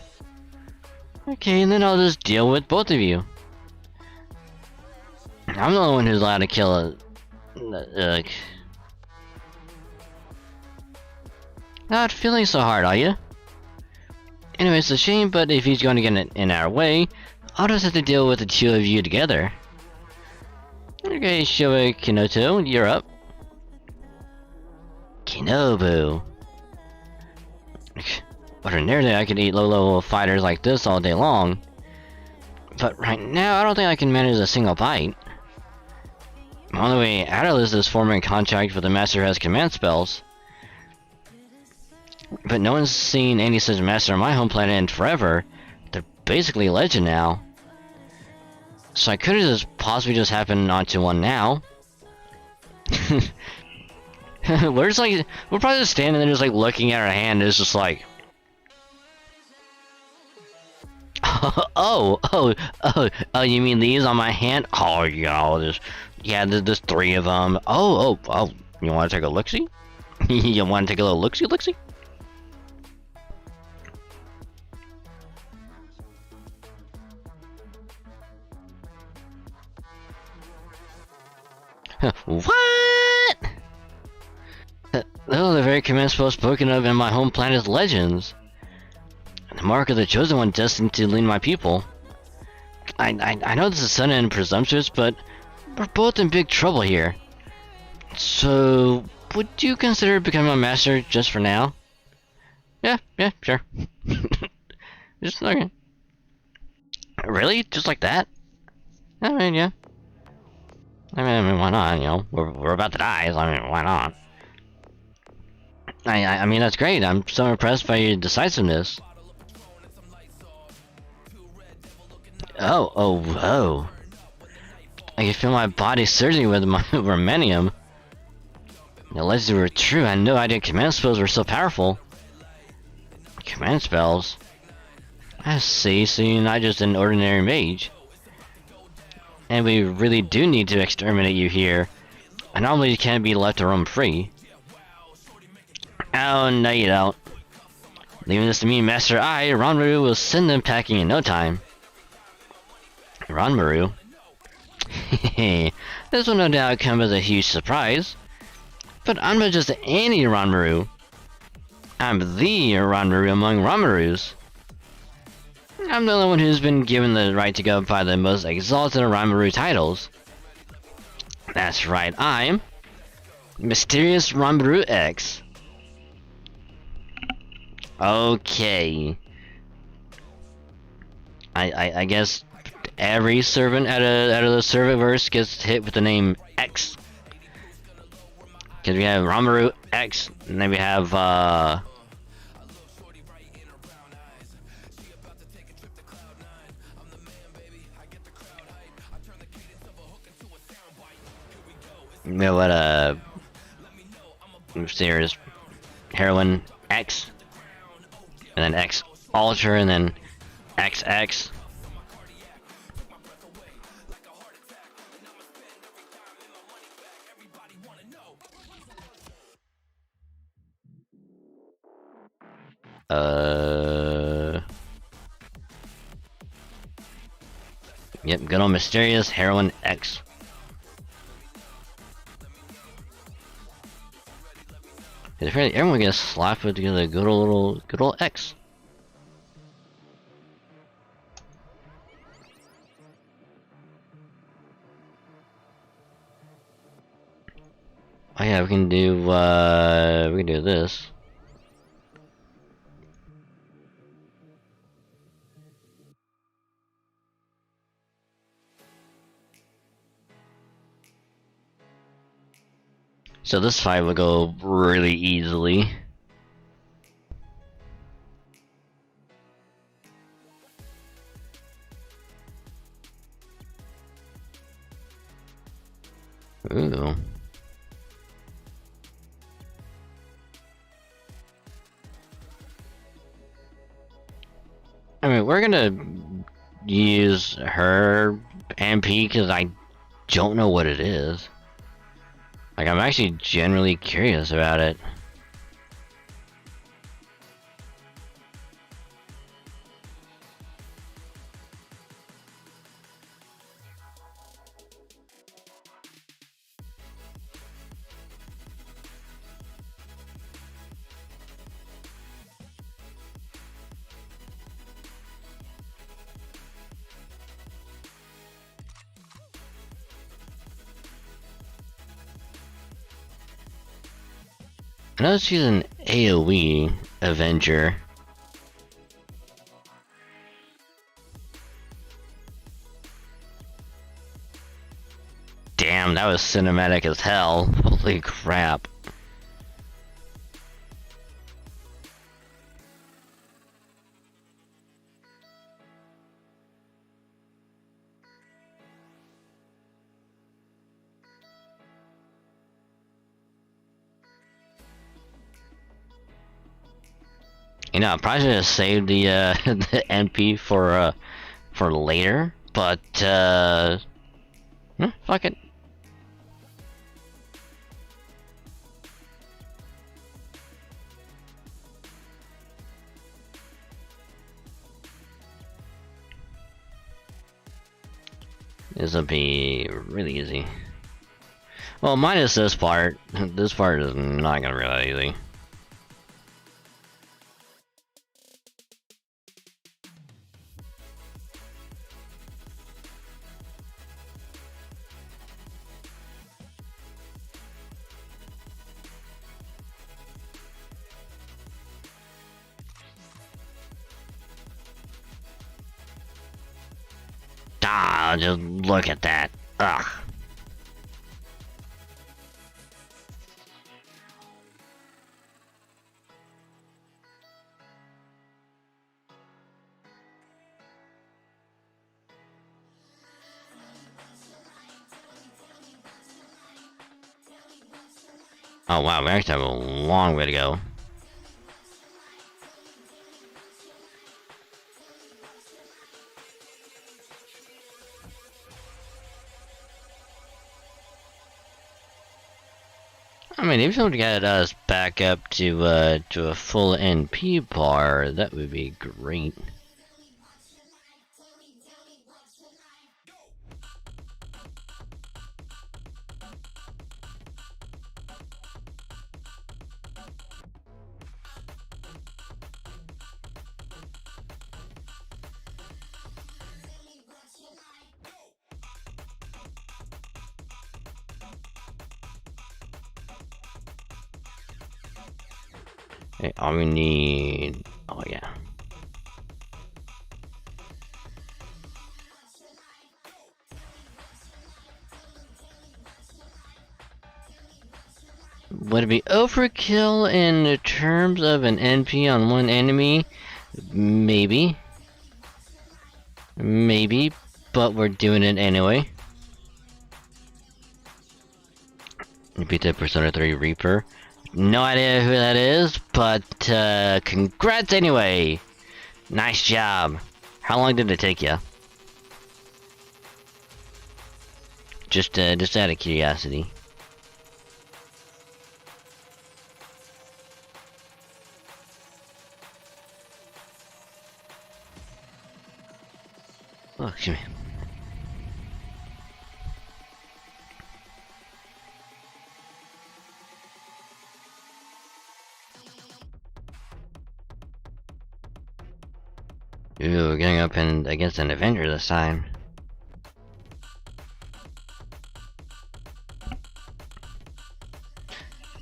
Okay, and then I'll just deal with both of you. I'm the only one who's allowed to kill a... Not feeling so hard, are you? Anyway, it's a shame, but if he's going to get in our way, I'll just have to deal with the two of you together. Okay, Showa Kinoto, you're up. Kinobu. Ordinarily, I could eat low-level fighters like this all day long. But right now, I don't think I can manage a single bite. The only way out of this is forming a contract with the master who has command spells. But no one's seen any such master on my home planet in forever. They're basically legend now. So I could have just possibly just happened onto one now. We're just like, we're probably just standing there just like looking at our hand, and it's just like... oh, you mean these on my hand? Oh, you know, there's 3 of them. Oh, you want to take a look-see? You want to take a little look-see? What? Those are the very command spells spoken of in my home planet's legends. The mark of the chosen one destined to lead my people. I know this is sudden and presumptuous, but we're both in big trouble here. So, would you consider becoming a master just for now? Yeah, sure. Just okay. Really? Just like that? I mean, yeah. I mean, why not? You know, we're about to die, so I mean, why not? I mean, that's great. I'm so impressed by your decisiveness. Oh. I can feel my body surging with my Romanium. The legends were true. I had no idea command spells were so powerful. Command spells? I see, so you're not just an ordinary mage. And we really do need to exterminate you here. Anomaly can't be left to roam free. Oh, no you don't. Leaving this to me, Master Ranmaru will send them packing in no time. Ranmaru? This will no doubt come as a huge surprise. But I'm not just any Ranmaru. I'm the Ranmaru among Ranmarus. I'm the only one who's been given the right to go by the most exalted Ranmaru titles. That's right, I'm Mysterious Ranmaru X. Okay. I guess every servant out of the Servantverse gets hit with the name X. Because we have Ranmaru X, and then we have Mysterious Heroine X, and then X Ultra, and then XX. Yep, good old Mysterious Heroine X. Because apparently everyone gets slapped with the good old X. Oh yeah, we can do this. So this fight will go really easily. Ooh. I mean, we're gonna use her MP because I don't know what it is. Like, I'm actually genuinely curious about it. I know she's an AoE Avenger. Damn, that was cinematic as hell. Holy crap. You know, I probably should have saved the the MP for later, but fuck it. This will be really easy. Well, minus this part. This part is not gonna be that easy. Ah, just look at that. Ugh. Oh wow, we actually have a long way to go. I mean, if someone get us back up to a full NP bar, that would be great. Okay, all we need... Oh yeah. Would it be overkill in terms of an NP on one enemy? Maybe. Maybe, but we're doing it anyway. Beat the Persona 3 Reaper. No idea who that is, but congrats anyway! Nice job. How long did it take you? Just out of curiosity. Oh, excuse me. Ooh, getting up and against an Avenger this time.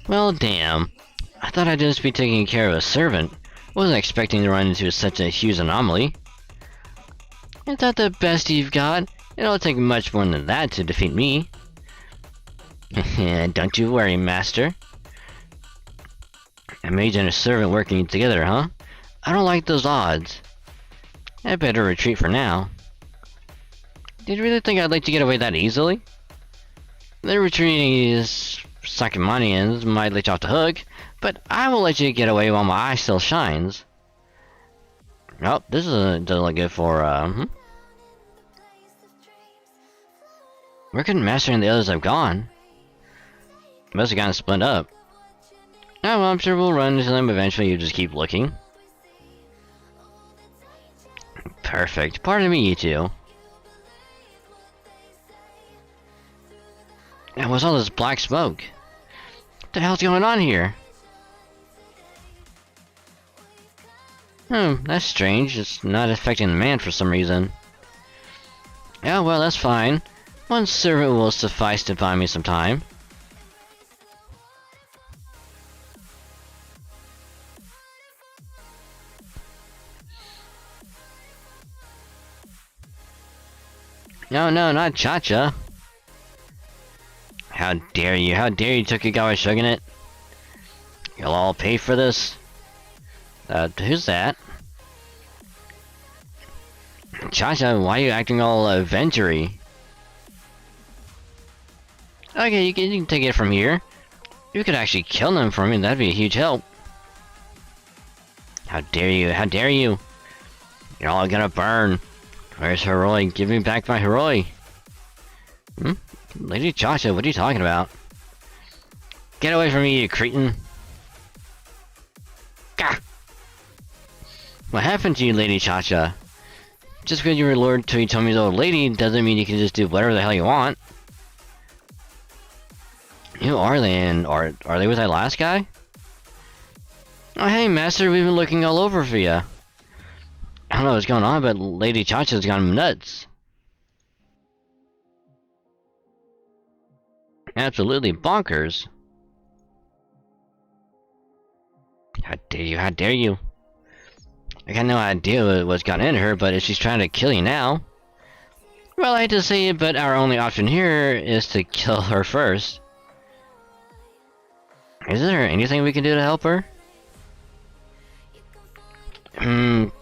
Well, damn. I thought I'd just be taking care of a servant. Wasn't expecting to run into such a huge anomaly. Is that the best you've got? It'll take much more than that to defeat me. Don't you worry, Master. A mage and a servant working together, huh? I don't like those odds. I better retreat for now. Did you really think I'd let you get away that easily? The retreating is Sakamanians might let you off the hook, but I will let you get away while my eye still shines. Oh, this doesn't look good for, Where could Master and the others have gone? Must have gotten split up. Oh, well, I'm sure we'll run into them eventually, you just keep looking. Perfect. Pardon me, you two. And what's all this black smoke? What the hell's going on here? That's strange. It's not affecting the man for some reason. Oh, well, that's fine. One servant will suffice to buy me some time. No, not Cha-Cha. How dare you Tokugawa Shogun it? You'll all pay for this? Who's that? Cha-Cha, why are you acting all adventure-y? Okay, you can take it from here. You could actually kill them for me, that'd be a huge help. How dare you? You're all gonna burn. Where's Heroi? Give me back my Heroi! Lady Cha-Cha, what are you talking about? Get away from me, you cretin! Gah! What happened to you, Lady Cha-Cha? Just because you were Lord Toyotomi's old lady doesn't mean you can just do whatever the hell you want. Who are they, and are they with that last guy? Oh hey, Master, we've been looking all over for you. I don't know what's going on, but Lady Cha-Cha's gone nuts. Absolutely bonkers. How dare you? I got no idea what's got into her, but if she's trying to kill you now... Well, I hate to say it, but our only option here is to kill her first. Is there anything we can do to help her?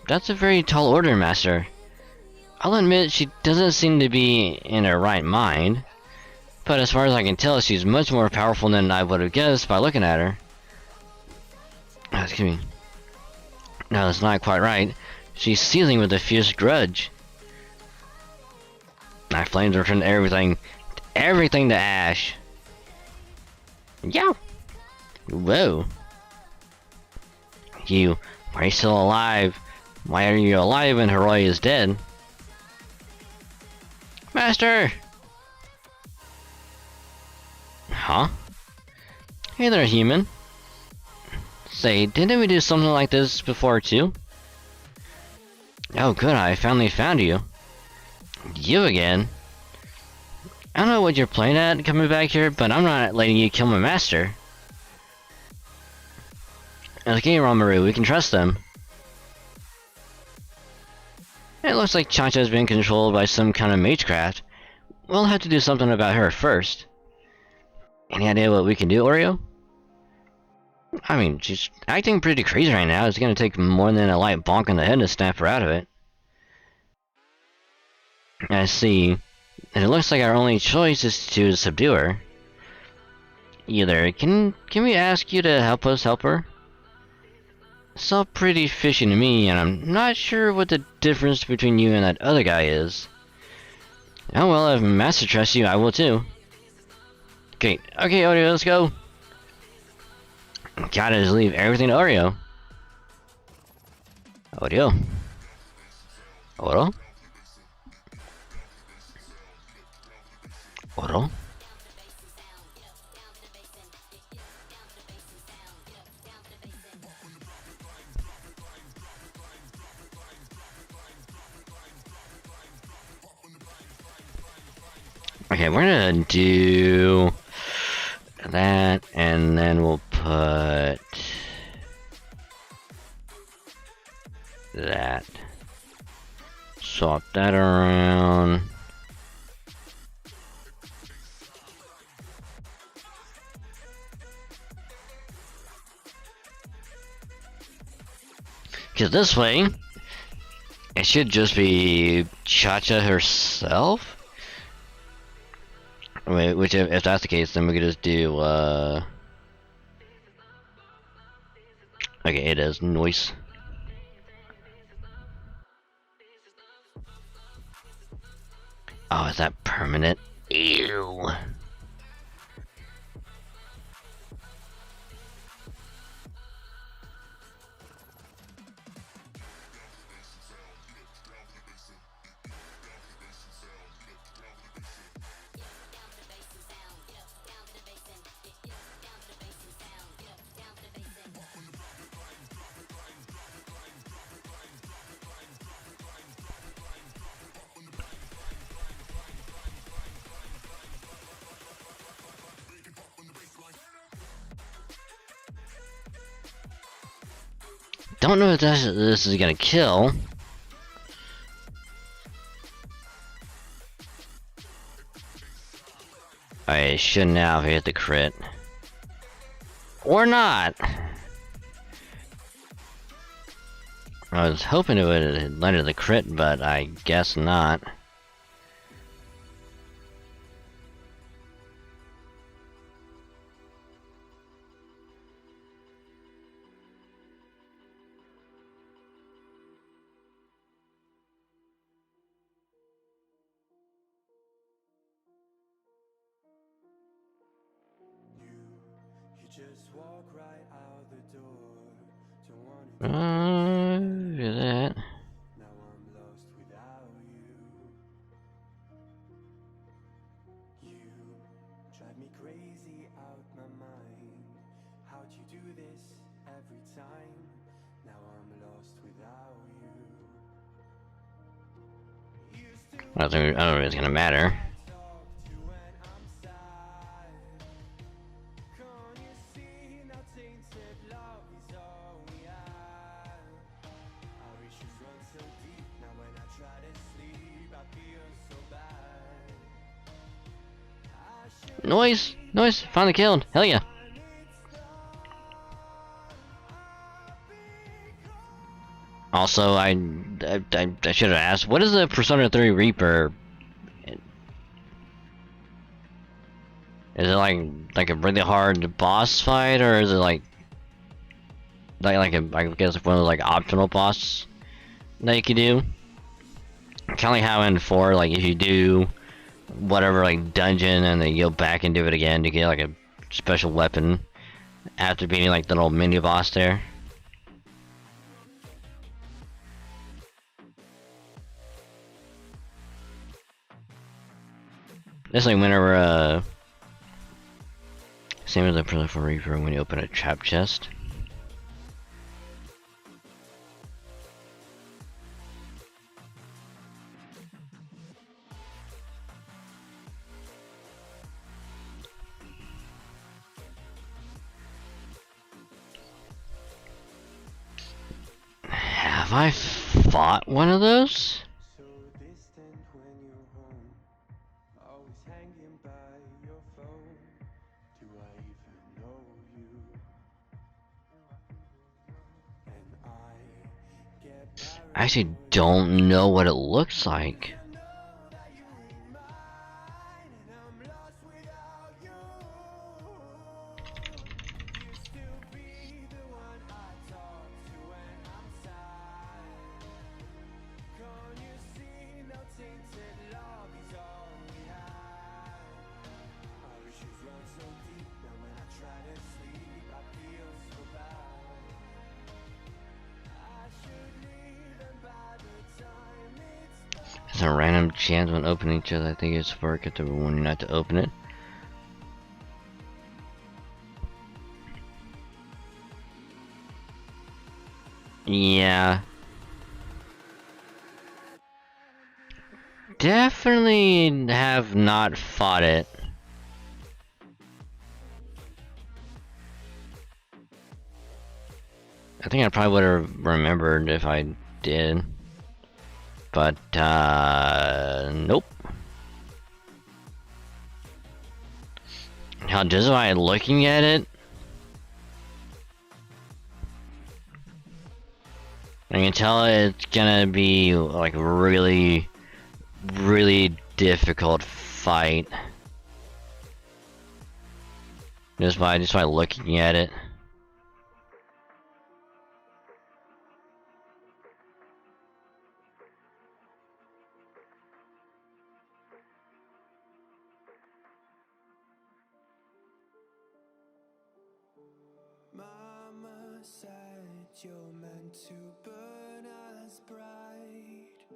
That's a very tall order, Master. I'll admit she doesn't seem to be in her right mind. But as far as I can tell, she's much more powerful than I would have guessed by looking at her. Oh, excuse me. No, that's not quite right. She's seething with a fierce grudge. My flames return everything to ash. Yeah. Whoa. You, why are you still alive? Why are you alive when Heroi is dead? Master! Huh? Hey there, human. Say, didn't we do something like this before too? Oh good, I finally found you. You again? I don't know what you're playing at coming back here, but I'm not letting you kill my master. Okay, Romaru, we can trust them. It looks like Cha-Cha's been controlled by some kind of magecraft. We'll have to do something about her first. Any idea what we can do, Oreo? I mean, she's acting pretty crazy right now. It's gonna take more than a light bonk on the head to snap her out of it. I see. And it looks like our only choice is to subdue her. Either, can we ask you to help us help her? It's all pretty fishy to me, and I'm not sure what the difference between you and that other guy is. Oh well, if Master trusts you, I will too. Okay, Oreo, let's go. Gotta just leave everything to Oreo. Oreo. Oro? Oro? Okay, we're gonna do that, and then we'll put that. Swap that around. Because this way, it should just be Cha-Cha herself. Wait, which if that's the case, then we could just do, okay, it is noise. Oh, is that permanent? Ew. Don't know if this is gonna kill. I should now have hit the crit. Or not! I was hoping it would land the crit, but I guess not. Look at that. Drive me crazy out my mind. How'd you do this every time? Now I'm lost without you. I don't think it's gonna matter. Noise! Noise! Finally killed! Hell yeah! Also, I should have asked, what is the Persona 3 Reaper? Is it like a really hard boss fight, or is it like a, I guess one of those like optional boss that you can do? Kinda like how in 4, like if you do whatever like dungeon and then you go back and do it again to get like a special weapon after beating like the little mini boss there. It's like whenever same as the Prolific Reaper when you open a trap chest. Have I fought one of those? So distant when you're home, always hanging by your phone. Do I even know you? And I get I actually don't know what it looks like. There's a random chance when opening each other. I think it's for get to warn you not to open it. Yeah. definitely have not fought it. I think I probably would have remembered if I did. But, nope. How just by looking at it, I can tell it's gonna be like really difficult fight. Just by looking at it. Mama said you're meant to burn as bright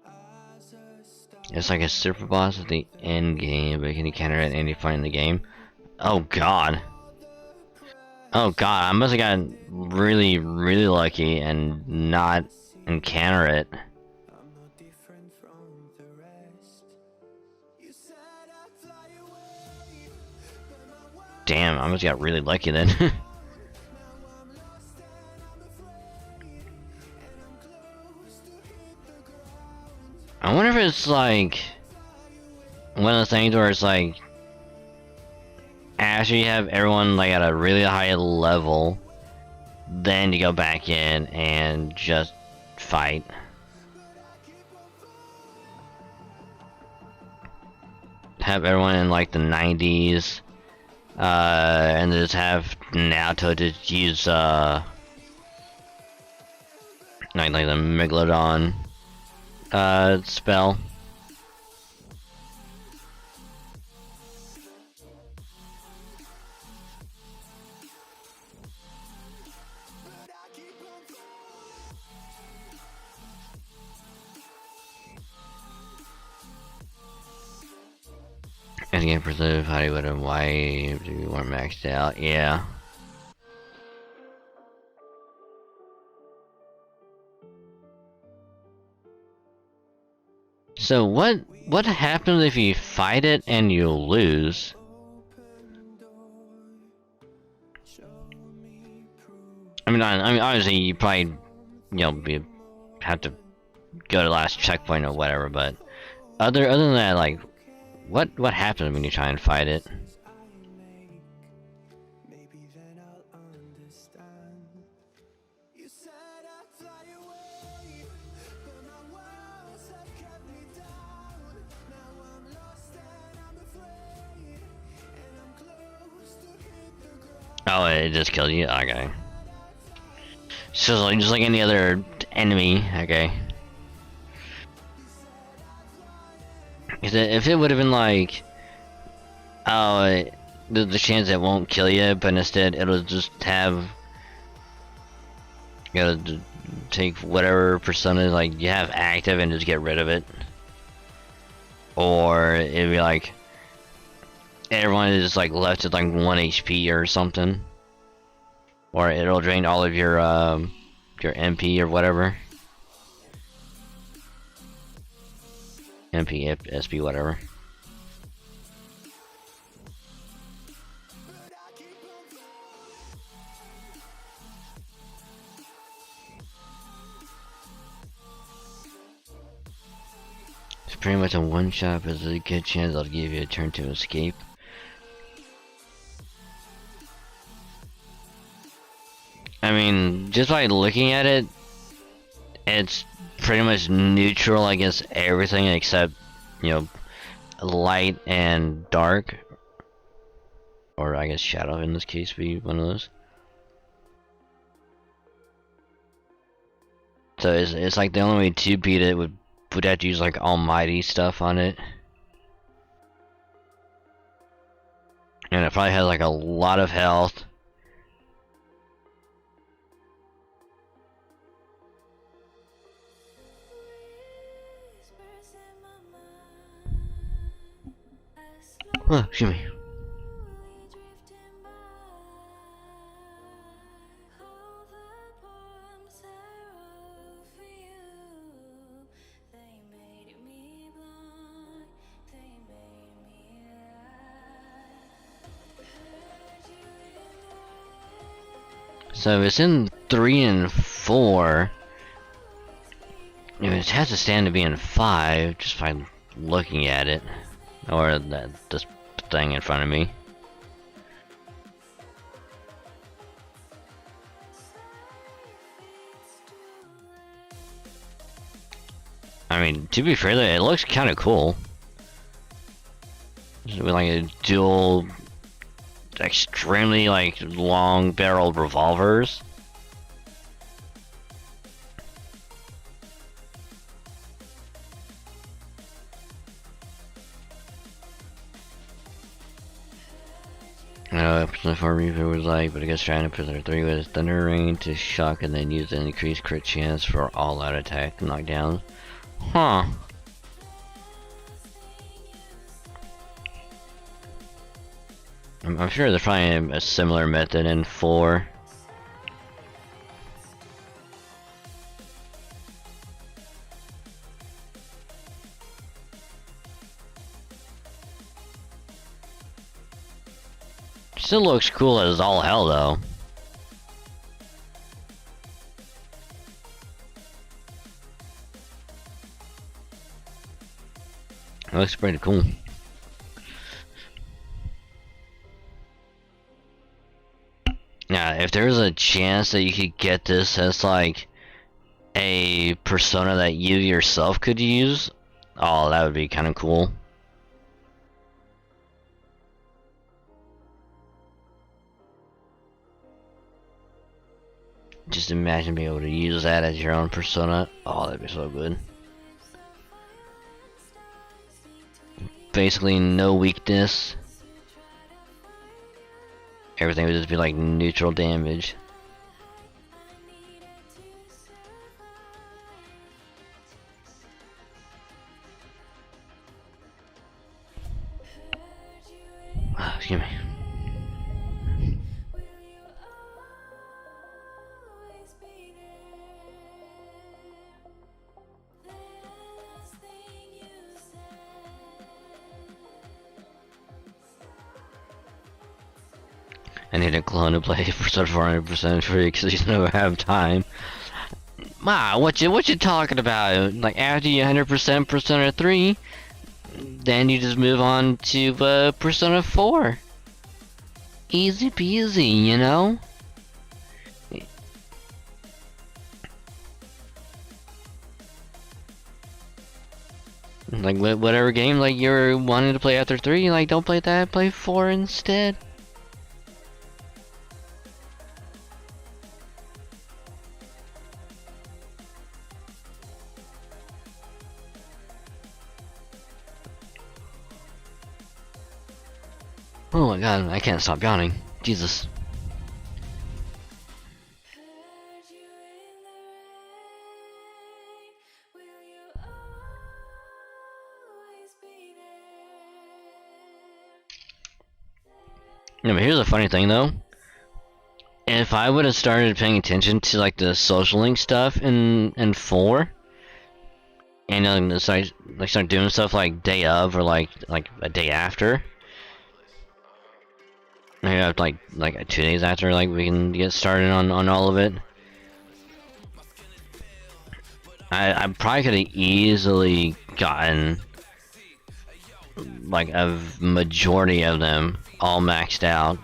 as a star. It's like a super boss at the end game, but can you counter at any point in the game? Oh god. Oh god, I must have gotten really lucky and not encounter it. I'm not different from the rest. You said I'd fly away, but my world Damn, I must have got really lucky then. now I'm lost and I'm afraid, and I'm close to hit the ground. I wonder if it's like one of the things where it's like after you have everyone like at a really high level, then you go back in and just fight. Have everyone in like the 90s, and just have Naoto just use like the Megalodon spell. As game preserve, how do you and why do you want maxed out? Yeah. So what happens if you fight it and you lose? I mean obviously you probably have to go to the last checkpoint or whatever, but other than that, like what happens when you try and fight it? Maybe then I'll understand. You said I'd fly away, but my words have kept me down. Now I'm lost and I'm afraid, and I'm close to hit the ground. Oh, it just killed you? Okay. So like, just like any other enemy, okay. If it would have been like, oh, there's a chance it won't kill you, but instead it'll just have, you gotta take whatever percentage like you have active and just get rid of it. Or it'd be like, everyone is just like left at like 1 HP or something. Or it'll drain all of your MP or whatever. MP, SP, whatever. It's pretty much a one-shot, but there's a good chance I'll give you a turn to escape. I mean, just by looking at it, it's pretty much neutral against everything except, light and dark. Or I guess shadow in this case would be one of those. So it's like the only way to beat it would have to use like almighty stuff on it. And it probably has like a lot of health. Oh, excuse me. So it's in 3 and 4. It has to stand to be in 5 just by looking at it, or this thing in front of me. I mean, to be fair, it looks kind of cool. With like a dual, extremely like long-barreled revolvers. Persona 4 Reaper was like, but I guess trying to Persona 3 was Thunder Rain to shock and then use an increased crit chance for all out attack knockdowns. Huh. I'm sure there's probably a similar method in 4. Still looks cool as all hell though. It looks pretty cool. Yeah, if there's a chance that you could get this as like a persona that you yourself could use, oh, that would be kind of cool. Just imagine being able to use that as your own persona. Oh, that'd be so good. Basically no weakness. Everything would just be like neutral damage. Excuse me. I need a clone to play Persona 400% free because you never have time. Ma, what you talking about? Like after you 100% Persona 3, then you just move on to Persona 4. Easy peasy, you know? Like whatever game like you're wanting to play after 3, like don't play that, play 4 instead. Oh my god, I can't stop yawning. Jesus. No, but here's the funny thing though. If I would have started paying attention to like the social link stuff in 4, and start doing stuff like day of or like a day after. I have like 2 days after, like we can get started on all of it. I probably could have easily gotten like a majority of them all maxed out.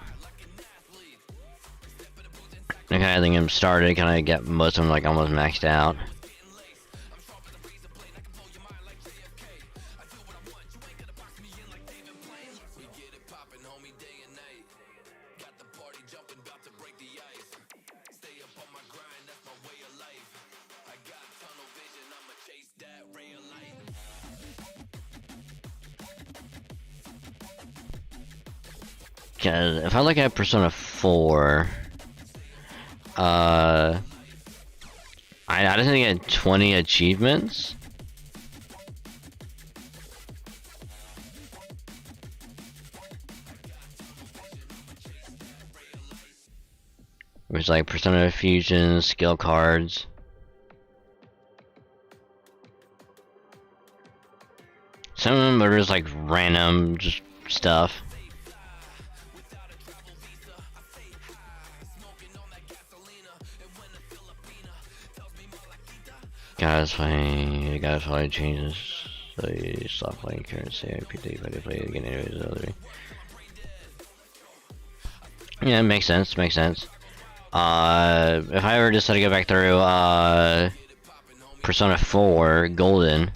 I kind of think I'm started, kind of get most of them like almost maxed out. Cause if I look at Persona 4, I just need to get 20 achievements. Which like Persona Fusion, skill cards. Some of them are just like random just stuff. Guys play changes. So you stop playing currency. IPD, but play it again anyways. Yeah, it makes sense. Makes sense. If I ever decide to go back through Persona 4 Golden,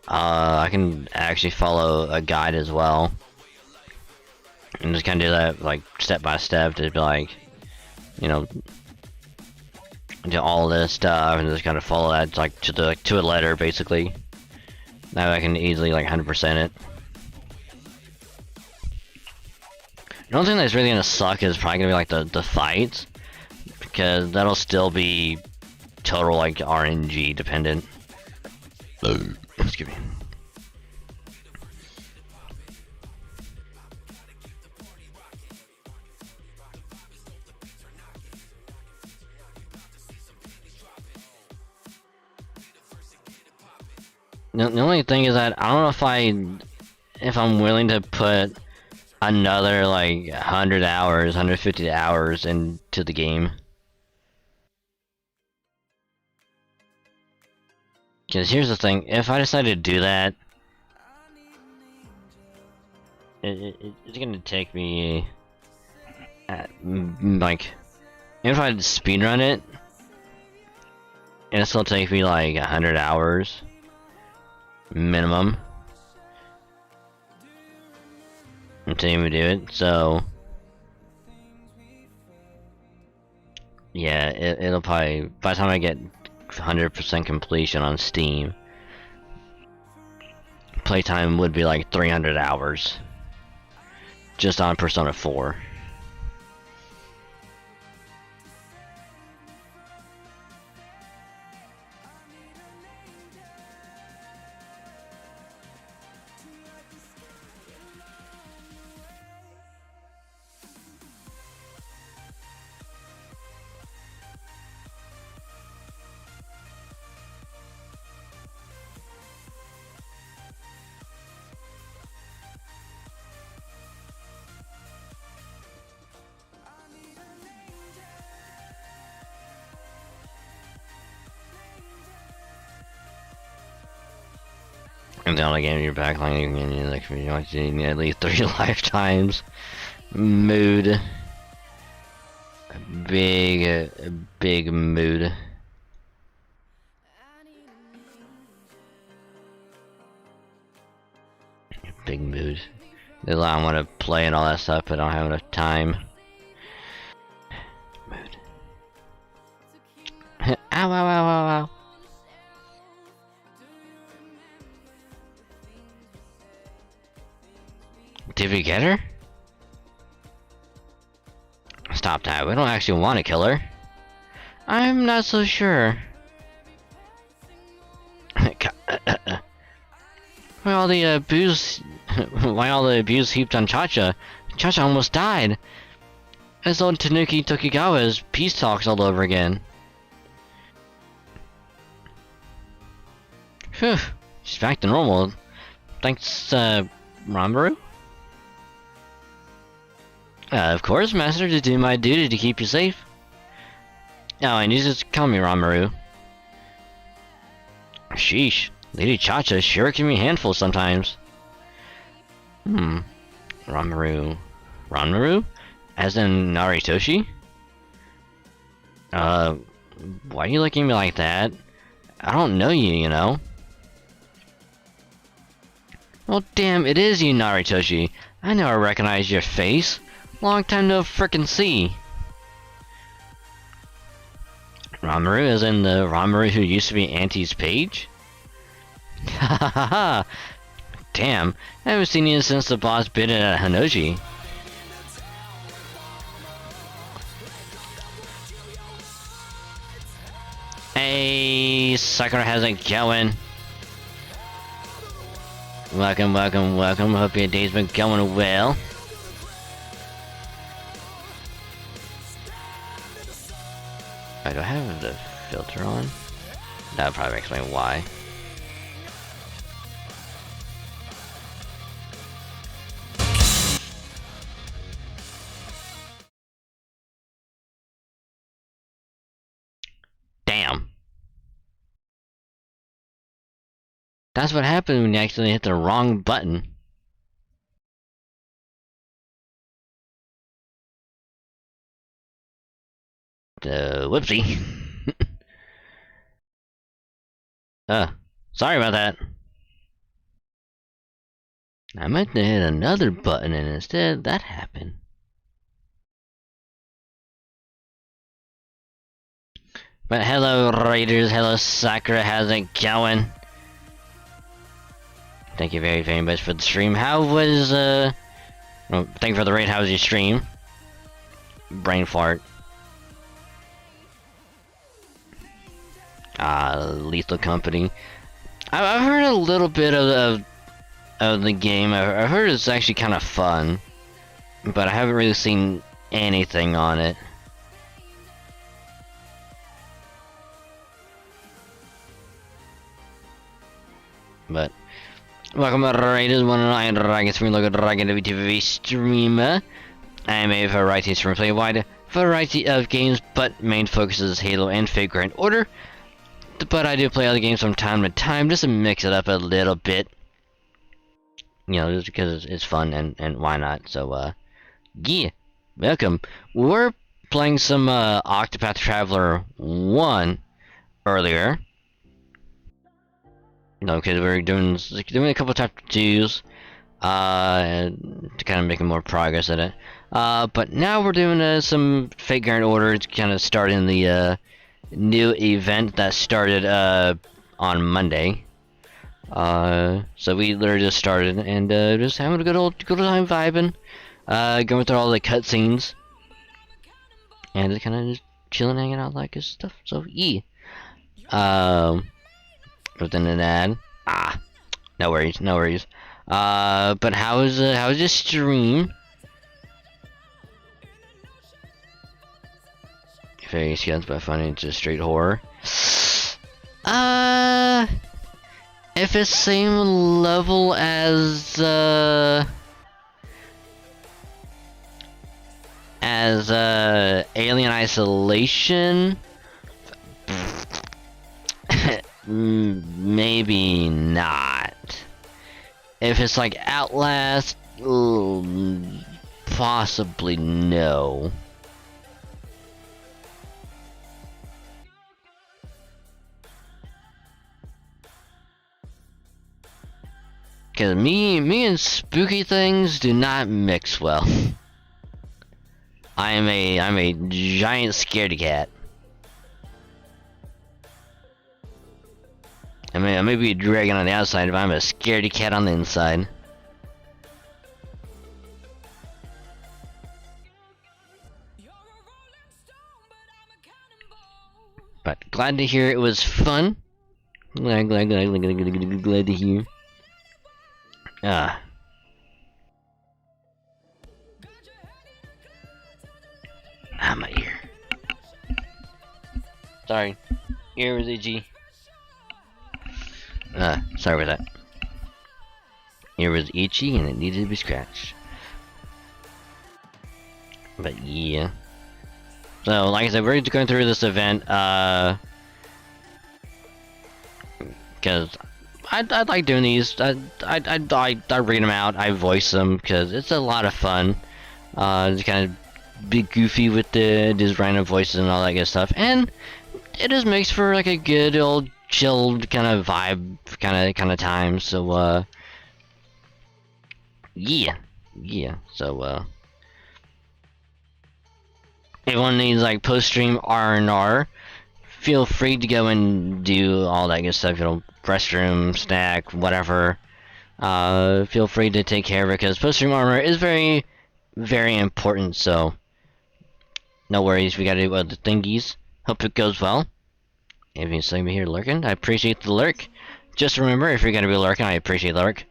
I can actually follow a guide as well, and just kind of do that like step by step to be like, you know, do all this stuff and just kind of follow that like to a letter basically. Now I can easily like 100% it. The only thing that's really gonna suck is probably gonna be like the fights, because that'll still be total like RNG dependent. Excuse me. The only thing is that I don't know if I'm willing to put another like 100 hours, 150 hours into the game. Because here's the thing, if I decide to do that, it's gonna take me like, if I speedrun it, it'll still take me like 100 hours minimum until you do it. So yeah, it'll probably, by the time I get 100% completion on Steam, playtime would be like 300 hours just on Persona 4. And the only game in your backline you can like, you need at least 3 lifetimes. Mood. Big mood. Big mood. There's a lot I want to play and all that stuff, but I don't have enough time. Mood. Ow, ow, ow, ow, ow. Did we get her? Stop that, we don't actually want to kill her. I'm not so sure. Why all the abuse heaped on Chacha? Chacha almost died. It's old Tanuki Tokugawa's peace talks all over again. Phew, she's back to normal. Thanks, Ranmaru? Of course, Master, to do my duty to keep you safe. Oh, and you just call me Ranmaru. Sheesh, Lady Chacha sure can be a handful sometimes. Ranmaru. Ranmaru? As in Naritoshi? Why are you looking at me like that? I don't know you, you know. Well, damn, it is you, Naritoshi. I know I recognize your face. Long time no frickin' see. Ranmaru is in the Ranmaru who used to be Auntie's page? Ha ha ha ha! Damn, I haven't seen you since the boss bit it at Hanoji. Hey, Sakura, how's it going? Welcome, welcome, welcome. Hope your day's been going well. Do I have the filter on? That would probably explain why. Damn. That's what happened when you actually hit the wrong button. Whoopsie. Sorry about that. I meant to hit another button and instead that happened. But hello Raiders, hello Sakura, how's it going? Thank you very, very much for the stream. How was, well, thank you for the raid, how was your stream? Brain fart. Lethal Company. I've heard a little bit of the game. I've heard it's actually kind of fun, but I haven't really seen anything on it. But welcome to Raiders 109 Dragon Stream, look at Dragon WTV streamer. I am a variety streamer, play a wide variety of games, but main focus is Halo and Fate Grand Order. But I do play other games from time to time, just to mix it up a little bit. You know, just because it's fun and why not? So, yeah, welcome. We're playing some Octopath Traveler 1 earlier. You know, because we're doing a couple of chapter 2's to kind of making more progress at it. But now we're doing some Fate Grand Order to kind of starting the new event that started on Monday. So we literally just started and just having a good old time vibing, going through all the cutscenes, and just kind of just chilling, hanging out, like good stuff. So yeah. Within an ad. No worries, no worries. But how was your stream? Very skins, but funny, it's just straight horror. If it's same level as Alien Isolation, maybe not. If it's like Outlast, possibly no. Cause me and spooky things do not mix well. I'm a giant scaredy cat. I mean, I may be a dragon on the outside, but I'm a scaredy cat on the inside. But glad to hear it was fun. Glad to hear. My ear. Sorry. Ear was itchy. Sorry about that. Ear was itchy and it needed to be scratched. But yeah. So, like I said, we're going through this event, because I like doing these. I read them out, I voice them, because it's a lot of fun. Just kind of be goofy with these random voices and all that good stuff, and it just makes for like a good old chilled kind of vibe, kind of time. So yeah. So if anyone needs like post-stream R&R, feel free to go and do all that good stuff. You know, restroom, snack, whatever. Feel free to take care of it, because post-stream R&R is very, very important. So no worries. We gotta do other thingies. Hope it goes well. If you see me here lurking, I appreciate the lurk. Just remember, if you're gonna be lurking, I appreciate the lurk.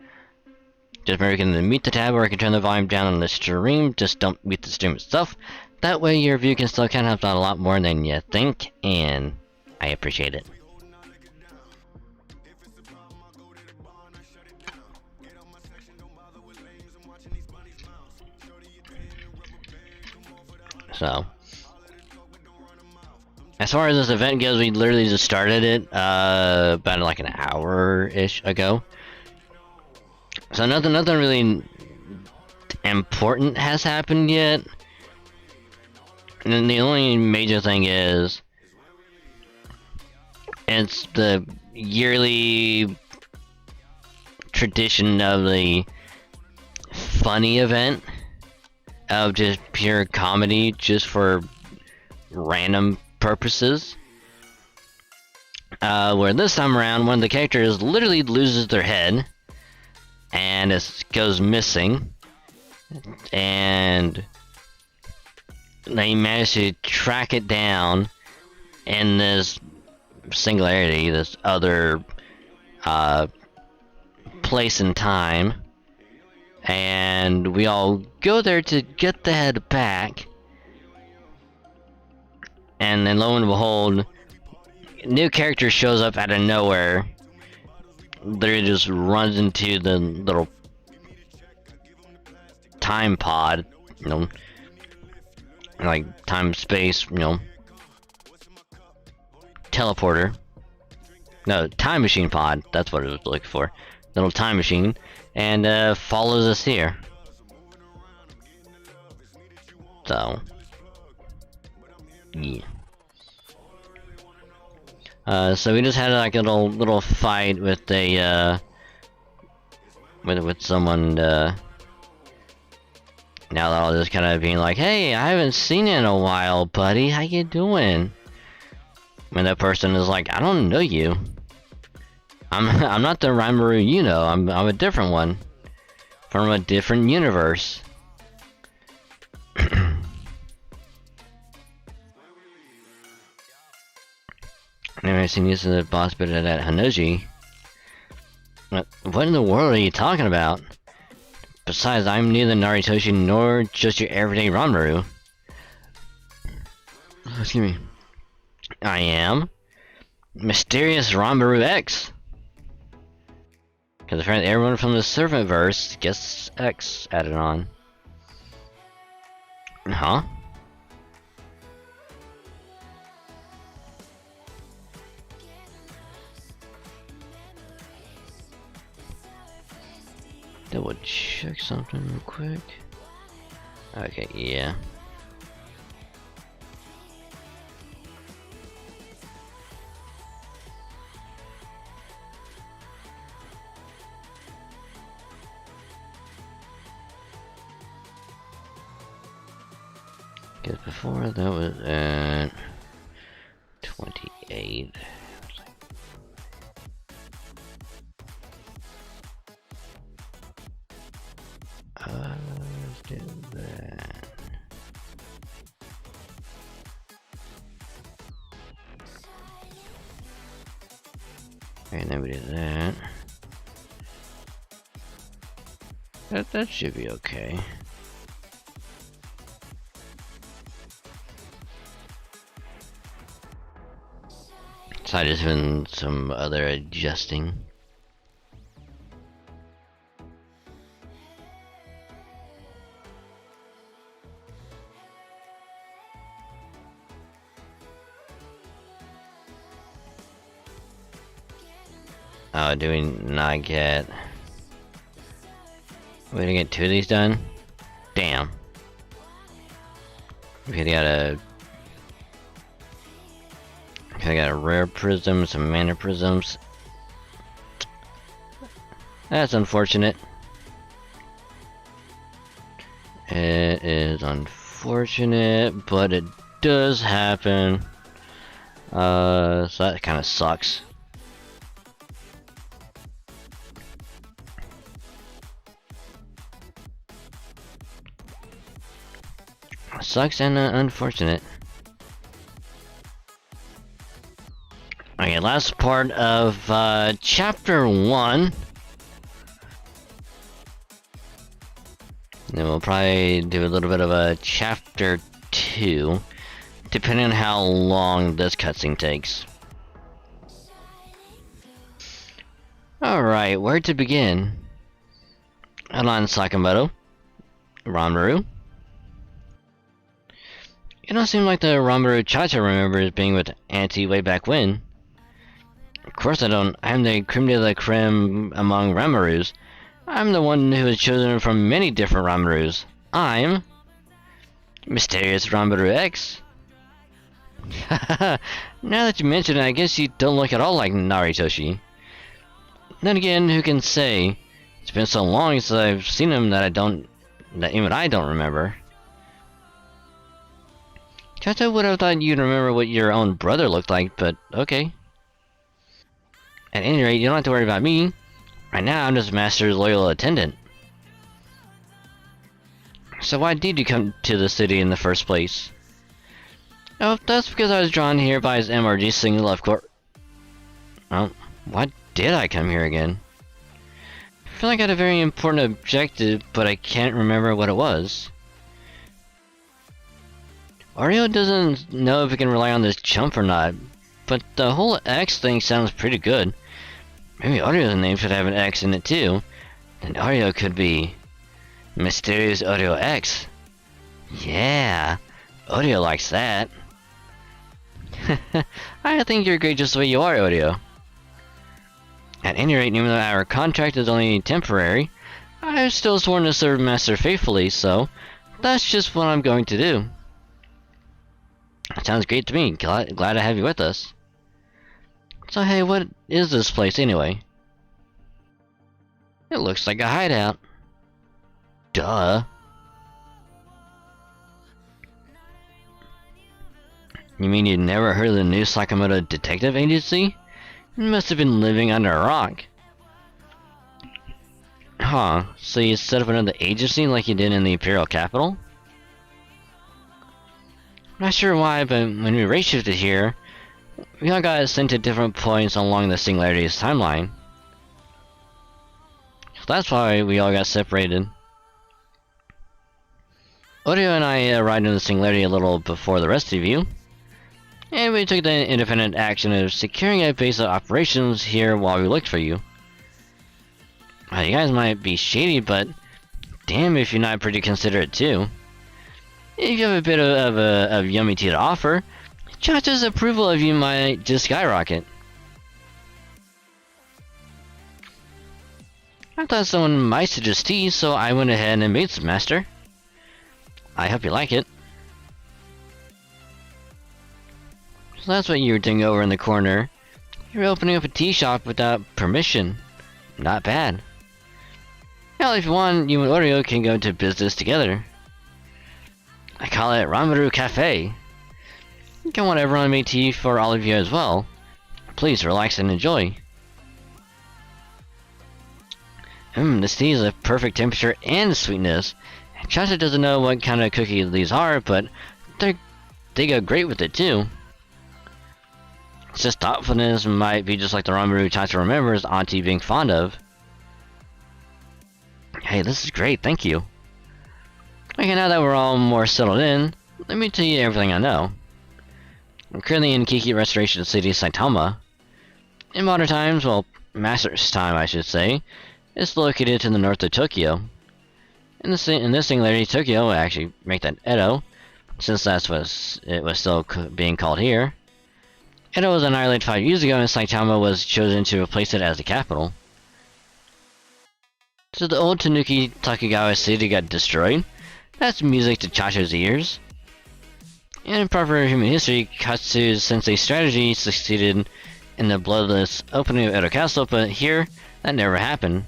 Just remember, you can mute the tab, or you can turn the volume down on the stream. Just don't mute the stream itself. That way your view can still kind of help out a lot more than you think, and I appreciate it. So, As far as this event goes, we literally just started it about like an hour-ish ago. So nothing really important has happened yet. And then the only major thing is it's the yearly tradition of the funny event of just pure comedy just for random purposes. Where this time around, one of the characters literally loses their head and it goes missing, and they manage to track it down in this singularity, this other place and time, and we all go there to get the head back. And then lo and behold, new character shows up out of nowhere. Literally just runs into the little time pod, you know, like time space, you know, teleporter. No, time machine pod. That's what it was looking for. Little time machine, and follows us here. So, yeah. So we just had like a little fight with a with someone. Now they're all just kind of being like, "Hey, I haven't seen you in a while, buddy. How you doing?" And that person is like, "I don't know you. I'm not the Rimuru you know. I'm a different one from a different universe." Anyway, seen you as the boss bit of that Hanoji. What in the world are you talking about? Besides, I'm neither Naritoshi nor just your everyday Rimuru. Excuse me. I am Mysterious Rimuru X. Because apparently everyone from the Servant Verse gets X added on. Huh? Double check something real quick. Okay, yeah. Because before that was at 28. Let's do that. And then we did that. That should be okay. So I just been some other adjusting. Oh, do we not get... We didn't get 2 of these done? Damn. We got a rare prism, some mana prisms. That's unfortunate. It is unfortunate, but it does happen. So that kind of sucks. Sucks and unfortunate. Okay, last part of chapter 1. Then we'll probably do a little bit of a chapter 2, depending on how long this cutscene takes. Alright, where to begin? Alan Sakamoto, Rimuru. You don't seem like the Ranmaru Chacha remembers being with Auntie way back when. Of course I don't. I'm the creme de la creme among Ranmarus. I'm the one who was chosen from many different Ranmarus. I'm... Mysterious Ranmaru X. Haha, now that you mention it, I guess you don't look at all like Naritoshi. Then again, who can say? It's been so long since I've seen him that even I don't remember. Chacha would have thought you'd remember what your own brother looked like, but okay. At any rate, you don't have to worry about me. Right now, I'm just Master's loyal attendant. So why did you come to the city in the first place? Oh, that's because I was drawn here by his MRG singing love court. Oh, why did I come here again? I feel like I had a very important objective, but I can't remember what it was. Oreo doesn't know if he can rely on this chump or not, but the whole X thing sounds pretty good. Maybe Oreo's name should have an X in it too. Then Oreo could be... Mysterious Oreo X. Yeah, Oreo likes that. I think you're great just the way you are, Oreo. At any rate, even though our contract is only temporary, I've still sworn to serve Master faithfully, so that's just what I'm going to do. Sounds great to me. Glad to have you with us. So hey, what is this place anyway? It looks like a hideout. Duh. You mean you never heard of the new Sakamoto Detective Agency? You must have been living under a rock. Huh, so you set up another agency like you did in the Imperial Capital? Not sure why, but when we race shifted here, we all got sent to different points along the Singularity's timeline. So that's why we all got separated. Oreo and I arrived in the Singularity a little before the rest of you, and we took the independent action of securing a base of operations here while we looked for you. Well, you guys might be shady, but damn if you're not pretty considerate too. If you have a bit of yummy tea to offer, Chacha's approval of you might just skyrocket. I thought someone might suggest tea, so I went ahead and made some, Master. I hope you like it. So that's what you were doing over in the corner. You're opening up a tea shop without permission. Not bad. Hell, if you want, you and Oreo can go into business together. I call it Ranmaru Cafe. I want everyone to make tea for all of you as well. Please relax and enjoy. This tea is a perfect temperature and sweetness. Chacha doesn't know what kind of cookies these are, but they go great with it too. It's just thoughtfulness might be just like the Ranmaru Chacha remembers Auntie being fond of. Hey, this is great, thank you. Okay, now that we're all more settled in, let me tell you everything I know. I'm currently in Kiki Restoration City, Saitama. In modern times, well, Master's time I should say, it's located to the north of Tokyo. In this singularity, Tokyo will actually make that Edo, since that's what it was still being called here. Edo was annihilated 5 years ago and Saitama was chosen to replace it as the capital. So the old Tanuki Takugawa city got destroyed. That's music to Chacha's ears. And in proper human history, Katsu's sensei strategy succeeded in the bloodless opening of Edo Castle, but here, that never happened.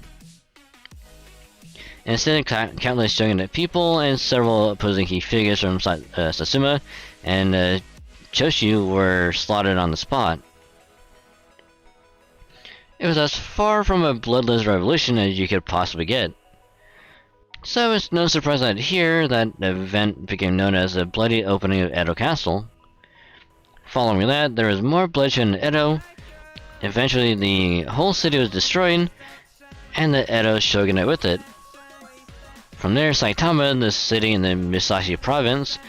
Instead, countless shogunate people and several opposing key figures from Satsuma and Choshu were slaughtered on the spot. It was as far from a bloodless revolution as you could possibly get. So it's no surprise that here, that event became known as the bloody opening of Edo Castle. Following that, there was more bloodshed in Edo. Eventually, the whole city was destroyed, and the Edo shogunate with it. From there, Saitama, the city in the Musashi province,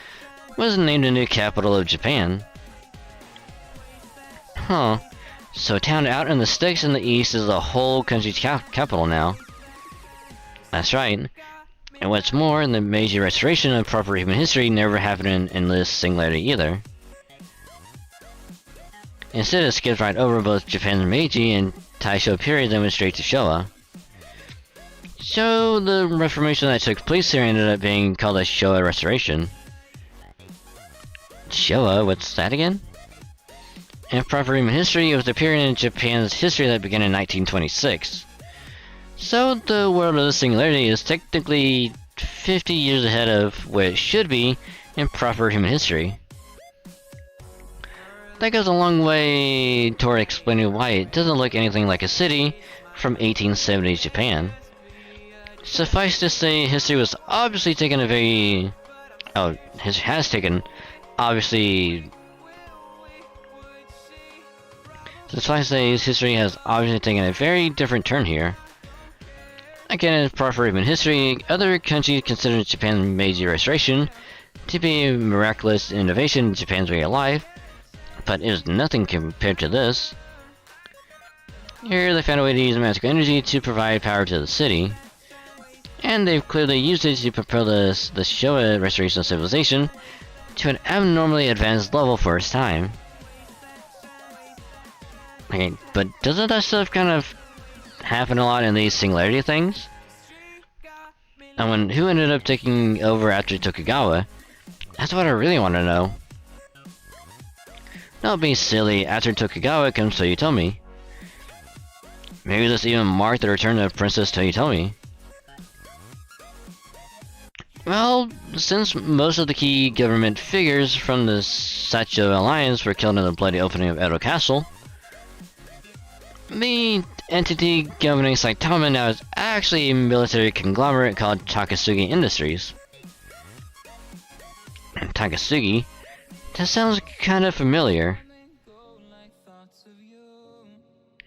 was named the new capital of Japan. Huh. So a town out in the sticks in the east is the whole country's capital now. That's right. And And what's more, the Meiji restoration of proper human history never happened in this singularity either. Instead, it skipped right over both Japan's Meiji and Taisho periods and went straight to Showa. So, the reformation that took place here ended up being called a Showa Restoration. Showa? What's that again? In proper human history, it was the period in Japan's history that began in 1926. So, the world of the singularity is technically 50 years ahead of what it should be in proper human history. That goes a long way toward explaining why it doesn't look anything like a city from 1870s Japan. Suffice to say, history was obviously taken a very... Oh, has taken, obviously... Suffice to say, history has obviously taken a very different turn here. Again, in proper human history, other countries consider Japan's Meiji Restoration to be a miraculous innovation in Japan's way of life, but it is nothing compared to this. Here, they found a way to use magical energy to provide power to the city, and they've clearly used it to propel the Showa Restoration of civilization to an abnormally advanced level for its time. Okay, but doesn't that stuff kind of happen a lot in these singularity things? And who ended up taking over after Tokugawa? That's what I really want to know. Don't be silly, after Tokugawa comes Toyotomi. Maybe this even marked the return of Princess Toyotomi. Well, since most of the key government figures from the Sacho alliance were killed in the bloody opening of Edo Castle, the entity governing Saitama now is actually a military conglomerate called Takasugi Industries. Takasugi? That sounds kind of familiar.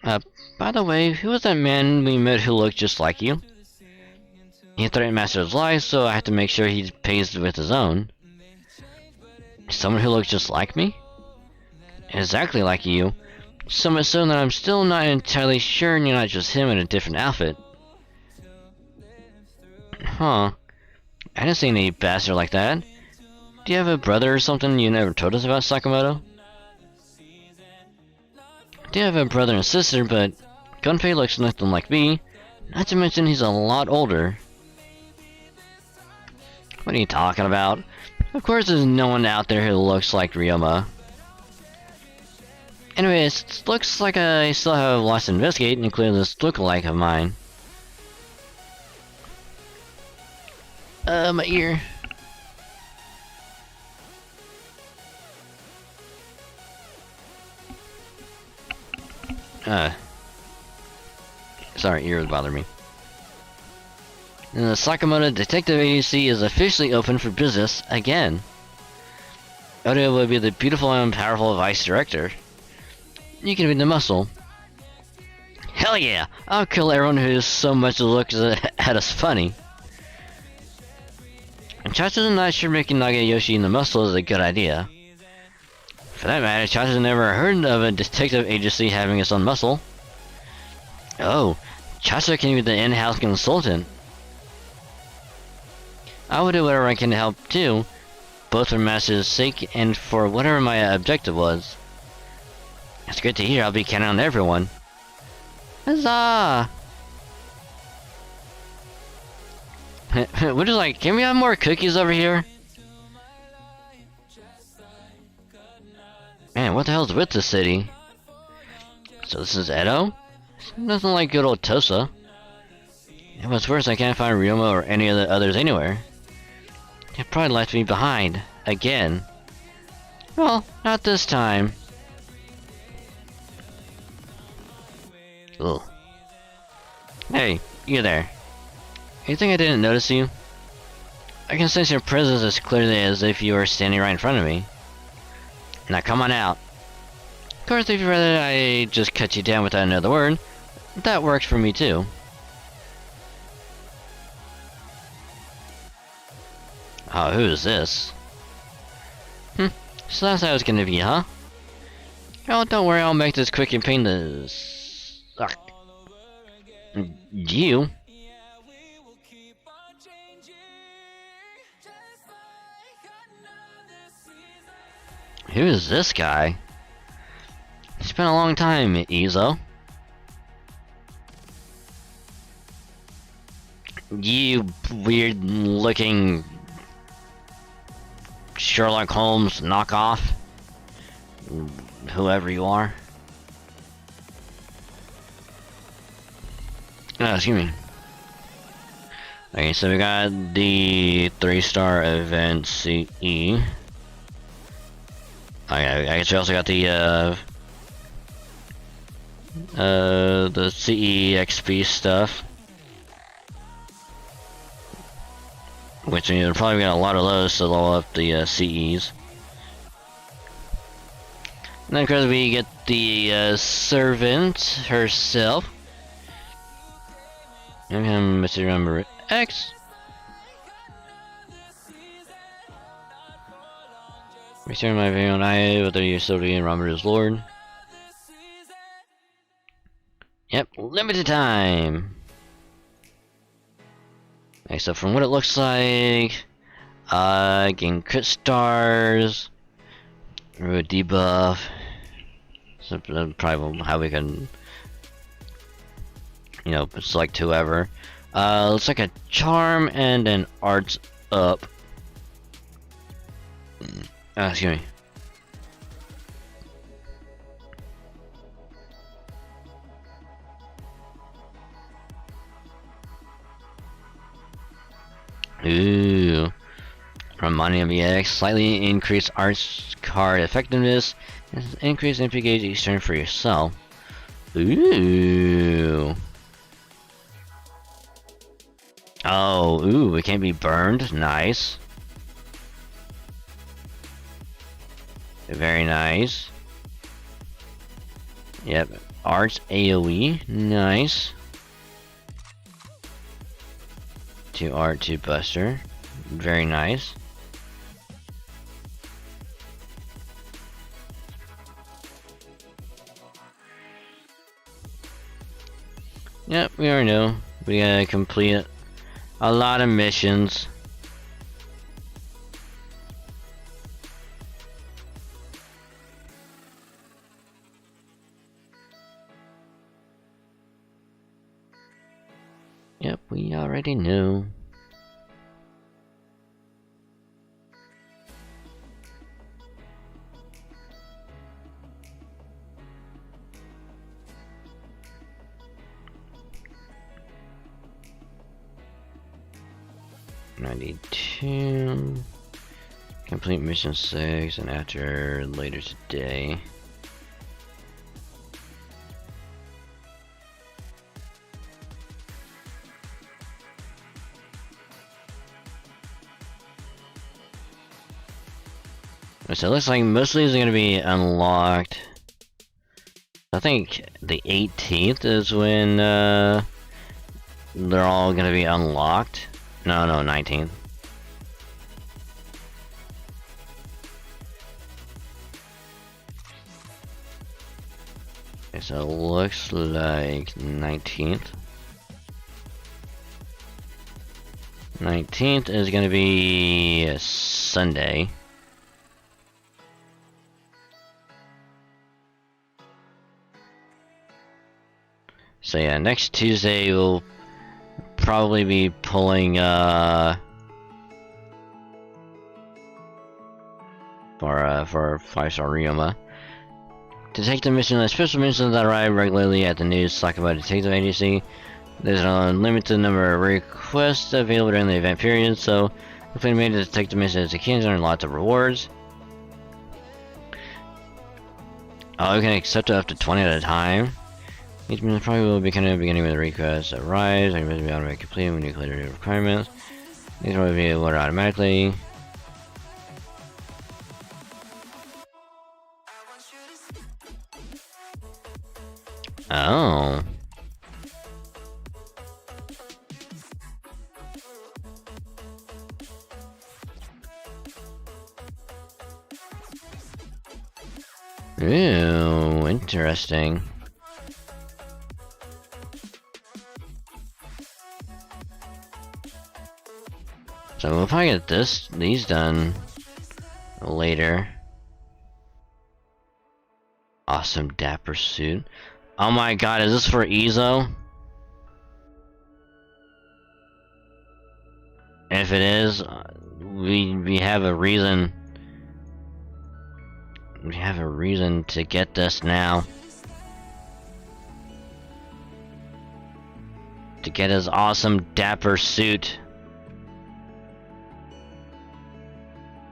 By the way, who was that man we met who looked just like you? He threatened Master's life, so I have to make sure he pays with his own. Someone who looks just like me? Exactly like you. So much so that I'm still not entirely sure you're not just him in a different outfit. Huh. I didn't see any bastard like that. Do you have a brother or something you never told us about, Sakamoto? I do have a brother and sister, but Gunpei looks nothing like me. Not to mention he's a lot older. What are you talking about? Of course there's no one out there who looks like Ryoma. Anyways, it looks like I still have lots to investigate, including this lookalike of mine. My ear. Sorry, ears bother me. And the Sakamoto Detective Agency is officially open for business again. Oda will be the beautiful and powerful vice director. You can be the muscle. Hell yeah! I'll kill everyone who so much looks at us funny. And Chacha's not sure making Nagayoshi the muscle is a good idea. For that matter, Chacha's never heard of a detective agency having its own muscle. Oh, Chacha can be the in-house consultant. I will do whatever I can to help too, both for Master's sake and for whatever my objective was. It's good to hear. I'll be counting on everyone. Huzzah! We're just like, can we have more cookies over here? Man, what the hell's with this city? So this is Edo? Nothing like good old Tosa. And what's worse, I can't find Ryoma or any of the others anywhere. They probably left me behind. Again. Well, not this time. Ugh. Hey, you there. You think I didn't notice you? I can sense your presence as clearly as if you were standing right in front of me. Now come on out. Of course, if you'd rather I just cut you down without another word, that works for me too. Oh, who is this? So that's how it's gonna be, huh? Oh, don't worry, I'll make this quick and painless. You? Who is this guy? It's been a long time, Ezo. You weird looking Sherlock Holmes knockoff. Whoever you are. Oh, excuse me. Okay, so we got the 3-star event CE. Okay, I guess we also got the CE XP stuff. Which you're probably got a lot of those to level up the CEs. And then of course we get the servant herself. I'm gonna misremember X. Return my very own eye, whether you're still being Robert is Lord. Yep, limited time. Okay, so from what it looks like, getting crit stars, or debuff. So that's probably how we can, you know, select whoever. Looks like a charm and an arts up. Excuse me. Ooh. Reminding of EX, slightly increased arts card effectiveness, and increased MP gauge each turn for yourself. Ooh. Oh, ooh, it can't be burned. Nice. Very nice. Yep. Arts AoE. Nice. 2 art, 2 buster. Very nice. Yep, we already know. We gotta complete a lot of missions. Yep, we already knew. $92. Complete mission 6 and after later today. So it looks like most of these are going to be unlocked. I think the 18th is when they're all going to be unlocked. No, 19th. Okay, so it looks like 19th. 19th is going to be a Sunday. So yeah, next Tuesday we'll probably be pulling for 5-star Ryoma. To take the mission, the special missions that arrive regularly at the news talk about detective agency. There's an unlimited number of requests available during the event period, so if we made the detective mission as a kid, earn lots of rewards. Oh, we can accept it up to 20 at a time. Each mission probably will be beginning with a request that arrives. I can be automatically complete when you clear the requirements. These will be awarded automatically. Oh. Ooh, interesting. So we'll probably get these done later. Awesome dapper suit. Oh my god, is this for Ezo? If it is, we have a reason. We have a reason to get this now. To get his awesome dapper suit.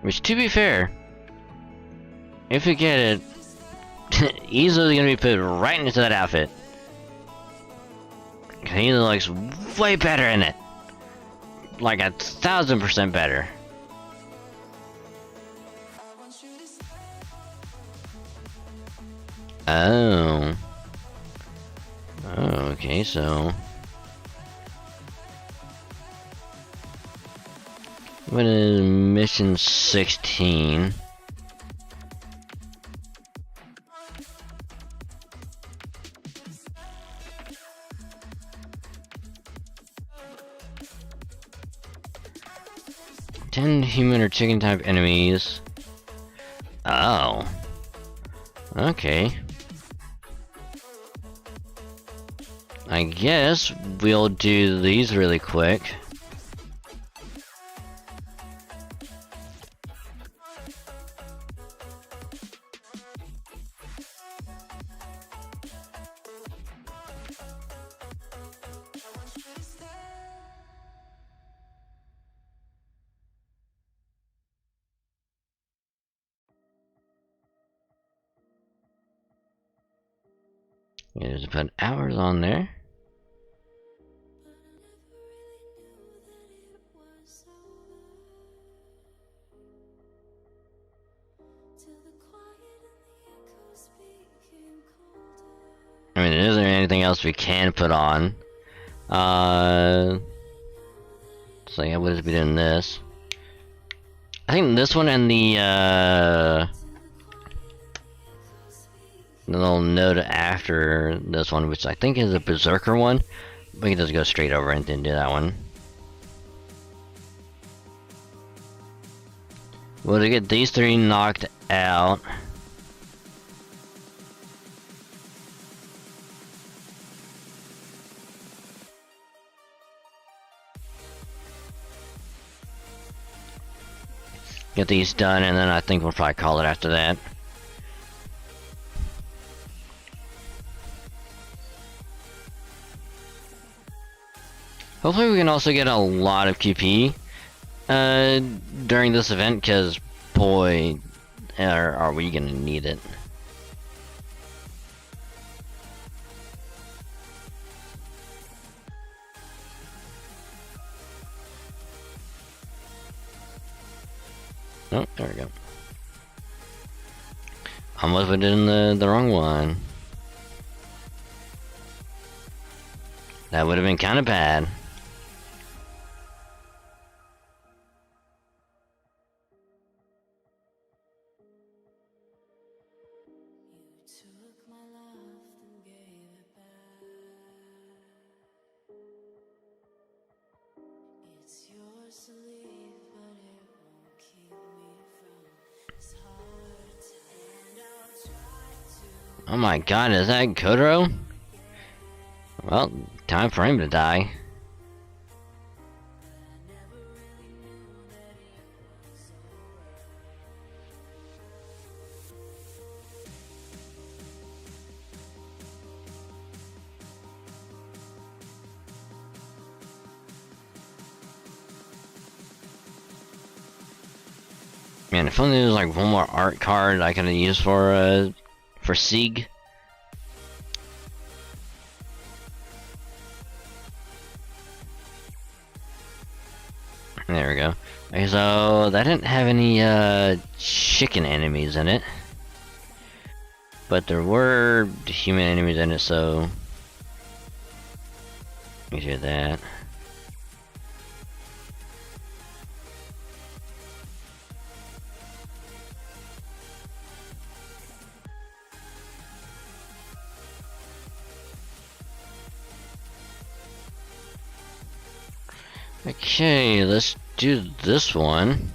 Which, to be fair, if we get it, easily gonna be put right into that outfit. He looks way better in it. Like 1,000% better. Oh. Oh, okay, so... What is mission 16? Ten human or chicken type enemies. Oh. Okay. I guess we'll do these really quick. Yeah, there's about hours on there. I mean, there isn't anything else we can put on. So yeah, we'll just be doing this. I think this one and the little note after this one, which I think is a Berserker one. We can just go straight over and then do that one. Well, to get these three knocked out. Get these done, and then I think we'll probably call it after that. Hopefully we can also get a lot of QP during this event, because boy, are we gonna need it. Oh, there we go. Almost put it in the wrong one. That would have been kind of bad. Oh my god, is that Kodoro? Well, time for him to die. Man, if only there was like one more art card I could have used for Sieg. There we go. Okay, so that didn't have any chicken enemies in it, but there were human enemies in it, so we do that. Okay, let's do this one.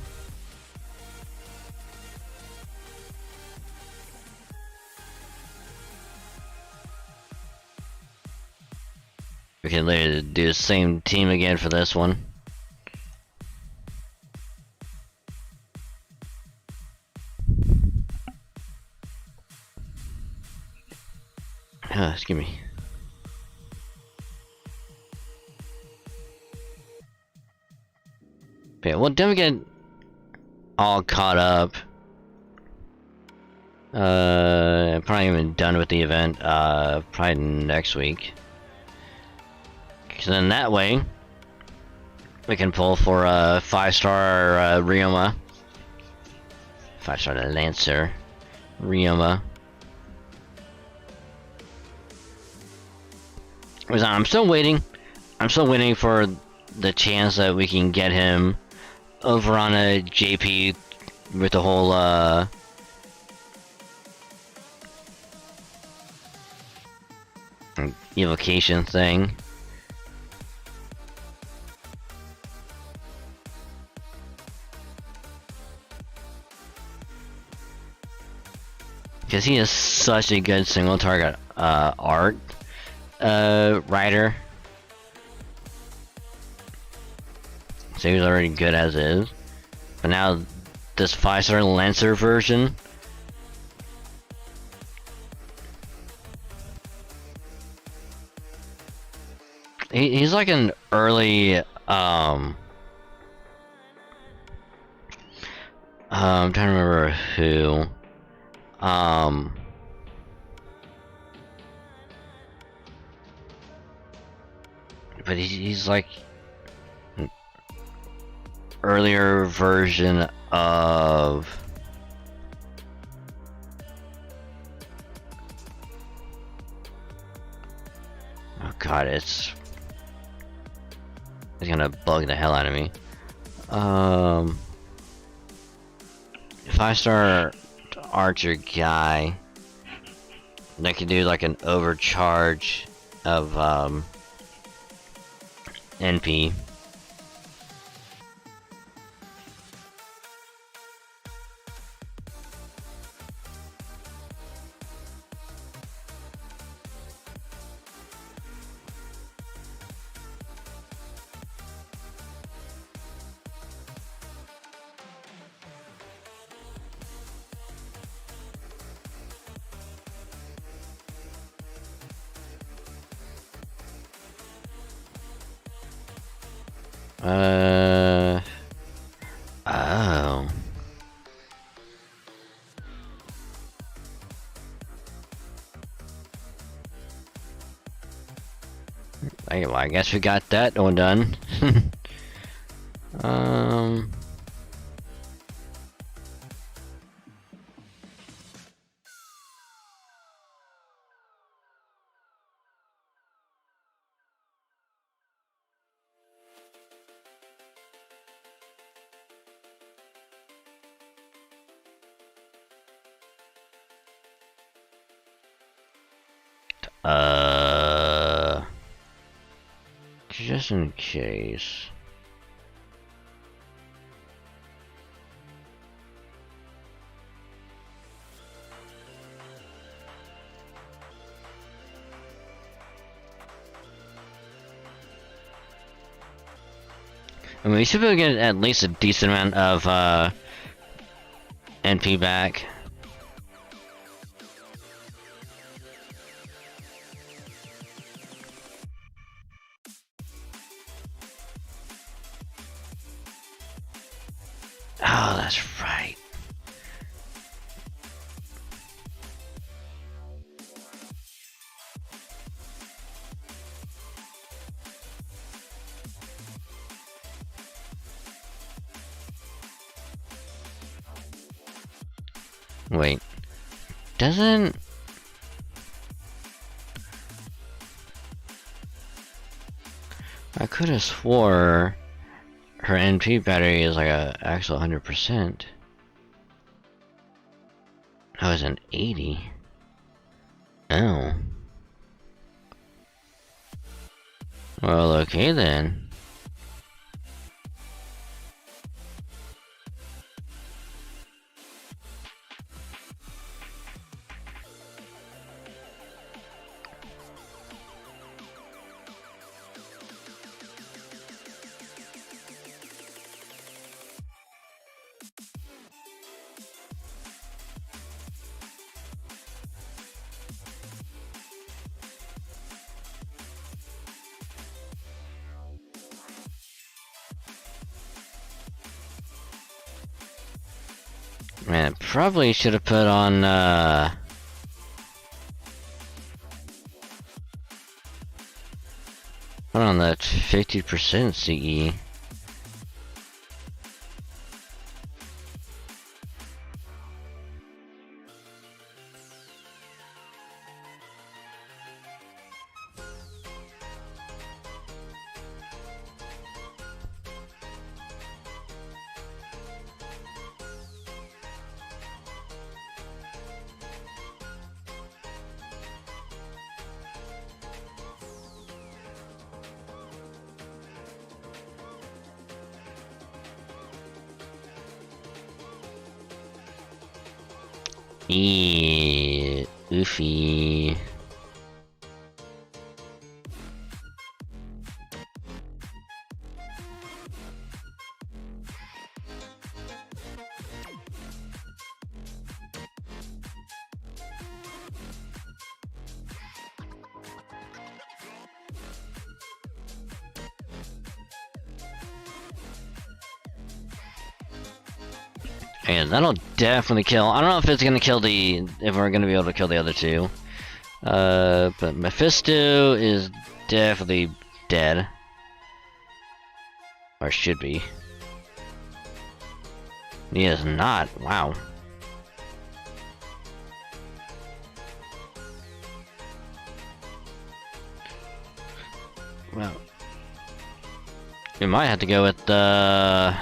We can later do the same team again for this one. Excuse me. Okay, well, then we get all caught up. Probably even done with the event. Probably next week. Cause then that way we can pull for a 5-star Ryoma, 5-star Lancer, Ryoma. I'm still waiting. I'm still waiting for the chance that we can get him over on a JP with the whole evocation thing. Because he is such a good single target art writer. So he was already good as is. But now this 5-star Lancer version, he's like an early I'm trying to remember who. But he's like an earlier version of oh god, it's gonna bug the hell out of me. 5-star archer guy that can do like an overcharge of NP. Oh. Well, I guess we got that one done. Just in case. I mean, we should be able to get at least a decent amount of NP back. Oh, that's right. Wait. Doesn't... I could have swore her NP battery is like a actual 100%. Oh, it's an 80. Oh. Well, okay then. Man, probably should have put on, put on that 50% CE. Oofy. Yeah, that'll definitely kill. I don't know if it's gonna kill if we're gonna be able to kill the other two. But Mephisto is definitely dead. Or should be. He is not. Wow. Well, we might have to go with the.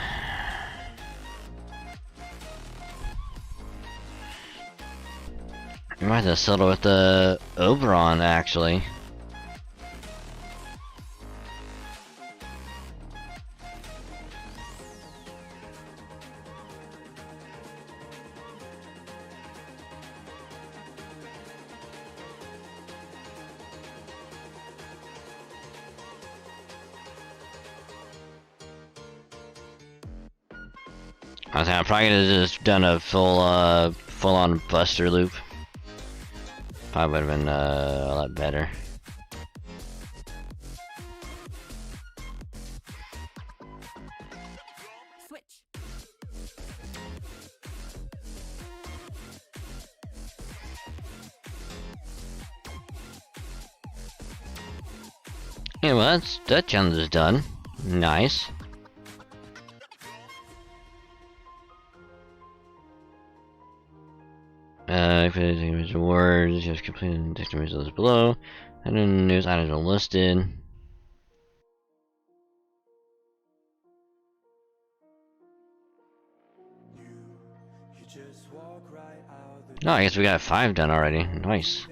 We might have to settle with the Oberon, actually. I think I'm probably gonna just done a full-on Buster loop. Probably would have been a lot better. Switch. Yeah, well, that challenge is done. Nice. If it is rewards, you have completed the results below. And then news items are listed. No, I guess we got 5 done already. Nice.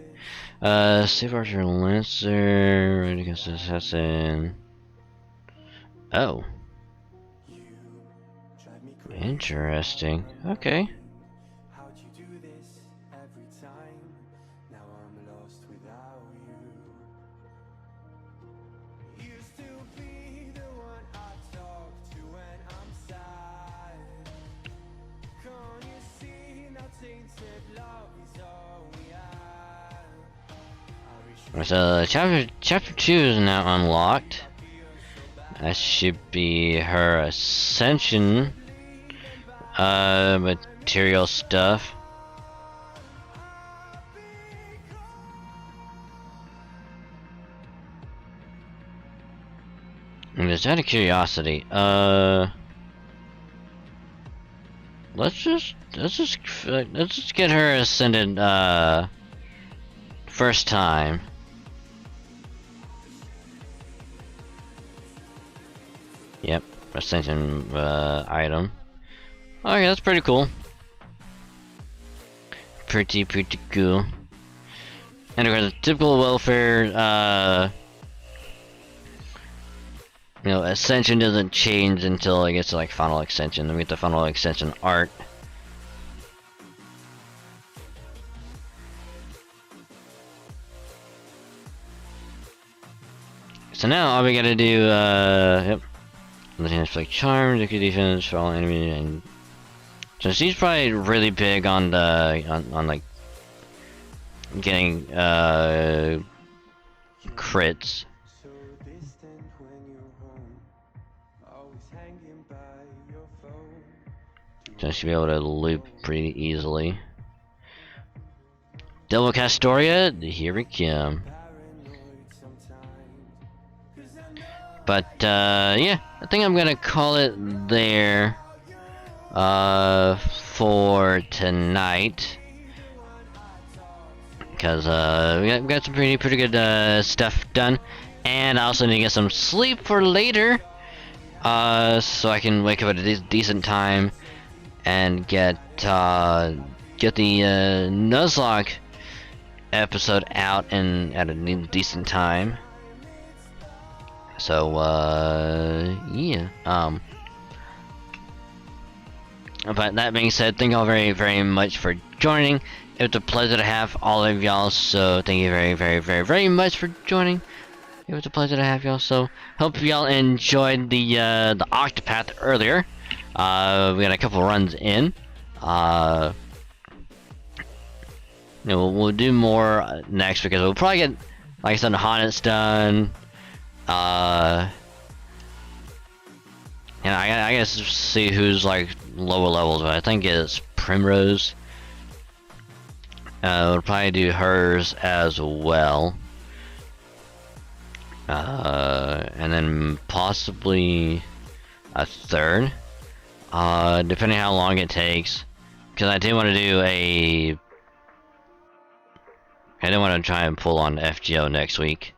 Save Archer Lancer, right against the Assassin. Oh. Interesting. Okay. So chapter 2 is now unlocked. That should be her ascension material stuff. And just out of curiosity, let's just get her ascended first time. Yep, ascension item. Okay, that's pretty cool. Pretty cool. And of course, the typical welfare, you know, ascension doesn't change until it gets to like final extension. Then we get the final extension art. So now all we gotta do, yep. Letting us play charm, decay defense for all enemies, and so she's probably really big on the on like getting crits. So I should be able to loop pretty easily. Devil Castoria, here we come. But yeah, I think I'm gonna call it there for tonight. Because we got some pretty good stuff done, and I also need to get some sleep for later, so I can wake up at a decent time and get the Nuzlocke episode out and at a decent time. So yeah. But that being said, thank y'all very much for joining. It was a pleasure to have all of y'all, so thank you very much for joining. It was a pleasure to have y'all, so hope y'all enjoyed the Octopath earlier. We got a couple runs in. We'll do more next, because we'll probably get, like I said, the Hornets done. And I guess see who's like lower levels, but I think it's Primrose. We'll probably do hers as well. And then possibly a third. Depending how long it takes. Because I do want to do I do want to try and pull on FGO next week.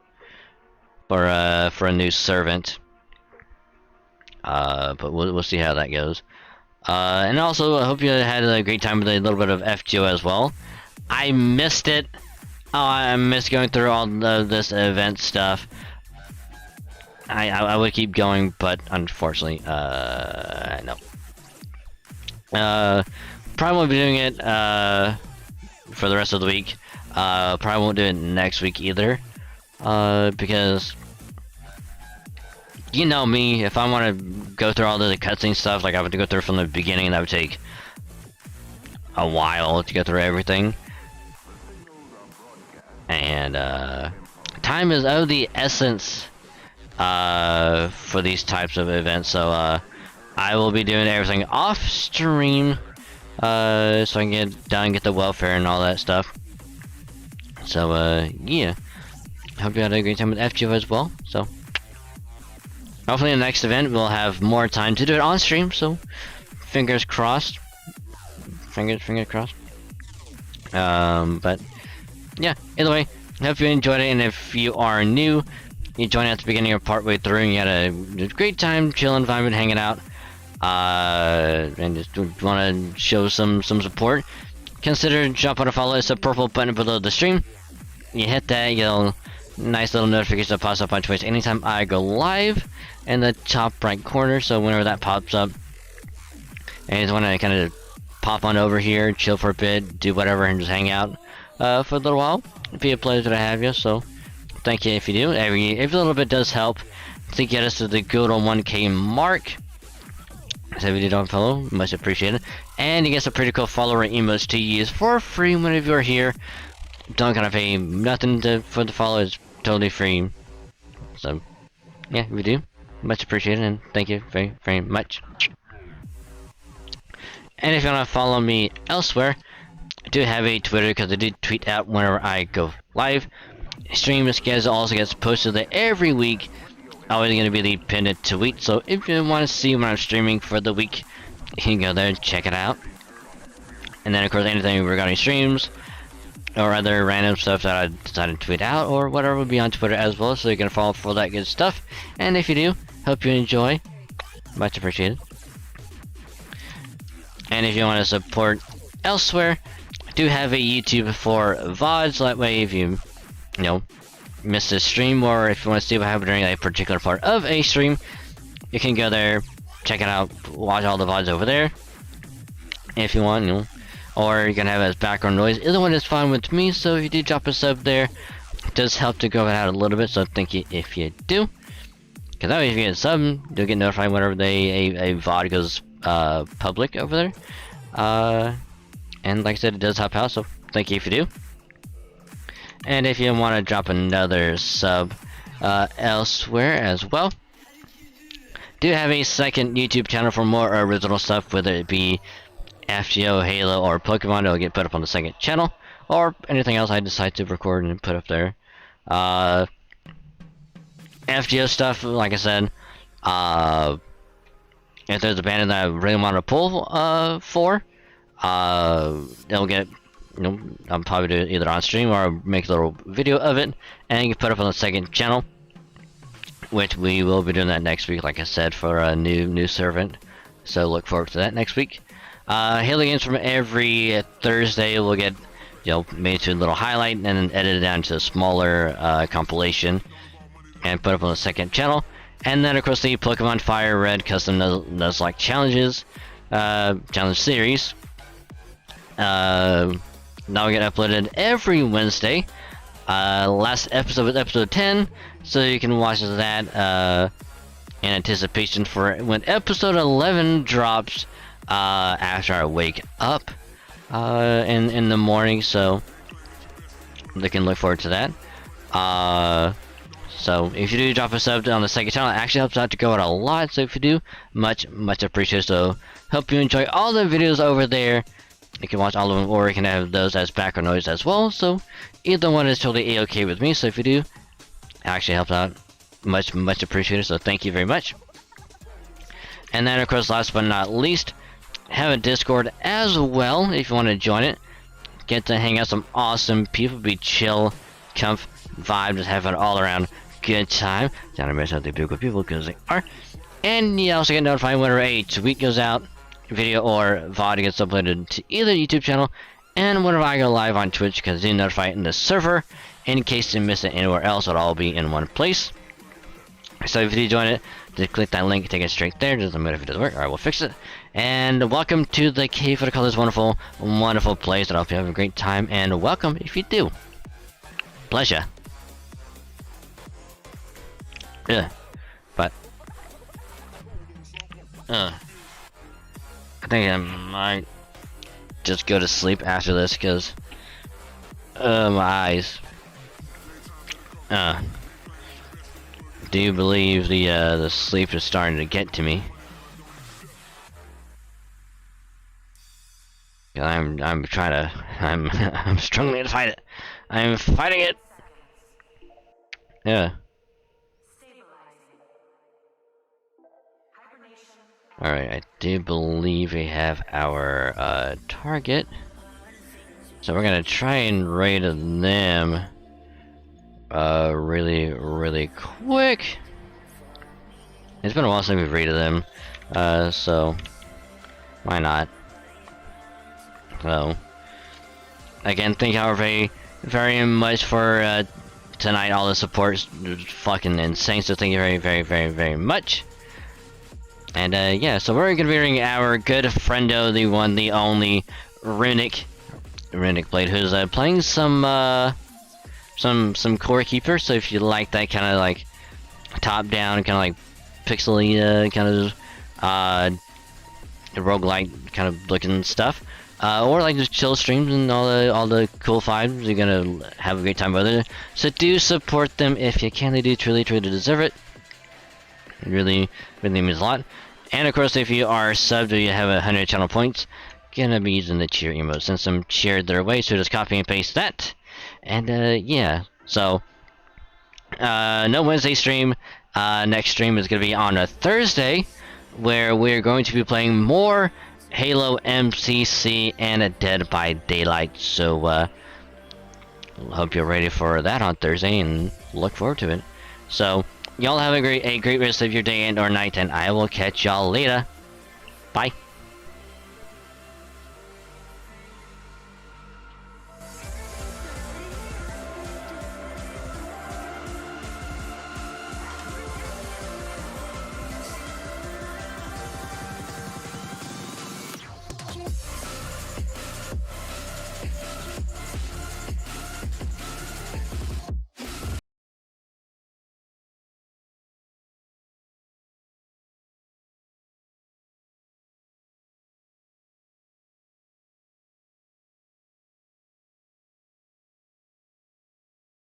For a new servant. But we'll see how that goes. And also, I hope you had a great time with a little bit of FGO as well. I missed it. Oh, I missed going through all of this event stuff. I would keep going, but unfortunately, no. Probably won't be doing it for the rest of the week. Probably won't do it next week either. Because you know me, if I want to go through all the cutscene stuff, like I would go through from the beginning, that would take a while to go through everything. And time is of the essence for these types of events, so I will be doing everything off stream, so I can get done, get the welfare and all that stuff. So yeah, hope you had a great time with FGO as well. So hopefully in the next event we'll have more time to do it on stream, so fingers crossed. Fingers crossed. But yeah, either way, hope you enjoyed it, and if you are new, you joined at the beginning or partway through and you had a great time chilling, vibing, hanging out, and just want to show some support, consider dropping a follow. It's a purple button below the stream. You hit that, you'll nice little notification that pops up on Twitch anytime I go live in the top right corner, so whenever that pops up and you just want to kind of pop on over here, chill for a bit, do whatever, and just hang out for a little while, it'd be a pleasure to have you. So thank you if you do. Every little bit does help to get us to the good old 1K mark. So if you don't follow, much appreciated. And you get some pretty cool follower emotes to use for free whenever you're here. Don't gotta pay nothing for the follow, it's totally free. So yeah, if you do, much appreciated, and thank you very much. And if you want to follow me elsewhere, I do have a Twitter, because I do tweet out whenever I go live. Stream schedule also gets posted there every week. Always going to be the pinned tweet, so if you want to see when I'm streaming for the week, you can go there and check it out. And then of course anything regarding streams or other random stuff that I decided to tweet out or whatever will be on Twitter as well, so you can follow for that good stuff. And if you do, hope you enjoy. Much appreciated. And if you want to support elsewhere, I do have a YouTube for VODs, so that way if you miss a stream, or if you want to see what happened during a particular part of a stream, you can go there, check it out, watch all the VODs over there if you want, or you can have it as background noise. Either one is fine with me, so if you do drop a sub there, it does help to grow it out a little bit, so thank you if you do. Because that way if you get a sub, you'll get notified whenever a VOD goes public over there. And like I said, it does help out, so thank you if you do. And if you want to drop another sub elsewhere as well, do have a second YouTube channel for more original stuff, whether it be FGO, Halo, or Pokemon, it'll get put up on the second channel, or anything else I decide to record and put up there. FGO stuff, like I said, if there's a band that I really want to pull for, they'll get, you know, I'll probably do it either on stream or make a little video of it and get put up on the second channel, which we will be doing that next week, like I said, for a new servant. So look forward to that next week. Halo games from every Thursday will get, you know, made to a little highlight and then edited down to a smaller compilation and put up on the second channel. And then of course the Pokemon Fire Red custom Nuzlocke challenges, challenge series. Now we get uploaded every Wednesday. Last episode was episode 10, so you can watch that in anticipation for when episode 11 drops after I wake up in the morning. So they can look forward to that. So if you do drop a sub on the second channel, it actually helps out to go out a lot. So if you do, much appreciated. So hope you enjoy all the videos over there. You can watch all of them, or you can have those as background noise as well. So either one is totally a-okay with me. So if you do, it actually helps out. Much appreciated. So thank you very much. And then of course, last but not least, have a Discord as well if you want to join it. Get to hang out some awesome people, be chill, comf, vibe, just have an all around good time. Down to mention the good people because they are. And you also get notified whenever a tweet goes out, video or VOD gets uploaded to either YouTube channel, and whenever I go live on Twitch, because they notify it in the server in case you miss it anywhere else. It'll all be in one place. So if you join it, just click that link, take it straight there. Doesn't matter if it doesn't work, alright, we'll fix it. And welcome to the Cave for the Colors wonderful place. I hope you have a great time, and welcome if you do. Pleasure. Yeah, but I think I might just go to sleep after this because my eyes. Do you believe the sleep is starting to get to me? I'm trying to I'm struggling to fight it. I'm fighting it. Yeah. Alright, I do believe we have our target. So we're gonna try and raid them really quick. It's been a while since we've raided them, so why not? So again, thank you very much for tonight. All the support is fucking insane, so thank you very much. And yeah, so we're gonna be reading our good friendo, the one, the only Runic Blade, who's playing some Core Keeper. So if you like that kind of like top down, kind of like pixely, kind of roguelike kind of looking stuff, or like just chill streams and all the cool vibes, you're gonna have a great time with it. So do support them if you can. They do truly deserve it. It really means a lot. And of course, if you are subbed or you have 100 channel points, gonna be using the cheer emote. Send some cheer their way, so just copy and paste that. And yeah, so no Wednesday stream. Next stream is gonna be on a Thursday, where we're going to be playing more Halo MCC and a Dead by Daylight. So hope you're ready for that on Thursday and look forward to it. So y'all have a great rest of your day and or night, and I will catch y'all later. Bye.